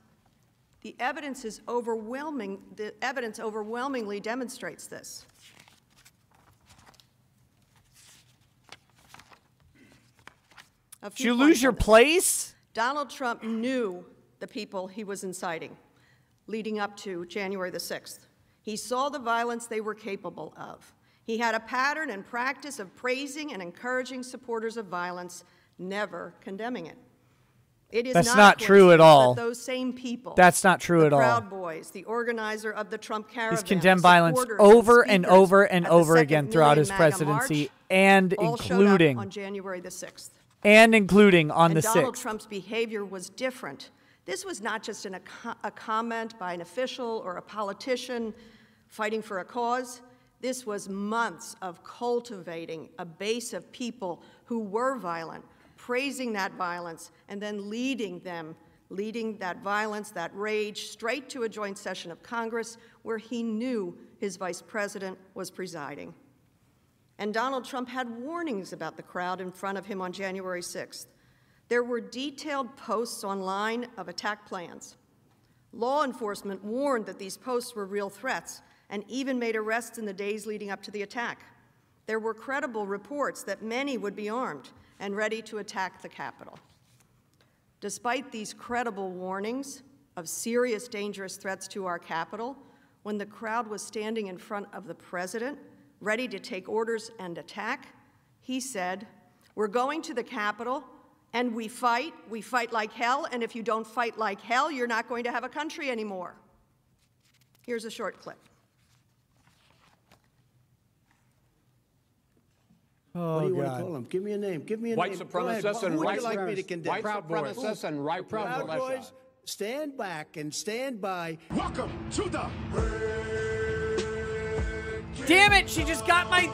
The evidence is overwhelming. The evidence overwhelmingly demonstrates this. Did you lose your place? Donald Trump knew the people he was inciting leading up to January the 6th. He saw the violence they were capable of. He had a pattern and practice of praising and encouraging supporters of violence, never condemning it. It is That's not true at all. Those same people. That's not true at all. The Proud Boys, the organizer of the Trump Caravan. He's condemned violence over and over and over again throughout his presidency, and including on January the 6th. And including on the 6th. Donald Trump's behavior was different. This was not just a comment by an official or a politician fighting for a cause. This was months of cultivating a base of people who were violent, praising that violence, and then leading that violence, that rage, straight to a joint session of Congress where he knew his vice president was presiding. And Donald Trump had warnings about the crowd in front of him on January 6th. There were detailed posts online of attack plans. Law enforcement warned that these posts were real threats and even made arrests in the days leading up to the attack. There were credible reports that many would be armed and ready to attack the Capitol. Despite these credible warnings of serious, dangerous threats to our Capitol, when the crowd was standing in front of the president, ready to take orders and attack, he said, "We're going to the Capitol, and we fight like hell, and if you don't fight like hell, you're not going to have a country anymore." Here's a short clip. What do you want to call them? Give me a name. Give me a White name. supremacists and Who would white you like me to condemn? White supremacists and white Proud Boys, stand back and stand by. Welcome to the... Damn it, she just got my...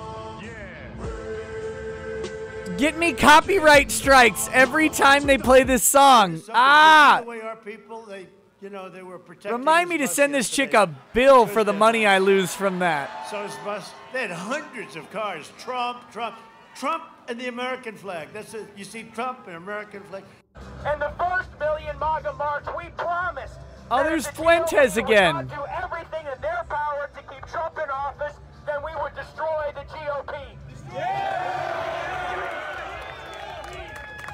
Get me copyright strikes every time they play this song. Ah! The way our people, they were protecting. Remind me to send this chick a bill for the money I lose from that. So it's bus. They had hundreds of cars. Trump, and the American flag. That's it. You see Trump and American flag. And the first million MAGA march, we promised. Oh, there's Fuentes again. If they would not do everything in their power to keep Trump in office, then we would destroy the GOP.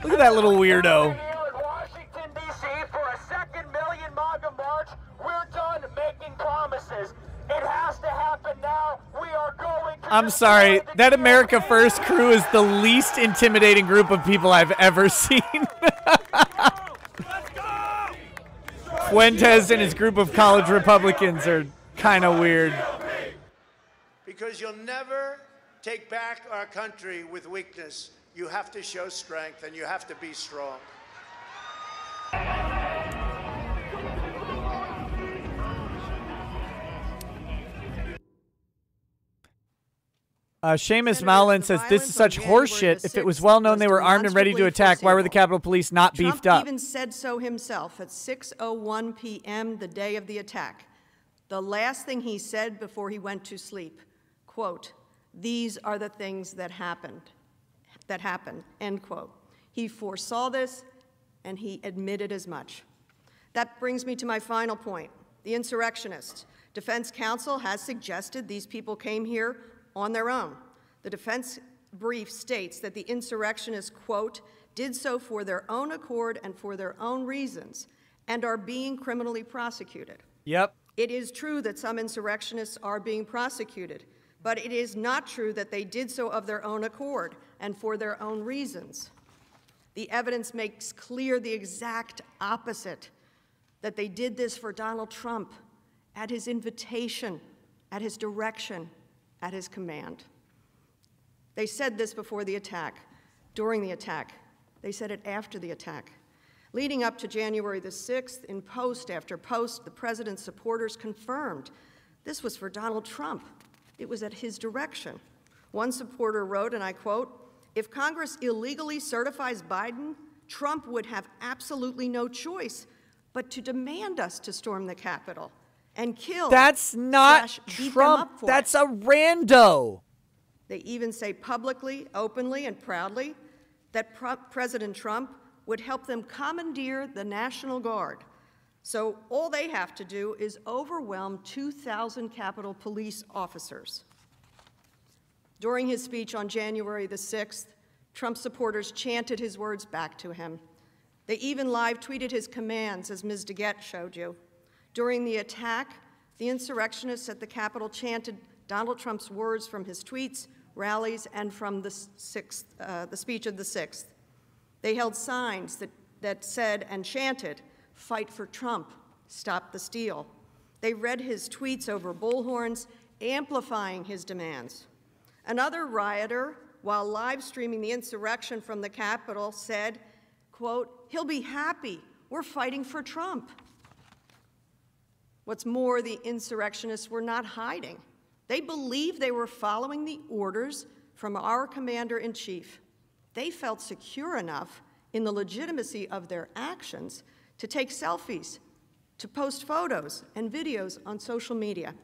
Look at that little weirdo. Here in Washington, D.C. for a second million MAGA march, we're done making promises. It has to happen now. We are going to... I'm sorry, that America First crew is the least intimidating group of people I've ever seen. Fuentes and his group of college Republicans are kind of weird. Because you'll never take back our country with weakness. You have to show strength, and you have to be strong. Seamus Mallon says, this is such horseshit. If it was well known they were armed and ready to attack, why were the Capitol Police not beefed up? Trump even said so himself at 6:01 p.m. the day of the attack. The last thing he said before he went to sleep, quote, "These are the things that happened, end quote. He foresaw this, and he admitted as much. That brings me to my final point, the insurrectionists. Defense counsel has suggested these people came here on their own. The defense brief states that the insurrectionists, quote, did so for their own accord and for their own reasons and are being criminally prosecuted. Yep. It is true that some insurrectionists are being prosecuted, but it is not true that they did so of their own accord and for their own reasons. The evidence makes clear the exact opposite, that they did this for Donald Trump at his invitation, at his direction, at his command. They said this before the attack, during the attack. They said it after the attack. Leading up to January the 6th, in post after post, the president's supporters confirmed this was for Donald Trump. It was at his direction. One supporter wrote, and I quote, "If Congress illegally certifies Biden, Trump would have absolutely no choice but to demand us to storm the Capitol and kill." That's not Trump. That's a rando. They even say publicly, openly, and proudly that President Trump would help them commandeer the National Guard. So all they have to do is overwhelm 2,000 Capitol Police officers. During his speech on January the 6th, Trump supporters chanted his words back to him. They even live tweeted his commands, as Ms. DeGette showed you. During the attack, the insurrectionists at the Capitol chanted Donald Trump's words from his tweets, rallies, and from the speech of the 6th. They held signs that said and chanted, "Fight for Trump, stop the steal." They read his tweets over bullhorns, amplifying his demands. Another rioter, while live streaming the insurrection from the Capitol, said, quote, "He'll be happy. We're fighting for Trump." What's more, the insurrectionists were not hiding. They believed they were following the orders from our commander-in-chief. They felt secure enough in the legitimacy of their actions to take selfies, to post photos and videos on social media.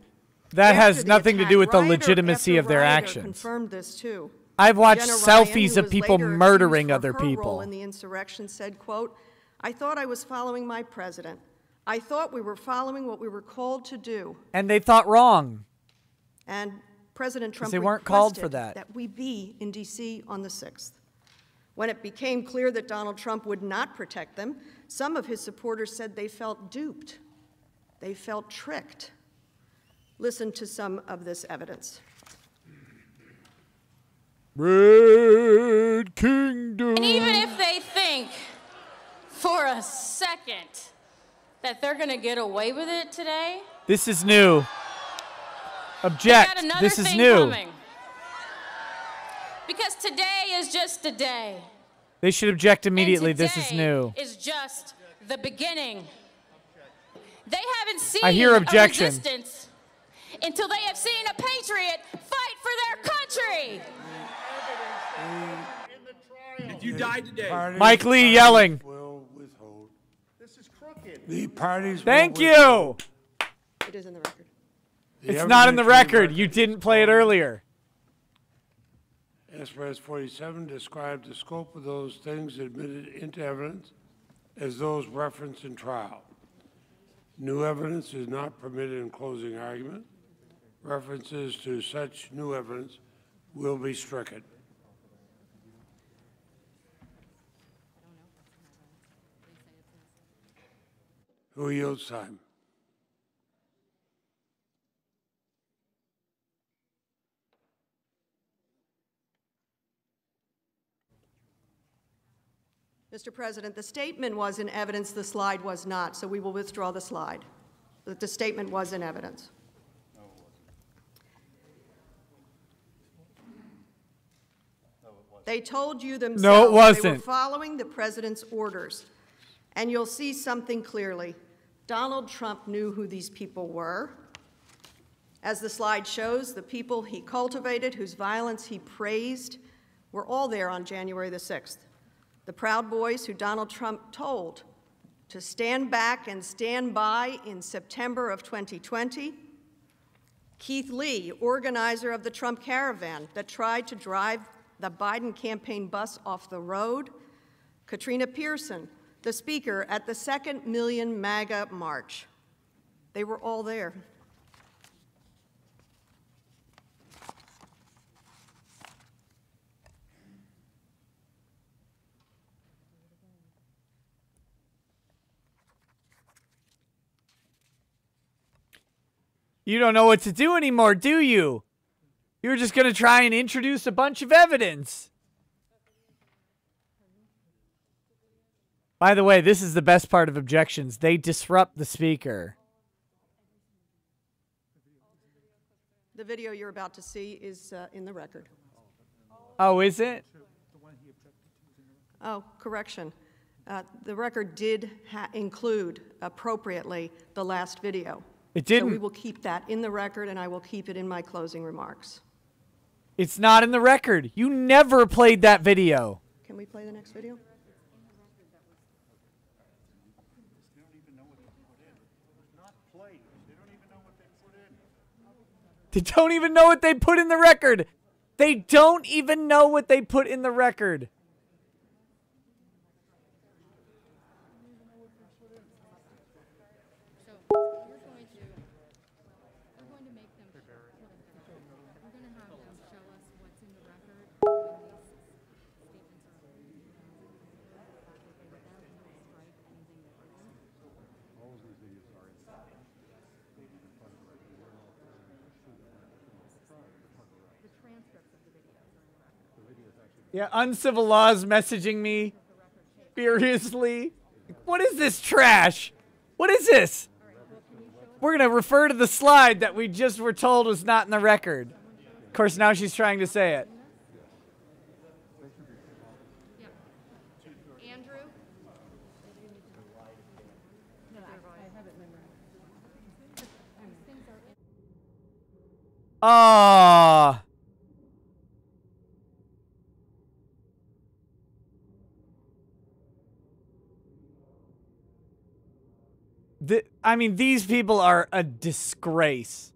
That has nothing to do with the legitimacy of their actions. Confirmed this too. I've watched Jenna selfies Ryan, of people murdering other her role people. in the insurrection, said, quote, "I thought I was following my president. I thought we were following what we were called to do." And they thought wrong. And President Trump they weren't called for requested that we be in D.C. on the 6th. When it became clear that Donald Trump would not protect them, some of his supporters said they felt duped. They felt tricked. Listen to some of this evidence. Red Kingdom. And even if they think for a second that they're going to get away with it today, This is new. Object. This is new. Coming. Because today is just a day. They should object immediately. This is new. Is just the beginning. They haven't seen I hear objection. a resistance until they have seen a patriot fight for their country. If you died today. Mike Lee yelling. Will withhold. This is crooked. The parties. Thank you. It is in the record. It's not in the record. You didn't play it earlier. S. 47 described the scope of those things admitted into evidence as those referenced in trial. New evidence is not permitted in closing argument. References to such new evidence will be stricken. Who yields time? Mr. President, the statement was in evidence, the slide was not, so we will withdraw the slide. But the statement was in evidence. They told you themselves No, it wasn't. They were following the president's orders. And you'll see something clearly. Donald Trump knew who these people were. As the slide shows, the people he cultivated, whose violence he praised, were all there on January the 6th. The Proud Boys who Donald Trump told to stand back and stand by in September of 2020. Keith Lee, organizer of the Trump caravan that tried to drive the Biden campaign bus off the road. Katrina Pearson, the speaker at the 2nd Million MAGA March. They were all there. You don't know what to do anymore, do you? You're just going to try and introduce a bunch of evidence. By the way, this is the best part of objections. They disrupt the speaker. The video you're about to see is in the record. Oh, is it? Oh, correction. The record did include appropriately the last video. It didn't. So we will keep that in the record, and I will keep it in my closing remarks. It's not in the record. You never played that video. Can we play the next video? They don't even know what they put in the record. They don't even know what they put in the record. Yeah, Uncivil Laws messaging me furiously. What is this trash? What is this? We're going to refer to the slide that we just were told was not in the record. Of course, now she's trying to say it. Andrew? Ah. I mean, these people are a disgrace.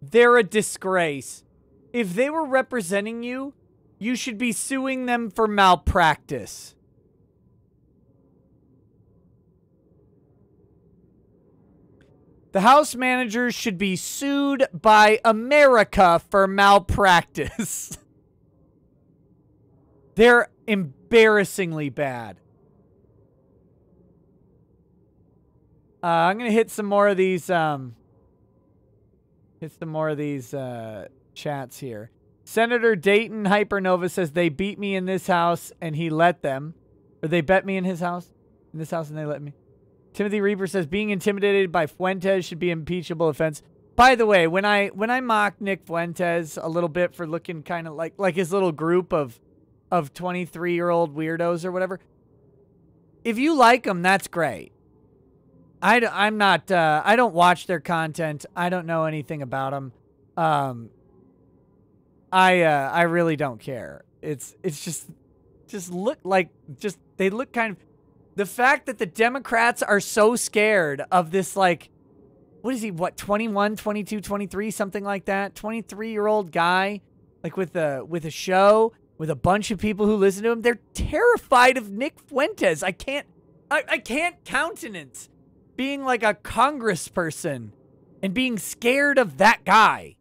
They're a disgrace. If they were representing you, you should be suing them for malpractice. The House managers should be sued by America for malpractice. They're embarrassingly bad. I'm going to hit some more of these chats here. Senator Dayton Hypernova says they beat me in this house and he let them. Or they bet me in his house. In this house and they let me. Timothy Reaper says being intimidated by Fuentes should be an impeachable offense. By the way, when I mocked Nick Fuentes a little bit for looking kind of like his little group of 23-year-old weirdos or whatever, if you like them, that's great. I'm not. I don't watch their content. I don't know anything about them. I really don't care. It's just look like they look kind of. The fact that the Democrats are so scared of this, like, what is he, 21, 22, 23, something like that? 23-year-old guy, like with a show, with a bunch of people who listen to him. They're terrified of Nick Fuentes. I can't countenance being like a congressperson and being scared of that guy.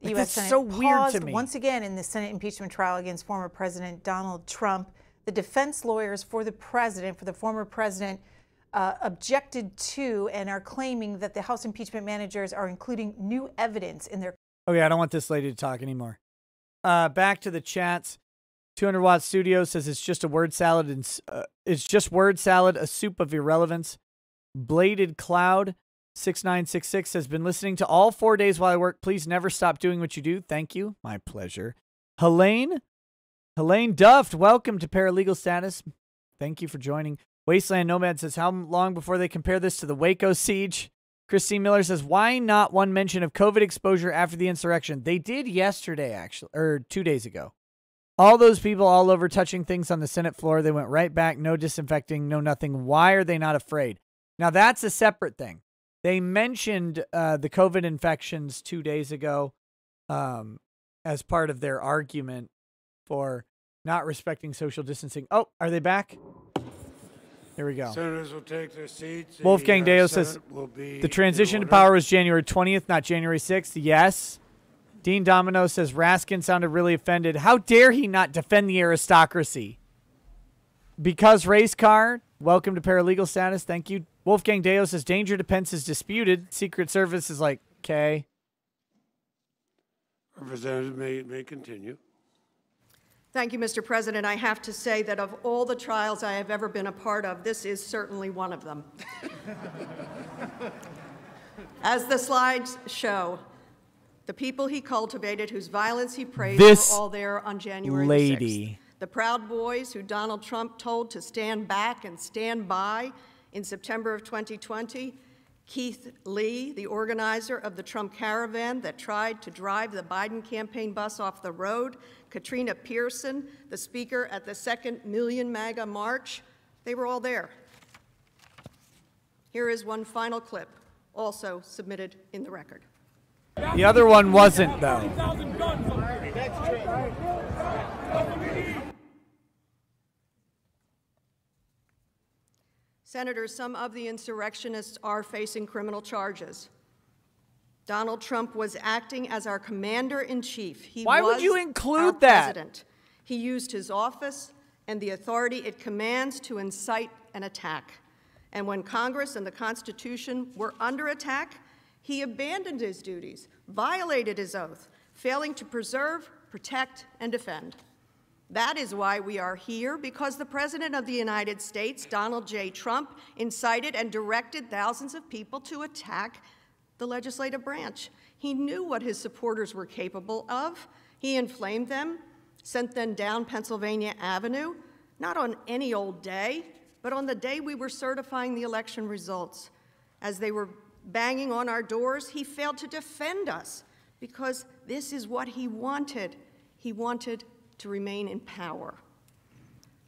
Like, that's Senate so weird to me. Once again in the Senate impeachment trial against former President Donald Trump. The defense lawyers for the former president, objected to and are claiming that the House impeachment managers are including new evidence in their. Okay, I don't want this lady to talk anymore. Back to the chats. 200 Watt Studio says it's just a word salad and it's just word salad, a soup of irrelevance. Bladed Cloud 6966 has been listening to all 4 days while I work. Please never stop doing what you do. Thank you. My pleasure. Helene Duft, welcome to Paralegal Status. Thank you for joining. Wasteland Nomad says, how long before they compare this to the Waco siege? Christine Miller says, why not one mention of COVID exposure after the insurrection? They did yesterday, actually, or 2 days ago. All those people all over touching things on the Senate floor, they went right back, no disinfecting, no nothing. Why are they not afraid? Now, that's a separate thing. They mentioned the COVID infections 2 days ago as part of their argument for not respecting social distancing. Oh, are they back? Here we go. Senators will take their seats. Wolfgang Deo says the transition to power was January 20th, not January 6th. Yes. Dean Domino says Raskin sounded really offended. How dare he not defend the aristocracy? Because race car, welcome to Paralegal Status. Thank you. Wolfgang Deo says danger to Pence is disputed. Secret Service is like, okay. Representative may continue. Thank you, Mr. President. I have to say that of all the trials I have ever been a part of, this is certainly one of them. As the slides show, the people he cultivated, whose violence he praised, were all there on January the 6th. The Proud Boys who Donald Trump told to stand back and stand by in September of 2020. Keith Lee, the organizer of the Trump caravan that tried to drive the Biden campaign bus off the road. Katrina Pearson, the speaker at the second Million MAGA March. They were all there. Here is one final clip, also submitted in the record. The other one wasn't, though. Senators, some of the insurrectionists are facing criminal charges. Donald Trump was acting as our commander-in-chief. Why would you include that? President. He used his office and the authority it commands to incite an attack. And when Congress and the Constitution were under attack, he abandoned his duties, violated his oath, failing to preserve, protect, and defend. That is why we are here, because the President of the United States, Donald J. Trump, incited and directed thousands of people to attack the legislative branch. He knew what his supporters were capable of. He inflamed them, sent them down Pennsylvania Avenue, not on any old day, but on the day we were certifying the election results. As they were banging on our doors, he failed to defend us because this is what he wanted. He wanted to remain in power.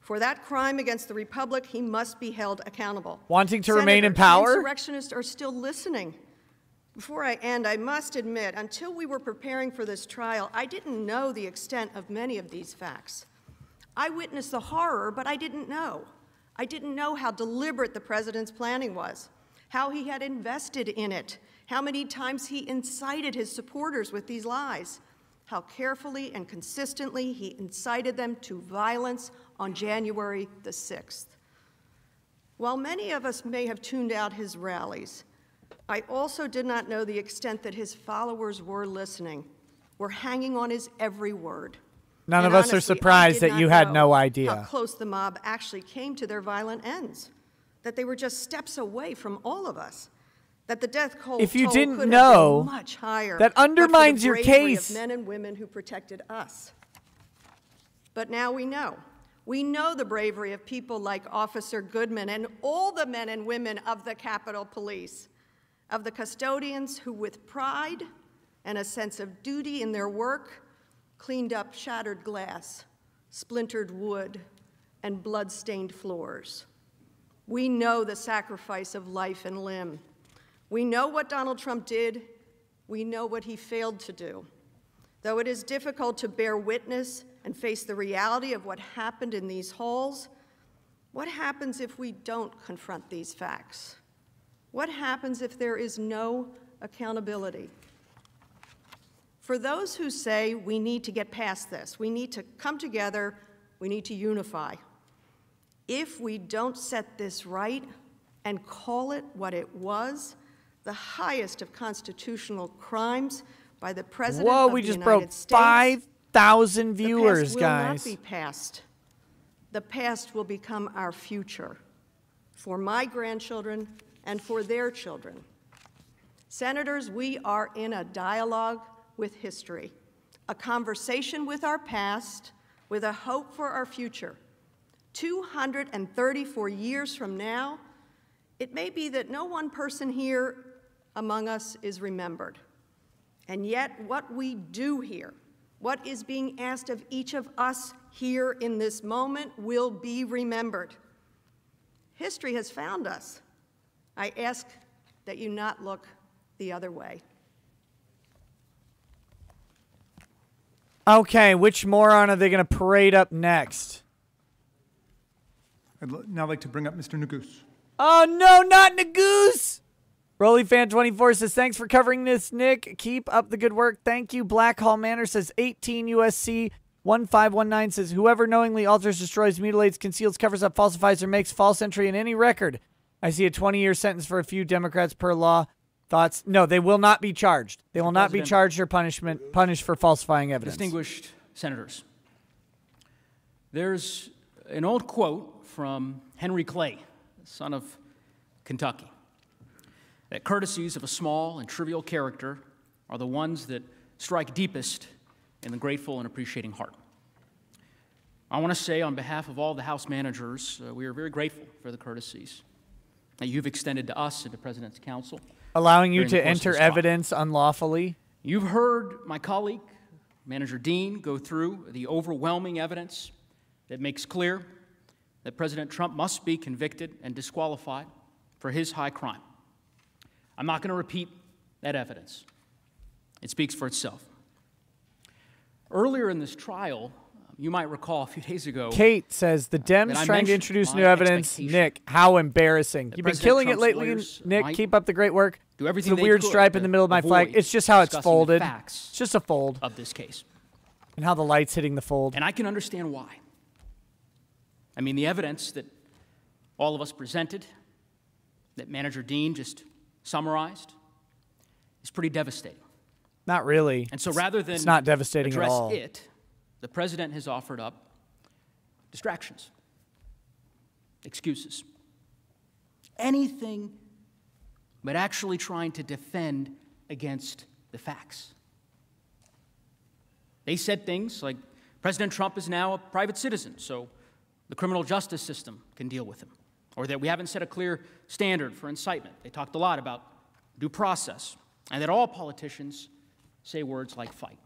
For that crime against the Republic, he must be held accountable. Wanting to remain in power? The insurrectionists are still listening. Before I end, I must admit, until we were preparing for this trial, I didn't know the extent of many of these facts. I witnessed the horror, but I didn't know. I didn't know how deliberate the president's planning was, how he had invested in it, how many times he incited his supporters with these lies, how carefully and consistently he incited them to violence on January the 6th. While many of us may have tuned out his rallies, I also did not know the extent that his followers were listening, were hanging on his every word. None of us are surprised that you had no idea how close the mob actually came to their violent ends, that they were just steps away from all of us, that the death toll if you didn't could know, have been much higher, that undermines your but for the bravery case. of men and women who protected us. But now we know. We know the bravery of people like Officer Goodman and all the men and women of the Capitol Police, of the custodians who, with pride and a sense of duty in their work, cleaned up shattered glass, splintered wood, and blood-stained floors. We know the sacrifice of life and limb. We know what Donald Trump did. We know what he failed to do. Though it is difficult to bear witness and face the reality of what happened in these halls, what happens if we don't confront these facts? What happens if there is no accountability? For those who say we need to get past this, we need to come together, we need to unify. If we don't set this right and call it what it was, the highest of constitutional crimes by the President Whoa, of we the just United broke States, 5,000 viewers, the past will guys. not be past. The past will become our future for my grandchildren and for their children. Senators, we are in a dialogue with history, a conversation with our past, with a hope for our future. 234 years from now, it may be that no one person here among us is remembered. And yet, what we do here, what is being asked of each of us here in this moment, will be remembered. History has found us. I ask that you not look the other way. Okay, which moron are they going to parade up next? I'd now like to bring up Mr. Nagoose. Oh, no, not Nagoose! RollyFan24 says, thanks for covering this, Nick. Keep up the good work. Thank you. Black Hall Manor says, 18 USC 1519 says, whoever knowingly alters, destroys, mutilates, conceals, covers up, falsifies, or makes false entry in any record. I see a 20-year sentence for a few Democrats per law. Thoughts? No, they will not be charged. They will not be charged or punished for falsifying evidence. Distinguished senators, there's an old quote from Henry Clay, son of Kentucky, that courtesies of a small and trivial character are the ones that strike deepest in the grateful and appreciating heart. I want to say on behalf of all the House managers, we are very grateful for the courtesies that you've extended to us and to President's counsel. Allowing you to enter evidence unlawfully. You've heard my colleague, Manager Dean, go through the overwhelming evidence that makes clear that President Trump must be convicted and disqualified for his high crime. I'm not going to repeat that evidence. It speaks for itself. Earlier in this trial, you might recall a few days ago. Kate says, the Dems trying to introduce new evidence. Nick, how embarrassing. You've been killing it lately, Nick. Keep up the great work. Do everything it's a weird stripe in the middle of my flag. It's just how it's folded. It's just a fold. Of this case. And how the light's hitting the fold. And I can understand why. I mean, the evidence that all of us presented, that Manager Dean just summarized, is pretty devastating. Not really. And so rather than it's not devastating address at all. The President has offered up distractions, excuses, anything but actually trying to defend against the facts. They said things like, President Trump is now a private citizen, so the criminal justice system can deal with him, or that we haven't set a clear standard for incitement. They talked a lot about due process, and that all politicians say words like fight.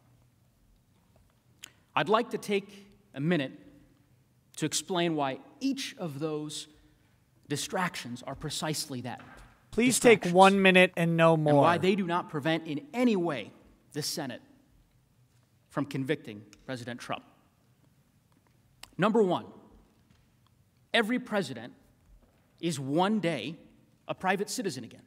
I'd like to take a minute to explain why each of those distractions are precisely that. Please take 1 minute and no more. And why they do not prevent in any way the Senate from convicting President Trump. Number one, every president is one day a private citizen again.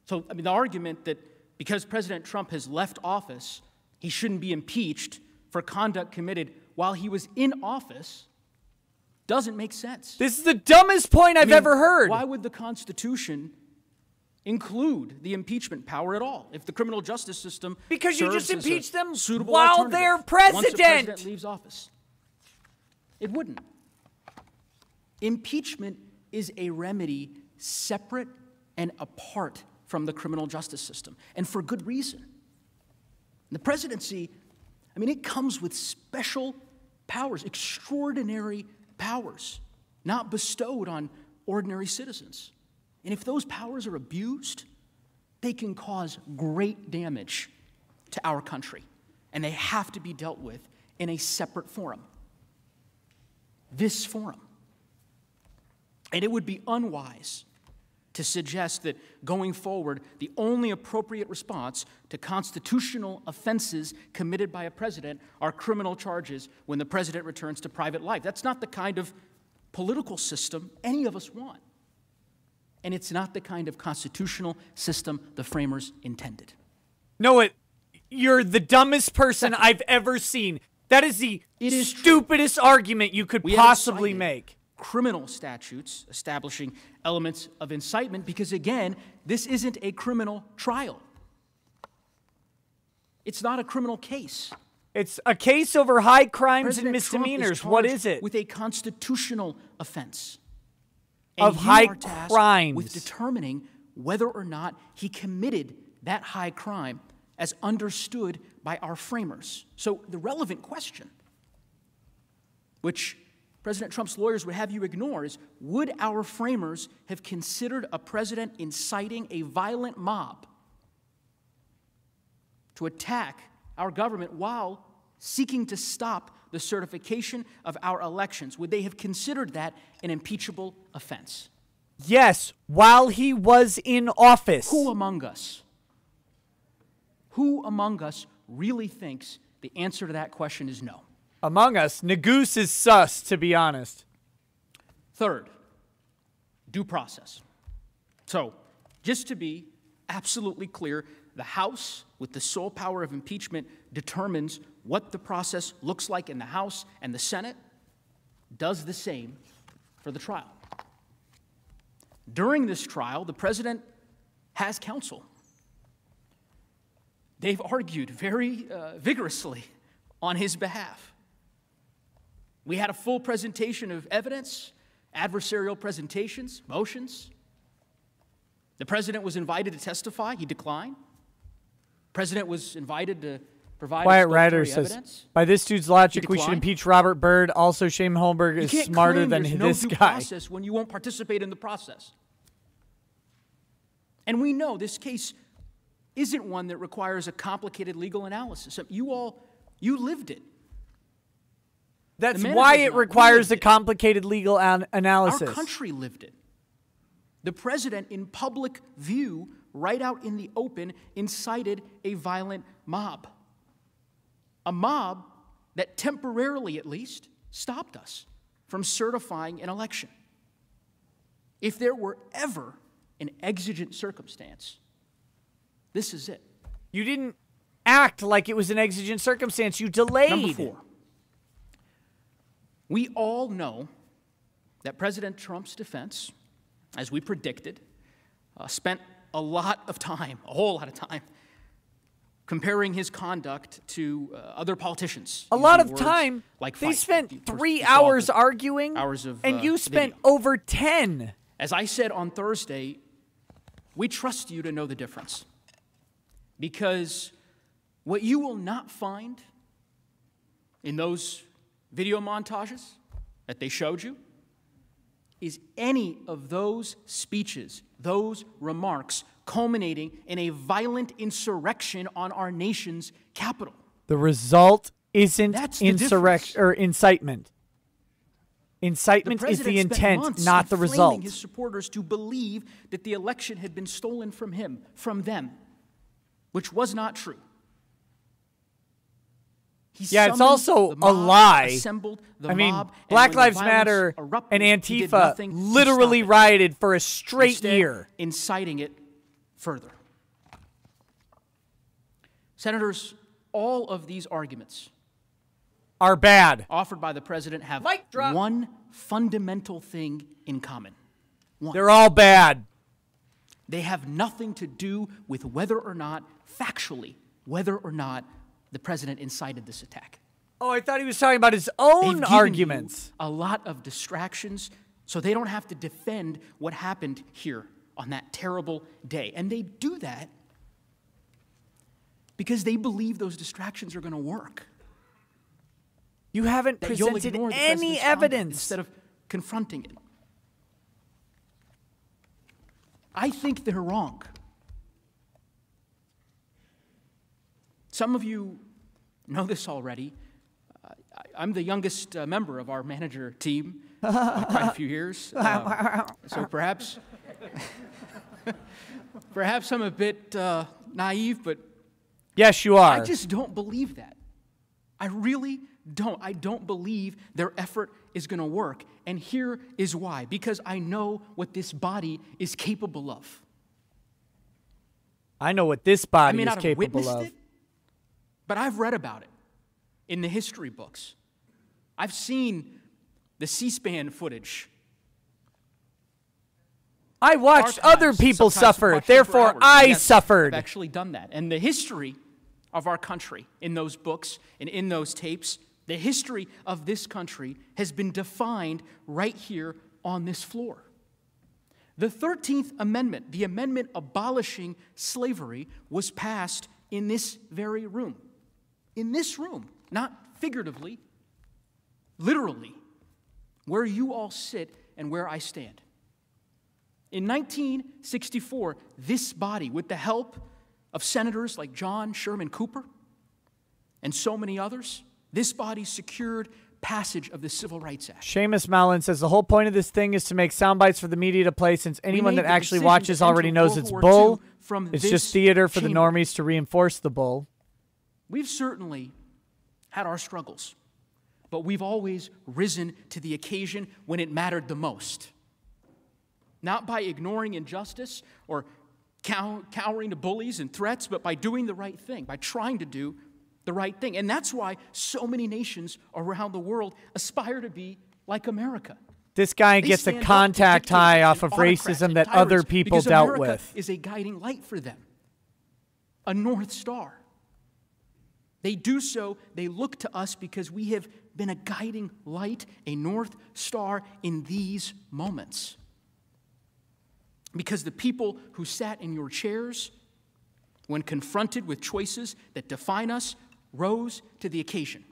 So, I mean, the argument that because President Trump has left office, he shouldn't be impeached for conduct committed while he was in office doesn't make sense. This is the dumbest point I've ever heard. Why would the Constitution include the impeachment power at all if the criminal justice system because you just serves impeach them suitable while they're president? Once the president leaves office? It wouldn't. Impeachment is a remedy separate and apart from the criminal justice system, and for good reason. The presidency, I mean, it comes with special powers, extraordinary powers, not bestowed on ordinary citizens. And if those powers are abused, they can cause great damage to our country, and they have to be dealt with in a separate forum. This forum. And it would be unwise to suggest that going forward, the only appropriate response to constitutional offenses committed by a president are criminal charges when the president returns to private life. That's not the kind of political system any of us want. And it's not the kind of constitutional system the framers intended. No, you're the dumbest person I've ever seen. That is the stupidest argument you could possibly make. Criminal statutes establishing elements of incitement because, again, this isn't a criminal trial. It's not a criminal case. It's a case over high crimes President and misdemeanors. Trump What is it? With a constitutional offense. Of high crimes. With determining whether or not he committed that high crime as understood by our framers. So the relevant question, which President Trump's lawyers would have you ignore, is would our framers have considered a president inciting a violent mob to attack our government while seeking to stop the certification of our elections? Would they have considered that an impeachable offense? Yes, while he was in office. Who among us really thinks the answer to that question is no? Among us, Nagoose is sus, to be honest. Third, due process. So, just to be absolutely clear, the House, with the sole power of impeachment, determines what the process looks like in the House, and the Senate does the same for the trial. During this trial, the president has counsel. They've argued very vigorously on his behalf. We had a full presentation of evidence, adversarial presentations, motions. The president was invited to testify. He declined. The president was invited to provide Quiet Rider exculpatory says, evidence. by this dude's logic, we should impeach Robert Byrd. Also, Shane Holmberg is smarter than this no due guy. Process when you won't participate in the process. And we know this case isn't one that requires a complicated legal analysis. You lived it. That's why it requires a complicated legal analysis. Our country lived it. The president, in public view, right out in the open, incited a violent mob. A mob that temporarily, at least, stopped us from certifying an election. If there were ever an exigent circumstance, this is it. You didn't act like it was an exigent circumstance. You delayed. Number 4. We all know that President Trump's defense, as we predicted, spent a lot of time, a whole lot of time, comparing his conduct to other politicians. A lot of words time, like they fight. spent 3 saw hours the arguing, hours of, and you spent video. over 10. As I said on Thursday, we trust you to know the difference. Because what you will not find in those video montages that they showed you is any of those speeches, those remarks culminating in a violent insurrection on our nation's capital. The result isn't That's the insurrection or incitement. Incitement is the intent, not the result. His supporters to believe that the election had been stolen from him, from them, which was not true. Yeah, it's also a lie. I mean, Black Lives Matter and Antifa literally rioted for a straight year. Inciting it further. Senators, all of these arguments are bad. Offered by the president have one fundamental thing in common. One. They're all bad. They have nothing to do with whether or not, factually, whether or not the president incited this attack. Oh, I thought he was talking about his own arguments. A lot of distractions, so they don't have to defend what happened here on that terrible day. And they do that because they believe those distractions are going to work. You haven't presented any evidence instead of confronting it. I think they're wrong. Some of you know this already. I'm the youngest member of our manager team by quite a few years. So perhaps I'm a bit naive, but yes, you are. I just don't believe that. I really don't. I don't believe their effort is going to work. And here is why. Because I know what this body is capable of. I know what this body I may is not have capable witnessed of. it, but I've read about it in the history books. I've seen the C-SPAN footage. I watched other people suffer, therefore I suffered. I've actually done that. And the history of our country in those books and in those tapes, the history of this country has been defined right here on this floor. The 13th Amendment, the amendment abolishing slavery, was passed in this very room. In this room, not figuratively, literally, where you all sit and where I stand. In 1964, this body, with the help of senators like John Sherman Cooper and so many others, this body secured passage of the Civil Rights Act. Seamus Mallon says the whole point of this thing is to make sound bites for the media to play, since anyone that actually watches already knows it's bull. It's just theater for the normies to reinforce the bull. We've certainly had our struggles, but we've always risen to the occasion when it mattered the most. Not by ignoring injustice or cowering to bullies and threats, but by doing the right thing, by trying to do the right thing. And that's why so many nations around the world aspire to be like America. This guy gets a contact high off of racism that other people dealt with. America is a guiding light for them, a North Star. They do so, they look to us because we have been a guiding light, a North Star in these moments. Because the people who sat in your chairs, when confronted with choices that define us, rose to the occasion.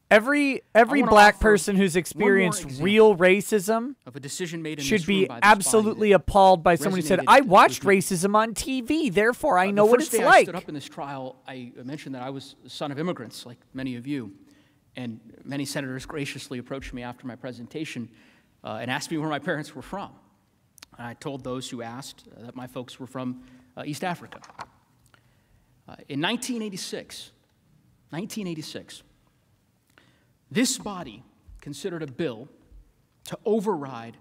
Every black person who's experienced real racism of a decision made in should this room be by this absolutely appalled by someone who said, I watched racism on TV, therefore I know what it's The first day I like. stood up in this trial, I mentioned that I was the son of immigrants, like many of you. And many senators graciously approached me after my presentation and asked me where my parents were from. And I told those who asked that my folks were from East Africa. In 1986, this body considered a bill to override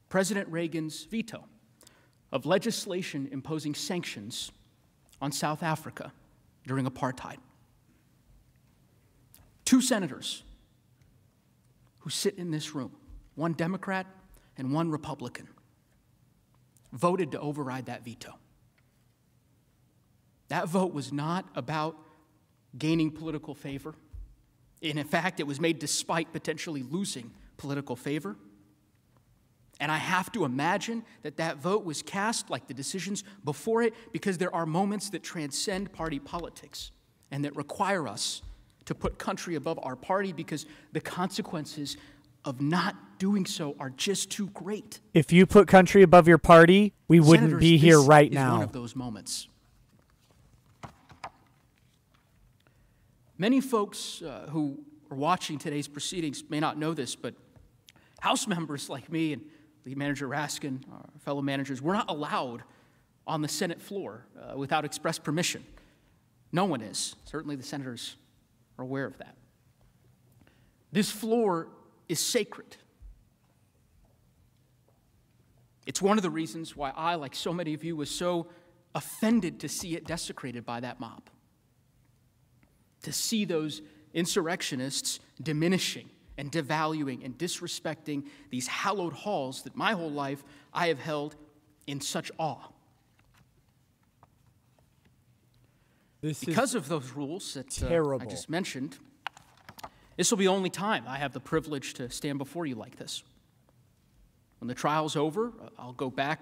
President Reagan's veto of legislation imposing sanctions on South Africa during apartheid. 2 senators who sit in this room, one Democrat and one Republican, voted to override that veto. That vote was not about gaining political favor. And in fact, it was made despite potentially losing political favor. And I have to imagine that that vote was cast like the decisions before it because there are moments that transcend party politics and that require us to put country above our party because the consequences of not doing so are just too great. If you put country above your party, we wouldn't Senators, be here right this now. is one of those moments. Many folks who are watching today's proceedings may not know this, but House members like me and Lead Manager Raskin, our fellow managers, we're not allowed on the Senate floor without express permission. No one is. Certainly the senators are aware of that. This floor is sacred. It's one of the reasons why I, like so many of you, was so offended to see it desecrated by that mob. To see those insurrectionists diminishing and devaluing and disrespecting these hallowed halls that my whole life I have held in such awe. Because of those rules that I just mentioned, this will be the only time I have the privilege to stand before you like this. When the trial's over, I'll go back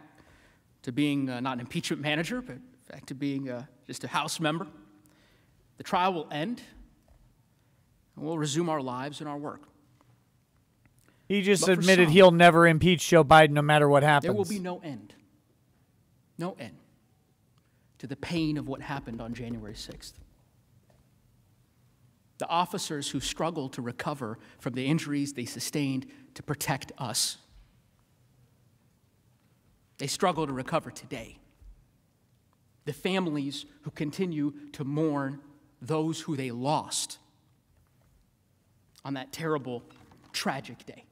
to being not an impeachment manager, but back to being just a House member. The trial will end, and we'll resume our lives and our work. He just admitted he'll never impeach Joe Biden no matter what happens. There will be no end to the pain of what happened on January 6th. The officers who struggled to recover from the injuries they sustained to protect us, they struggle to recover today. The families who continue to mourn those who they lost on that terrible, tragic day.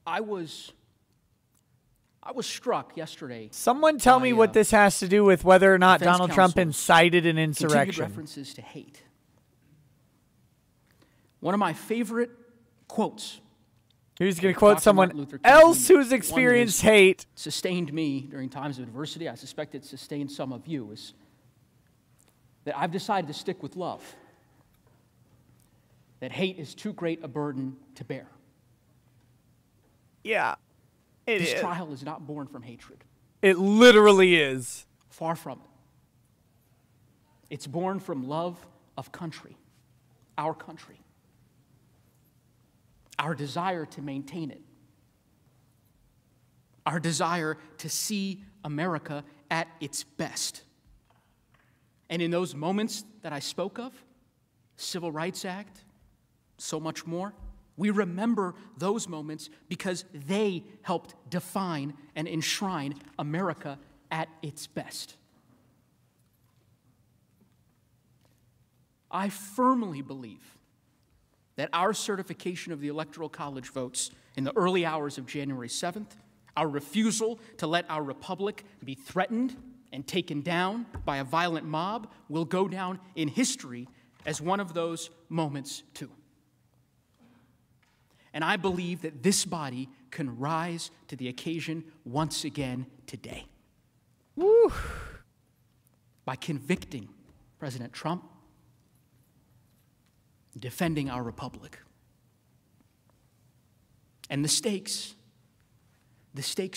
I was struck yesterday. Someone tell me what this has to do with whether or not Donald Trump incited an insurrection. Continued references to hate. One of my favorite quotes. He's going to quote someone else who's experienced hate. Sustained me during times of adversity. I suspect it sustained some of you. Is that I've decided to stick with love. That hate is too great a burden to bear. Yeah, this trial is not born from hatred. It literally is. Far from it. It's born from love of country, our country. Our desire to maintain it. Our desire to see America at its best. And in those moments that I spoke of, Civil Rights Act, so much more, we remember those moments because they helped define and enshrine America at its best. I firmly believe that our certification of the Electoral College votes in the early hours of January 7th, our refusal to let our republic be threatened and taken down by a violent mob will go down in history as one of those moments too. And I believe that this body can rise to the occasion once again today. Woo. By convicting President Trump, defending our republic. And the stakes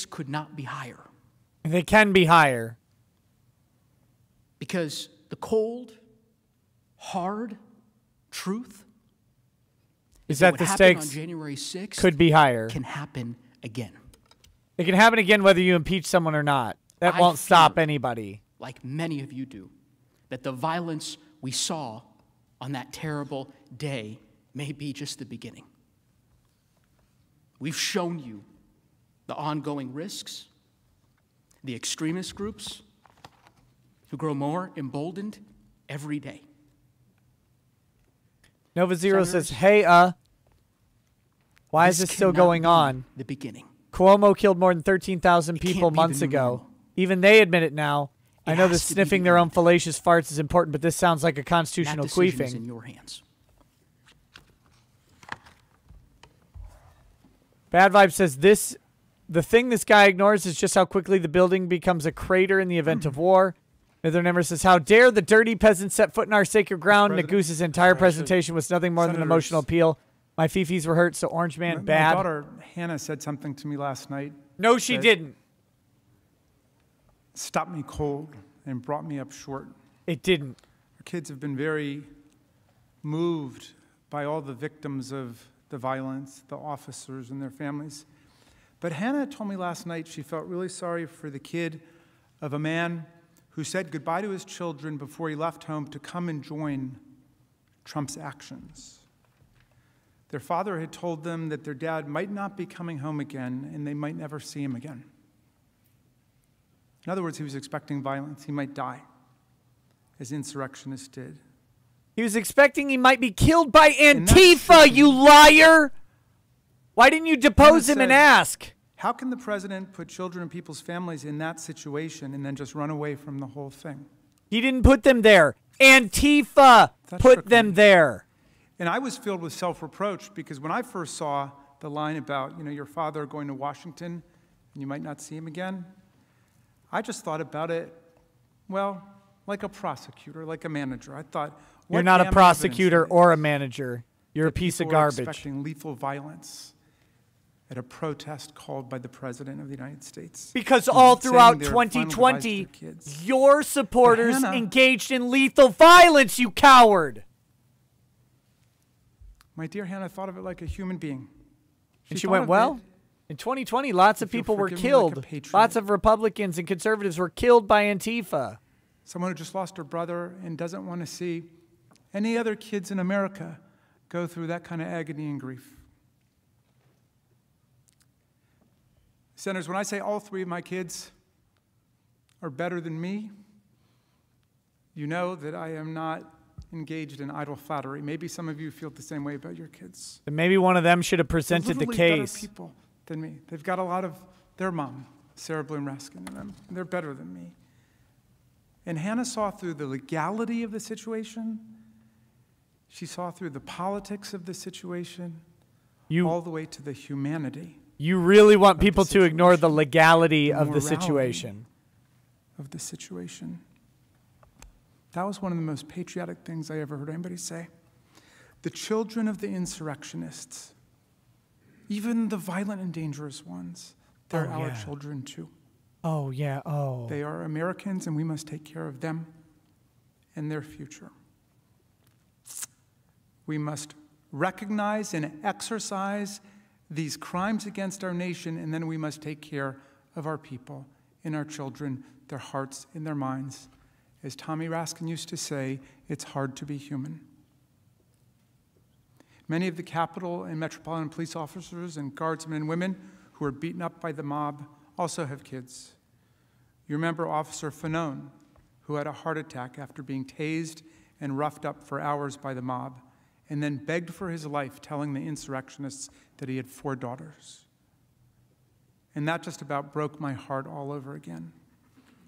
could not be higher. They can be higher. Because the cold, hard truth is that the stakes on January 6th could be higher. Can happen again. It can happen again whether you impeach someone or not. That won't stop anybody. Like many of you do, that the violence we saw on that terrible day may be just the beginning. We've shown you the ongoing risks, the extremist groups who grow more emboldened every day. Nova Zero says, hey, why is this still going on? The beginning. Cuomo killed more than 13,000 people months ago. Even they admit it now. I know that sniffing their own fallacious farts is important, but this sounds like a constitutional queefing. That decision is in your hands. Bad Vibe says, this The thing this guy ignores is just how quickly the building becomes a crater in the event of war. Another member says, how dare the dirty peasants set foot in our sacred ground? Nagusa's entire presentation was nothing more than an emotional appeal. My fifis were hurt, so Orange Man bad. My daughter Hannah said something to me last night. No, she didn't. Stopped me cold and brought me up short. It didn't. Our kids have been very moved by all the victims of the violence, the officers and their families. But Hannah told me last night she felt really sorry for the kid of a man who said goodbye to his children before he left home to come and join Trump's actions. Their father had told them that their dad might not be coming home again and they might never see him again. In other words, he was expecting violence. He might die, as insurrectionists did. He was expecting he might be killed by Antifa, you liar! Why didn't you depose him and ask? How can the president put children and people's families in that situation and then just run away from the whole thing? He didn't put them there. Antifa put them there. And I was filled with self-reproach because when I first saw the line about, your father going to Washington and you might not see him again, I just thought about it, well, like a prosecutor, like a manager. I thought, you're not a prosecutor or a manager. You're a piece of garbage. Expecting lethal violence at a protest called by the President of the United States. Because all throughout 2020, your supporters engaged in lethal violence, you coward. My dear Hannah thought of it like a human being. And she went, well, in 2020, lots of people were killed. Lots of Republicans and conservatives were killed by Antifa. Someone who just lost her brother and doesn't want to see any other kids in America go through that kind of agony and grief. Senators, when I say all three of my kids are better than me, you know that I am not engaged in idle flattery. Maybe some of you feel the same way about your kids. And maybe one of them should have presented the case. Better people than me. They've got a lot of their mom, Sarah Bloom Raskin, in them. And they're better than me. And Hannah saw through the legality of the situation. She saw through the politics of the situation, all the way to the humanity. You really want people to ignore the legality of the situation. That was one of the most patriotic things I ever heard anybody say. The children of the insurrectionists, even the violent and dangerous ones, they're our children too. Oh, yeah, oh. They are Americans, and we must take care of them and their future. We must recognize and exercise these crimes against our nation, and then we must take care of our people and our children, their hearts and their minds. As Tommy Raskin used to say, it's hard to be human. Many of the Capitol and Metropolitan police officers and guardsmen and women who were beaten up by the mob also have kids. You remember Officer Fanone, who had a heart attack after being tased and roughed up for hours by the mob, and then begged for his life, telling the insurrectionists that he had 4 daughters. And that just about broke my heart all over again.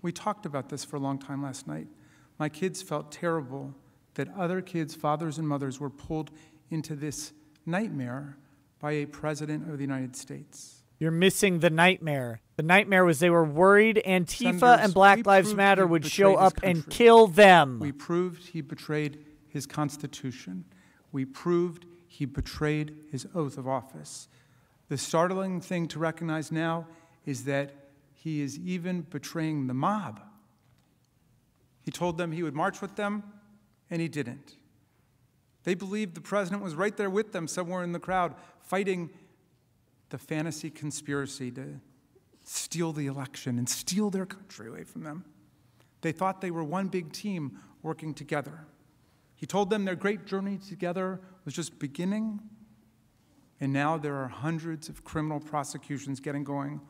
We talked about this for a long time last night. My kids felt terrible that other kids, fathers and mothers, were pulled into this nightmare by a president of the United States. You're missing the nightmare. The nightmare was they were worried Antifa and Black Lives Matter would show up and kill them. We proved he betrayed his Constitution. We proved he betrayed his oath of office. The startling thing to recognize now is that he is even betraying the mob. He told them he would march with them, and he didn't. They believed the president was right there with them somewhere in the crowd, fighting the fantasy conspiracy to steal the election and steal their country away from them. They thought they were one big team working together. He told them their great journey together was just beginning, and now there are hundreds of criminal prosecutions getting going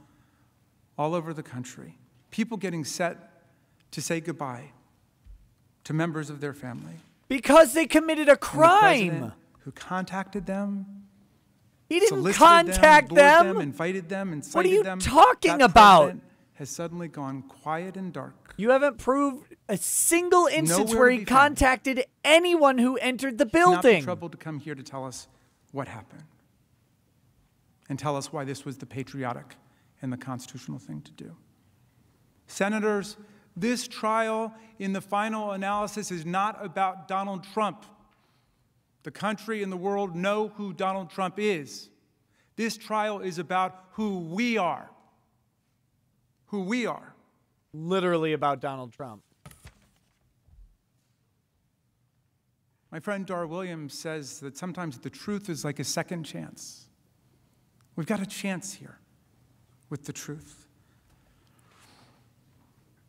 all over the country. People getting set to say goodbye to members of their family. Because they committed a crime. The president who contacted them. He didn't contact them. Invited them, incited them. What are you talking about? Has suddenly gone quiet and dark. You haven't proved a single instance where he contacted anyone who entered the building. It's not the trouble to come here to tell us what happened and tell us why this was the patriotic and the constitutional thing to do. Senators, this trial in the final analysis is not about Donald Trump. The country and the world know who Donald Trump is. This trial is about who we are. Who we are. Literally about Donald Trump. My friend Dar Williams says that sometimes the truth is like a second chance. We've got a chance here with the truth.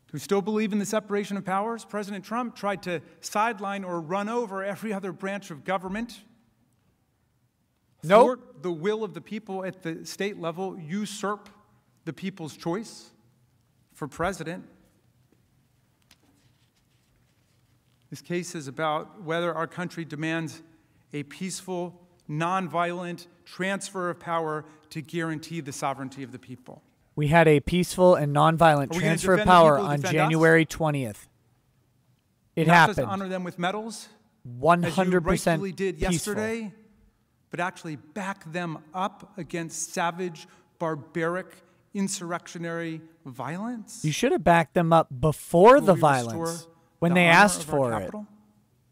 Do we still believe in the separation of powers? President Trump tried to sideline or run over every other branch of government. Nope. Thwart the will of the people at the state level, usurp the people's choice for president. This case is about whether our country demands a peaceful, nonviolent transfer of power to guarantee the sovereignty of the people. We had a peaceful and nonviolent transfer of power on January 20th. It happened. Not just honor them with medals, 100% as you rightfully did peaceful. yesterday, but actually back them up against savage, barbaric, insurrectionary violence. You should have backed them up before the violence, when they asked for it.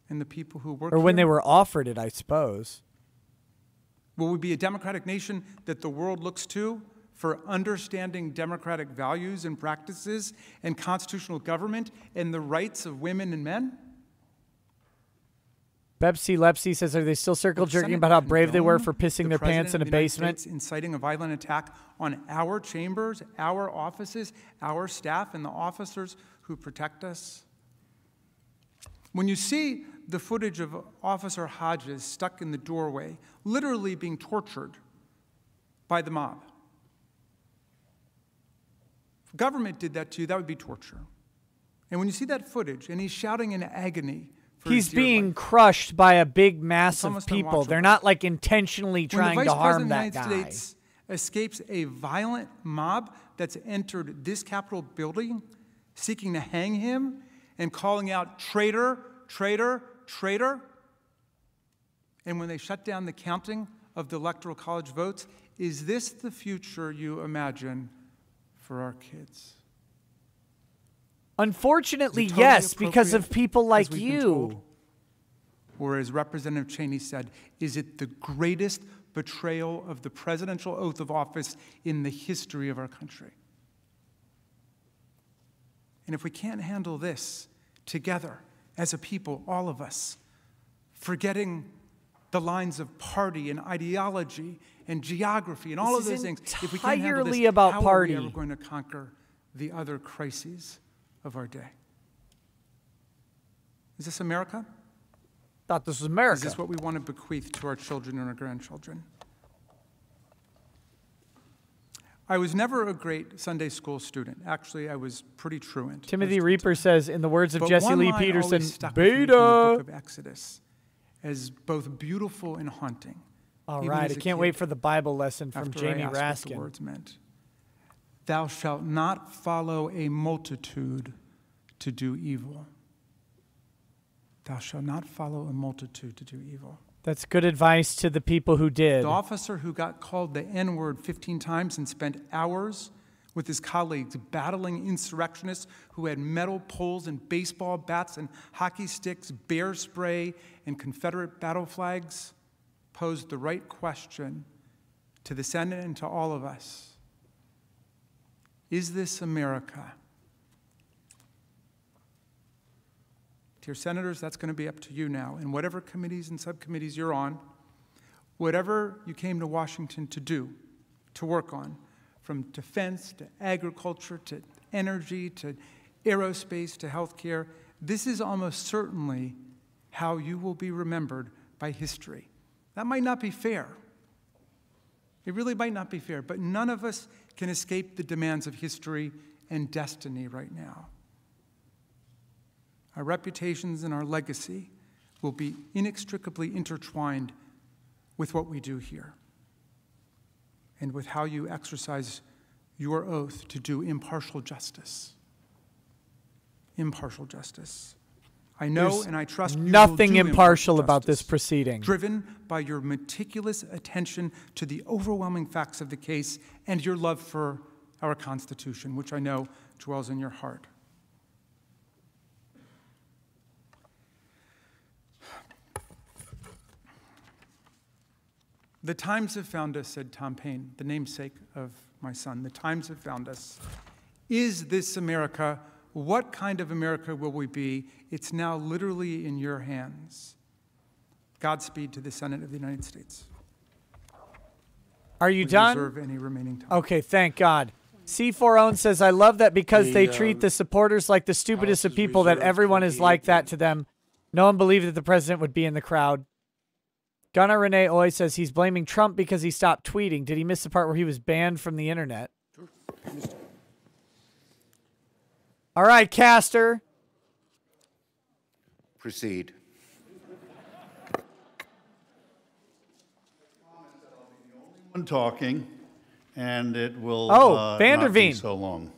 And the people who work or when here? they were offered it, I suppose. Will we be a democratic nation that the world looks to for understanding democratic values and practices and constitutional government and the rights of women and men? Bepsi Lepsi says, are they still circle jerking about how brave they were for pissing their pants in a basement? Inciting a violent attack on our chambers, our offices, our staff, and the officers who protect us? When you see the footage of Officer Hodges stuck in the doorway, literally being tortured by the mob, if government did that to you, that would be torture. And when you see that footage, and he's shouting in agony, he's being crushed by a big mass of people. They're not like intentionally trying to harm that guy. When the Vice President of the United States escapes a violent mob that's entered this Capitol building, seeking to hang him and calling out traitor, traitor, traitor, and when they shut down the counting of the Electoral College votes, is this the future you imagine for our kids? Unfortunately, yes, because of people like you. Or as Representative Cheney said, is it the greatest betrayal of the presidential oath of office in the history of our country? And if we can't handle this together as a people, all of us, forgetting the lines of party and ideology and geography and all of those things, if we can't handle this, about how party. are we ever going to conquer the other crises of our day? Is this America? Thought this was America. Is this what we want to bequeath to our children and our grandchildren? I was never a great Sunday school student. Actually, I was pretty truant. Timothy Reaper says, in the words of Jesse Lee Peterson, Beta. The book of Exodus as both beautiful and haunting. All right, I can't wait for the Bible lesson from Jamie Raskin. What the words meant. Thou shalt not follow a multitude to do evil. Thou shalt not follow a multitude to do evil. That's good advice to the people who did. The officer who got called the N-word 15 times and spent hours with his colleagues battling insurrectionists who had metal poles and baseball bats and hockey sticks, bear spray, and Confederate battle flags posed the right question to the Senate and to all of us. Is this America? Dear senators, that's going to be up to you now. In whatever committees and subcommittees you're on, whatever you came to Washington to do, to work on, from defense to agriculture to energy to aerospace to healthcare, this is almost certainly how you will be remembered by history. That might not be fair. It really might not be fair, but none of us can escape the demands of history and destiny right now. Our reputations and our legacy will be inextricably intertwined with what we do here and with how you exercise your oath to do impartial justice. Impartial justice. I know There's and I trust you nothing will do impartial justice, about this proceeding. driven by your meticulous attention to the overwhelming facts of the case and your love for our Constitution, which I know dwells in your heart. The times have found us, said Tom Paine, the namesake of my son. The times have found us. Is this America? What kind of America will we be? It's now literally in your hands. Godspeed to the Senate of the United States. Are you We done? reserve any remaining time. Okay, thank God. C4 Own says, I love that because they treat the supporters like the stupidest of people, that everyone is like that to them. No one believed that the president would be in the crowd. Gunnar Renee Oy says he's blaming Trump because he stopped tweeting. Did he miss the part where he was banned from the internet? All right, Castor. Proceed. I'm talking, and it will Vanderveen. not be so long.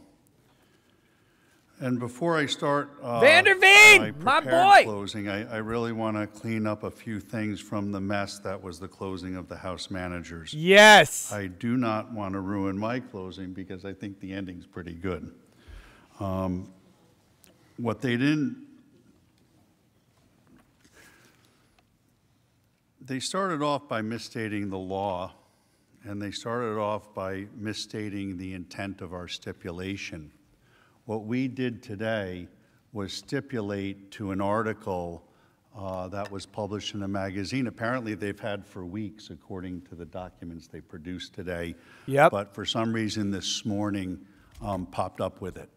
And before I start Vanderveen, my boy. closing, I really want to clean up a few things from the mess that was the closing of the House managers. Yes. I do not want to ruin my closing because I think the ending's pretty good. What they didn't, they started off by misstating the law, and they started off by misstating the intent of our stipulation. What we did today was stipulate to an article that was published in a magazine. Apparently they've had for weeks, according to the documents they produced today. Yep. But for some reason this morning popped up with it.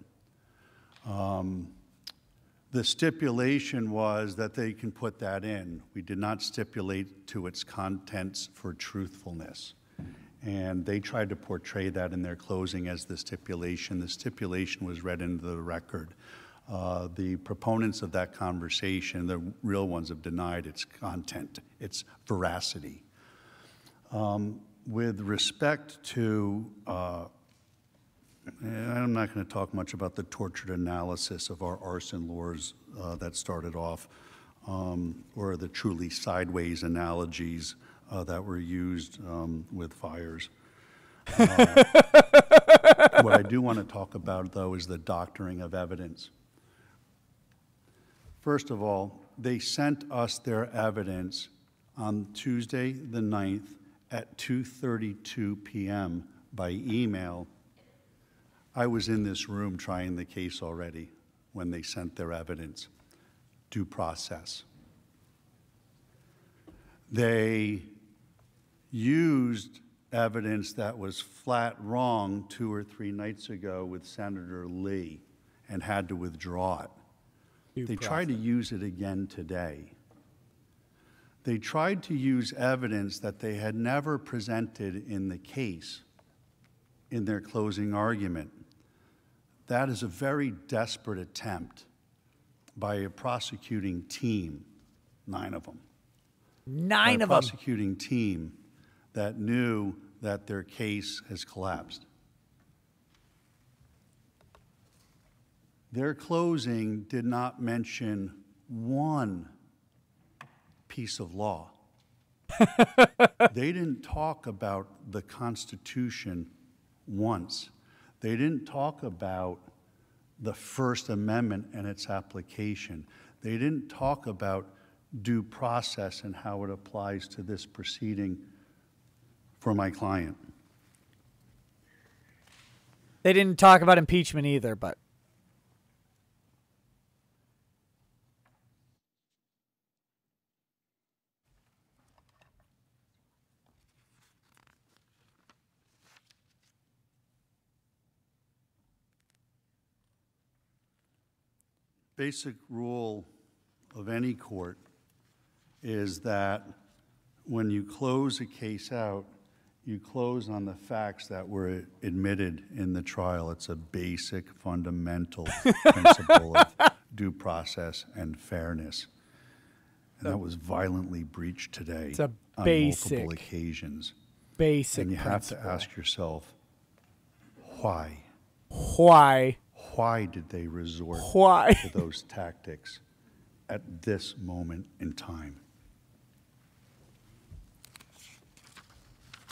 The stipulation was that they can put that in. We did not stipulate to its contents for truthfulness. And they tried to portray that in their closing as the stipulation. The stipulation was read into the record. The proponents of that conversation, the real ones, have denied its content, its veracity. With respect to, and I'm not going to talk much about the tortured analysis of our arson laws that started off, or the truly sideways analogies that were used with fires. What I do want to talk about, though, is the doctoring of evidence. First of all, they sent us their evidence on Tuesday the 9th at 2:32 p.m. by email. I was in this room trying the case already when they sent their evidence. Due process. They used evidence that was flat wrong 2 or 3 nights ago with Senator Lee and had to withdraw it. They tried to use it again today. They tried to use evidence that they had never presented in the case in their closing argument. That is a very desperate attempt by a prosecuting team, 9 of them. 9 of them. Prosecuting team that knew that their case has collapsed. Their closing did not mention one piece of law. They didn't talk about the Constitution once. They didn't talk about the First Amendment and its application. They didn't talk about due process and how it applies to this proceeding for my client. They didn't talk about impeachment either, but. Basic rule of any court is that when you close a case out, you close on the facts that were admitted in the trial. It's a basic, fundamental principle of due process and fairness. And that was violently breached today It's a on basic, multiple occasions. Basic And you principle. have to ask yourself, why? Why? Why did they resort Why? to those tactics at this moment in time?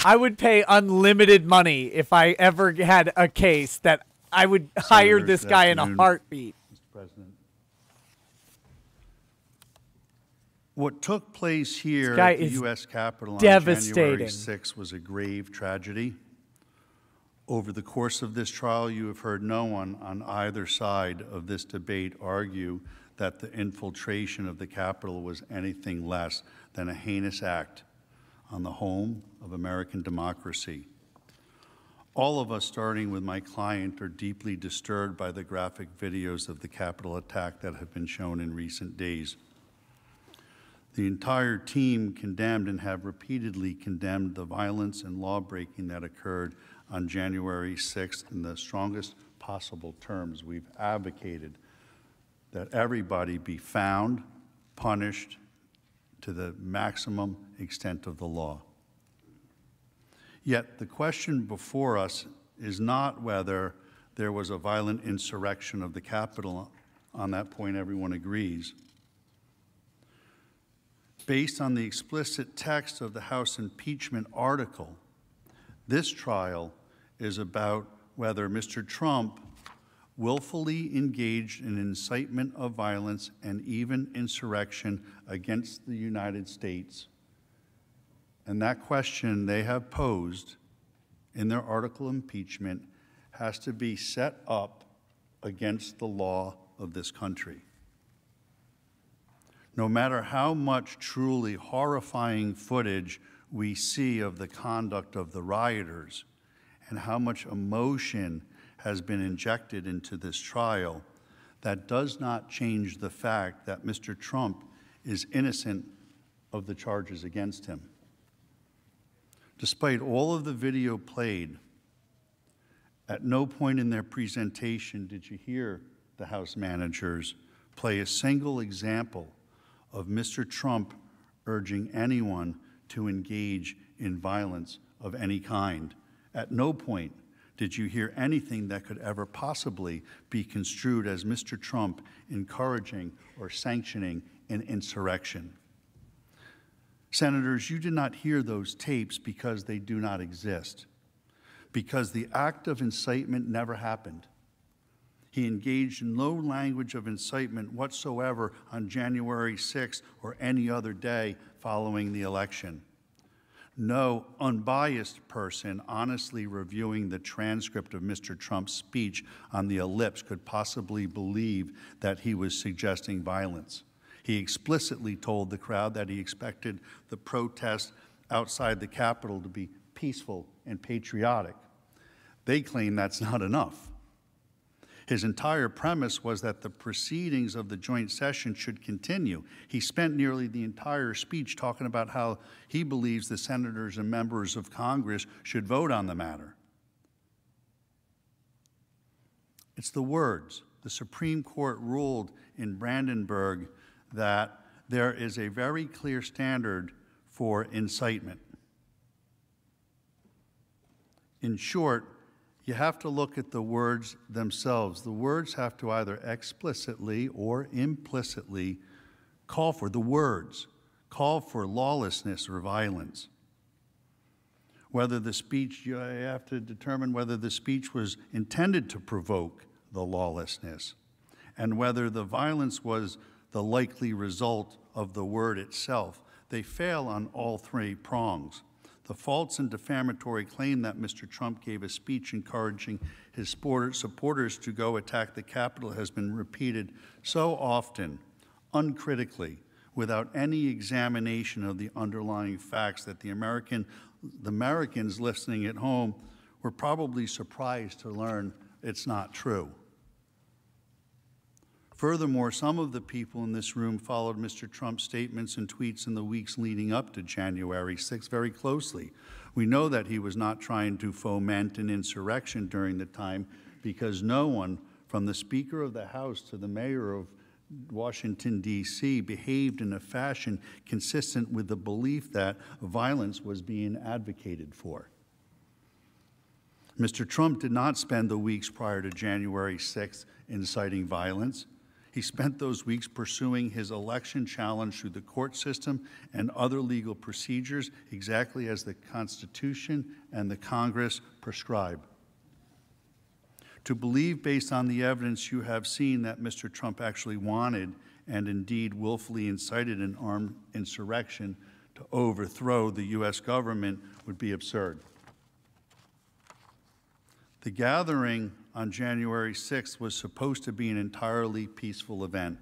I would pay unlimited money if I ever had a case that I would hire this guy in a heartbeat. Mr. President. What took place here at the U.S. Capitol on January 6 was a grave tragedy. Over the course of this trial, you have heard no one on either side of this debate argue that the infiltration of the Capitol was anything less than a heinous act on the home of American democracy. All of us, starting with my client, are deeply disturbed by the graphic videos of the Capitol attack that have been shown in recent days. The entire team condemned and have repeatedly condemned the violence and lawbreaking that occurred on January 6th in the strongest possible terms. We've advocated that everybody be found, punished to the maximum extent of the law. Yet the question before us is not whether there was a violent insurrection of the Capitol. On that point, everyone agrees. Based on the explicit text of the House impeachment article, this trial is about whether Mr. Trump willfully engaged in incitement of violence and even insurrection against the United States. And that question they have posed in their article impeachment has to be set up against the law of this country. No matter how much truly horrifying footage we see of the conduct of the rioters and how much emotion has been injected into this trial, that does not change the fact that Mr. Trump is innocent of the charges against him. Despite all of the video played, at no point in their presentation did you hear the House managers play a single example of Mr. Trump urging anyone to engage in violence of any kind. At no point did you hear anything that could ever possibly be construed as Mr. Trump encouraging or sanctioning an insurrection. Senators, you did not hear those tapes because they do not exist, because the act of incitement never happened. He engaged in no language of incitement whatsoever on January 6th or any other day following the election. No unbiased person honestly reviewing the transcript of Mr. Trump's speech on the ellipse could possibly believe that he was suggesting violence. He explicitly told the crowd that he expected the protest outside the Capitol to be peaceful and patriotic. They claim that's not enough. His entire premise was that the proceedings of the joint session should continue. He spent nearly the entire speech talking about how he believes the senators and members of Congress should vote on the matter. It's the words. The Supreme Court ruled in Brandenburg that there is a very clear standard for incitement. In short, you have to look at the words themselves. The words have to either explicitly or implicitly call for lawlessness or violence. Whether the speech, you have to determine whether the speech was intended to provoke the lawlessness and whether the violence was the likely result of the word itself. They fail on all three prongs. The false and defamatory claim that Mr. Trump gave a speech encouraging his supporters to go attack the Capitol has been repeated so often, uncritically, without any examination of the underlying facts that the Americans listening at home were probably surprised to learn it's not true. Furthermore, some of the people in this room followed Mr. Trump's statements and tweets in the weeks leading up to January 6th very closely. We know that he was not trying to foment an insurrection during the time because no one, from the Speaker of the House to the Mayor of Washington, D.C., behaved in a fashion consistent with the belief that violence was being advocated for. Mr. Trump did not spend the weeks prior to January 6th inciting violence. He spent those weeks pursuing his election challenge through the court system and other legal procedures, exactly as the Constitution and the Congress prescribe. To believe, based on the evidence you have seen, that Mr. Trump actually wanted and indeed willfully incited an armed insurrection to overthrow the U.S. government would be absurd. The gathering on January 6th was supposed to be an entirely peaceful event.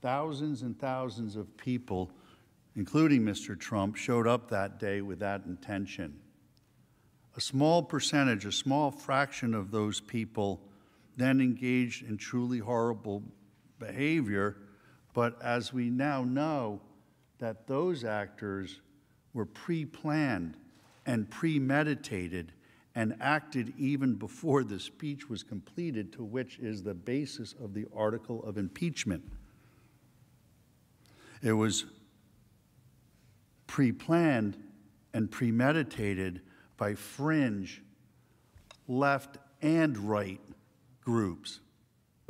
Thousands and thousands of people, including Mr. Trump, showed up that day with that intention. A small percentage, a small fraction of those people then engaged in truly horrible behavior, but as we now know, that those actors were pre-planned and premeditated and acted even before the speech was completed, to which is the basis of the article of impeachment. It was pre-planned and premeditated by fringe left and right groups.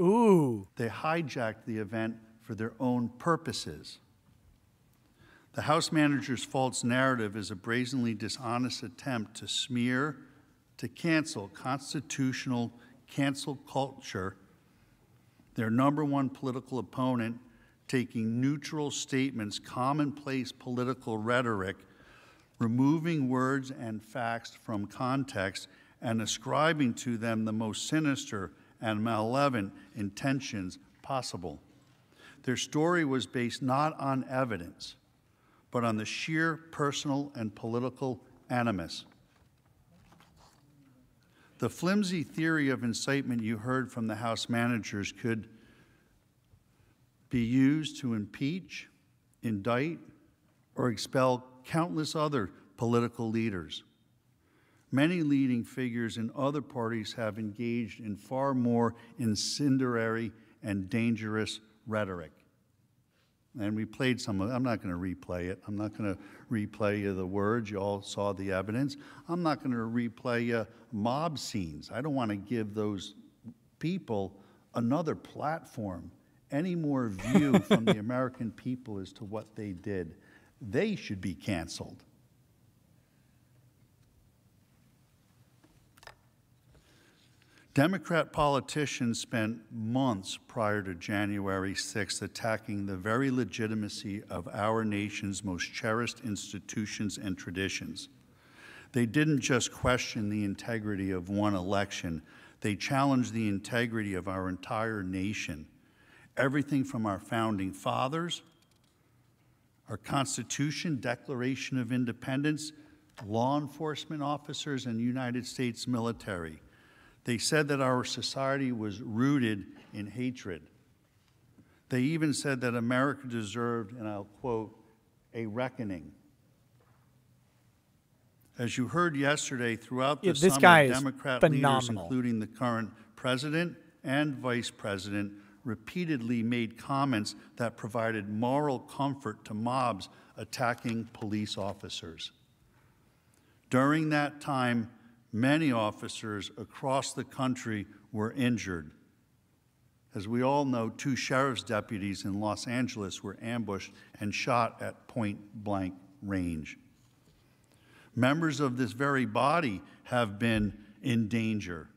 Ooh. They hijacked the event for their own purposes. The House manager's false narrative is a brazenly dishonest attempt to smear, to cancel constitutional cancel culture, their number one political opponent, taking neutral statements, commonplace political rhetoric, removing words and facts from context, and ascribing to them the most sinister and malevolent intentions possible. Their story was based not on evidence, but on the sheer personal and political animus. The flimsy theory of incitement you heard from the House managers could be used to impeach, indict, or expel countless other political leaders. Many leading figures in other parties have engaged in far more incendiary and dangerous rhetoric. And we played some of it. I'm not going to replay it. I'm not going to replay the words. You all saw the evidence. I'm not going to replay mob scenes. I don't want to give those people another platform, any more view from the American people as to what they did. They should be canceled. Democrat politicians spent months prior to January 6th attacking the very legitimacy of our nation's most cherished institutions and traditions. They didn't just question the integrity of one election, they challenged the integrity of our entire nation. Everything from our founding fathers, our Constitution, Declaration of Independence, law enforcement officers, and United States military. They said that our society was rooted in hatred. They even said that America deserved, and I'll quote, a reckoning. As you heard yesterday, throughout the summer, Democrat leaders, including the current president and vice president, repeatedly made comments that provided moral comfort to mobs attacking police officers. During that time, many officers across the country were injured. As we all know, 2 sheriff's deputies in Los Angeles were ambushed and shot at point-blank range. Members of this very body have been in danger.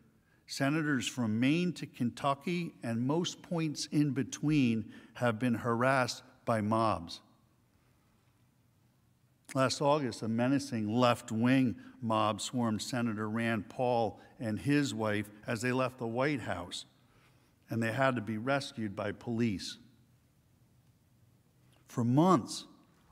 Senators from Maine to Kentucky and most points in between have been harassed by mobs. Last August, a menacing left-wing mob swarmed Senator Rand Paul and his wife as they left the White House, and they had to be rescued by police. For months,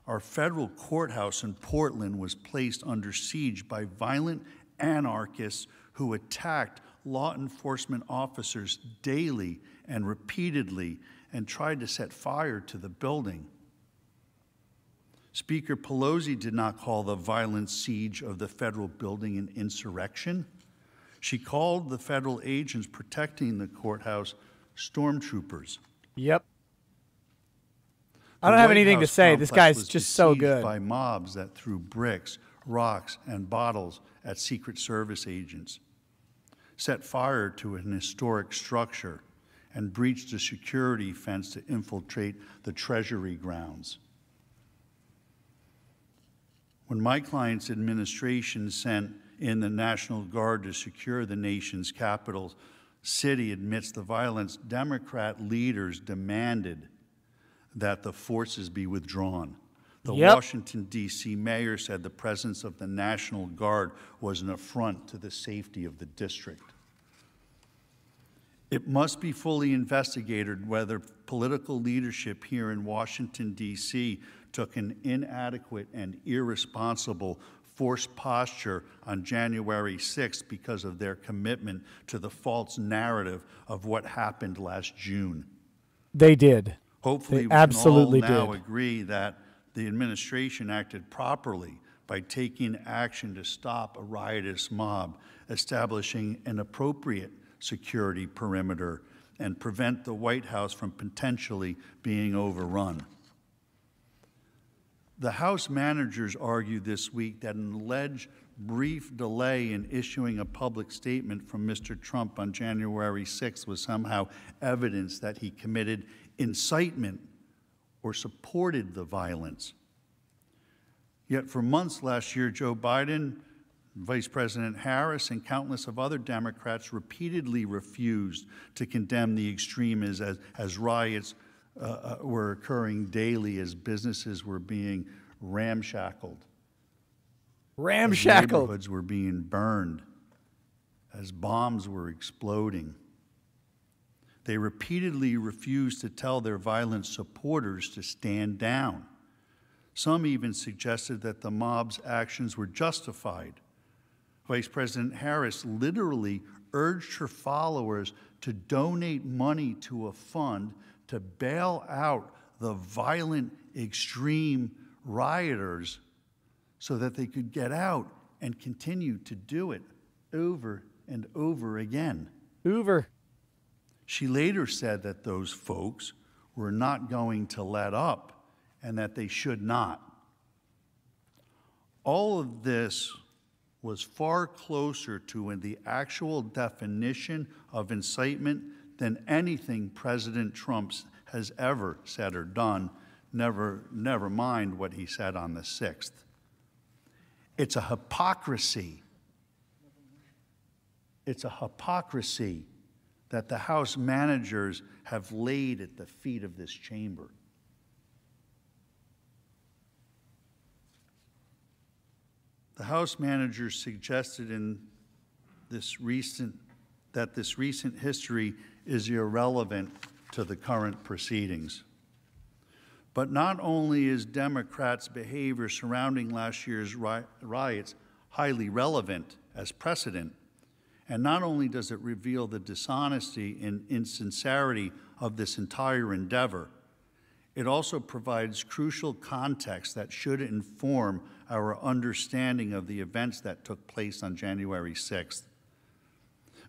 our federal courthouse in Portland was placed under siege by violent anarchists who attacked law enforcement officers daily and repeatedly and tried to set fire to the building. Speaker Pelosi did not call the violent siege of the federal building an insurrection. She called the federal agents protecting the courthouse stormtroopers. Yep. I don't have anything to say. This guy's just so good. By mobs that threw bricks, rocks, and bottles at Secret Service agents, set fire to an historic structure, and breached a security fence to infiltrate the Treasury grounds. When my client's administration sent in the National Guard to secure the nation's capital city amidst the violence, Democrat leaders demanded that the forces be withdrawn. The Washington, D.C. mayor said the presence of the National Guard was an affront to the safety of the district. It must be fully investigated whether political leadership here in Washington, D.C. took an inadequate and irresponsible forced posture on January 6th because of their commitment to the false narrative of what happened last June. They did. Hopefully, they absolutely we can all now did. agree that the administration acted properly by taking action to stop a riotous mob, establishing an appropriate security perimeter, and prevent the White House from potentially being overrun. The House managers argued this week that an alleged brief delay in issuing a public statement from Mr. Trump on January 6th was somehow evidence that he committed incitement or supported the violence. Yet for months last year, Joe Biden, Vice President Harris, and countless of other Democrats repeatedly refused to condemn the extremism as riots were occurring daily, as businesses were being ramshackled. As neighborhoods were being burned, as bombs were exploding. They repeatedly refused to tell their violent supporters to stand down. Some even suggested that the mob's actions were justified. Vice President Harris literally urged her followers to donate money to a fund to bail out the violent, extreme rioters so that they could get out and continue to do it over and over again. She later said that those folks were not going to let up and that they should not. All of this was far closer to the actual definition of incitement than anything President Trump has ever said or done, never mind what he said on the 6th. It's a hypocrisy. It's a hypocrisy that the House managers have laid at the feet of this chamber. The House managers suggested in that this recent history is irrelevant to the current proceedings. But not only is Democrats' behavior surrounding last year's riots highly relevant as precedent, and not only does it reveal the dishonesty and insincerity of this entire endeavor, it also provides crucial context that should inform our understanding of the events that took place on January 6th.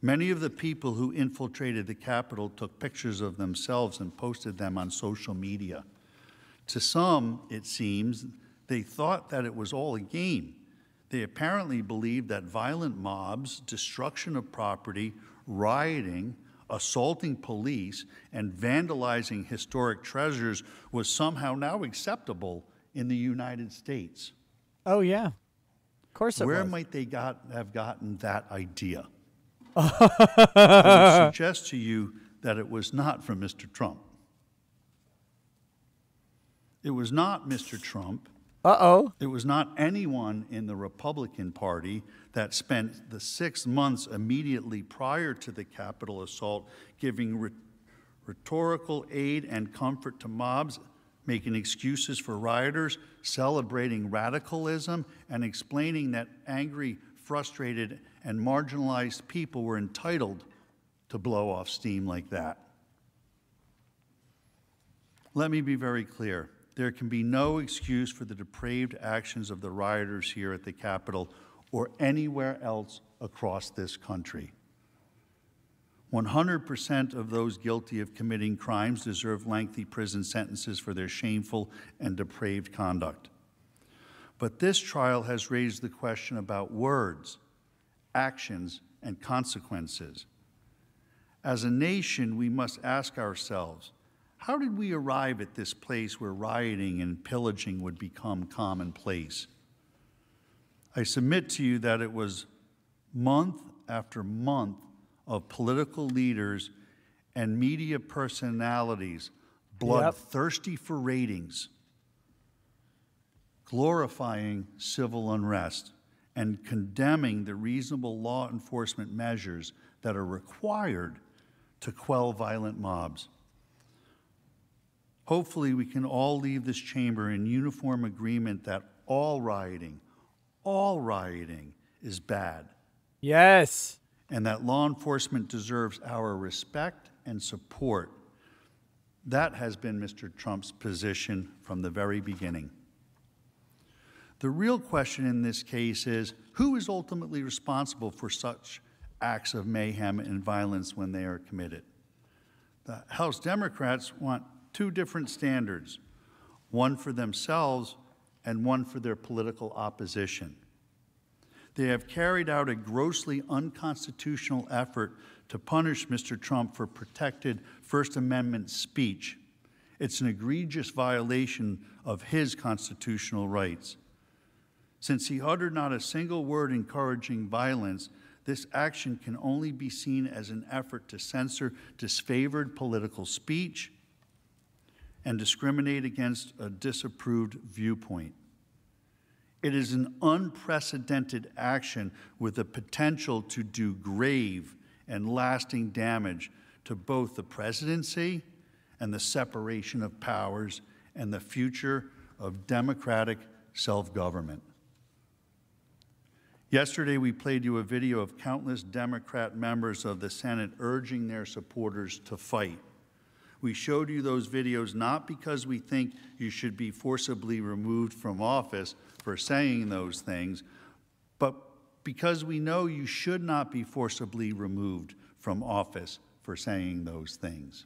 Many of the people who infiltrated the Capitol took pictures of themselves and posted them on social media. To some, it seems, they thought that it was all a game. They apparently believed that violent mobs, destruction of property, rioting, assaulting police, and vandalizing historic treasures was somehow now acceptable in the United States. Oh, yeah. Of course it was. Where might they have gotten that idea? I would suggest to you that it was not from Mr. Trump. It was not Mr. Trump. It was not anyone in the Republican Party that spent the 6 months immediately prior to the Capitol assault giving rhetorical aid and comfort to mobs, making excuses for rioters, celebrating radicalism, and explaining that angry, frustrated, and marginalized people were entitled to blow off steam like that. Let me be very clear. There can be no excuse for the depraved actions of the rioters here at the Capitol or anywhere else across this country. 100% of those guilty of committing crimes deserve lengthy prison sentences for their shameful and depraved conduct. But this trial has raised the question about words, actions, and consequences. As a nation, we must ask ourselves, how did we arrive at this place where rioting and pillaging would become commonplace? I submit to you that it was month after month of political leaders and media personalities bloodthirsty for ratings, glorifying civil unrest, and condemning the reasonable law enforcement measures that are required to quell violent mobs. Hopefully, we can all leave this chamber in uniform agreement that all rioting is bad. Yes. And that law enforcement deserves our respect and support. That has been Mr. Trump's position from the very beginning. The real question in this case is, who is ultimately responsible for such acts of mayhem and violence when they are committed? The House Democrats want two different standards, one for themselves and one for their political opposition. They have carried out a grossly unconstitutional effort to punish Mr. Trump for protected First Amendment speech. It's an egregious violation of his constitutional rights. Since he uttered not a single word encouraging violence, this action can only be seen as an effort to censor disfavored political speech and discriminate against a disapproved viewpoint. It is an unprecedented action with the potential to do grave and lasting damage to both the presidency and the separation of powers and the future of democratic self-government. Yesterday, we played you a video of countless Democrat members of the Senate urging their supporters to fight. We showed you those videos not because we think you should be forcibly removed from office for saying those things, but because we know you should not be forcibly removed from office for saying those things.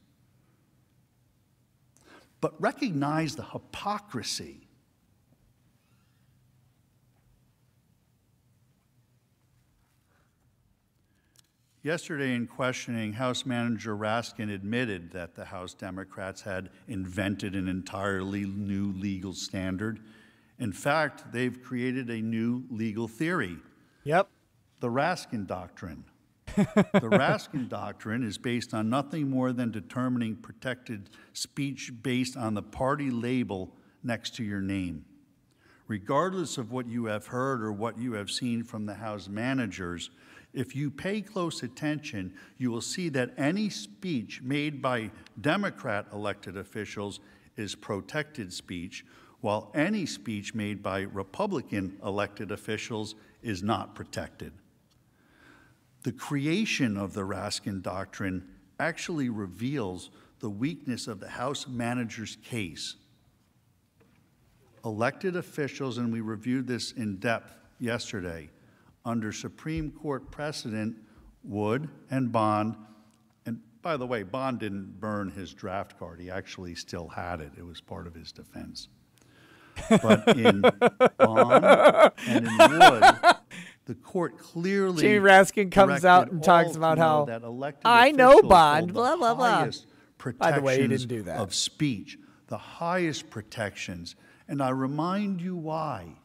But recognize the hypocrisy. Yesterday, in questioning, House Manager Raskin admitted that the House Democrats had invented an entirely new legal standard. In fact, they've created a new legal theory. Yep. The Raskin Doctrine. The Raskin Doctrine is based on nothing more than determining protected speech based on the party label next to your name. Regardless of what you have heard or what you have seen from the House managers, if you pay close attention, you will see that any speech made by Democrat elected officials is protected speech, while any speech made by Republican elected officials is not protected. The creation of the Raskin Doctrine actually reveals the weakness of the House manager's case. Elected officials, and we reviewed this in depth yesterday, under Supreme Court precedent, Wood and Bond, and by the way, Bond didn't burn his draft card. He actually still had it. It was part of his defense. But in Bond and in Wood, the court clearly Jamie Raskin comes out and talks about how I know Bond, blah, blah, blah. By the way, he didn't do that. Of speech, the highest protections. And I remind you why.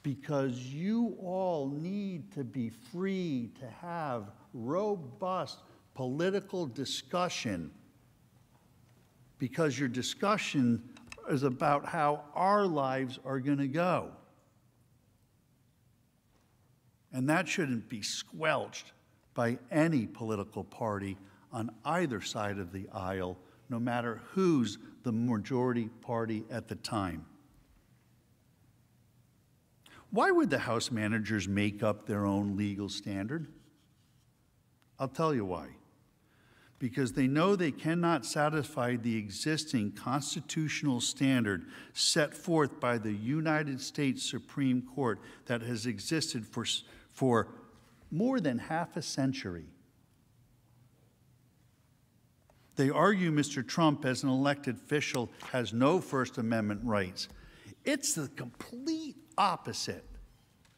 Because you all need to be free to have robust political discussion, because your discussion is about how our lives are going to go. And that shouldn't be squelched by any political party on either side of the aisle, no matter who's the majority party at the time. Why would the House managers make up their own legal standard? I'll tell you why. Because they know they cannot satisfy the existing constitutional standard set forth by the United States Supreme Court that has existed for more than half a century. They argue Mr. Trump, as an elected official, has no First Amendment rights. It's the complete opposite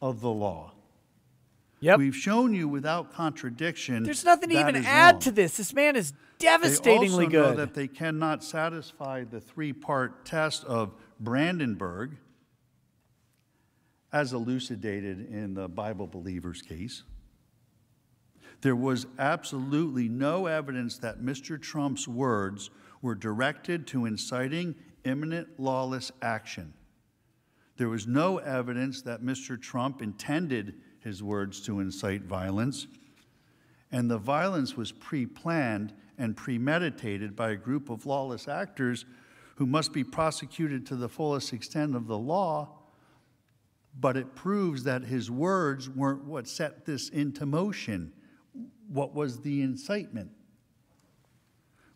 of the law. Yep. We've shown you without contradiction. There's nothing to that even is add wrong. to this. This man is devastatingly They also know good. that they cannot satisfy the three-part test of Brandenburg, as elucidated in the Bible Believers case. There was absolutely no evidence that Mr. Trump's words were directed to inciting imminent lawless action. There was no evidence that Mr. Trump intended his words to incite violence, and the violence was pre-planned and premeditated by a group of lawless actors who must be prosecuted to the fullest extent of the law, but it proves that his words weren't what set this into motion. What was the incitement?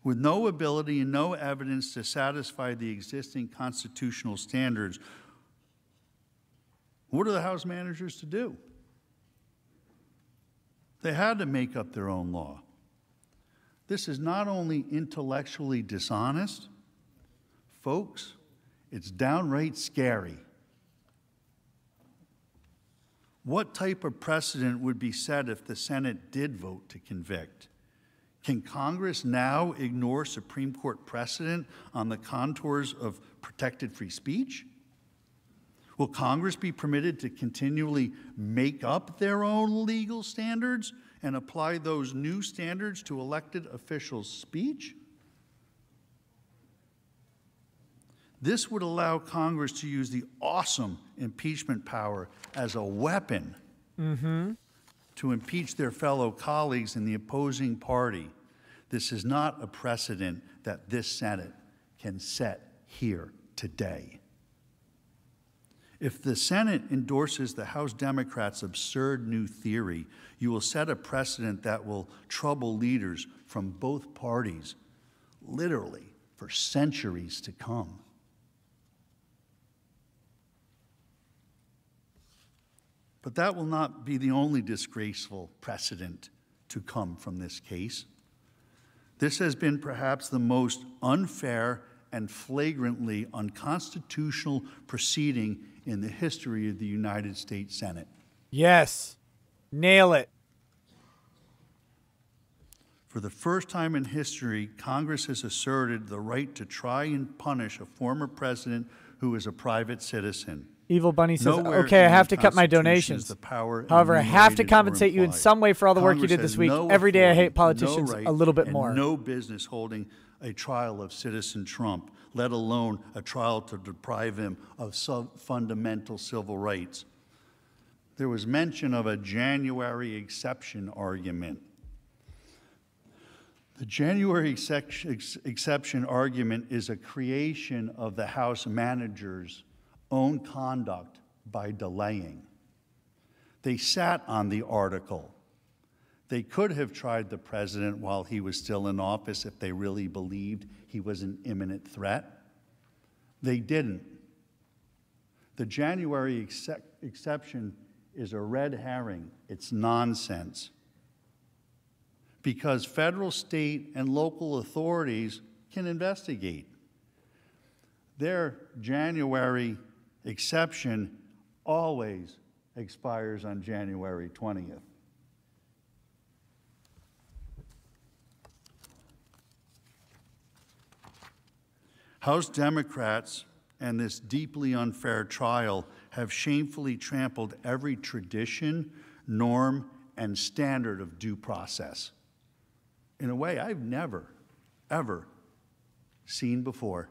With no ability and no evidence to satisfy the existing constitutional standards, what are the House managers to do? They had to make up their own law. This is not only intellectually dishonest, folks, it's downright scary. What type of precedent would be set if the Senate did vote to convict? Can Congress now ignore Supreme Court precedent on the contours of protected free speech? Will Congress be permitted to continually make up their own legal standards and apply those new standards to elected officials' speech? This would allow Congress to use the awesome impeachment power as a weapon to impeach their fellow colleagues in the opposing party. This is not a precedent that this Senate can set here today. If the Senate endorses the House Democrats' absurd new theory, you will set a precedent that will trouble leaders from both parties, literally, for centuries to come. But that will not be the only disgraceful precedent to come from this case. This has been perhaps the most unfair and flagrantly unconstitutional proceeding in the history of the United States Senate. Yes. Nail it. For the first time in history, Congress has asserted the right to try and punish a former president who is a private citizen. Evil Bunny says, Nowhere okay, I in have the to cut my Constitution donations. is the power However, I have to enumerated or compensate you in implied. some way for all the work you Congress did this has week. no Every day I hate authority, politicians no right, a little bit and more. no business holding a trial of citizen Trump, let alone a trial to deprive him of fundamental civil rights. There was mention of a January exception argument. The January exception argument is a creation of the House manager's own conduct by delaying. They sat on the article. They could have tried the president while he was still in office if they really believed he was an imminent threat. They didn't. The January exception is a red herring. It's nonsense. Because federal, state, and local authorities can investigate. Their January exception always expires on January 20th. House Democrats and this deeply unfair trial have shamefully trampled every tradition, norm, and standard of due process in a way I've never, ever seen before.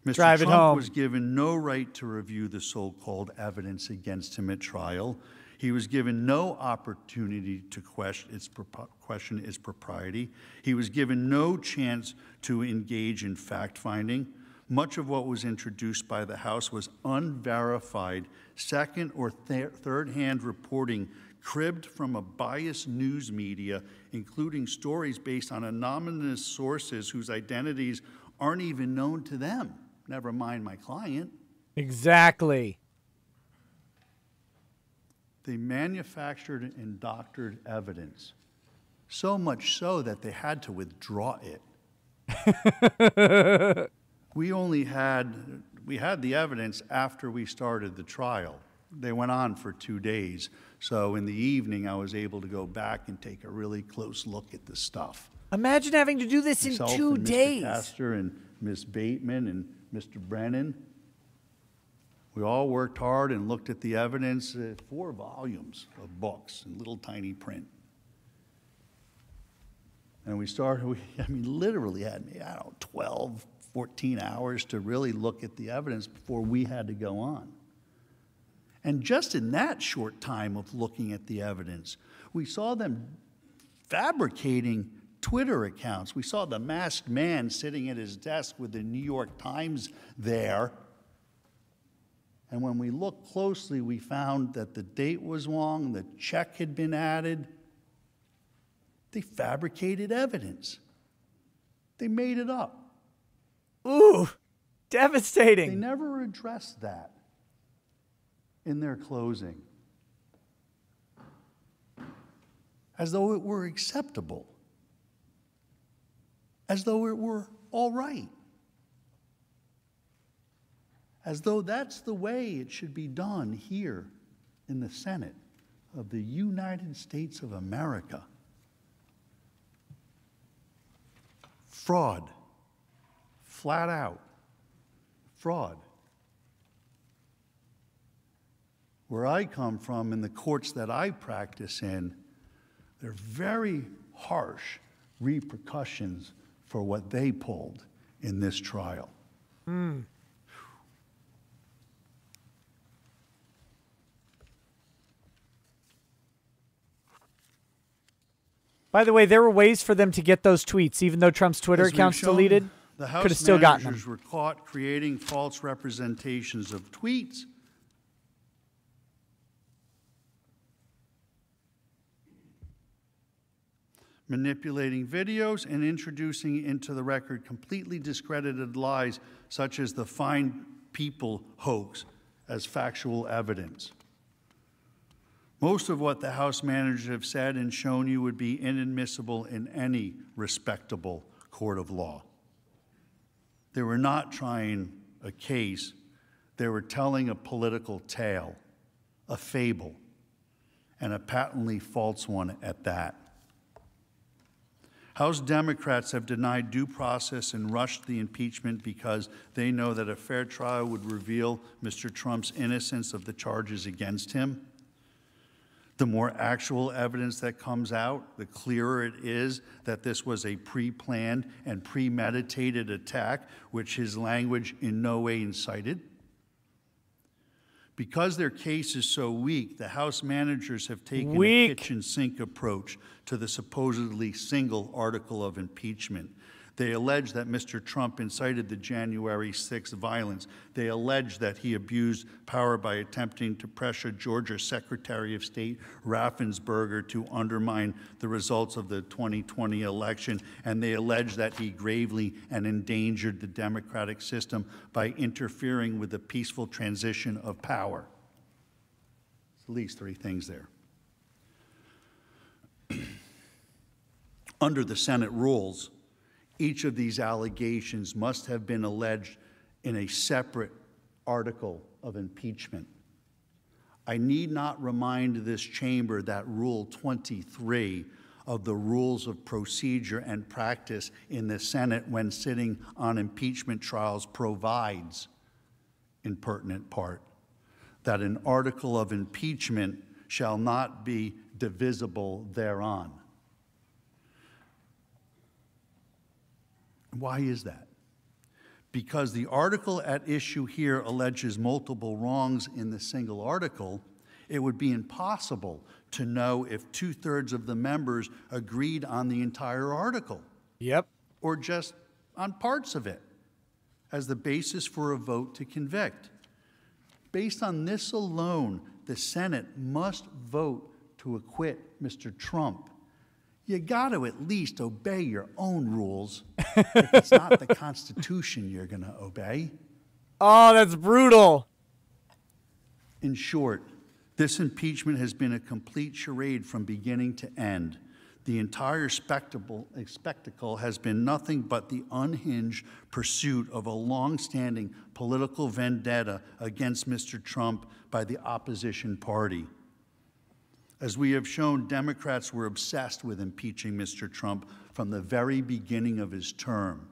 Mr. Trump was given no right to review the so-called evidence against him at trial. He was given no opportunity to question its propriety. He was given no chance to engage in fact-finding. Much of what was introduced by the House was unverified, second or third-hand reporting cribbed from a biased news media, including stories based on anonymous sources whose identities aren't even known to them, never mind my client. Exactly. They manufactured and doctored evidence, so much so that they had to withdraw it. We had the evidence after we started the trial. they went on for 2 days. So in the evening, I was able to go back and take a really close look at the stuff. Imagine having to do this in 2 days. Mr. Castor and Ms. Bateman and Mr. Brennan, we all worked hard and looked at the evidence, 4 volumes of books in little tiny print. And we started, literally had, 12, 14 hours to really look at the evidence before we had to go on. And just in that short time of looking at the evidence, we saw them fabricating Twitter accounts. We saw the masked man sitting at his desk with the New York Times there. And when we looked closely, we found that the date was wrong, the check had been added. They fabricated evidence. They made it up. Ooh, devastating. They never addressed that in their closing, as though it were acceptable, as though it were all right, as though that's the way it should be done here in the Senate of the United States of America. Fraud, flat out, fraud. Where I come from, in the courts that I practice in, there are very harsh repercussions for what they pulled in this trial. By the way, there were ways for them to get those tweets, even though Trump's Twitter account's deleted. The House could have still gotten them. managers were caught creating false representations of tweets, manipulating videos, and introducing into the record completely discredited lies such as the Fine People hoax as factual evidence. Most of what the House managers have said and shown you would be inadmissible in any respectable court of law. They were not trying a case. They were telling a political tale, a fable, and a patently false one at that. House Democrats have denied due process and rushed the impeachment because they know that a fair trial would reveal Mr. Trump's innocence of the charges against him. The more actual evidence that comes out, the clearer it is that this was a pre-planned and premeditated attack, which his language in no way incited. Because their case is so weak, the House managers have taken a kitchen sink approach to the supposedly single article of impeachment. They allege that Mr. Trump incited the January 6th violence. They allege that he abused power by attempting to pressure Georgia Secretary of State Raffensperger to undermine the results of the 2020 election. And they allege that he gravely and endangered the democratic system by interfering with the peaceful transition of power. There's at least 3 things there. Under the Senate rules, each of these allegations must have been alleged in a separate article of impeachment. I need not remind this chamber that Rule 23 of the Rules of Procedure and Practice in the Senate when sitting on impeachment trials provides, in pertinent part, that an article of impeachment shall not be divisible thereon. Why is that? Because the article at issue here alleges multiple wrongs in the single article, it would be impossible to know if 2/3 of the members agreed on the entire article. Yep. Or just on parts of it as the basis for a vote to convict. Based on this alone, the Senate must vote to acquit Mr. Trump. You got to at least obey your own rules if it's not the Constitution you're going to obey. Oh, that's brutal. In short, this impeachment has been a complete charade from beginning to end. the entire spectacle has been nothing but the unhinged pursuit of a long-standing political vendetta against Mr. Trump by the opposition party. As we have shown, Democrats were obsessed with impeaching Mr. Trump from the very beginning of his term.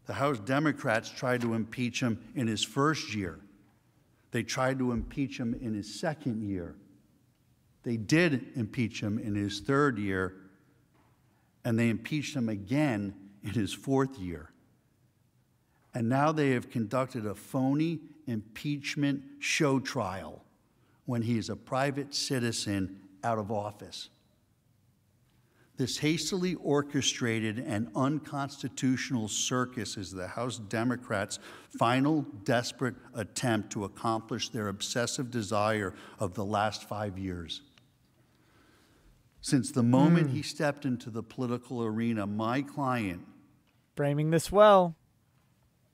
The House Democrats tried to impeach him in his first year. They tried to impeach him in his second year. They did impeach him in his third year, and they impeached him again in his fourth year. And now they have conducted a phony impeachment show trial when he is a private citizen out of office. This hastily orchestrated and unconstitutional circus is the House Democrats' final desperate attempt to accomplish their obsessive desire of the last 5 years. Since the moment he stepped into the political arena, my client, framing this well,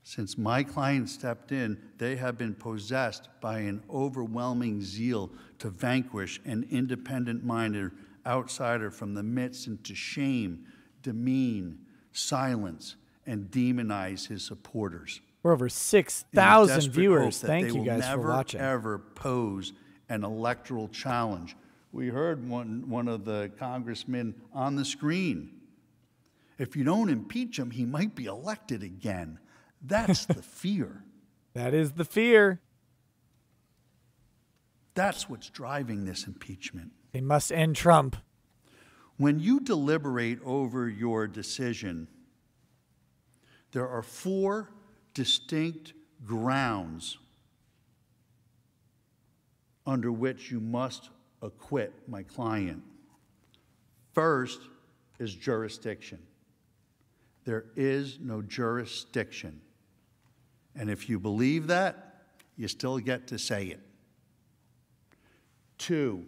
since my client stepped in, they have been possessed by an overwhelming zeal to vanquish an independent-minded outsider from the midst and to shame, demean, silence, and demonize his supporters. We're over 6,000 viewers. Thank you guys for watching. They will never, ever pose an electoral challenge. We heard one of the congressmen on the screen. If you don't impeach him, he might be elected again. That's the fear. That is the fear. That's what's driving this impeachment. They must end Trump. When you deliberate over your decision, there are 4 distinct grounds under which you must acquit my client. First is jurisdiction. There is no jurisdiction. And if you believe that, you still get to say it. 2,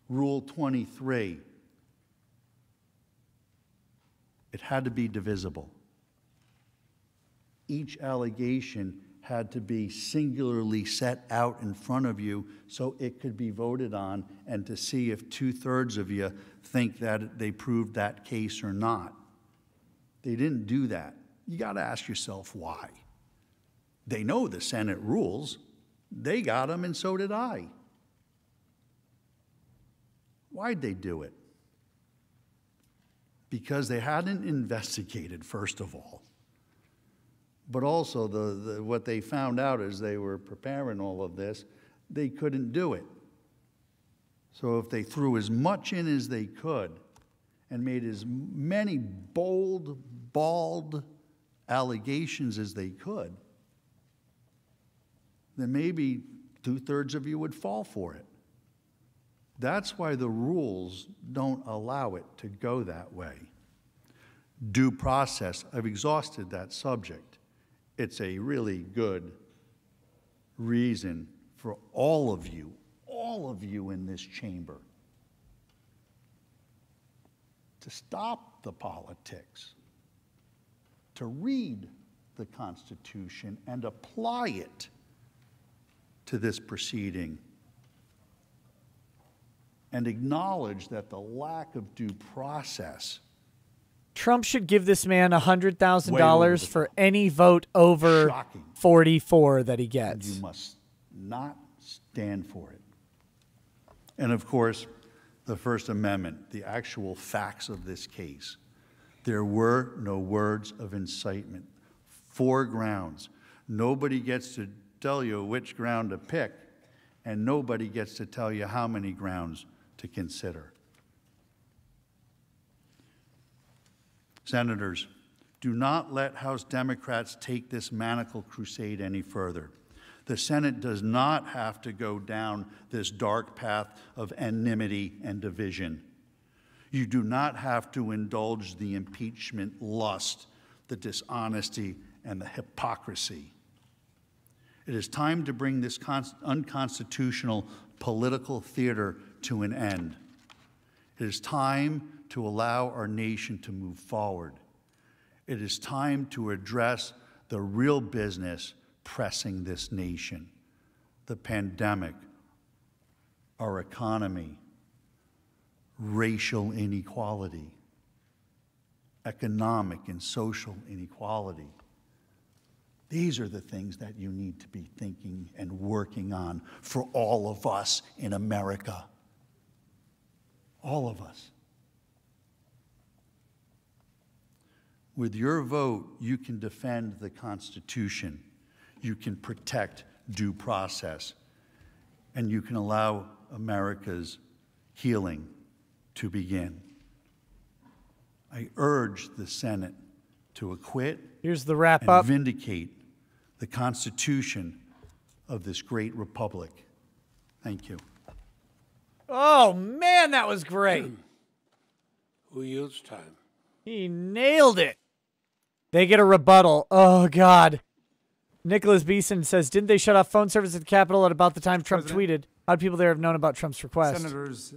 Rule 23. It had to be divisible. Each allegation had to be singularly set out in front of you so it could be voted on and to see if 2/3 of you think that they proved that case or not. They didn't do that. You got to ask yourself why. They know the Senate rules. They got them, and so did I. Why'd they do it? Because they hadn't investigated, first of all. But also, what they found out as they were preparing all of this, they couldn't do it. So if they threw as much in as they could and made as many bold, bald allegations as they could, then maybe 2/3 of you would fall for it. That's why the rules don't allow it to go that way. Due process, I've exhausted that subject. It's a really good reason for all of you in this chamber, to stop the politics, to read the Constitution and apply it to this proceeding, and acknowledge that the lack of due process. Trump should give this man $100,000 for any vote over 44 that he gets. You must not stand for it. And of course, the First Amendment, the actual facts of this case. There were no words of incitement. 4 grounds. Nobody gets to tell you which ground to pick, and nobody gets to tell you how many grounds to consider. Senators, do not let House Democrats take this maniacal crusade any further. The Senate does not have to go down this dark path of enmity and division. You do not have to indulge the impeachment lust, the dishonesty, and the hypocrisy. It is time to bring this unconstitutional political theater to an end. It is time to allow our nation to move forward. It is time to address the real business pressing this nation: the pandemic, our economy, racial inequality, economic and social inequality. These are the things that you need to be thinking and working on for all of us in America. All of us. With your vote, you can defend the Constitution, you can protect due process, and you can allow America's healing to begin. I urge the Senate to acquit Here's the wrap and up. vindicate the Constitution of this great republic. Thank you. Oh, man, that was great. Who yields time? He nailed it. They get a rebuttal. Oh, God. Nicholas Beeson says, didn't they shut off phone service at the Capitol at about the time Trump tweeted? How do people there have known about Trump's request? Senators,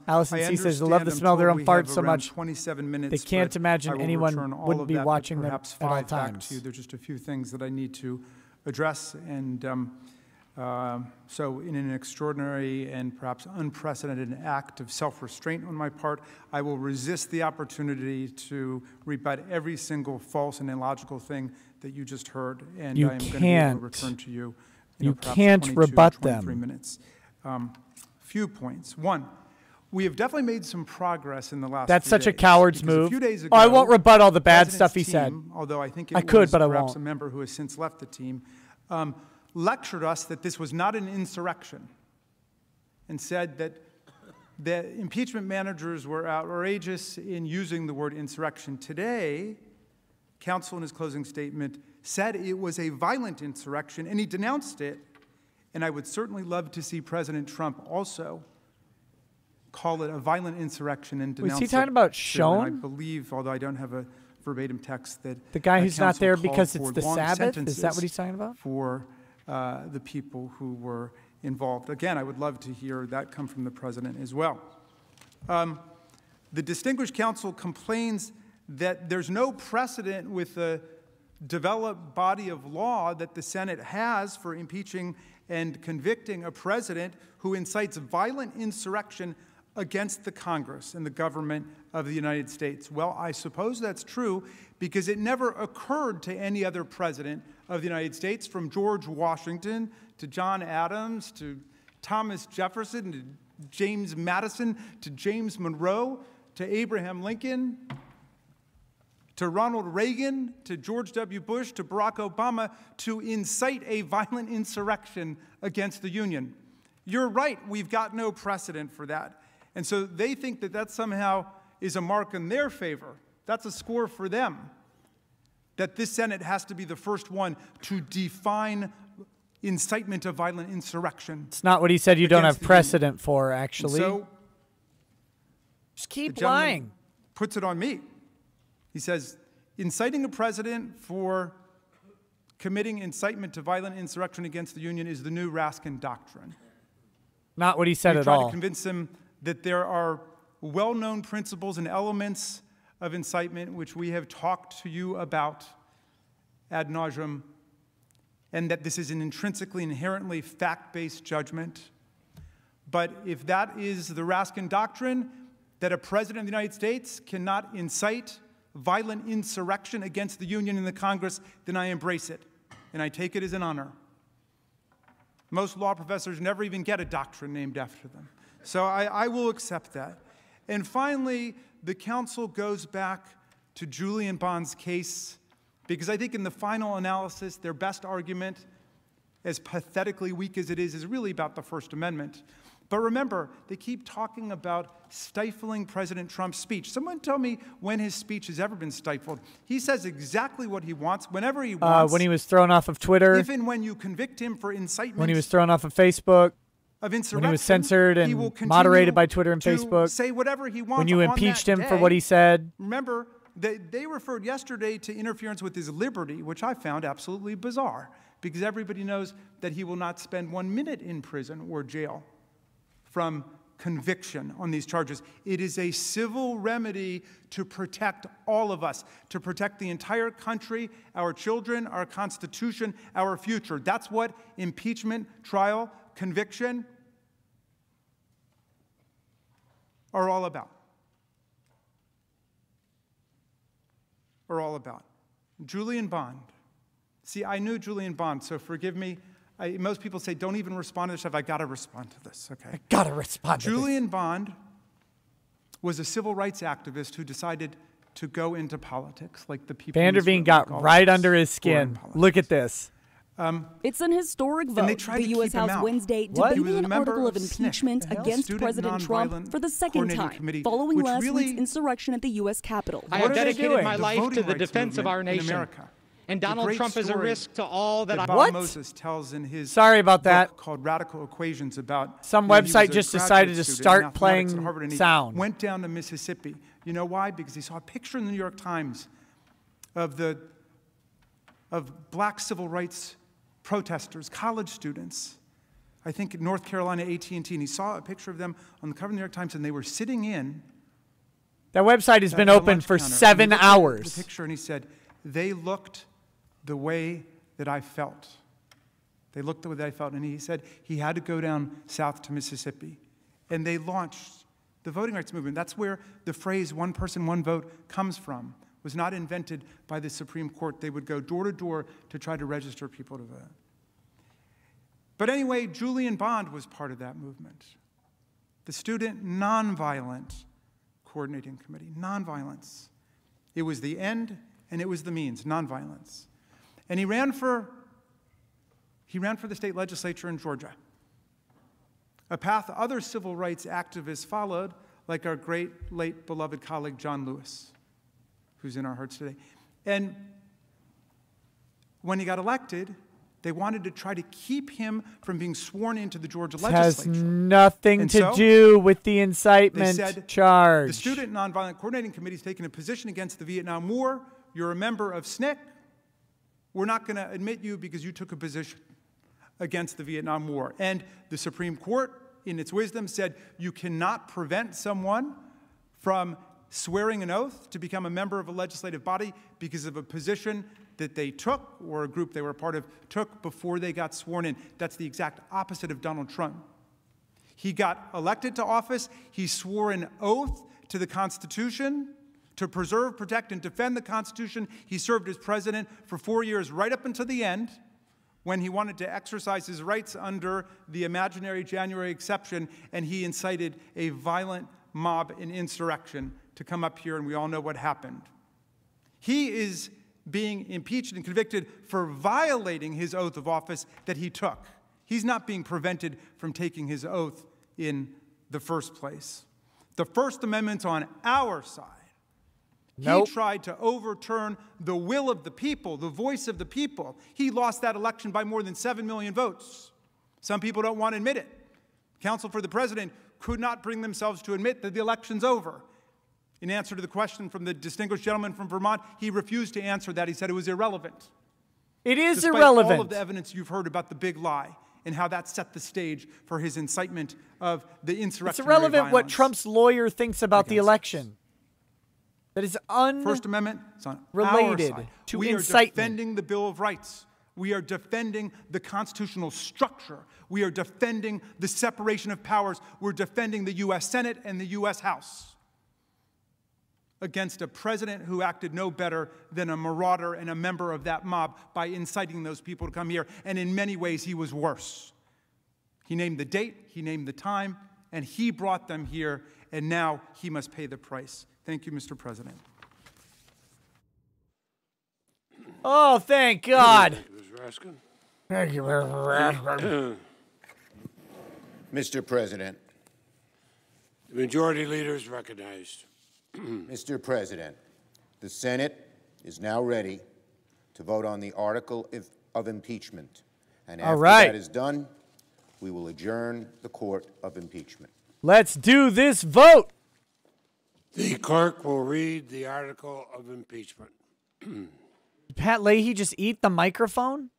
Allison C. says, they love the smell of their own farts so much 27 minutes, they can't imagine anyone wouldn't be watching them perhaps at all five back times. to you. There's just a few things that I need to address. And so in an extraordinary and perhaps unprecedented act of self-restraint on my part, I will resist the opportunity to rebut every single false and illogical thing that you just heard. And You I am going to be able can't. to return to you in You perhaps can't 22, rebut 23 them. minutes. Few points. One, we have definitely made some progress in the last That's few such a days, coward's because move. A few days ago, Oh, I won't rebut all the bad President's stuff he said. team, although I think it I could, was but I perhaps won't. a member who has since left the team, lectured us that this was not an insurrection and said that the impeachment managers were outrageous in using the word insurrection. Today, counsel in his closing statement said it was a violent insurrection, and he denounced it. And I would certainly love to see President Trump also call it a violent insurrection and denounce it. Was he talking about too. And I Schoen? believe, although I don't have a verbatim text, that The guy who's not counsel there called because it's for the long Sabbath? Is that sentences what he's talking about? For the people who were involved. Again, I would love to hear that come from the president as well. The distinguished counsel complains that there's no precedent with the developed body of law that the Senate has for impeaching and convicting a president who incites violent insurrection against the Congress and the government of the United States. Well, I suppose that's true because it never occurred to any other president of the United States, from George Washington to John Adams to Thomas Jefferson to James Madison to James Monroe to Abraham Lincoln to Ronald Reagan, to George W. Bush, to Barack Obama, to incite a violent insurrection against the Union. You're right, we've got no precedent for that. And so they think that that somehow is a mark in their favor. That's a score for them, that this Senate has to be the first one to define incitement of violent insurrection. It's not what he said you don't have against the precedent for, actually. And so just keep the gentleman lying. Puts it on me. He says, inciting a president for committing incitement to violent insurrection against the Union is the new Raskin doctrine. Not what he said We at try all. to convince him that there are well-known principles and elements of incitement which we have talked to you about ad nauseum, and that this is an intrinsically, inherently fact-based judgment. But if that is the Raskin doctrine, that a president of the United States cannot incite violent insurrection against the Union and the Congress, then I embrace it, and I take it as an honor. Most law professors never even get a doctrine named after them. So I will accept that. And finally, the counsel goes back to Julian Bond's case, because I think in the final analysis, their best argument, as pathetically weak as it is really about the First Amendment. But remember, they keep talking about stifling President Trump's speech. Someone tell me when his speech has ever been stifled. He says exactly what he wants, whenever he wants. When he was thrown off of Twitter. If and when you convict him for incitement. When he was thrown off of Facebook. Of insurrection. When he was censored he will and moderated by Twitter and to Facebook. Say whatever he wants. When you on impeached that him for day. what he said. Remember, they referred yesterday to interference with his liberty, which I found absolutely bizarre, because everybody knows that he will not spend 1 minute in prison or jail from conviction on these charges. It is a civil remedy to protect all of us, to protect the entire country, our children, our Constitution, our future. That's what impeachment, trial, conviction are all about. Julian Bond. See, I knew Julian Bond, so forgive me. Most people say, don't even respond to this stuff. I got to respond to this, okay? I got to respond to this. Julian Bond was a civil rights activist who decided to go into politics, like the people. Van der Veen got right under his skin. Look at this. It's an historic vote. The U.S. House Wednesday debating an article of impeachment against President Trump for the second time, following last week's insurrection at the U.S. Capitol. I have dedicated my life to the defense of our nation. And Donald Trump is a risk to all that Bob Moses tells in his Sorry about that. book called Radical Equations about some website just decided to start playing sound. Went down to Mississippi. You know why? Because he saw a picture in the New York Times of black civil rights protesters, college students, I think in North Carolina, AT&T, and he saw a picture of them on the cover of the New York Times, and they were sitting in. That website has been open for 7 hours. The picture, and he said, they looked the way that I felt. They looked the way that I felt. And he said he had to go down south to Mississippi. And they launched the voting rights movement. That's where the phrase one person, one vote comes from. It was not invented by the Supreme Court. They would go door to door to try to register people to vote. But anyway, Julian Bond was part of that movement. The Student Nonviolent Coordinating Committee, nonviolence. It was the end and it was the means, nonviolence. And he ran for the state legislature in Georgia, a path other civil rights activists followed, like our great, late, beloved colleague John Lewis, who's in our hearts today. And when he got elected, they wanted to try to keep him from being sworn into the Georgia legislature. Has nothing to do with the incitement charge. The Student Nonviolent Coordinating Committee has taken a position against the Vietnam War. You're a member of SNCC. We're not going to admit you because you took a position against the Vietnam War. And the Supreme Court, in its wisdom, said you cannot prevent someone from swearing an oath to become a member of a legislative body because of a position that they took or a group they were a part of took before they got sworn in. That's the exact opposite of Donald Trump. He got elected to office. He swore an oath to the Constitution to preserve, protect, and defend the Constitution. He served as president for 4 years, right up until the end, when he wanted to exercise his rights under the imaginary January exception, and he incited a violent mob and insurrection to come up here, and we all know what happened. He is being impeached and convicted for violating his oath of office that he took. He's not being prevented from taking his oath in the first place. The First Amendment's on our side. Nope. He tried to overturn the will of the people, the voice of the people. He lost that election by more than 7 million votes. Some people don't want to admit it. Counsel for the president could not bring themselves to admit that the election's over. In answer to the question from the distinguished gentleman from Vermont, he refused to answer that. He said it was irrelevant. It is Despite irrelevant. all of the evidence you've heard about the big lie and how that set the stage for his incitement of the insurrection. It's irrelevant what Trump's lawyer thinks about the election. That is First Amendment, it's on related our side. to we incitement. are defending the Bill of Rights. We are defending the constitutional structure. We are defending the separation of powers. We're defending the U.S. Senate and the U.S. House against a president who acted no better than a marauder and a member of that mob by inciting those people to come here. And in many ways, he was worse. He named the date, he named the time, and he brought them here, and now he must pay the price. Thank you, Mr. President. Oh, thank God. Thank you, Mr. Mr. President. The majority leader is recognized. Mr. President, the Senate is now ready to vote on the article of impeachment. And after that is done, we will adjourn the court of impeachment. Let's do this vote. The clerk will read the article of impeachment. Did Pat Leahy just eat the microphone?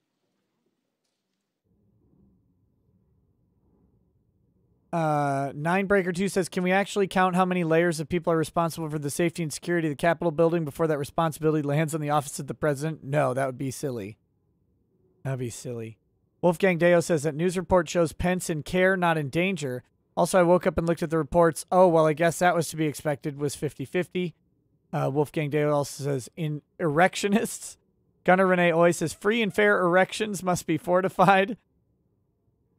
Ninebreaker2 says, can we actually count how many layers of people are responsible for the safety and security of the Capitol building before that responsibility lands on the office of the president? No, that would be silly. That would be silly. Wolfgang Deo says that news report shows Pence in care, not in danger. Also, I woke up and looked at the reports. Oh, well, I guess that was to be expected, was 50-50. Wolfgang Dale also says, in erectionists, Gunnar Renee Oy says, free and fair erections must be fortified.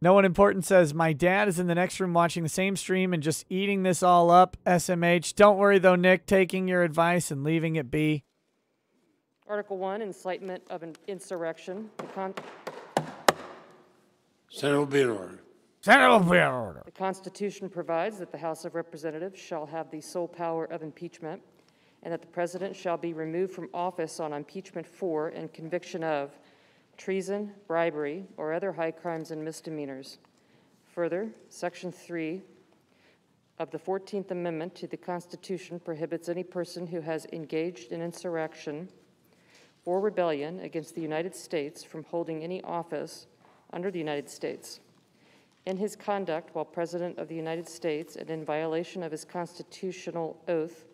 No one important says, my dad is in the next room watching the same stream and just eating this all up, SMH. Don't worry, though, Nick, taking your advice and leaving it be. Article 1, incitement of an insurrection. Senate will be in order. Senate will be in order. The Constitution provides that the House of Representatives shall have the sole power of impeachment, and that the President shall be removed from office on impeachment for and conviction of treason, bribery, or other high crimes and misdemeanors. Further, Section 3 of the 14th Amendment to the Constitution prohibits any person who has engaged in insurrection or rebellion against the United States from holding any office under the United States. In his conduct while President of the United States and in violation of his constitutional oath,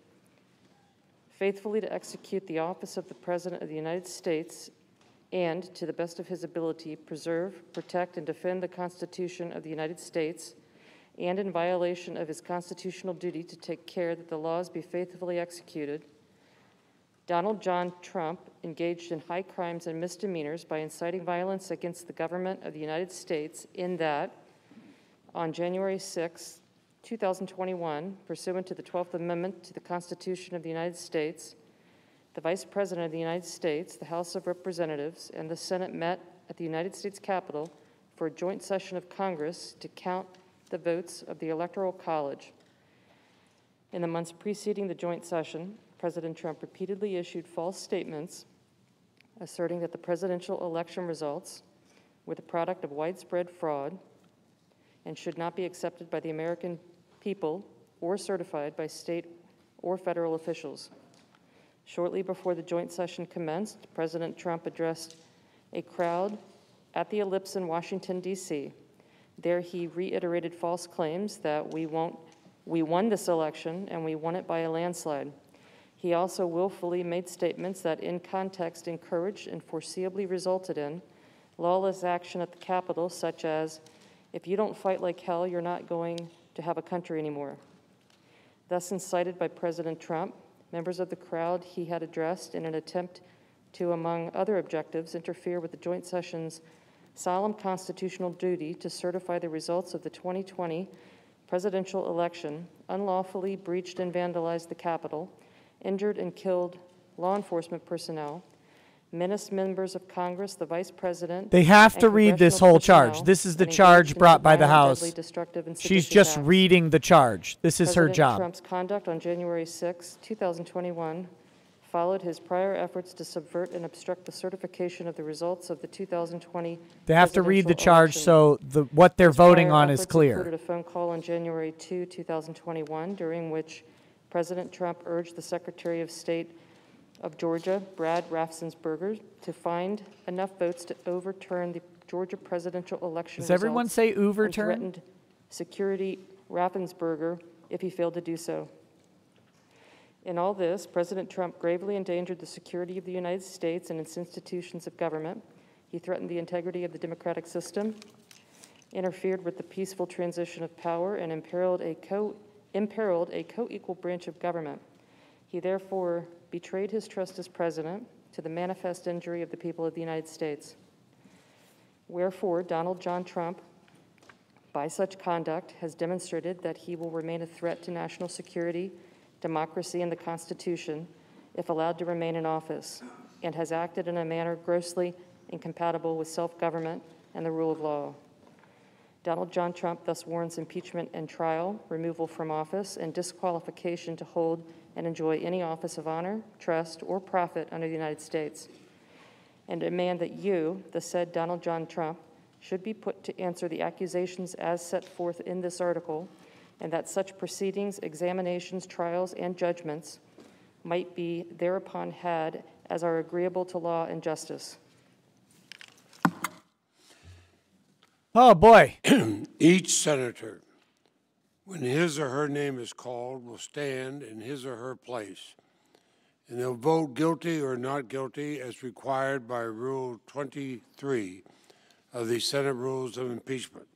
faithfully to execute the office of the President of the United States and, to the best of his ability, preserve, protect, and defend the Constitution of the United States, and in violation of his constitutional duty to take care that the laws be faithfully executed, Donald John Trump engaged in high crimes and misdemeanors by inciting violence against the government of the United States in that, on January 6, 2021, pursuant to the 12th Amendment to the Constitution of the United States, the Vice President of the United States, the House of Representatives, and the Senate met at the United States Capitol for a joint session of Congress to count the votes of the Electoral College. In the months preceding the joint session, President Trump repeatedly issued false statements asserting that the presidential election results were the product of widespread fraud and should not be accepted by the American people or certified by state or federal officials. Shortly before the joint session commenced, President Trump addressed a crowd at the Ellipse in Washington, D.C. There he reiterated false claims that we won this election and we won it by a landslide. He also willfully made statements that in context encouraged and foreseeably resulted in lawless action at the Capitol, such as, if you don't fight like hell, you're not going to have a country anymore. Thus incited by President Trump, members of the crowd he had addressed in an attempt to, among other objectives, interfere with the joint session's solemn constitutional duty to certify the results of the 2020 presidential election, unlawfully breached and vandalized the Capitol, injured and killed law enforcement personnel, menaced members of Congress, the Vice President. They have to read this whole charge. This is the charge brought by the House. She's just reading the charge. This is her job. Trump's conduct on January 6, 2021 followed his prior efforts to subvert and obstruct the certification of the results of the 2020 They have to read the charge so what they're voting on is clear. Included a phone call on January 2, 2021, during which President Trump urged the Secretary of State of Georgia, Brad Raffensperger, to find enough votes to overturn the Georgia presidential election results. Does everyone say overturn? And threatened security Raffensperger if he failed to do so. In all this, President Trump gravely endangered the security of the United States and its institutions of government. He threatened the integrity of the democratic system, interfered with the peaceful transition of power, and imperiled a co-equal branch of government. He therefore betrayed his trust as president to the manifest injury of the people of the United States. Wherefore, Donald John Trump, by such conduct, has demonstrated that he will remain a threat to national security, democracy, and the Constitution if allowed to remain in office, and has acted in a manner grossly incompatible with self-government and the rule of law. Donald John Trump thus warrants impeachment and trial, removal from office, and disqualification to hold and enjoy any office of honor, trust, or profit under the United States, and demand that you, the said Donald John Trump, should be put to answer the accusations as set forth in this article, and that such proceedings, examinations, trials, and judgments might be thereupon had as are agreeable to law and justice. Oh, boy. Each senator, when his or her name is called, will stand in his or her place, and they'll vote guilty or not guilty as required by Rule 23 of the Senate Rules of Impeachment.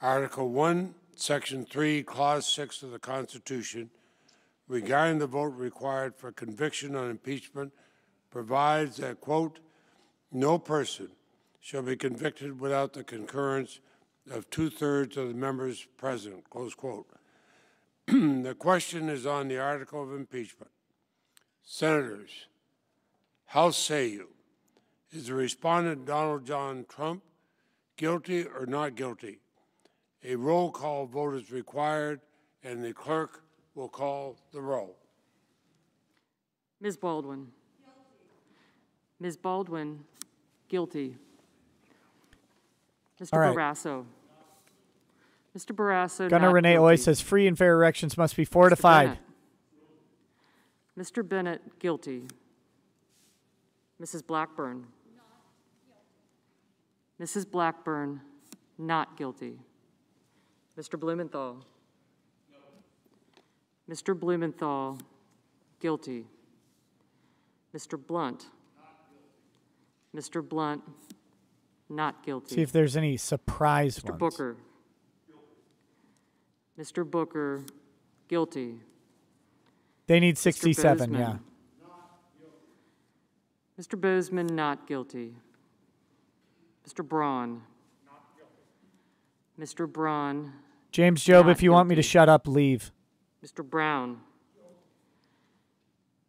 Article 1 Section 3, Clause 6 of the Constitution, regarding the vote required for conviction on impeachment, provides that, quote, no person shall be convicted without the concurrence of 2/3 of the members present, close quote. The question is on the article of impeachment. Senators, how say you? Is the respondent Donald John Trump guilty or not guilty? A roll call vote is required, and the clerk will call the roll. Ms. Baldwin. Guilty. Ms. Baldwin, guilty. Mr. Barrasso. Mr. Barrasso, Gunnar Renee Oy says free and fair elections must be fortified. Mr. Bennett, guilty. Mrs. Blackburn. Mrs. Blackburn, not guilty. Mr. Blumenthal. No. Mr. Blumenthal, guilty. Mr. Blunt. Mr. Blunt, not guilty. See if there's any surprise ones. Mr. Booker. Mr. Booker, guilty. They need 67, yeah. Mr. Bozeman, not guilty. Mr. Braun. Not guilty. Mr. Braun. James Job, if you want me to shut up, leave. Mr. Brown.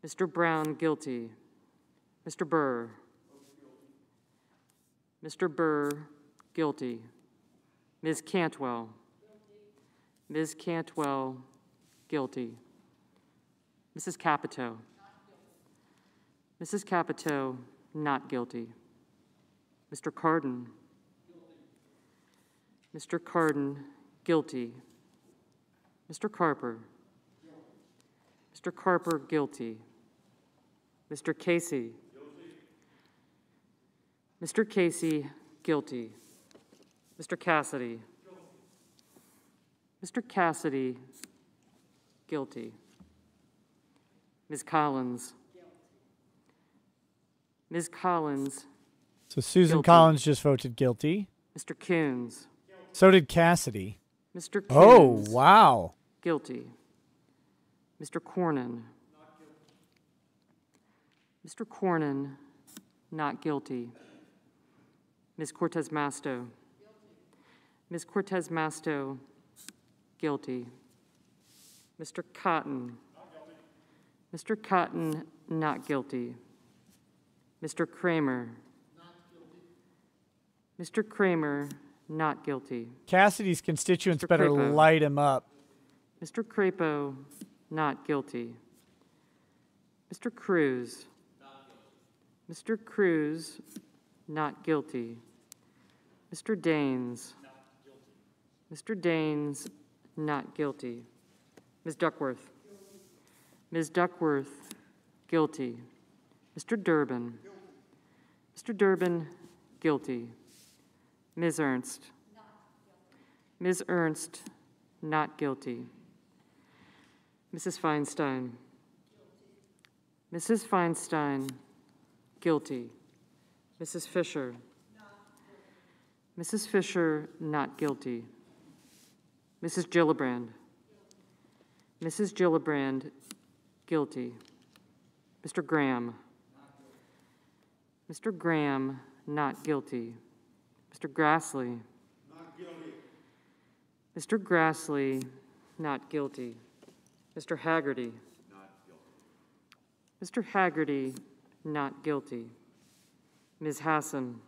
Mr. Brown, guilty. Mr. Burr. Mr. Burr, guilty. Ms. Cantwell. Ms. Cantwell, guilty. Mrs. Capito. Mrs. Capito, not guilty. Mr. Cardin. Mr. Cardin, guilty. Mr. Carper. Mr. Carper, guilty. Mr. Casey. Mr. Casey, guilty. Mr. Cassidy. Mr. Cassidy, guilty. Ms. Collins. Ms. Collins. So Susan guilty. Collins just voted guilty. Mr. Coons. So did Cassidy. Mr. Coons. Oh, wow. Guilty. Mr. Cornyn. Mr. Cornyn, not guilty. Ms. Cortez Masto. Ms. Cortez Masto, guilty. Mr. Cotton. Mr. Cotton, not guilty. Mr. Kramer. Mr. Kramer, not guilty. Cassidy's constituents Mr. better Crapo. light him up. Mr. Crapo, not guilty. Mr. Cruz. Mr. Cruz, not guilty. Mr. Daines. Mr. Daines, not guilty. Ms. Duckworth. Ms. Duckworth, guilty. Mr. Durbin. Mr. Durbin, guilty. Ms. Ernst. Ms. Ernst, not guilty. Mrs. Feinstein. Mrs. Feinstein, guilty. Mrs. Fisher. Mrs. Fisher, not guilty. Mrs. Gillibrand. Mrs. Gillibrand, guilty. Mr. Graham. Mr. Graham, not guilty. Mr. Grassley. Not guilty. Mr. Grassley, not guilty. Mr. Haggerty. Not guilty. Mr. Haggerty, not guilty. Ms. Hassan.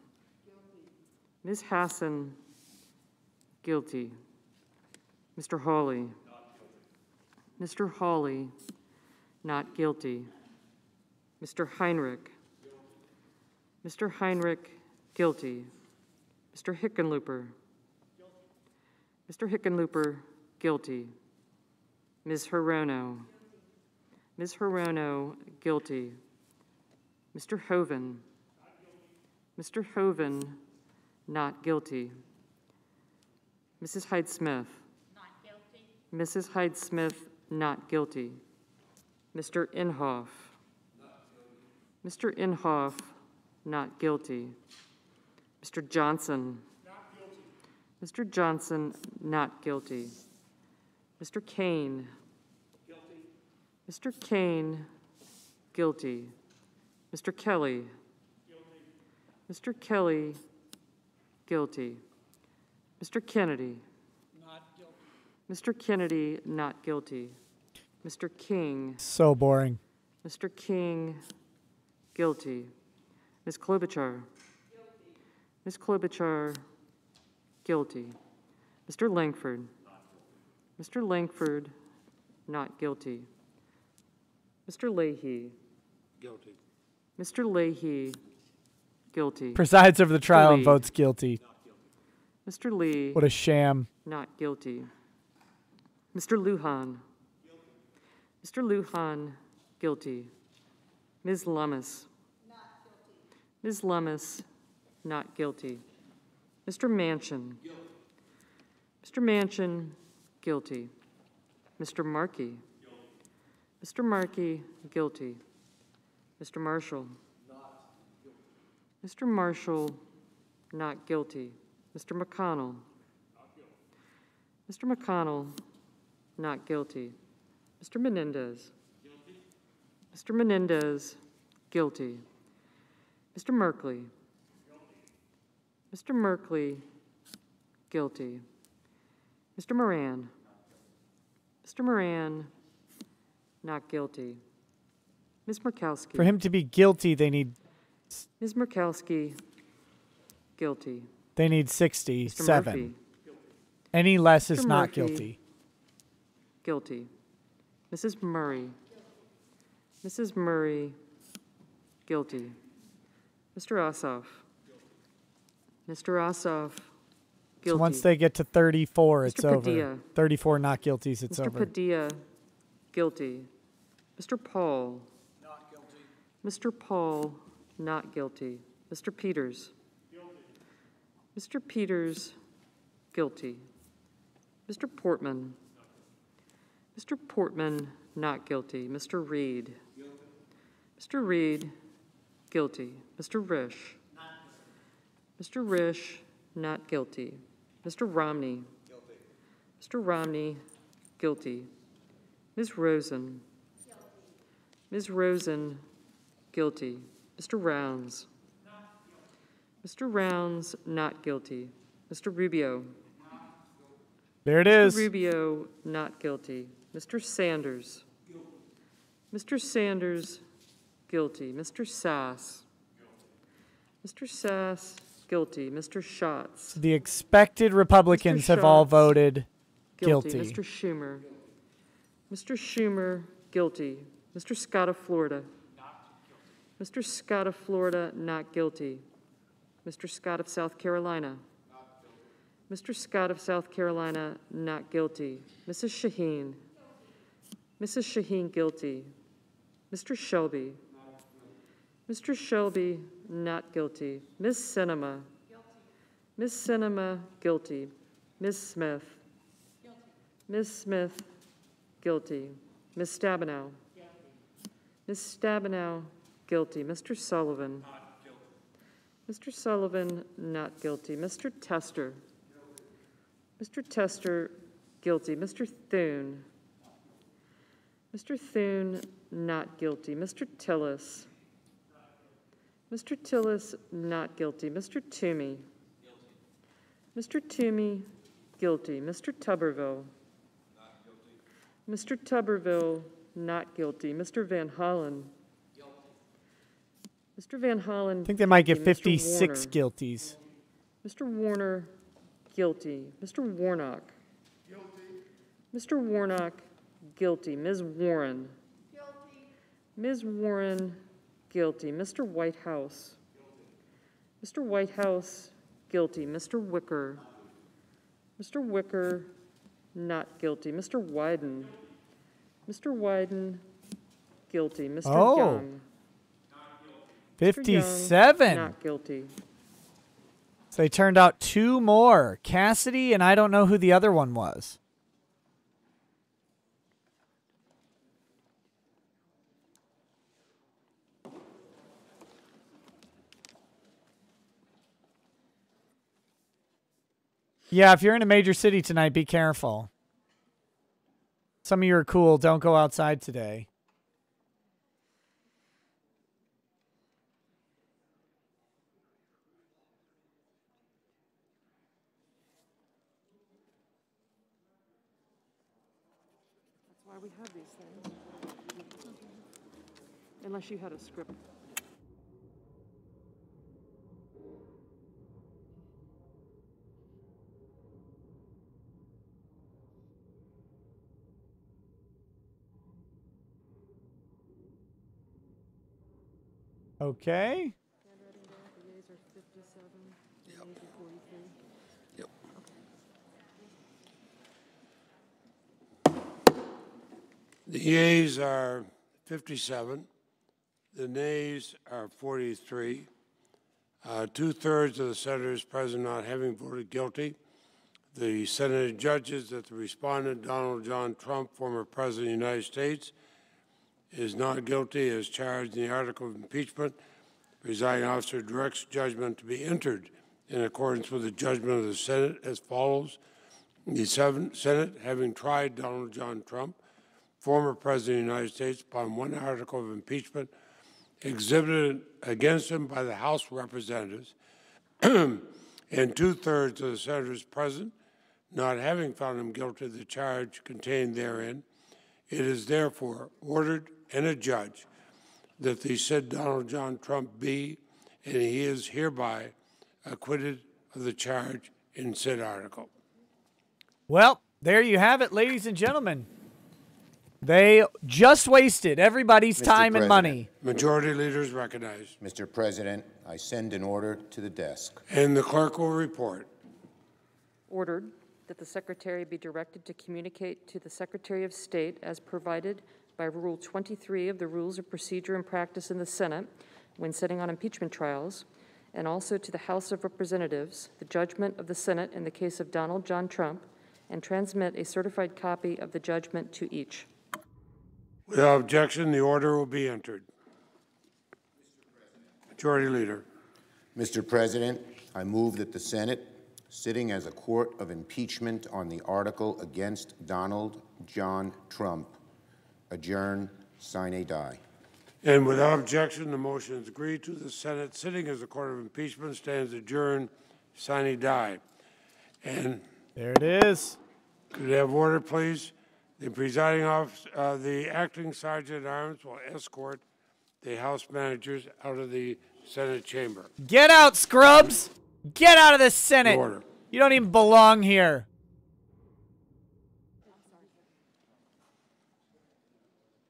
Ms. Hassan, guilty. Mr. Hawley. Mr. Hawley, not guilty. Mr. Heinrich. Mr. Heinrich, guilty. Mr. Hickenlooper. Mr. Hickenlooper, guilty. Ms. Hirono. Ms. Hirono, guilty. Mr. Hoven. Mr. Hoven, not guilty. Mrs. Hyde-Smith. Not guilty. Mrs. Hyde-Smith, not guilty. Mr. Inhofe. Mr. Inhofe, not guilty. Mr. Johnson. Not guilty. Mr. Johnson, not guilty. Mr. Kane. Guilty. Mr. Kane, guilty. Mr. Kelly. Guilty. Mr. Kelly, guilty. Mr. Kennedy. Not guilty. Mr. Kennedy, not guilty. Mr. King. So boring. Mr. King, guilty. Ms. Klobuchar. Guilty. Ms. Klobuchar, guilty. Mr. Langford. Mr. Langford, not guilty. Mr. Leahy. Guilty. Mr. Leahy, guilty. Presides over the trial and Lee. votes guilty. Mr. Lee. What a sham. Not guilty. Mr. Lujan. Mr. Lujan, guilty. Ms. Lummis. Not guilty. Ms. Lummis, not guilty. Mr. Manchin. Guilty. Mr. Manchin, guilty. Mr. Markey. Guilty. Mr. Markey, guilty. Mr. Marshall. Not guilty. Mr. Marshall, not guilty. Mr. McConnell. Not guilty. Mr. McConnell, not guilty. Mr. Menendez. Guilty. Mr. Menendez, guilty. Mr. Merkley. Guilty. Mr. Merkley, guilty. Mr. Moran. Mr. Moran, not guilty. Ms. Murkowski. For him to be guilty, they need Ms. Murkowski, guilty. They need Mr. 67. Murphy. Any less is Mr. not Murphy. guilty. Guilty. Mrs. Murray. Mrs. Murray, guilty. Mr. Ossoff. Mr. Ossoff, So guilty. once they get to 34, it's Mr. over. Padilla. 34 not guilties, it's Mr. over. Padilla, guilty. Mr. Paul. Not guilty. Mr. Paul, not guilty. Mr. Peters. Guilty. Mr. Peters, guilty. Mr. Portman. Mr. Portman, not guilty. Mr. Reed. Guilty. Mr. Reed, guilty. Mr. Risch. Mr. Risch, not guilty. Mr. Romney. Guilty. Mr. Romney, guilty. Ms. Rosen. Guilty. Ms. Rosen, guilty. Mr. Rounds. Not guilty. Mr. Rounds, not guilty. Mr. Rubio. There it Mr. is. Rubio, not guilty. Mr. Sanders. Guilty. Mr. Sanders, guilty. Mr. Sass. Guilty. Mr. Sass, guilty. Mr. Schatz. The expected Republicans have all Schatz. voted guilty. Mr. Schumer. Mr. Schumer, guilty. Mr. Scott of Florida. Mr. Scott of Florida, not guilty. Mr. Scott of South Carolina. Mr. Scott of South Carolina, not guilty. Mrs. Shaheen. Mrs. Shaheen, guilty. Mr. Shelby. Mr. Shelby, not guilty. Ms. Sinema. Ms. Sinema, guilty. Ms. Smith. Ms. Smith, guilty. Ms. Stabenow. Ms. Stabenow, guilty. Mr. Sullivan. Mr. Sullivan, not guilty. Mr. Tester. Mr. Tester, guilty. Mr. Thune. Mr. Thune, not guilty. Mr. Tillis. Mr. Tillis, not guilty. Mr. Toomey. Mr. Toomey, guilty. Mr. Tuberville. Mr. Tuberville, not guilty. Mr. Van Hollen. Mr. Van Hollen. I think they might get guilty. Mr. 56 Warner. guilties. Mr. Warner, guilty. Mr. Warnock. Mr. Warnock, guilty. Ms. Warren. Ms. Warren, guilty. Mr. Whitehouse. Mr. Whitehouse, guilty. Mr. Wicker. Mr. Wicker, not guilty. Mr. Wyden. Mr. Wyden, guilty. Mr. Oh. Young. 57. Young, not guilty. So they turned out two more. Cassidy, and I don't know who the other one was. Yeah, if you're in a major city tonight, be careful. Some of you are cool. Don't go outside today. That's why we have these things. Unless you had a script. Okay. Yep. The yeas are 57. The nays are 43. 2/3 of the senators present not having voted guilty. The Senate judges that the respondent, Donald John Trump, former President of the United States, is not guilty as charged in the article of impeachment. The presiding officer directs judgment to be entered in accordance with the judgment of the Senate as follows. The Senate, having tried Donald John Trump, former President of the United States, upon one article of impeachment exhibited against him by the House of Representatives, and 2/3 of the senators present not having found him guilty of the charge contained therein, it is therefore ordered and adjudged that the said Donald John Trump be, and he is hereby, acquitted of the charge in said article. Well, there you have it, ladies and gentlemen. They just wasted everybody's time and money. Majority Leader is recognized. Mr. President, I send an order to the desk. And the clerk will report. Ordered that the Secretary be directed to communicate to the Secretary of State as provided by Rule 23 of the Rules of Procedure and Practice in the Senate when sitting on impeachment trials, and also to the House of Representatives, the judgment of the Senate in the case of Donald John Trump, and transmit a certified copy of the judgment to each. Without objection, the order will be entered. Majority Leader. Mr. President, I move that the Senate, sitting as a court of impeachment on the article against Donald John Trump, adjourn sine die. And without objection, the motion is agreed to. The Senate, sitting as a court of impeachment, stands adjourned sine die. And there it is. Could we have order, please? The presiding officer, the acting sergeant at arms will escort the House managers out of the Senate chamber. Get out, scrubs! Get out of the Senate! Order. You don't even belong here.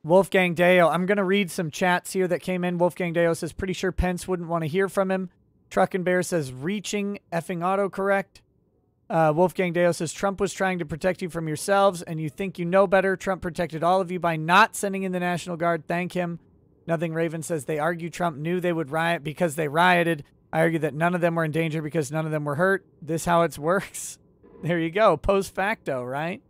Wolfgang Deo, I'm going to read some chats here that came in. Wolfgang Deo says, pretty sure Pence wouldn't want to hear from him. Truck and Bear says, reaching effing autocorrect. Wolfgang Deo says, Trump was trying to protect you from yourselves, and you think you know better. Trump protected all of you by not sending in the National Guard. Thank him. Nothing Raven says, they argue Trump knew they would riot because they rioted. I argue that none of them were in danger because none of them were hurt. This how it works. There you go. Post facto, right?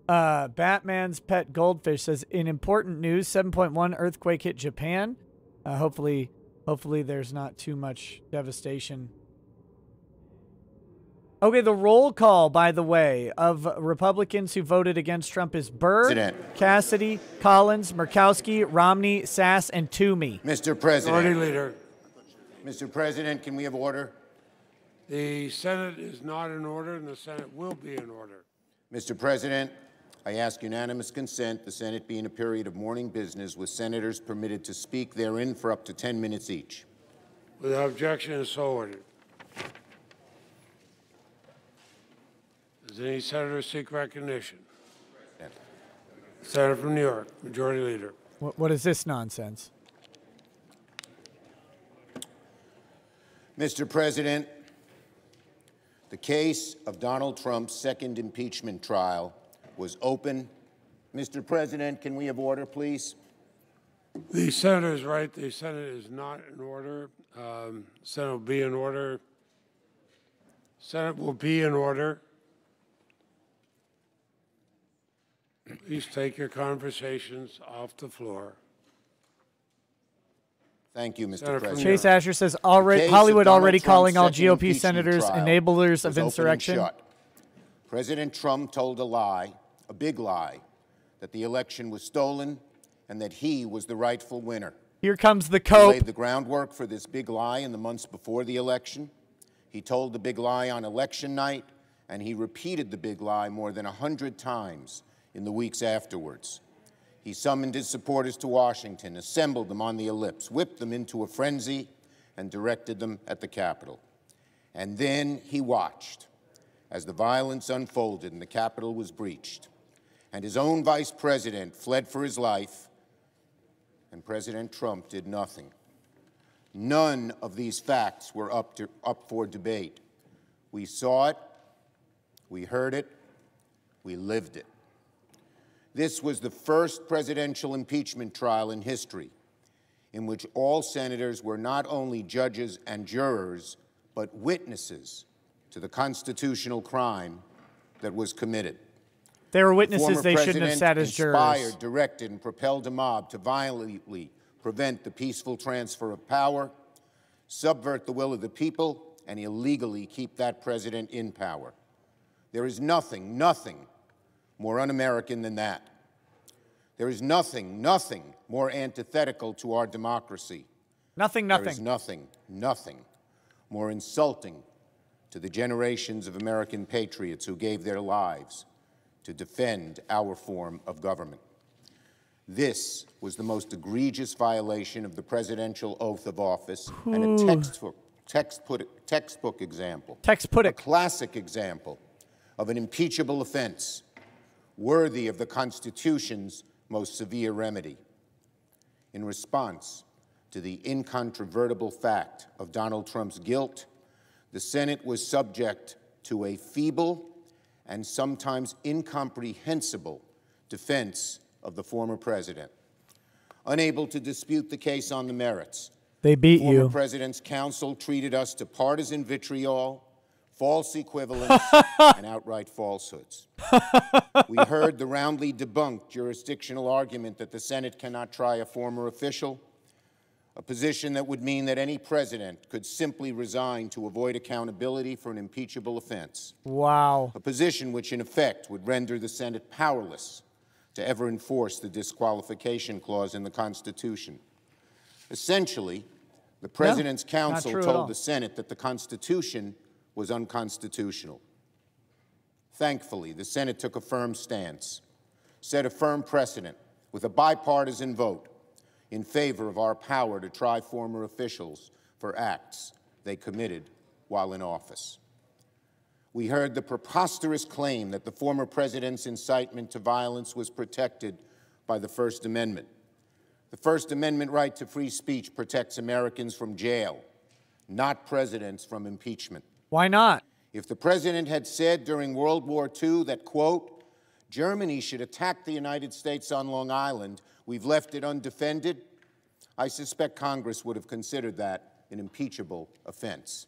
Batman's Pet Goldfish says, in important news, 7.1 earthquake hit Japan. Hopefully there's not too much devastation. Okay, the roll call, by the way, of Republicans who voted against Trump is Burr, Cassidy, Collins, Murkowski, Romney, Sass, and Toomey. Mr. President. Majority Leader. Mr. President, can we have order? The Senate is not in order, and the Senate will be in order. Mr. President, I ask unanimous consent the Senate be in a period of morning business with senators permitted to speak therein for up to 10 minutes each. Without objection, is so ordered. Does any senator seek recognition? Senator from New York, Majority Leader. What is this nonsense? Mr. President, the case of Donald Trump's second impeachment trial was open. Mr. President, can we have order, please? The senator is right. The Senate is not in order. Senate will be in order. Senate will be in order. Please take your conversations off the floor. Thank you, Mr. President. Chase Asher says, Hollywood already calling all GOP senators enablers of insurrection. President Trump told a lie, a big lie, that the election was stolen and that he was the rightful winner. Here comes the He cope. laid the groundwork for this big lie in the months before the election. He told the big lie on election night, and he repeated the big lie more than 100 times in the weeks afterwards. He summoned his supporters to Washington, assembled them on the ellipse, whipped them into a frenzy, and directed them at the Capitol. And then he watched as the violence unfolded and the Capitol was breached, and his own vice president fled for his life, and President Trump did nothing. None of these facts were up for debate. We saw it, we heard it, we lived it. This was the first presidential impeachment trial in history in which all senators were not only judges and jurors, but witnesses to the constitutional crime that was committed. They were witnesses. They shouldn't have sat as jurors. Inspired, directed, and propelled a mob to violently prevent the peaceful transfer of power, subvert the will of the people, and illegally keep that president in power. There is nothing more un-American than that. There is nothing more antithetical to our democracy. Nothing. There is nothing more insulting to the generations of American patriots who gave their lives to defend our form of government. This was the most egregious violation of the presidential oath of office and a textbook example, a classic example of an impeachable offense worthy of the Constitution's most severe remedy. In response to the incontrovertible fact of Donald Trump's guilt, the Senate was subject to a feeble and sometimes incomprehensible defense of the former president. Unable to dispute the case on the merits, they beat you. The former president's counsel treated us to partisan vitriol, false equivalence, and outright falsehoods. We heard the roundly debunked jurisdictional argument that the Senate cannot try a former official, a position that would mean that any president could simply resign to avoid accountability for an impeachable offense. Wow. A position which, in effect, would render the Senate powerless to ever enforce the disqualification clause in the Constitution. Essentially, the president's counsel told the Senate that the Constitution was unconstitutional. Thankfully, the Senate took a firm stance, set a firm precedent with a bipartisan vote in favor of our power to try former officials for acts they committed while in office. We heard the preposterous claim that the former president's incitement to violence was protected by the First Amendment. The First Amendment right to free speech protects Americans from jail, not presidents from impeachment. Why not? If the president had said during World War II that, quote, Germany should attack the United States on Long Island, we've left it undefended, I suspect Congress would have considered that an impeachable offense.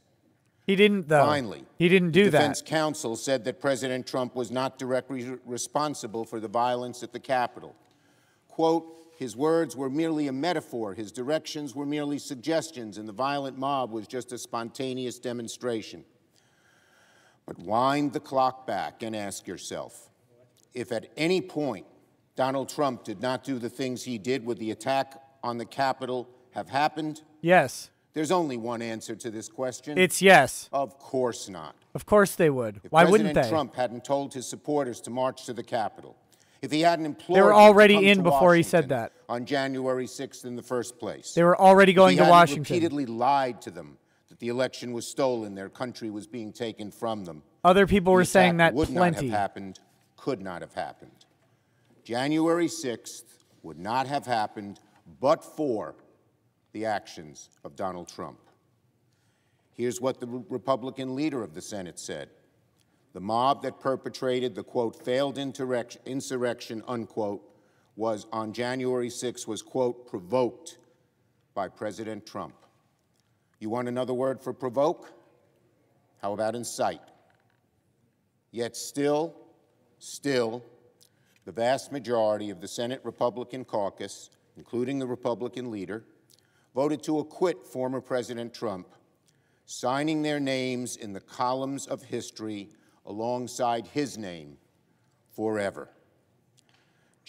He didn't, though. Finally, he didn't do that. The defense counsel said that President Trump was not directly responsible for the violence at the Capitol. Quote, his words were merely a metaphor, his directions were merely suggestions, and the violent mob was just a spontaneous demonstration. But wind the clock back and ask yourself, if at any point Donald Trump did not do the things he did, would the attack on the Capitol have happened? Yes. There's only one answer to this question. It's yes. Of course not. Of course they would. If Why wouldn't they? President Trump hadn't told his supporters to march to the Capitol, if he hadn't implored they were already in before he said that on January 6th in the first place, they were already going to Washington. If he hadn't repeatedly lied to them that the election was stolen, their country was being taken from them, other people were saying that would plenty. not have happened, could not have happened. January 6th would not have happened but for the actions of Donald Trump. Here's what the Republican leader of the Senate said. The mob that perpetrated the, quote, failed insurrection, unquote, was on January 6th was, quote, provoked by President Trump. You want another word for provoke? How about incite? Yet still, the vast majority of the Senate Republican caucus, including the Republican leader, voted to acquit former President Trump, signing their names in the columns of history alongside his name forever.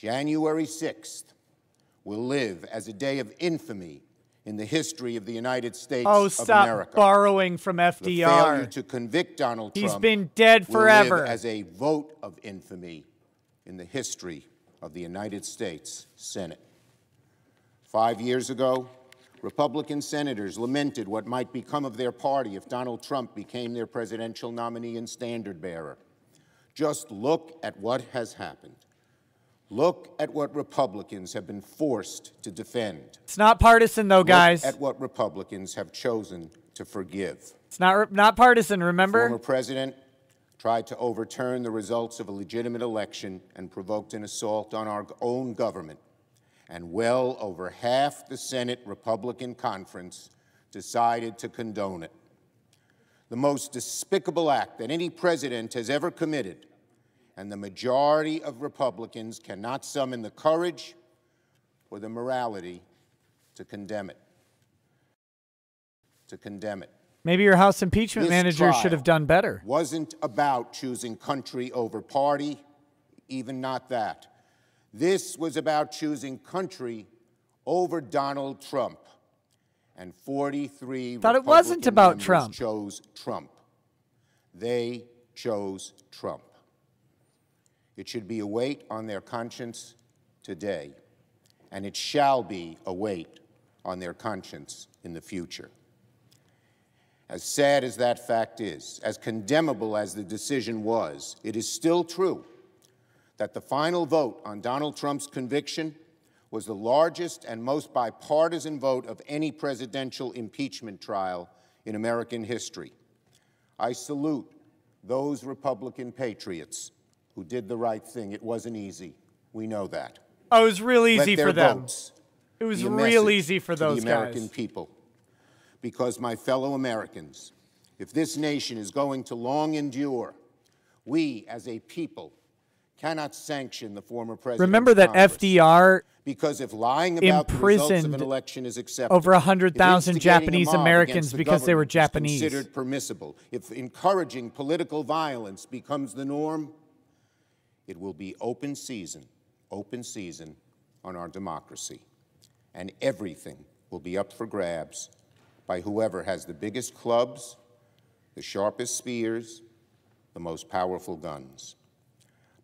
January 6th will live as a day of infamy in the history of the United States Oh, of stop America. borrowing from FDR. The failure to convict Donald Trump He's been dead forever. will live as a vote of infamy in the history of the United States Senate. 5 years ago, Republican senators lamented what might become of their party if Donald Trump became their presidential nominee and standard-bearer. Just look at what has happened. Look at what Republicans have been forced to defend. It's not partisan, though, guys. Look at what Republicans have chosen to forgive. It's not partisan, remember? The former president tried to overturn the results of a legitimate election and provoked an assault on our own government. And well over half the Senate Republican conference decided to condone it. The most despicable act that any president has ever committed, and the majority of Republicans cannot summon the courage or the morality to condemn it. To condemn it. Maybe your House impeachment This manager should have done better. Wasn't about choosing country over party, even not that. This was about choosing country over Donald Trump. And 43 Thought it wasn't about Trump. chose Trump. They chose Trump. It should be a weight on their conscience today, and it shall be a weight on their conscience in the future. As sad as that fact is, as condemnable as the decision was, it is still true that the final vote on Donald Trump's conviction was the largest and most bipartisan vote of any presidential impeachment trial in American history. I salute those Republican patriots who did the right thing. It wasn't easy. We know that. Oh, it was real easy for them. Votes it was real easy for those to the American guys. people. Because, my fellow Americans, if this nation is going to long endure, we as a people cannot sanction the former president. Remember that FDR because if lying about the results of an election is acceptable, over 100,000 Japanese Americans because they were Japanese. Considered permissible. If encouraging political violence becomes the norm, it will be open season on our democracy, and everything will be up for grabs by whoever has the biggest clubs, the sharpest spears, the most powerful guns.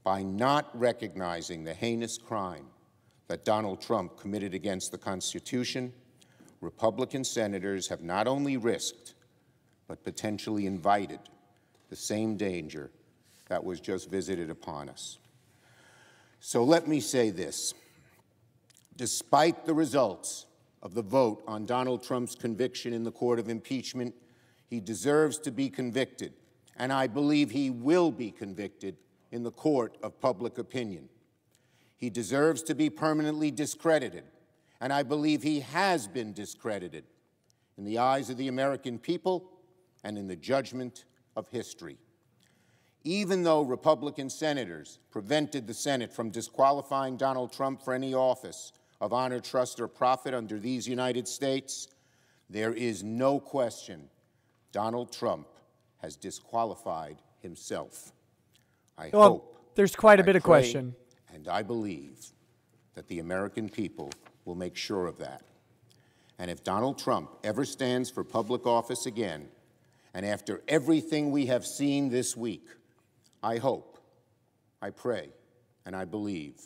By not recognizing the heinous crime that Donald Trump committed against the Constitution, Republican senators have not only risked, but potentially invited the same danger that was just visited upon us. So let me say this. Despite the results of the vote on Donald Trump's conviction in the court of impeachment, he deserves to be convicted, and I believe he will be convicted in the court of public opinion. He deserves to be permanently discredited, and I believe he has been discredited in the eyes of the American people and in the judgment of history. Even though Republican senators prevented the Senate from disqualifying Donald Trump for any office of honor, trust, or profit under these United States, there is no question Donald Trump has disqualified himself. I hope, there's quite a bit I of pray, question. and I believe that the American people will make sure of that. And if Donald Trump ever stands for public office again, and after everything we have seen this week, I hope, I pray, and I believe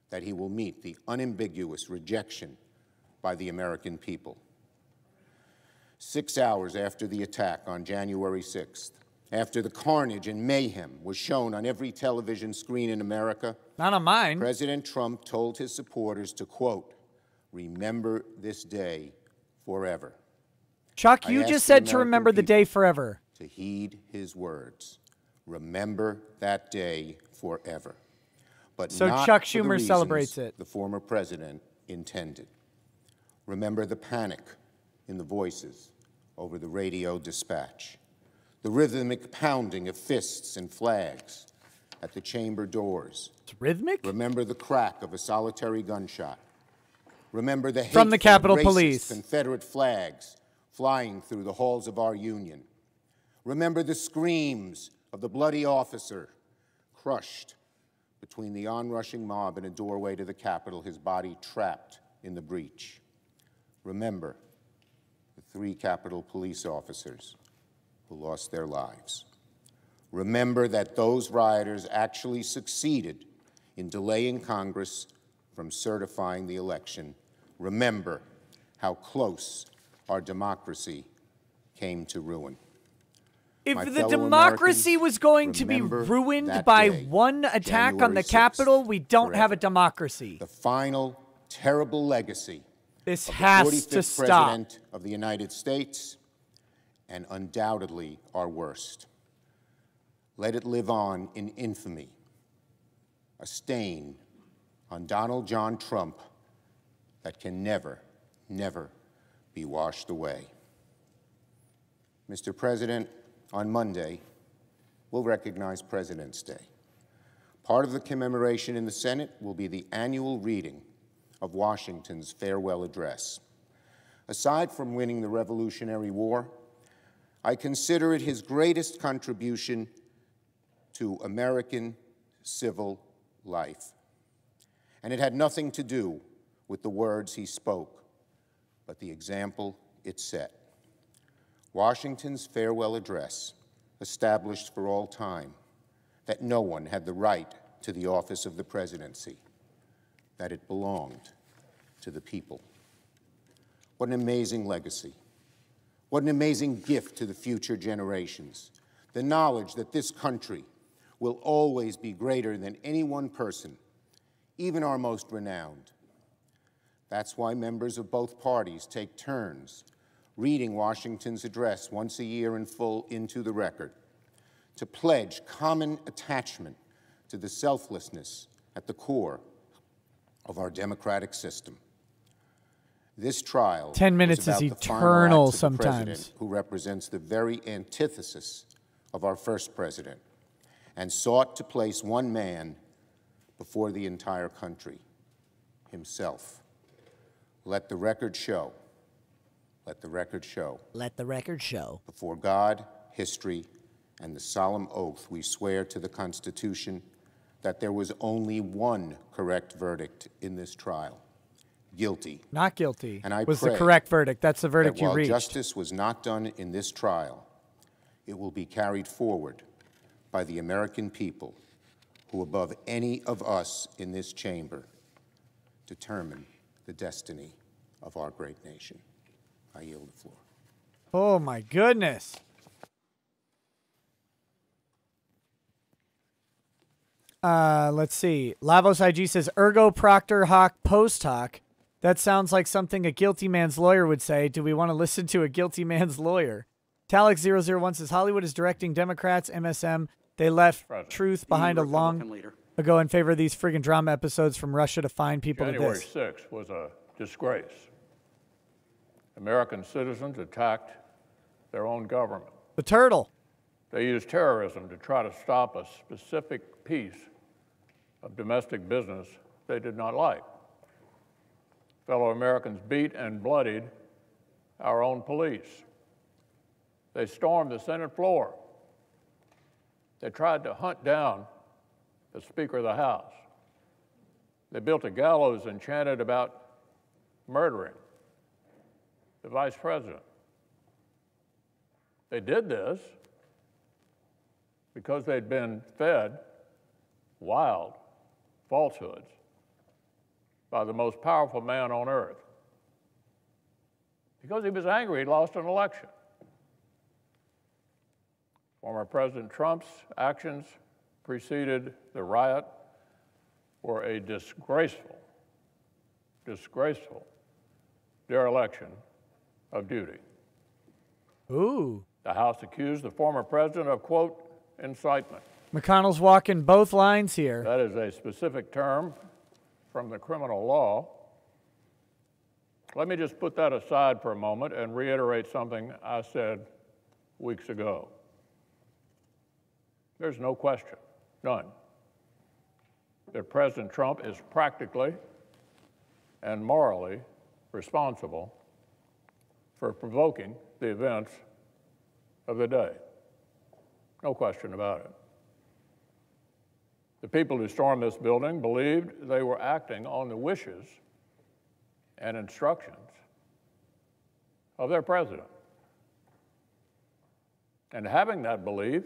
that he will meet the unambiguous rejection by the American people. 6 hours after the attack on January 6th, after the carnage and mayhem was shown on every television screen in America, not on mine, President Trump told his supporters to, quote, remember this day forever. Chuck, you just said to remember the day forever. To heed his words. Remember that day forever. But so not Chuck for the Schumer celebrates it. The former president intended. Remember the panic in the voices over the radio dispatch. The rhythmic pounding of fists and flags at the chamber doors. It's rhythmic? Remember the crack of a solitary gunshot. Remember the from the Capitol Police. Confederate flags flying through the halls of our Union. Remember the screams of the bloody officer crushed between the onrushing mob and a doorway to the Capitol, his body trapped in the breach. Remember the 3 Capitol police officers who lost their lives. Remember that those rioters actually succeeded in delaying Congress from certifying the election. Remember how close our democracy came to ruin. If the democracy was going to be ruined by one attack on the Capitol, we don't have a democracy. The final terrible legacy this of has the 45th to stop. President of the United States, and undoubtedly our worst. Let it live on in infamy, a stain on Donald John Trump that can never, never be washed away. Mr. President, on Monday, we'll recognize President's Day. Part of the commemoration in the Senate will be the annual reading of Washington's farewell address. Aside from winning the Revolutionary War, I consider it his greatest contribution to American civil life. And it had nothing to do with the words he spoke, but the example it set. Washington's farewell address established for all time that no one had the right to the office of the presidency, that it belonged to the people. What an amazing legacy. What an amazing gift to the future generations. The knowledge that this country will always be greater than any one person, even our most renowned. That's why members of both parties take turns reading Washington's address once a year in full into the record, to pledge common attachment to the selflessness at the core of our democratic system. This trial 10 minutes is eternal sometimes. Who represents the very antithesis of our first president and sought to place one man before the entire country, himself. Let the record show. Let the record show. Let the record show. Before God, history, and the solemn oath we swear to the Constitution that there was only one correct verdict in this trial. Guilty. Not guilty. And I was pray the correct verdict. That's the verdict that you while reached. justice was not done in this trial, it will be carried forward by the American people who, above any of us in this chamber, determine the destiny of our great nation. I yield the floor. Oh, my goodness. Let's see. Lavos IG says, ergo proctor hoc post hoc. That sounds like something a guilty man's lawyer would say. Do we want to listen to a guilty man's lawyer? Talix001 says, Hollywood is directing Democrats, MSM. They left truth behind a long ago in favor of these friggin' drama episodes from Russia to find people to January this. 6th was a disgrace. American citizens attacked their own government. The turtle. They used terrorism to try to stop a specific piece of domestic business they did not like. Fellow Americans beat and bloodied our own police. They stormed the Senate floor. They tried to hunt down the Speaker of the House. They built a gallows and chanted about murdering the Vice President. They did this because they'd been fed wild falsehoods by the most powerful man on earth. Because he was angry he'd lost an election. Former President Trump's actions preceded the riot were a disgraceful dereliction of duty. Ooh. The House accused the former president of, quote, incitement. McConnell's walking both lines here. That is a specific term from the criminal law. Let me just put that aside for a moment and reiterate something I said weeks ago. There's no question, none, that President Trump is practically and morally responsible for provoking the events of the day. No question about it. The people who stormed this building believed they were acting on the wishes and instructions of their president. And having that belief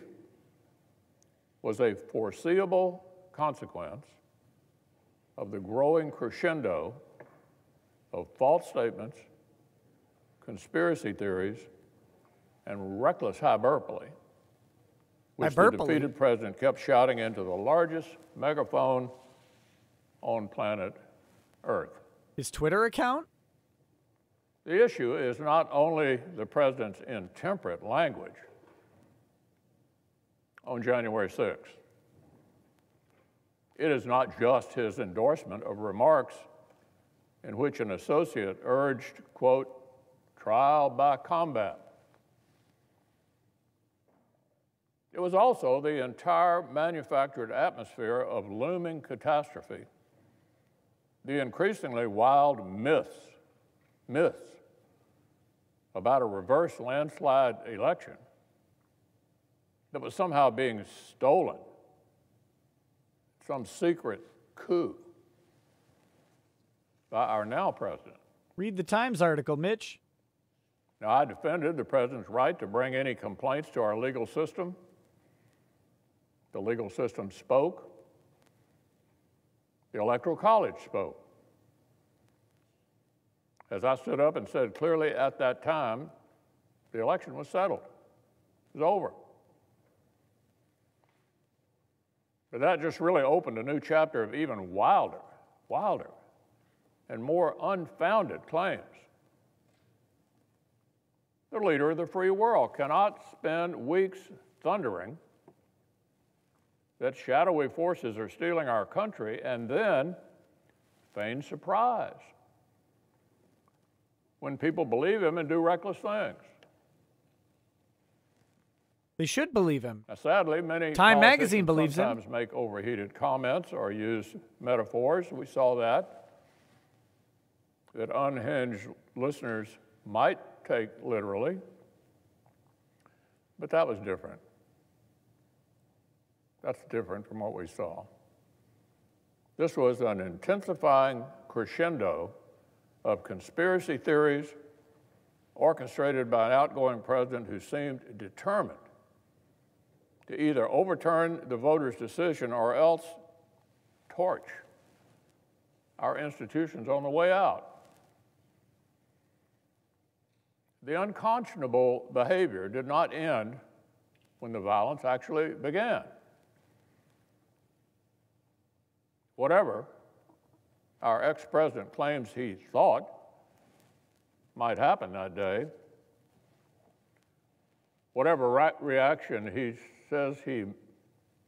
was a foreseeable consequence of the growing crescendo of false statements, conspiracy theories, and reckless hyperbole, which the defeated president kept shouting into the largest megaphone on planet Earth. His Twitter account? The issue is not only the president's intemperate language on January 6th. It is not just his endorsement of remarks in which an associate urged, quote, trial by combat. It was also the entire manufactured atmosphere of looming catastrophe, the increasingly wild myths about a reverse landslide election that was somehow being stolen, some secret coup by our now president. Read the Times article, Mitch. Now, I defended the president's right to bring any complaints to our legal system. The legal system spoke. The Electoral College spoke. As I stood up and said clearly at that time, the election was settled. It was over. But that just really opened a new chapter of even wilder, and more unfounded claims. The leader of the free world cannot spend weeks thundering that shadowy forces are stealing our country and then feign surprise when people believe him and do reckless things. They should believe him. Now, sadly, many Time magazine believes him. Sometimes make overheated comments or use metaphors. We saw that unhinged listeners might take literally, but that was different. That's different from what we saw. This was an intensifying crescendo of conspiracy theories orchestrated by an outgoing president who seemed determined to either overturn the voters' decision or else torch our institutions on the way out. The unconscionable behavior did not end when the violence actually began. Whatever our ex-president claims he thought might happen that day, whatever reaction he says he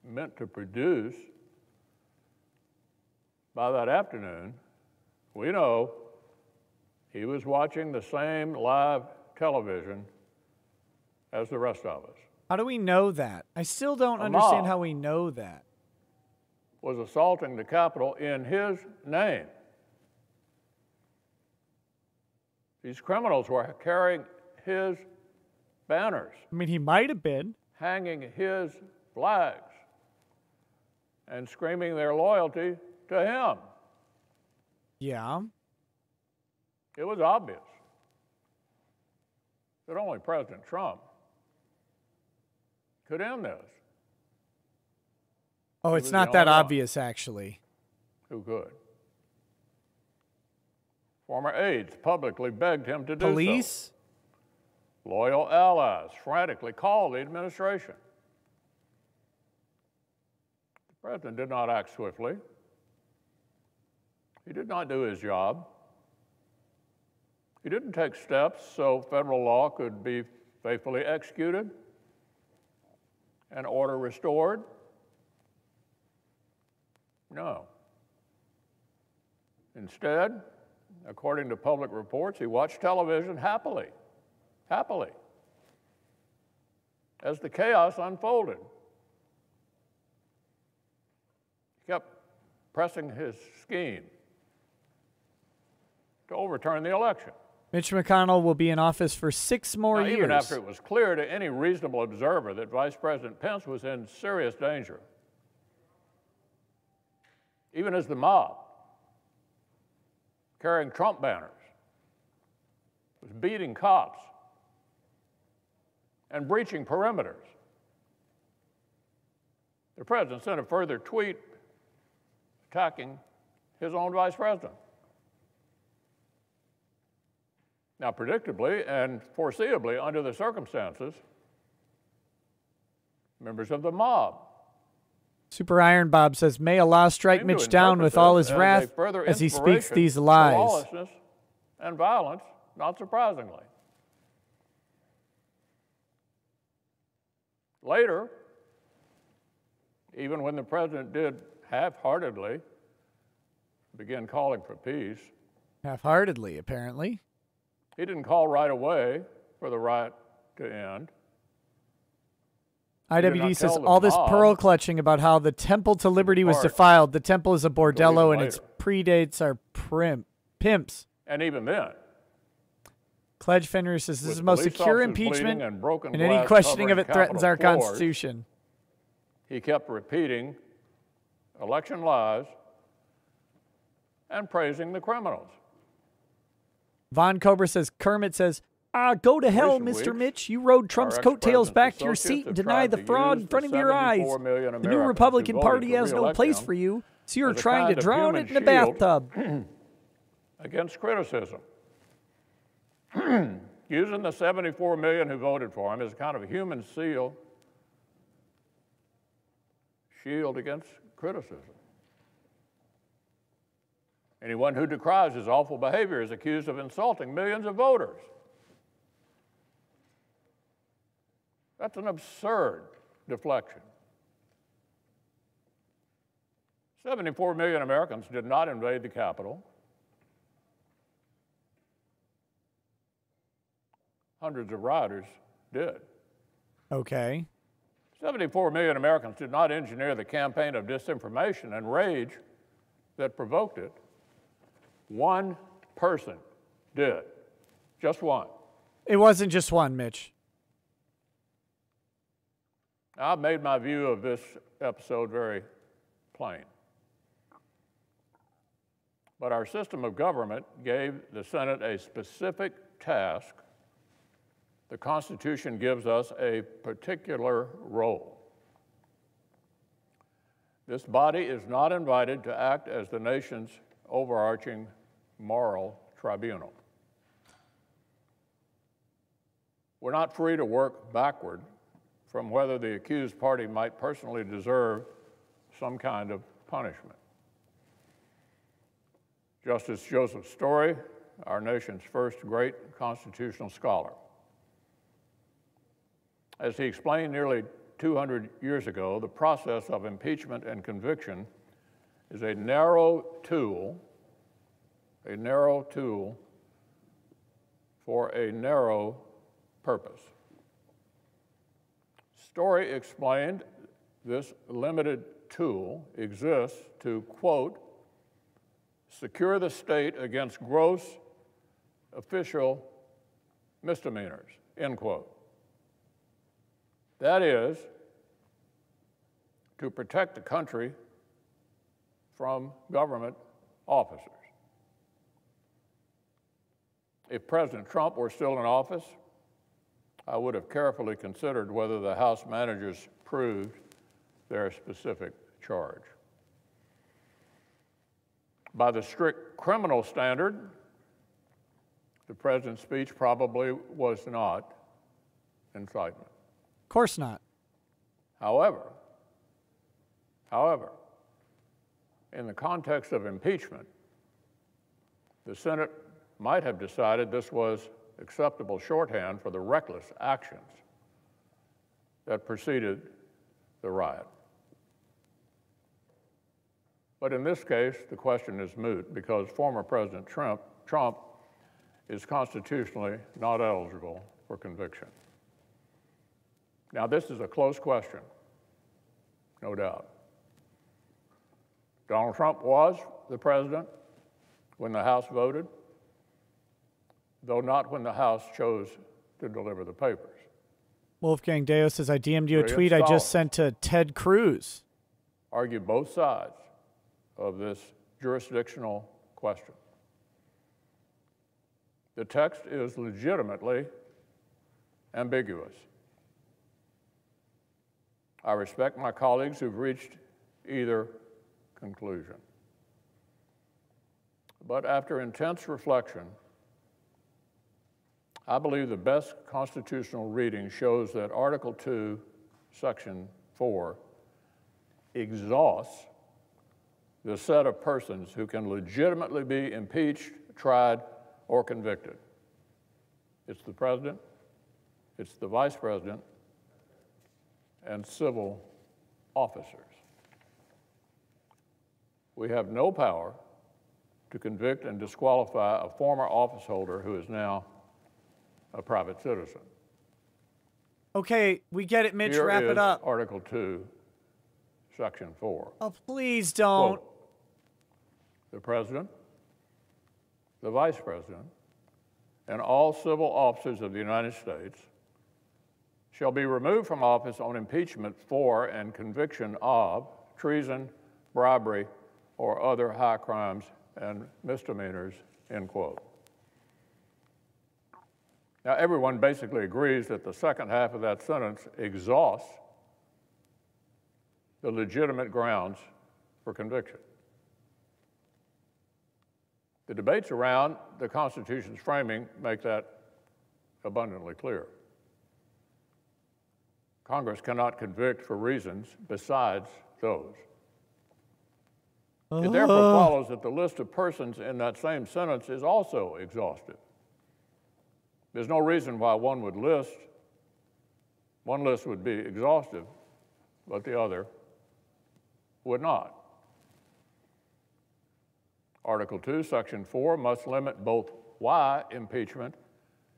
meant to produce, by that afternoon, we know he was watching the same live television as the rest of us. How do we know that? I still don't understand how we know that. Was assaulting the Capitol in his name. These criminals were carrying his banners. I mean, he might have been. Hanging his flags and screaming their loyalty to him. Yeah. It was obvious that only President Trump could end this. Oh, it's not that obvious, actually. Who could? Former aides publicly begged him to do so. Police? Loyal allies frantically called the administration. The president did not act swiftly. He did not do his job. He didn't take steps so federal law could be faithfully executed and order restored. No. Instead, according to public reports, he watched television happily, as the chaos unfolded. He kept pressing his scheme to overturn the election. Mitch McConnell will be in office for 6 more years. Even after it was clear to any reasonable observer that Vice President Pence was in serious danger, even as the mob, carrying Trump banners, was beating cops and breaching perimeters. The president sent a further tweet attacking his own vice president. Now, predictably and foreseeably under the circumstances, members of the mob. Super Iron Bob says, may Allah strike Mitch down with all his wrath as he speaks these lies. Lawlessness and violence, not surprisingly. Later, even when the president did half-heartedly begin calling for peace. Half-heartedly, apparently. He didn't call right away for the riot to end. IWD says, all this pearl clutching about how the temple to liberty was defiled. The temple is a bordello and its predates are pimps. And even then. Pledge Fenrir says, this is the most secure impeachment and any questioning of it threatens our Constitution. He kept repeating election lies and praising the criminals. Von Cobra says, Kermit says, go to hell, Mr. Mitch. You rode Trump's coattails back to your seat and denied the fraud in front of your eyes. The new Republican Party has no place for you, so you're trying to drown it in a bathtub. Against criticism. Using the 74 million who voted for him as a kind of a human shield against criticism. Anyone who decries his awful behavior is accused of insulting millions of voters. That's an absurd deflection. 74 million Americans did not invade the Capitol. Hundreds of rioters did. Okay. 74 million Americans did not engineer the campaign of disinformation and rage that provoked it. One person did. Just one. It wasn't just one, Mitch. I've made my view of this episode very plain. But our system of government gave the Senate a specific task. The Constitution gives us a particular role. This body is not invited to act as the nation's overarching moral tribunal. We're not free to work backward from whether the accused party might personally deserve some kind of punishment. Justice Joseph Story, our nation's first great constitutional scholar, as he explained nearly 200 years ago, the process of impeachment and conviction is a narrow tool for a narrow purpose. Story explained this limited tool exists to, quote, secure the state against gross official misdemeanors, end quote. That is, to protect the country from government officers. If President Trump were still in office, I would have carefully considered whether the House managers proved their specific charge. By the strict criminal standard, the president's speech probably was not incitement. Of course not. However, in the context of impeachment, the Senate might have decided this was acceptable shorthand for the reckless actions that preceded the riot. But in this case, the question is moot because former President Trump is constitutionally not eligible for conviction. Now, this is a close question, no doubt. Donald Trump was the president when the House voted, though not when the House chose to deliver the papers. Wolfgang Deo says, I DM'd you a tweet I just sent to Ted Cruz. Argue both sides of this jurisdictional question. The text is legitimately ambiguous. I respect my colleagues who've reached either conclusion. But after intense reflection, I believe the best constitutional reading shows that Article 2, Section 4, exhausts the set of persons who can legitimately be impeached, tried, or convicted. It's the president, it's the vice president, and civil officers. We have no power to convict and disqualify a former office holder who is now a private citizen. Okay, we get it, Mitch. Here Wrap is it up. Article 2, Section 4. Oh, please don't. Quote, the president, the vice president, and all civil officers of the United States shall be removed from office on impeachment for and conviction of treason, bribery, or other high crimes and misdemeanors, end quote. Now, everyone basically agrees that the second half of that sentence exhausts the legitimate grounds for conviction. The debates around the Constitution's framing make that abundantly clear. Congress cannot convict for reasons besides those. It therefore follows that the list of persons in that same sentence is also exhaustive. There's no reason why one list would be exhaustive, but the other would not. Article 2, Section 4 must limit both why impeachment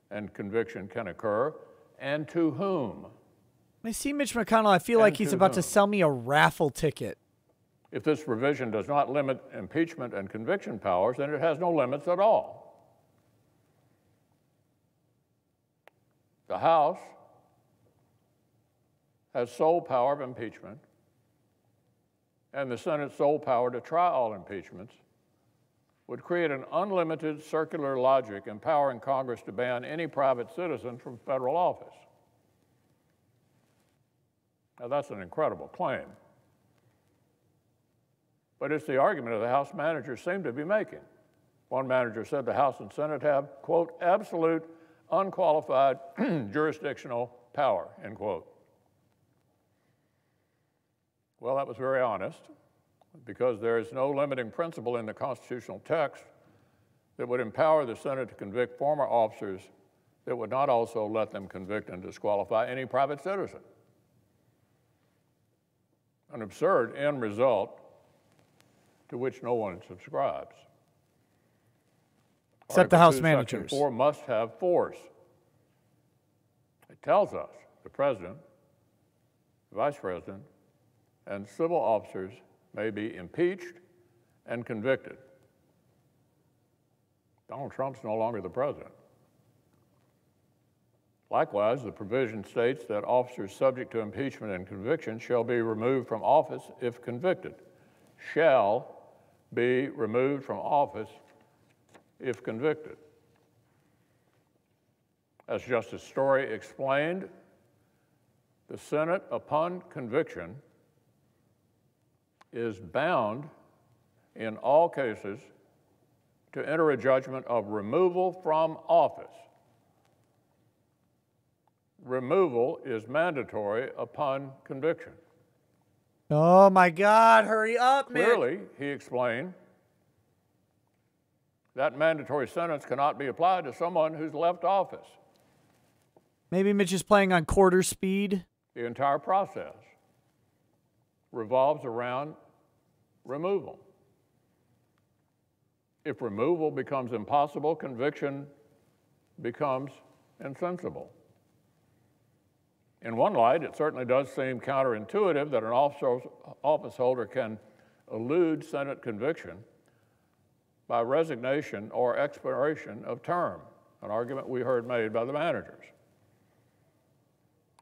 and conviction can occur and to whom. When I see Mitch McConnell, I feel like he's about to sell me a raffle ticket. If this provision does not limit impeachment and conviction powers, then it has no limits at all. The House has sole power of impeachment, and the Senate's sole power to try all impeachments would create an unlimited circular logic empowering Congress to ban any private citizen from federal office. Now, that's an incredible claim. But it's the argument that the House managers seem to be making. One manager said the House and Senate have, quote, absolute, unqualified jurisdictional power, end quote. Well, that was very honest, because there is no limiting principle in the constitutional text that would empower the Senate to convict former officers that would not also let them convict and disqualify any private citizen. An absurd end result to which no one subscribes. Except the House managers. Section 4 must have force. It tells us the president, the vice president, and civil officers may be impeached and convicted. Donald Trump's no longer the president. Likewise, the provision states that officers subject to impeachment and conviction shall be removed from office if convicted. Shall be removed from office if convicted. As Justice Story explained, the Senate, upon conviction, is bound in all cases to enter a judgment of removal from office. Removal is mandatory upon conviction. Oh my God, hurry up, man. Clearly, he explained, that mandatory sentence cannot be applied to someone who's left office. Maybe Mitch is playing on quarter speed. The entire process revolves around removal. If removal becomes impossible, conviction becomes insensible. In one light, it certainly does seem counterintuitive that an office holder can elude Senate conviction by resignation or expiration of term, an argument we heard made by the managers.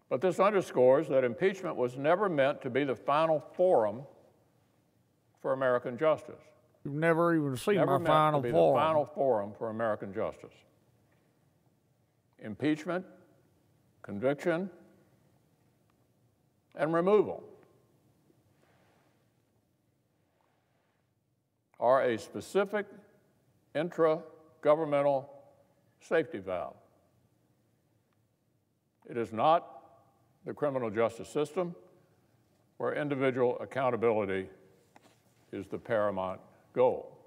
But this underscores that impeachment was never meant to be the final forum for American justice. You've never even seen Never my meant final to be form. the final forum for American justice. Impeachment, conviction, and removal are a specific intra-governmental safety valve. It is not the criminal justice system where individual accountability is the paramount goal.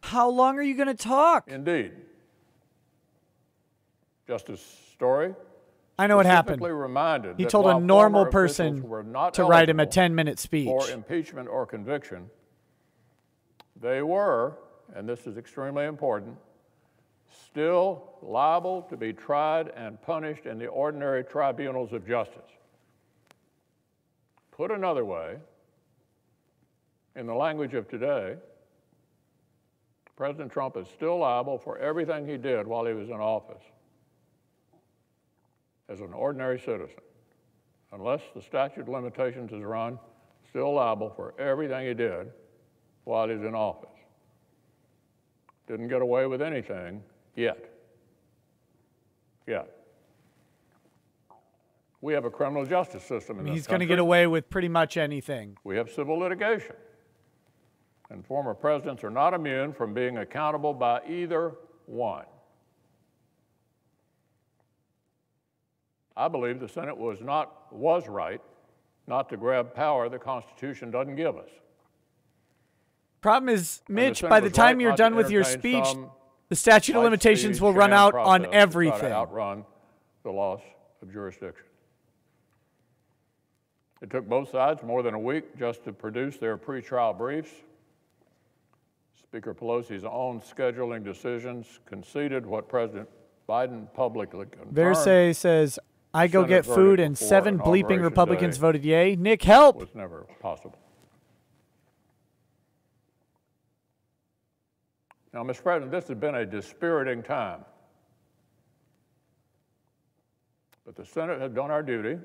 How long are you going to talk? Indeed. Justice Story I know what happened. Reminded He that told a while normal former person officials were not to write him a eligible 10-minute speech. for impeachment or conviction, they were, and this is extremely important, still liable to be tried and punished in the ordinary tribunals of justice. Put another way, in the language of today, President Trump is still liable for everything he did while he was in office as an ordinary citizen. Unless the statute of limitations is run, still liable for everything he did while he was in office. Didn't get away with anything yet. We have a criminal justice system in this He's going to country. get away with pretty much anything. We have civil litigation. And former presidents are not immune from being accountable by either one. I believe the Senate was right not to grab power the Constitution doesn't give us. Problem is, And Mitch, Senate by the was time right you're not done to with your entertain speech, some the statute of limitations will run out on process to try everything. to outrun the loss of jurisdiction. It took both sides more than a week just to produce their pretrial briefs. Speaker Pelosi's own scheduling decisions conceded what President Biden publicly confirmed. Versailles says, I go Senate get verdict food and before 7 bleeping Inauguration Republicans Day voted yay. Nick, help! was never possible. Now, Mr. President, this has been a dispiriting time. But the Senate has done our duty.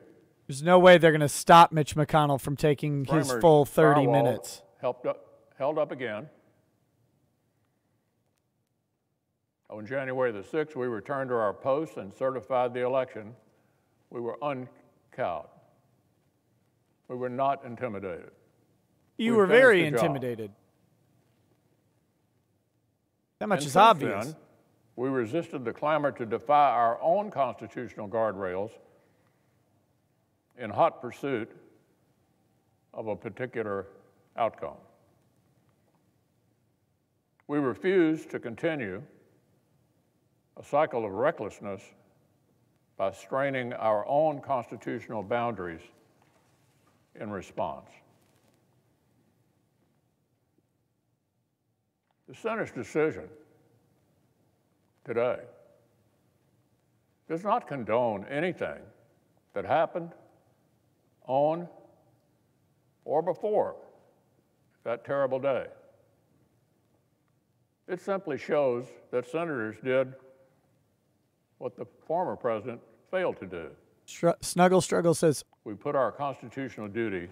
There's no way they're going to stop Mitch McConnell from taking his Framers' full 30 firewall minutes. Held up again. On January the 6th, we returned to our posts and certified the election. We were uncowed. We were not intimidated. You We were finished very the job. intimidated. That much And is since obvious. then, we resisted the clamor to defy our own constitutional guardrails in hot pursuit of a particular outcome. We refused to continue a cycle of recklessness by straining our own constitutional boundaries in response. The Senate's decision today does not condone anything that happened on or before that terrible day. It simply shows that senators did what the former president failed to do. Snuggle Struggle says, We put our constitutional duty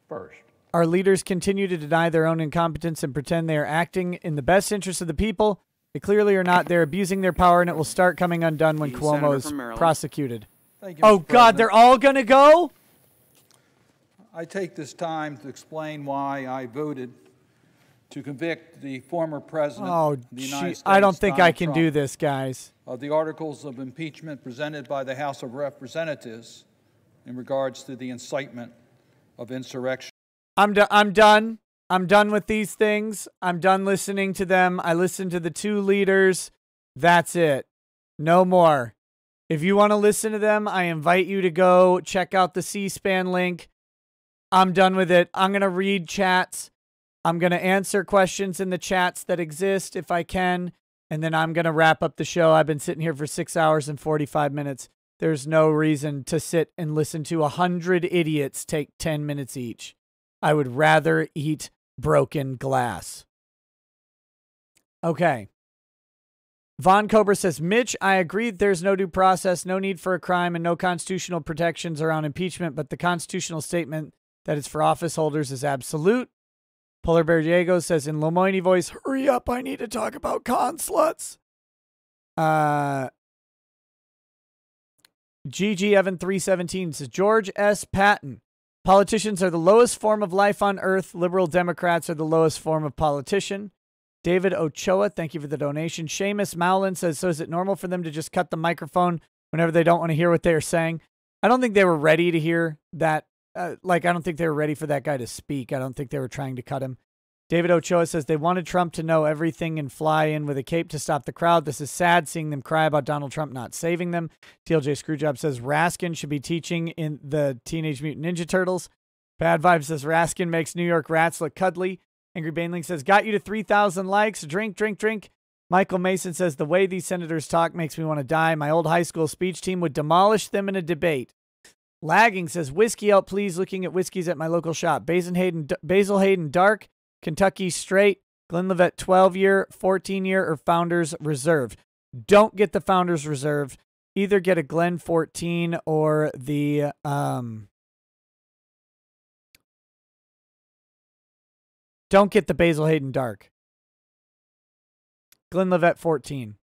first. our leaders continue to deny their own incompetence and pretend they are acting in the best interest of the people. They clearly are not. They're abusing their power, and it will start coming undone when Cuomo is prosecuted. Thank you, Oh, Mr. God, President. they're all going to go? I take this time to explain why I voted to convict the former president Oh, of the United States, I don't think I Donald can Trump, do this, guys. of the articles of impeachment presented by the House of Representatives in regards to the incitement of insurrection. I'm done. I'm done with these things. I'm done listening to them. I listened to the two leaders. That's it. No more. If you want to listen to them, I invite you to go check out the C-SPAN link. I'm done with it. I'm going to read chats. I'm going to answer questions in the chats that exist if I can, and then I'm going to wrap up the show. I've been sitting here for 6 hours and 45 minutes. There's no reason to sit and listen to 100 idiots take 10 minutes each. I would rather eat broken glass. Okay. Von Cobra says, Mitch, I agree that there's no due process, no need for a crime, and no constitutional protections around impeachment, but the constitutional statement that it's for office holders is absolute. Polar Bear Diego says in Lemoyne voice, hurry up, I need to talk about consulates. GG Evan 317 says George S. Patton. Politicians are the lowest form of life on earth. Liberal Democrats are the lowest form of politician. David Ochoa, thank you for the donation. Seamus Mowlin says, so is it normal for them to just cut the microphone whenever they don't want to hear what they're saying? I don't think they were ready to hear that. I don't think they were ready for that guy to speak. I don't think they were trying to cut him. David Ochoa says they wanted Trump to know everything and fly in with a cape to stop the crowd. This is sad seeing them cry about Donald Trump not saving them. TLJ Screwjob says Raskin should be teaching in the Teenage Mutant Ninja Turtles. Bad Vibe says Raskin makes New York rats look cuddly. Angry Baneling says got you to 3,000 likes. Drink, drink, drink. Michael Mason says the way these senators talk makes me want to die. My old high school speech team would demolish them in a debate. Lagging says whiskey out please, looking at whiskeys at my local shop. Basil Hayden Dark, Kentucky Straight, Glenlivet 12-year, 14-year, or Founders Reserve. Don't get the Founders Reserve. Either get a Glen 14 or the don't get the Basil Hayden Dark. Glenlivet 14.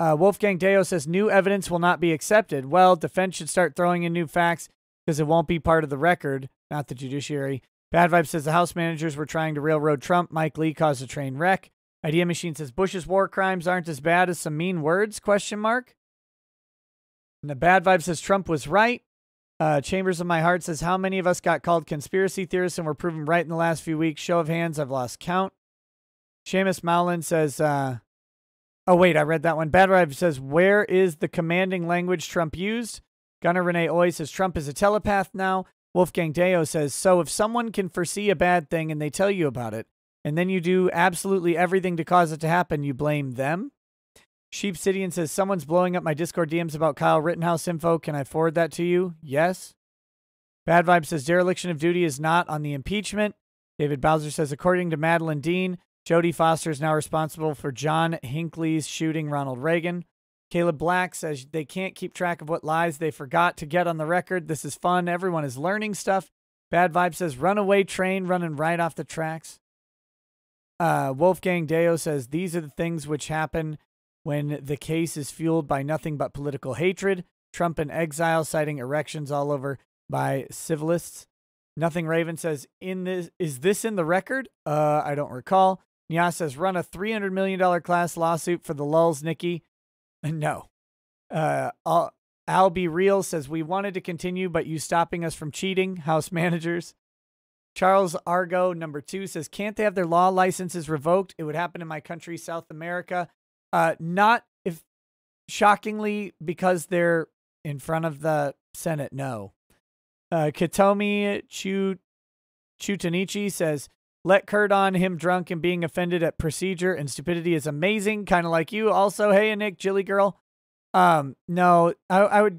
Wolfgang Deo says new evidence will not be accepted. Well, defense should start throwing in new facts because it won't be part of the record, not the judiciary. Bad Vibe says the House managers were trying to railroad Trump. Mike Lee caused a train wreck. Idea Machine says Bush's war crimes aren't as bad as some mean words, question mark. And the Bad Vibe says Trump was right. Chambers of My Heart says how many of us got called conspiracy theorists and were proven right in the last few weeks? Show of hands, I've lost count. Seamus Mowlin says, oh, wait, I read that one. Bad Vibe says, where is the commanding language Trump used? Gunnar Renee Oy says Trump is a telepath now. Wolfgang Deo says, so if someone can foresee a bad thing and they tell you about it, and then you do absolutely everything to cause it to happen, you blame them? Sheep Sidian says, someone's blowing up my Discord DMs about Kyle Rittenhouse info. Can I forward that to you? Yes. Bad Vibe says, dereliction of duty is not on the impeachment. David Bowser says, according to Madeline Dean, Jodie Foster is now responsible for John Hinckley's shooting Ronald Reagan. Caleb Black says they can't keep track of what lies they forgot to get on the record. This is fun. Everyone is learning stuff. Bad Vibe says runaway train running right off the tracks. Wolfgang Deo says these are the things which happen when the case is fueled by nothing but political hatred. Trump in exile, citing erections all over by civilists. Nothing Raven says, is this in the record? I don't recall. Nya says, run a $300 million class lawsuit for the lulz, Nikki. No. I'll be real says, we wanted to continue, but you stopping us from cheating, House managers. Charles Argo, number 2, says, can't they have their law licenses revoked? It would happen in my country, South America. Not if, shockingly, because they're in front of the Senate, no. Katomi Chutanichi says, let Kurt on him drunk and being offended at procedure and stupidity is amazing. Kind of like you. Also, hey, Nick, Jilly Girl. No, I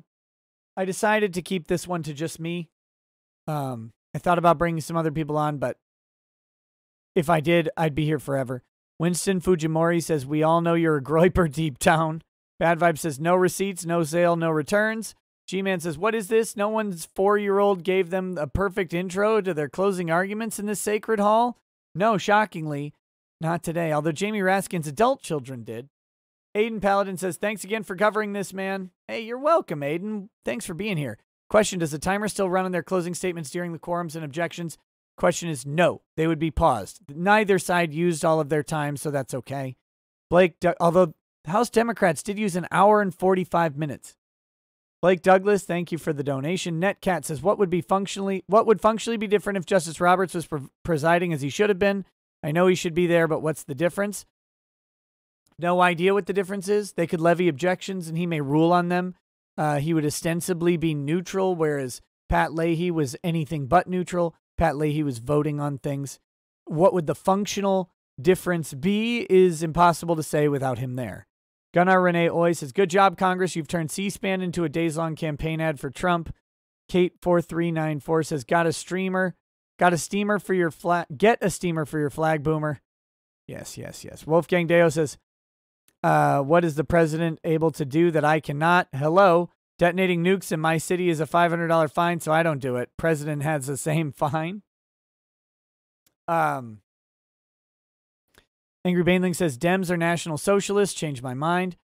decided to keep this one to just me. I thought about bringing some other people on, but if I did, I'd be here forever. Winston Fujimori says, we all know you're a groiper deep down. Bad Vibe says, no receipts, no sale, no returns. G-Man says, what is this? No one's 4-year-old gave them a perfect intro to their closing arguments in this sacred hall? No, shockingly, not today. Although Jamie Raskin's adult children did. Aiden Paladin says, thanks again for covering this, man. Hey, you're welcome, Aiden. Thanks for being here. Question, does the timer still run on their closing statements during the quorums and objections? Question is no, they would be paused. Neither side used all of their time, so that's okay. Blake, although House Democrats did use 1 hour and 45 minutes. Blake Douglas, thank you for the donation. Netcat says, what would functionally be different if Justice Roberts was presiding as he should have been? I know he should be there, but what's the difference? No idea what the difference is. They could levy objections and he may rule on them. He would ostensibly be neutral, whereas Pat Leahy was anything but neutral. Pat Leahy was voting on things. What would the functional difference be is impossible to say without him there. Gunnar Renee Oy says, good job, Congress. You've turned C-SPAN into a days-long campaign ad for Trump. Kate4394 says, got a steamer for your flag. Get a steamer for your flag, boomer. Yes, yes, yes. Wolfgang Deo says, what is the president able to do that I cannot? Hello. Detonating nukes in my city is a $500 fine, so I don't do it. President has the same fine. Angry Baneling says, Dems are National Socialists. Changed my mind.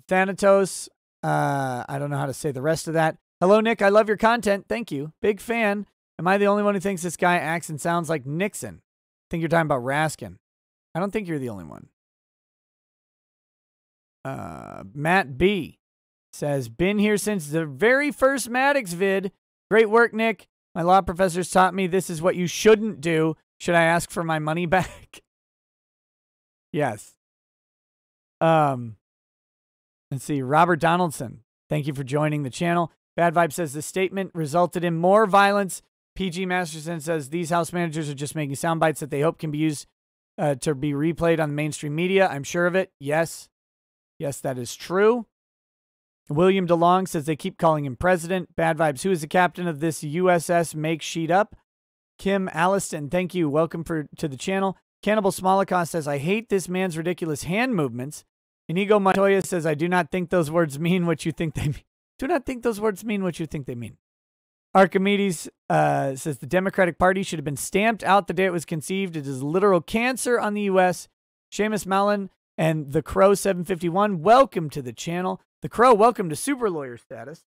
Thanatos, I don't know how to say the rest of that. Hello, Nick. I love your content. Thank you. Big fan. Am I the only one who thinks this guy acts and sounds like Nixon? I think you're talking about Raskin. I don't think you're the only one. Matt B says, been here since the very first Maddox vid. Great work, Nick. My law professors taught me this is what you shouldn't do. Should I ask for my money back? Yes. Let's see. Robert Donaldson, thank you for joining the channel. Bad Vibe says the statement resulted in more violence. PG Masterson says these House managers are just making sound bites that they hope can be used to be replayed on the mainstream media. I'm sure of it. Yes. Yes, that is true. William DeLong says they keep calling him president. Bad Vibes, who is the captain of this USS Make Sheet Up? Kim Alliston, thank you. Welcome to the channel. Cannibal Smolikoff says, I hate this man's ridiculous hand movements. Inigo Montoya says, I do not think those words mean what you think they mean. Do not think those words mean what you think they mean. Archimedes says the Democratic Party should have been stamped out the day it was conceived. It is literal cancer on the U.S. Seamus Mallon and The Crow 751, welcome to the channel. The Crow, welcome to super lawyer status.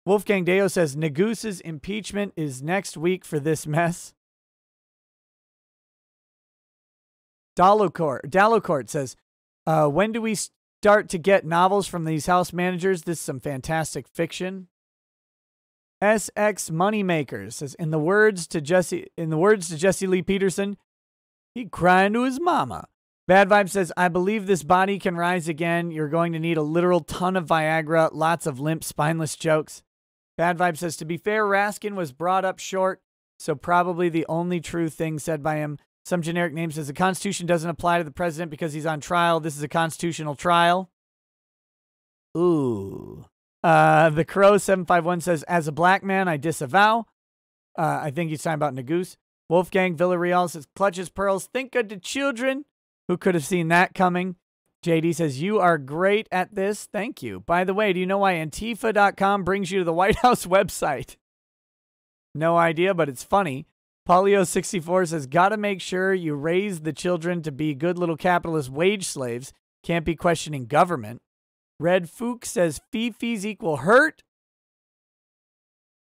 Wolfgang Deo says Negus's impeachment is next week for this mess. Dallowcourt says, when do we start to get novels from these House managers? This is some fantastic fiction. SX Moneymakers says, in the words to Jesse Lee Peterson, he crying to his mama. Bad Vibe says, I believe this body can rise again. You're going to need a literal ton of Viagra, lots of limp, spineless jokes. Bad Vibe says, to be fair, Raskin was brought up short, so probably the only true thing said by him. Some generic name says the Constitution doesn't apply to the president because he's on trial. This is a constitutional trial. Ooh. The Crow 751 says, as a black man, I disavow. I think he's talking about Negus. Wolfgang Villarreal says, clutches pearls, think of the children. Who could have seen that coming? JD says, you are great at this. Thank you. By the way, do you know why Antifa.com brings you to the White House website? No idea, but it's funny. Polio64 says, gotta make sure you raise the children to be good little capitalist wage slaves. Can't be questioning government. Red Fook says, fee-fees equal hurt.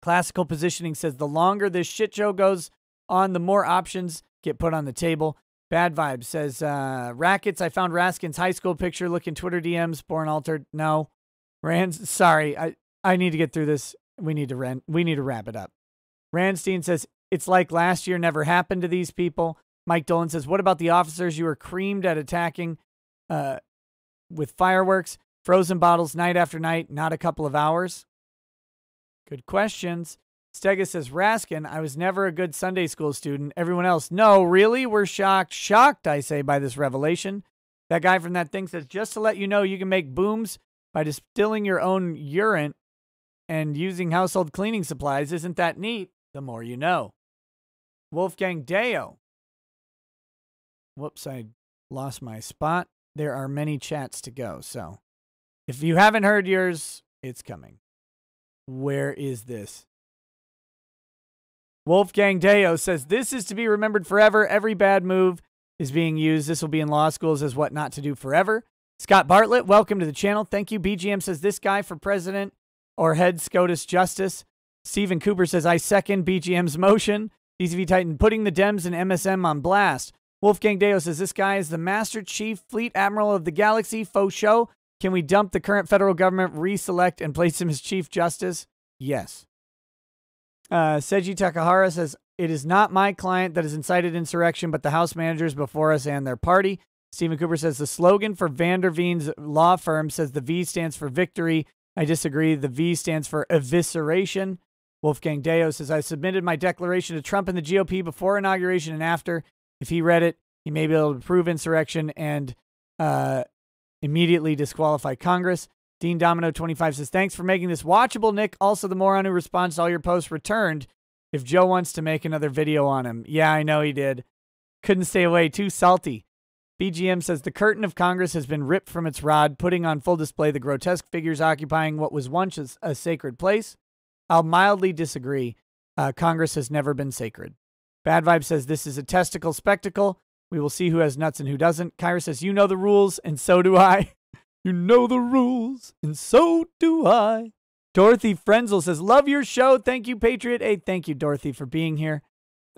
Classical Positioning says, the longer this shit show goes on, the more options get put on the table. Bad Vibe says, Rackets, I found Raskin's high school picture. Look in Twitter DMs, born altered. No. Rands, sorry, I need to get through this. We need to wrap it up. Randstein says, it's like last year never happened to these people. Mike Dolan says, what about the officers you were creamed at attacking with fireworks, frozen bottles night after night, not a couple of hours? Good questions. Stega says, Raskin, I was never a good Sunday school student. Everyone else, no, really? We're shocked. Shocked, I say, by this revelation. That guy from that thing says, just to let you know, you can make booms by distilling your own urine and using household cleaning supplies. Isn't that neat? The more you know. Wolfgang Deo. Whoops, I lost my spot. There are many chats to go, so if you haven't heard yours, it's coming. Where is this? Wolfgang Deo says, this is to be remembered forever. Every bad move is being used. This will be in law schools as what not to do forever. Scott Bartlett, welcome to the channel. Thank you. BGM says, this guy for president or head SCOTUS justice. Stephen Cooper says, I second BGM's motion. DCV Titan, putting the Dems and MSM on blast. Wolfgang Deo says, this guy is the Master Chief Fleet Admiral of the Galaxy. Faux show. Can we dump the current federal government, reselect, and place him as Chief Justice? Yes. Seiji Takahara says, it is not my client that has incited insurrection, but the House managers before us and their party. Stephen Cooper says, the slogan for Vander Veen's law firm says the V stands for victory. I disagree. The V stands for evisceration. Wolfgang Deo says, I submitted my declaration to Trump and the GOP before inauguration and after. If he read it, he may be able to prove insurrection and immediately disqualify Congress. Dean Domino 25 says, thanks for making this watchable, Nick. Also, the moron who responds to all your posts returned. If Joe wants to make another video on him. Yeah, I know he did. Couldn't stay away. Too salty. BGM says, the curtain of Congress has been ripped from its rod, putting on full display the grotesque figures occupying what was once a sacred place. I'll mildly disagree. Congress has never been sacred. Bad Vibe says, this is a testicle spectacle. We will see who has nuts and who doesn't. Kyra says, you know the rules, and so do I. You know the rules, and so do I. Dorothy Frenzel says, love your show. Thank you, Patriot. Hey, thank you, Dorothy, for being here.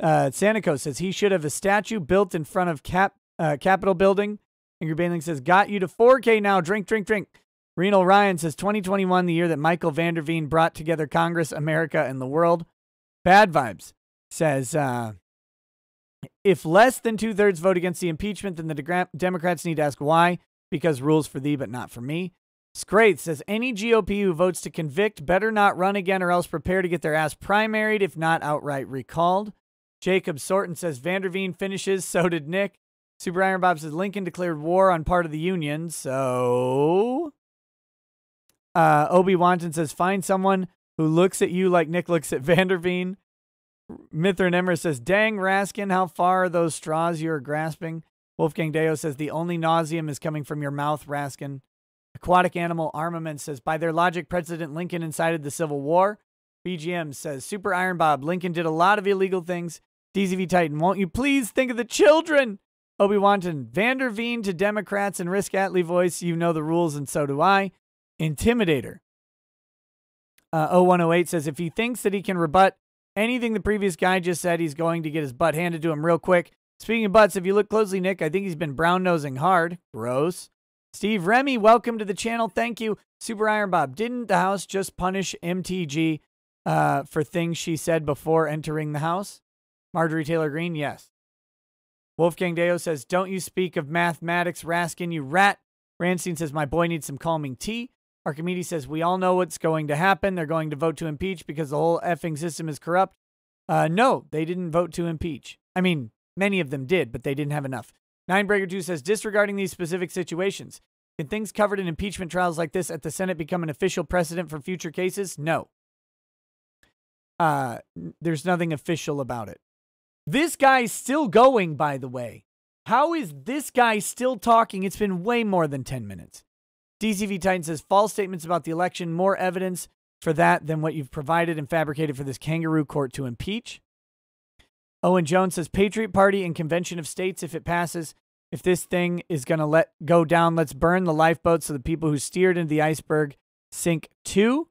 Sanico says, he should have a statue built in front of Capitol building. Ingrid Bainling says, got you to 4K now. Drink, drink, drink. Renal Ryan says, 2021, the year that Michael Vanderveen brought together Congress, America, and the world. Bad Vibes says, if less than 2/3 vote against the impeachment, then the Democrats need to ask why, because rules for thee, but not for me. Scraith says, any GOP who votes to convict better not run again or else prepare to get their ass primaried, if not outright recalled. Jacob Sorton says, Vanderveen finishes, so did Nick. Super Iron Bob says, Lincoln declared war on part of the Union, so... Obi Wanton says, find someone who looks at you like Nick looks at Vanderveen. Mithran Emmer says, dang, Raskin, how far are those straws you're grasping? Wolfgang Deo says, the only nauseum is coming from your mouth, Raskin. Aquatic Animal Armament says, by their logic, President Lincoln incited the Civil War. BGM says, Super Iron Bob, Lincoln did a lot of illegal things. DZV Titan, won't you please think of the children? Obi Wanton, Vanderveen to Democrats and Risk Atlee voice, you know the rules and so do I. Intimidator. 0108 says, if he thinks that he can rebut anything the previous guy just said, he's going to get his butt handed to him real quick. Speaking of butts, if you look closely, Nick, I think he's been brown-nosing hard. Gross. Steve Remy, welcome to the channel. Thank you. Super Iron Bob, didn't the House just punish MTG for things she said before entering the House? Marjorie Taylor Greene, yes. Wolfgang Deo says, don't you speak of mathematics, Raskin, you rat. Ranstein says, my boy needs some calming tea. Archimedes says, we all know what's going to happen. They're going to vote to impeach because the whole effing system is corrupt. No, they didn't vote to impeach. I mean, many of them did, but they didn't have enough. Ninebreaker 2 says, disregarding these specific situations, can things covered in impeachment trials like this at the Senate become an official precedent for future cases? No. There's nothing official about it. This guy's still going, by the way. How is this guy still talking? It's been way more than 10 minutes. DCV Titan says, false statements about the election, more evidence for that than what you've provided and fabricated for this kangaroo court to impeach. Owen Jones says, Patriot Party and Convention of States, if it passes, if this thing is going to let go down, let's burn the lifeboats so the people who steered into the iceberg sink too.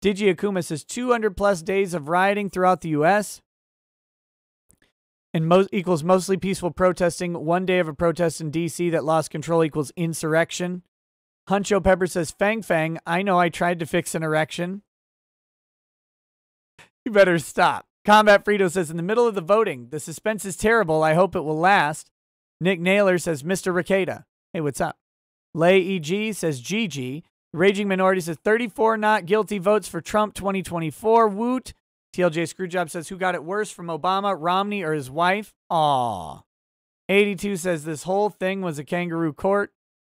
Digi Akuma says, 200 plus days of rioting throughout the U.S. and equals mostly peaceful protesting. 1 day of a protest in D.C. that lost control equals insurrection. Huncho Pepper says, Fang Fang, I know I tried to fix an erection. You better stop. Combat Frito says, in the middle of the voting, the suspense is terrible. I hope it will last. Nick Naylor says, Mr. Ricada. Hey, what's up? Lay EG says, GG. Raging Minority says, 34 not guilty votes for Trump 2024. Woot. TLJ Screwjob says, who got it worse from Obama, Romney, or his wife? Aw. 82 says, this whole thing was a kangaroo court.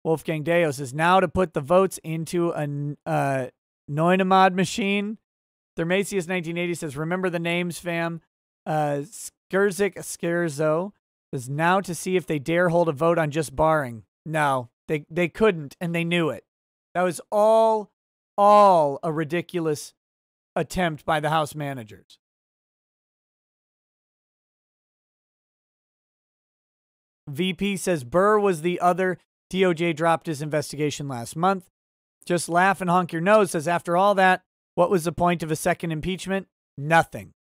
Wolfgang Deo says, now to put the votes into a Noinamod machine. Thermasius 1980 says, remember the names, fam. Skurzik Skerzo says, now to see if they dare hold a vote on just barring. No, they couldn't, and they knew it. That was all a ridiculous attempt by the House managers. VP says, Burr was the other. DOJ dropped his investigation last month. Just laugh and honk your nose says, after all that, what was the point of a second impeachment? Nothing.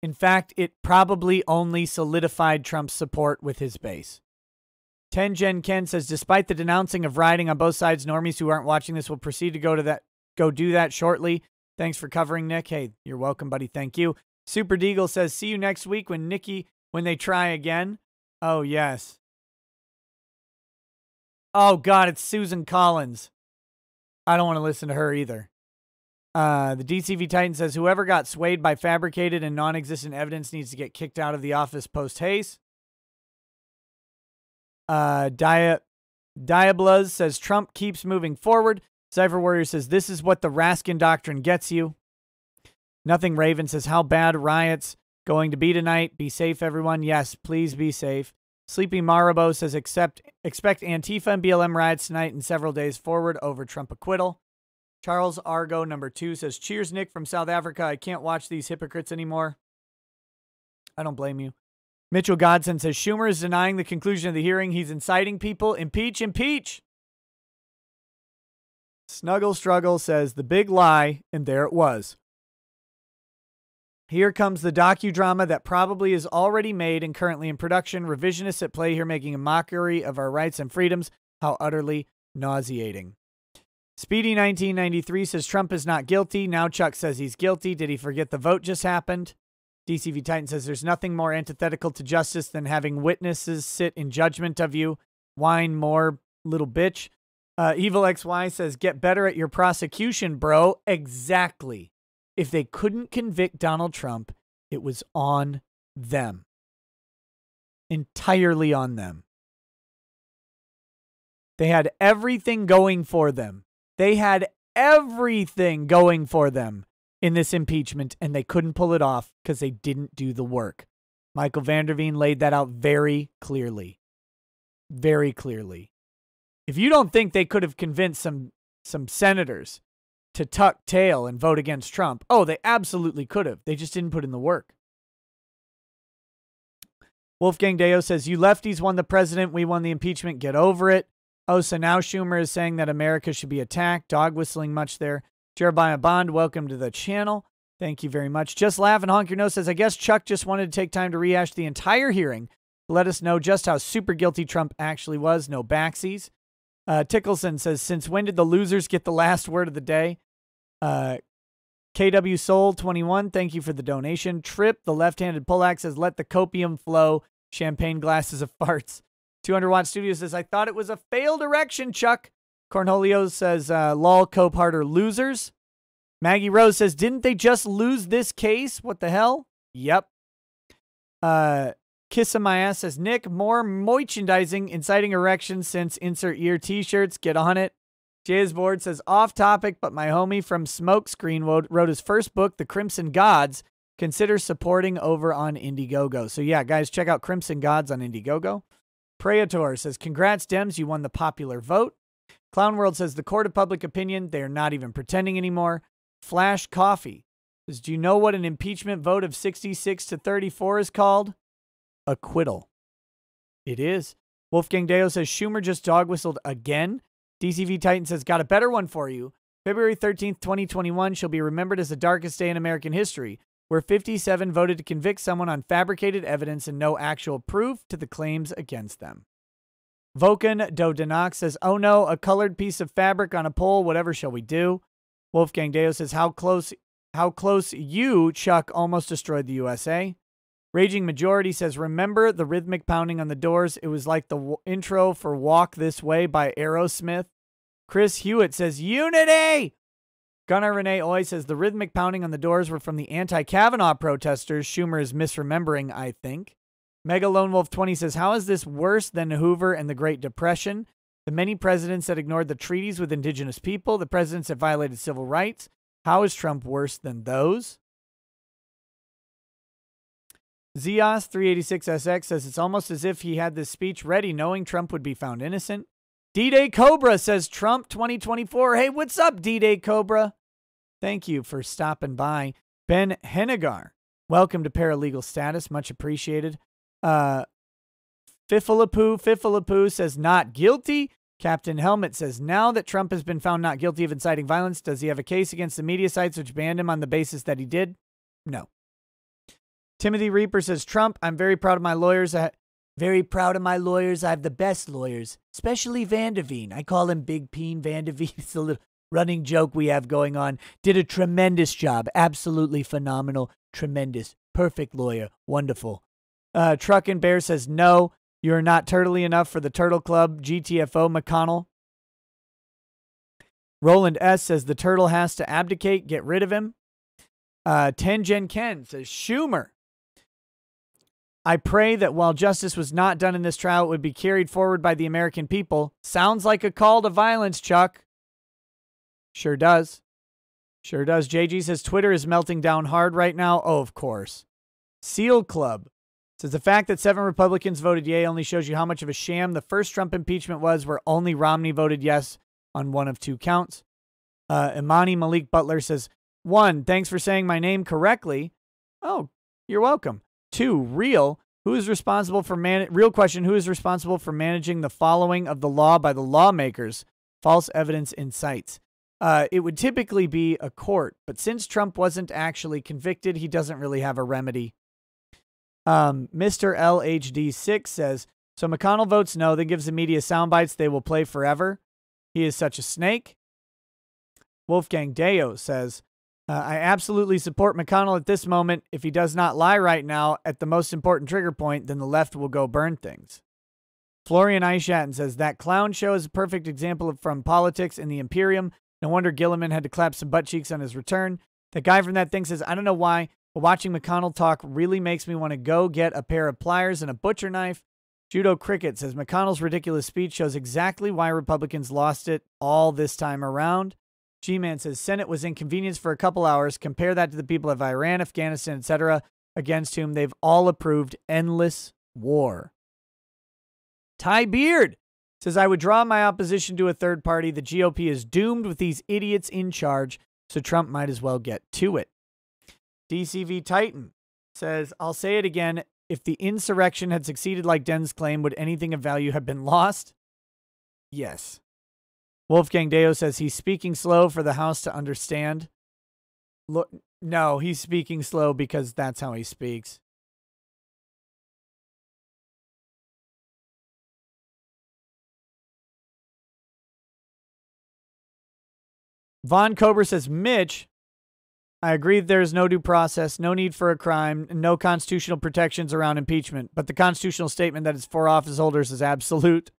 In fact, it probably only solidified Trump's support with his base. 10 Gen Ken says, despite the denouncing of rioting on both sides, normies who aren't watching this will proceed to go do that shortly. Thanks for covering, Nick. Hey, you're welcome, buddy. Thank you. Super Deagle says, see you next week when they try again. Oh, yes. Oh, God, it's Susan Collins. I don't want to listen to her either. The DCV Titan says, whoever got swayed by fabricated and non-existent evidence needs to get kicked out of the office post-haste. Diabluz says, Trump keeps moving forward. Cypher Warrior says, this is what the Raskin Doctrine gets you. Nothing Raven says, how bad riots going to be tonight? Be safe, everyone. Yes, please be safe. Sleepy Marabo says, expect Antifa and BLM riots tonight and several days forward over Trump acquittal. Charles Argo, number 2, says, cheers, Nick from South Africa. I can't watch these hypocrites anymore. I don't blame you. Mitchell Godson says Schumer is denying the conclusion of the hearing. He's inciting people. Impeach, impeach. Snuggle Struggle says the big lie, and there it was. Here comes the docudrama that probably is already made and currently in production. Revisionists at play here making a mockery of our rights and freedoms. How utterly nauseating. Speedy 1993 says Trump is not guilty. Now Chuck says he's guilty. Did he forget the vote just happened? DCV Titan says there's nothing more antithetical to justice than having witnesses sit in judgment of you. Whine more, little bitch. Evil XY says get better at your prosecution, bro. Exactly. If they couldn't convict Donald Trump, it was on them. Entirely on them. They had everything going for them. They had everything going for them in this impeachment, and they couldn't pull it off because they didn't do the work. Michael Vanderveen laid that out very clearly. Very clearly. If you don't think they could have convinced some senators to tuck tail and vote against Trump, oh, they absolutely could have. They just didn't put in the work. Wolfgang Deo says, you lefties won the president. We won the impeachment. Get over it. Oh, so now Schumer is saying that America should be attacked. Dog whistling much there. Jeremiah Bond, welcome to the channel. Thank you very much. Just Laugh and Honk Your Nose says, I guess Chuck just wanted to take time to rehash the entire hearing to let us know just how super guilty Trump actually was. No backsies. Tickleson says, since when did the losers get the last word of the day? KW Soul 21, thank you for the donation. Trip, the left-handed pull-axe, says, let the copium flow. Champagne glasses of farts. 200 Watt Studio says, I thought it was a failed erection, Chuck. Cornholio says, lol, Cope-Harder losers. Maggie Rose says, didn't they just lose this case? What the hell? Yep. Kissing My Ass says, Nick, more merchandising, inciting erections since insert ear t-shirts. Get on it. Jazzboard says, off topic, but my homie from Smokescreen wrote his first book, The Crimson Gods. Consider supporting over on Indiegogo. So yeah, guys, check out Crimson Gods on Indiegogo. Praetor says, congrats, Dems, you won the popular vote. Clown World says, the court of public opinion, they're not even pretending anymore. Flash Coffee says, do you know what an impeachment vote of 66 to 34 is called? Acquittal. It is. Wolfgang Deo says, Schumer just dog whistled again. DCV Titan says, got a better one for you. February 13th, 2021 shall be remembered as the darkest day in American history, where 57 voted to convict someone on fabricated evidence and no actual proof to the claims against them. Vokan Dodenak says, oh no, a colored piece of fabric on a pole, whatever shall we do? Wolfgang Deo says, how close you, Chuck, almost destroyed the USA. Raging Majority says, remember the rhythmic pounding on the doors? It was like the intro for Walk This Way by Aerosmith. Chris Hewitt says, Unity! Gunnar Renee Oy says, the rhythmic pounding on the doors were from the anti-Kavanaugh protesters. Schumer is misremembering, I think. Mega Lone Wolf 20 says, how is this worse than Hoover and the Great Depression? The many presidents that ignored the treaties with indigenous people, the presidents that violated civil rights. How is Trump worse than those? Zeos 386SX says, it's almost as if he had this speech ready knowing Trump would be found innocent. D-Day Cobra says, Trump 2024. Hey, what's up, D-Day Cobra? Thank you for stopping by. Ben Hennigar, welcome to Paralegal Status. Much appreciated. Fiffalapoo says, not guilty. Captain Helmet says, now that Trump has been found not guilty of inciting violence, does he have a case against the media sites which banned him on the basis that he did? No. Timothy Reaper says, Trump, I'm very proud of my lawyers. Very proud of my lawyers. I have the best lawyers, especially Vanderveen. I call him Big Peen Vanderveen. It's a little running joke we have going on. Did a tremendous job. Absolutely phenomenal. Tremendous. Perfect lawyer. Wonderful. Truck and Bear says, no, you're not turtly enough for the Turtle Club. GTFO McConnell. Roland S. says, the turtle has to abdicate. Get rid of him. Tengen Ken says, Schumer. I pray that while justice was not done in this trial, it would be carried forward by the American people. Sounds like a call to violence, Chuck. Sure does. Sure does. JG says, Twitter is melting down hard right now. Oh, of course. Seal Club says, the fact that 7 Republicans voted yay only shows you how much of a sham the first Trump impeachment was, where only Romney voted yes on one of 2 counts. Imani Malik Butler says, 1, thanks for saying my name correctly. Oh, you're welcome. 2, real. Who is responsible for real question, who is responsible for managing the following of the law by the lawmakers? False evidence incites. It would typically be a court, but since Trump wasn't actually convicted, he doesn't really have a remedy. Mr. LHD6 says, so McConnell votes no, then gives the media sound bites they will play forever. He is such a snake. Wolfgang Deo says, I absolutely support McConnell at this moment. If he does not lie right now at the most important trigger point, then the left will go burn things. Florian Eischatten says, that clown show is a perfect example from politics in the Imperium. No wonder Gilliman had to clap some butt cheeks on his return. The guy from that thing says, I don't know why, but watching McConnell talk really makes me want to go get a pair of pliers and a butcher knife. Judo Cricket says, McConnell's ridiculous speech shows exactly why Republicans lost it all this time around. G-Man says, Senate was inconvenienced for a couple hours. Compare that to the people of Iran, Afghanistan, etc., against whom they've all approved endless war. Ty Beard says, I would draw my opposition to a third party. The GOP is doomed with these idiots in charge, so Trump might as well get to it. DCV Titan says, I'll say it again. If the insurrection had succeeded like Den's claim, would anything of value have been lost? Yes. Wolfgang Deo says he's speaking slow for the House to understand. No, he's speaking slow because that's how he speaks. Von Cobra says, Mitch, I agree there is no due process, no need for a crime, and no constitutional protections around impeachment, but the constitutional statement that it's for office holders is absolute.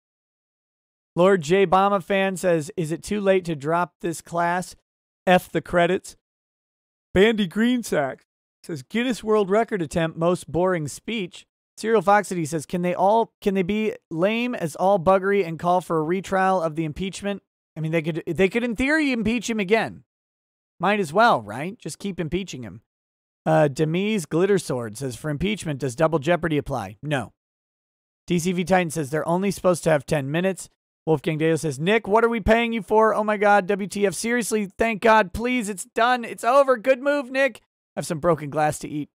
Lord J. Bama fan says, is it too late to drop this class? F the credits. Bandy Greensack says, Guinness World Record attempt, most boring speech. Serial Foxity says, can they be lame as all buggery and call for a retrial of the impeachment? I mean, they could in theory impeach him again. Might as well, right? Just keep impeaching him. Demise Glitter Sword says, for impeachment, does double jeopardy apply? No. DCV Titan says, they're only supposed to have 10 minutes. Wolfgang Dale says, Nick, what are we paying you for? Oh my God, WTF. Seriously, thank God. Please, it's done. It's over. Good move, Nick. I have some broken glass to eat.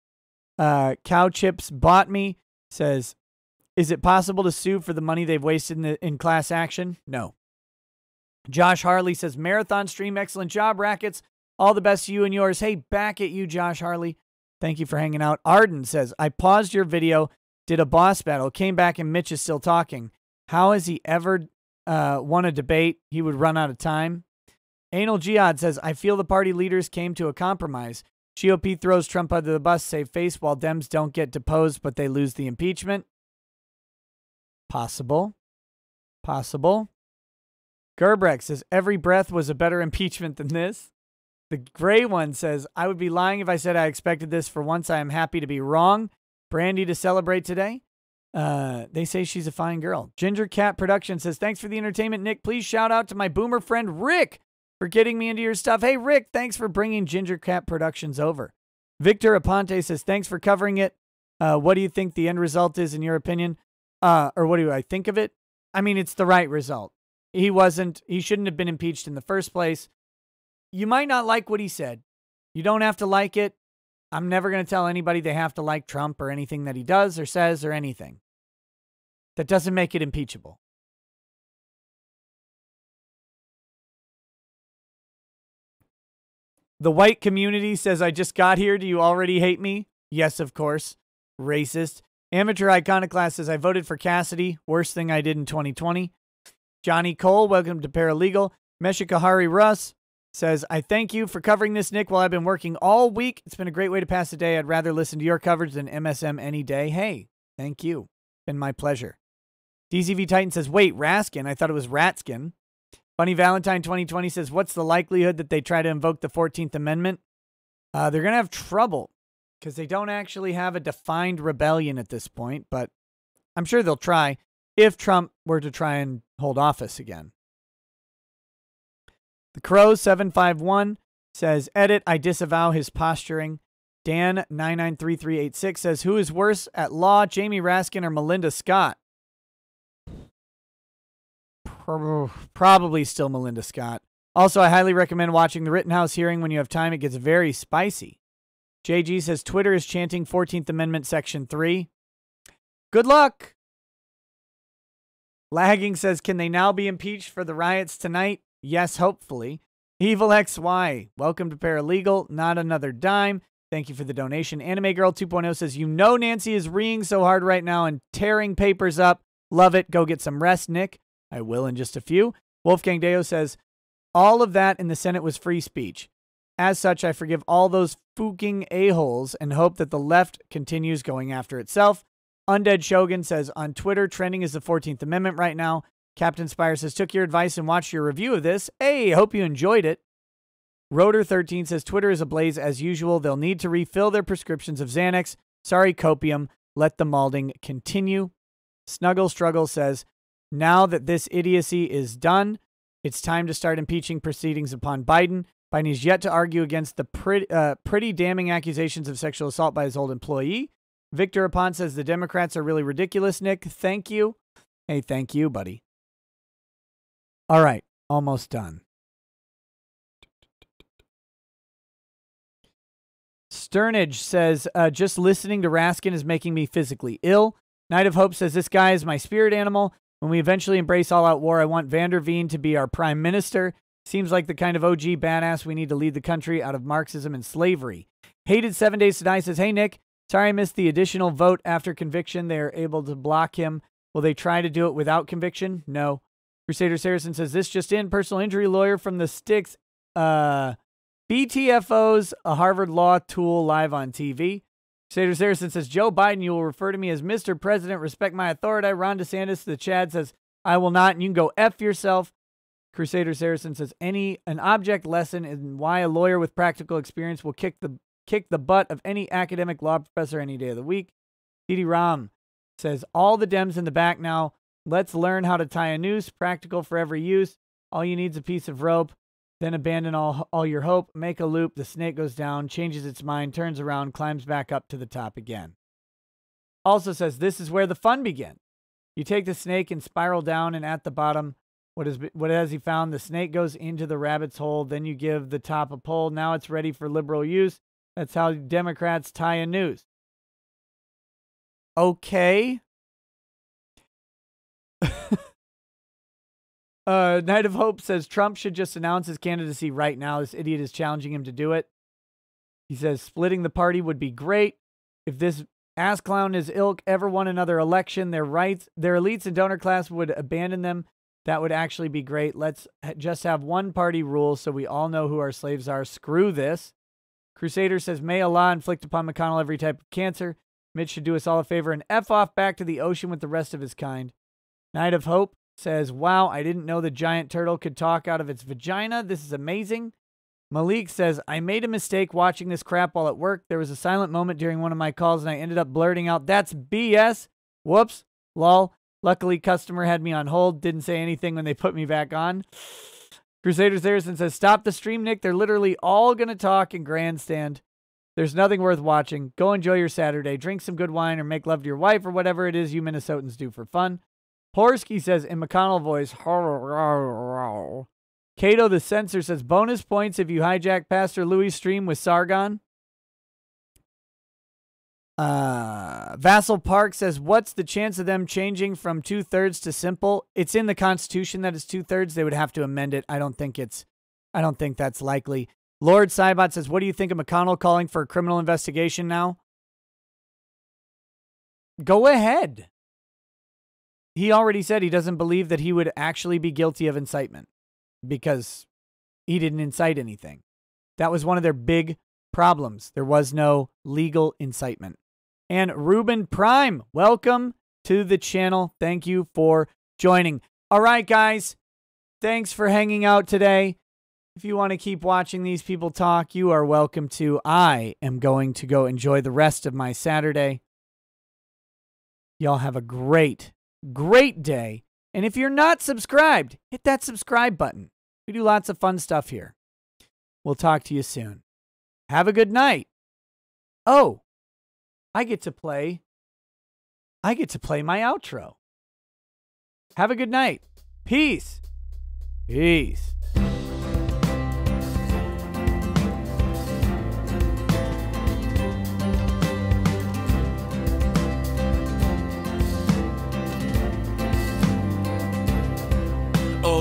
Cow Chips Bought Me says, is it possible to sue for the money they've wasted in class action? No. Josh Harley says, marathon stream, excellent job, Rackets. All the best to you and yours. Hey, back at you, Josh Harley. Thank you for hanging out. Arden says, I paused your video, did a boss battle, came back and Mitch is still talking. How has he ever won a debate? He would run out of time. Anal Jihad says, I feel the party leaders came to a compromise. GOP throws Trump under the bus, save face, while Dems don't get deposed, but they lose the impeachment. Possible. Possible. Gerbrecht says, every breath was a better impeachment than this. The gray one says, I would be lying if I said I expected this. For once, I am happy to be wrong. Brandy to celebrate today. They say she's a fine girl. Ginger Cat Production says, thanks for the entertainment, Nick. Please shout out to my boomer friend, Rick, for getting me into your stuff. Hey, Rick, thanks for bringing Ginger Cat Productions over. Victor Aponte says, thanks for covering it. What do you think the end result is in your opinion? Or what do I think of it? I mean, it's the right result. He shouldn't have been impeached in the first place. You might not like what he said. You don't have to like it. I'm never going to tell anybody they have to like Trump or anything that he does or says or anything. That doesn't make it impeachable. The white community says, I just got here. Do you already hate me? Yes, of course. Racist. Amateur Iconoclast says, I voted for Cassidy. Worst thing I did in 2020. Johnny Cole, welcome to Paralegal. Meshikahari Russ says, I thank you for covering this, Nick, while I've been working all week. It's been a great way to pass the day. I'd rather listen to your coverage than MSM any day. Hey, thank you. Been my pleasure. DCV Titan says, wait, Raskin? I thought it was Ratskin. Funny Valentine 2020 says, what's the likelihood that they try to invoke the 14th Amendment? They're going to have trouble because they don't actually have a defined rebellion at this point, but I'm sure they'll try if Trump were to try and hold office again. The Crow 751 says, edit, I disavow his posturing. Dan 993386 says, who is worse at law, Jamie Raskin or Melinda Scott? Probably still Melinda Scott. Also, I highly recommend watching the Rittenhouse hearing when you have time. It gets very spicy. JG says, Twitter is chanting 14th Amendment Section 3. Good luck. Lagging says, can they now be impeached for the riots tonight? Yes, hopefully. Evil XY, welcome to Paralegal, not another dime. Thank you for the donation. Anime Girl 2.0 says, you know Nancy is reeing so hard right now and tearing papers up. Love it. Go get some rest, Nick. I will in just a few. Wolfgang Deo says, all of that in the Senate was free speech. As such, I forgive all those fucking a-holes and hope that the left continues going after itself. Undead Shogun says, on Twitter, trending is the 14th Amendment right now. Captain Spire says, took your advice and watched your review of this. Hey, hope you enjoyed it. Rotor13 says, Twitter is ablaze as usual. They'll need to refill their prescriptions of Xanax. Sorry, copium. Let the malding continue. Snuggle Struggle says, now that this idiocy is done, it's time to start impeaching proceedings upon Biden. Biden is yet to argue against the pretty damning accusations of sexual assault by his old employee. Victor Apon says, the Democrats are really ridiculous, Nick. Thank you. Hey, thank you, buddy. All right, almost done. Sternage says, just listening to Raskin is making me physically ill. Night of Hope says, this guy is my spirit animal. When we eventually embrace all-out war, I want Van der Veen to be our prime minister. Seems like the kind of OG badass we need to lead the country out of Marxism and slavery. Hated 7 Days to Die says, hey, Nick, sorry I missed the additional vote after conviction. They are able to block him. Will they try to do it without conviction? No. Crusader Saracen says, this just in, personal injury lawyer from the sticks. BTFO's a Harvard law tool live on TV. Crusader Saracen says, Joe Biden, you will refer to me as Mr. President. Respect my authority. Ron DeSantis, the Chad says, I will not, and you can go F yourself. Crusader Saracen says, an object lesson in why a lawyer with practical experience will kick the butt of any academic law professor any day of the week. D.D. Ram says, all the Dems in the back now. Let's learn how to tie a noose, practical for every use. All you need is a piece of rope. Then abandon all your hope. Make a loop. The snake goes down, changes its mind, turns around, climbs back up to the top again. Also says, this is where the fun begins. You take the snake and spiral down, and at the bottom, what has he found? The snake goes into the rabbit's hole. Then you give the top a pull. Now it's ready for liberal use. That's how Democrats tie a noose. Okay. Night of Hope says Trump should just announce his candidacy right now. This idiot is challenging him to do it. He says splitting the party would be great. If this ass clown and his ilk ever won another election, their elites and donor class would abandon them. That would actually be great. Let's just have one party rule so we all know who our slaves are. Screw this. Crusader says, may Allah inflict upon McConnell every type of cancer. Mitch should do us all a favor and F off back to the ocean with the rest of his kind. Night of Hope says, wow, I didn't know the giant turtle could talk out of its vagina. This is amazing. Malik says, I made a mistake watching this crap while at work. There was a silent moment during one of my calls and I ended up blurting out, that's BS. Whoops. Lol. Luckily, customer had me on hold. Didn't say anything when they put me back on. Crusader Saracen says, stop the stream, Nick. They're literally all going to talk and grandstand. There's nothing worth watching. Go enjoy your Saturday. Drink some good wine or make love to your wife or whatever it is you Minnesotans do for fun. Porsky says in McConnell voice, Cato the Censor says, bonus points if you hijack Pastor Louis' stream with Sargon. Vassal Park says, what's the chance of them changing from 2/3 to simple? It's in the Constitution that it's 2/3. They would have to amend it. I don't think that's likely. Lord Cybot says, what do you think of McConnell calling for a criminal investigation now? Go ahead. He already said he doesn't believe that he would actually be guilty of incitement because he didn't incite anything. That was one of their big problems. There was no legal incitement. And Ruben Prime, welcome to the channel. Thank you for joining. All right, guys. Thanks for hanging out today. If you want to keep watching these people talk, you are welcome to. I am going to go enjoy the rest of my Saturday. Y'all have a great day. And if you're not subscribed, hit that subscribe button. We do lots of fun stuff here. We'll talk to you soon. Have a good night. Oh, I get to play my outro. Have a good night. Peace. Peace.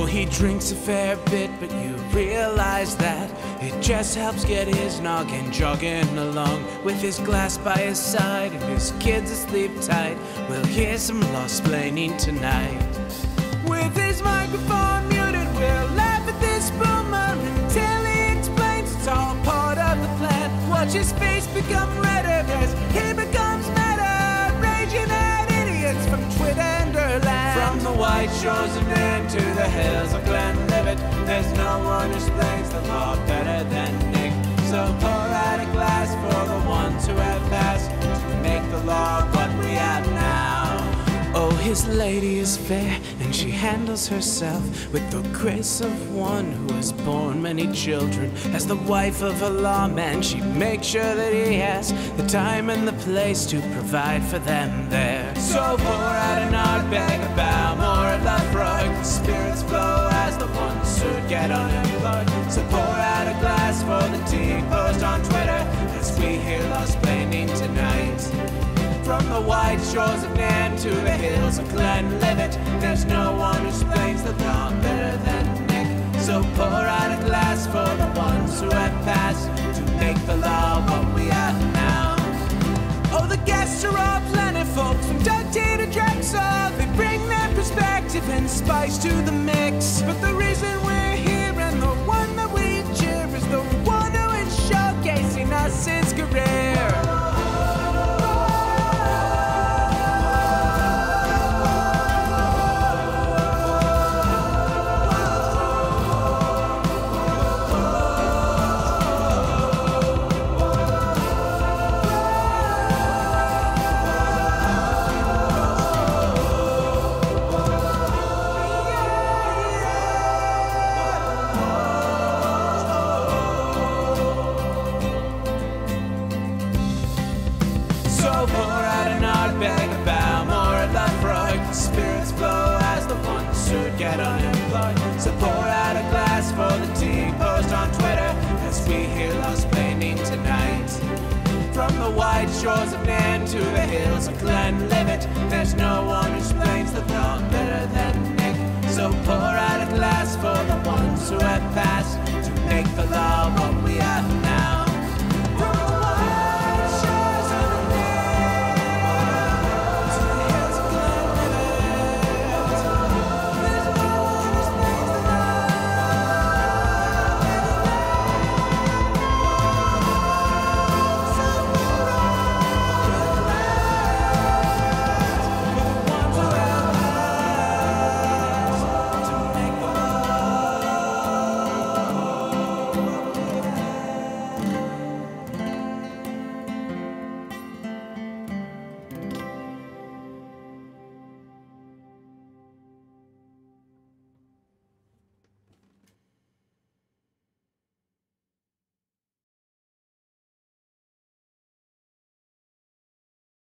Oh, he drinks a fair bit, but you realize that it just helps get his noggin jogging along. With his glass by his side and his kids asleep tight, we'll hear some law-splaining tonight. With his microphone muted, we'll laugh at this boomer until he explains it's all part of the plan. Watch his face become redder as he becomes meta, raging at idiots from Twitterland. From the white shores of Maine to the hills of Glenlivet, there's no one who explains the law better than Nick. So pour out a glass for the ones who have passed to make the law what we have now. Oh, his lady is fair, and she handles herself with the grace of one who has borne many children. As the wife of a lawman, she makes sure that he has the time and the place to provide for them there. So pour out an Ardbeg, a Balmore, a Lafroig, the spirits flow as the ones who get unemployed. So pour out a glass for the tea post on Twitter as we hear law-splaining tonight. From the white shores of Nairn to the hills of Glenlivet, there's no one who explains the law better than Nick. So pour out a glass for the ones who have passed to make the law what we are now. Oh, the guests are all plentiful, from Doug T to Drexel. They bring their perspective and spice to the mix. But the reason we're here and the one that we cheer is the one who is showcasing us his career. Get unemployed. So pour out a glass for the tea post on Twitter as we hear law-splaining tonight. From the white shores of Nairn to the hills of Glenlivet, there's no one who explains the law better than Nick. So pour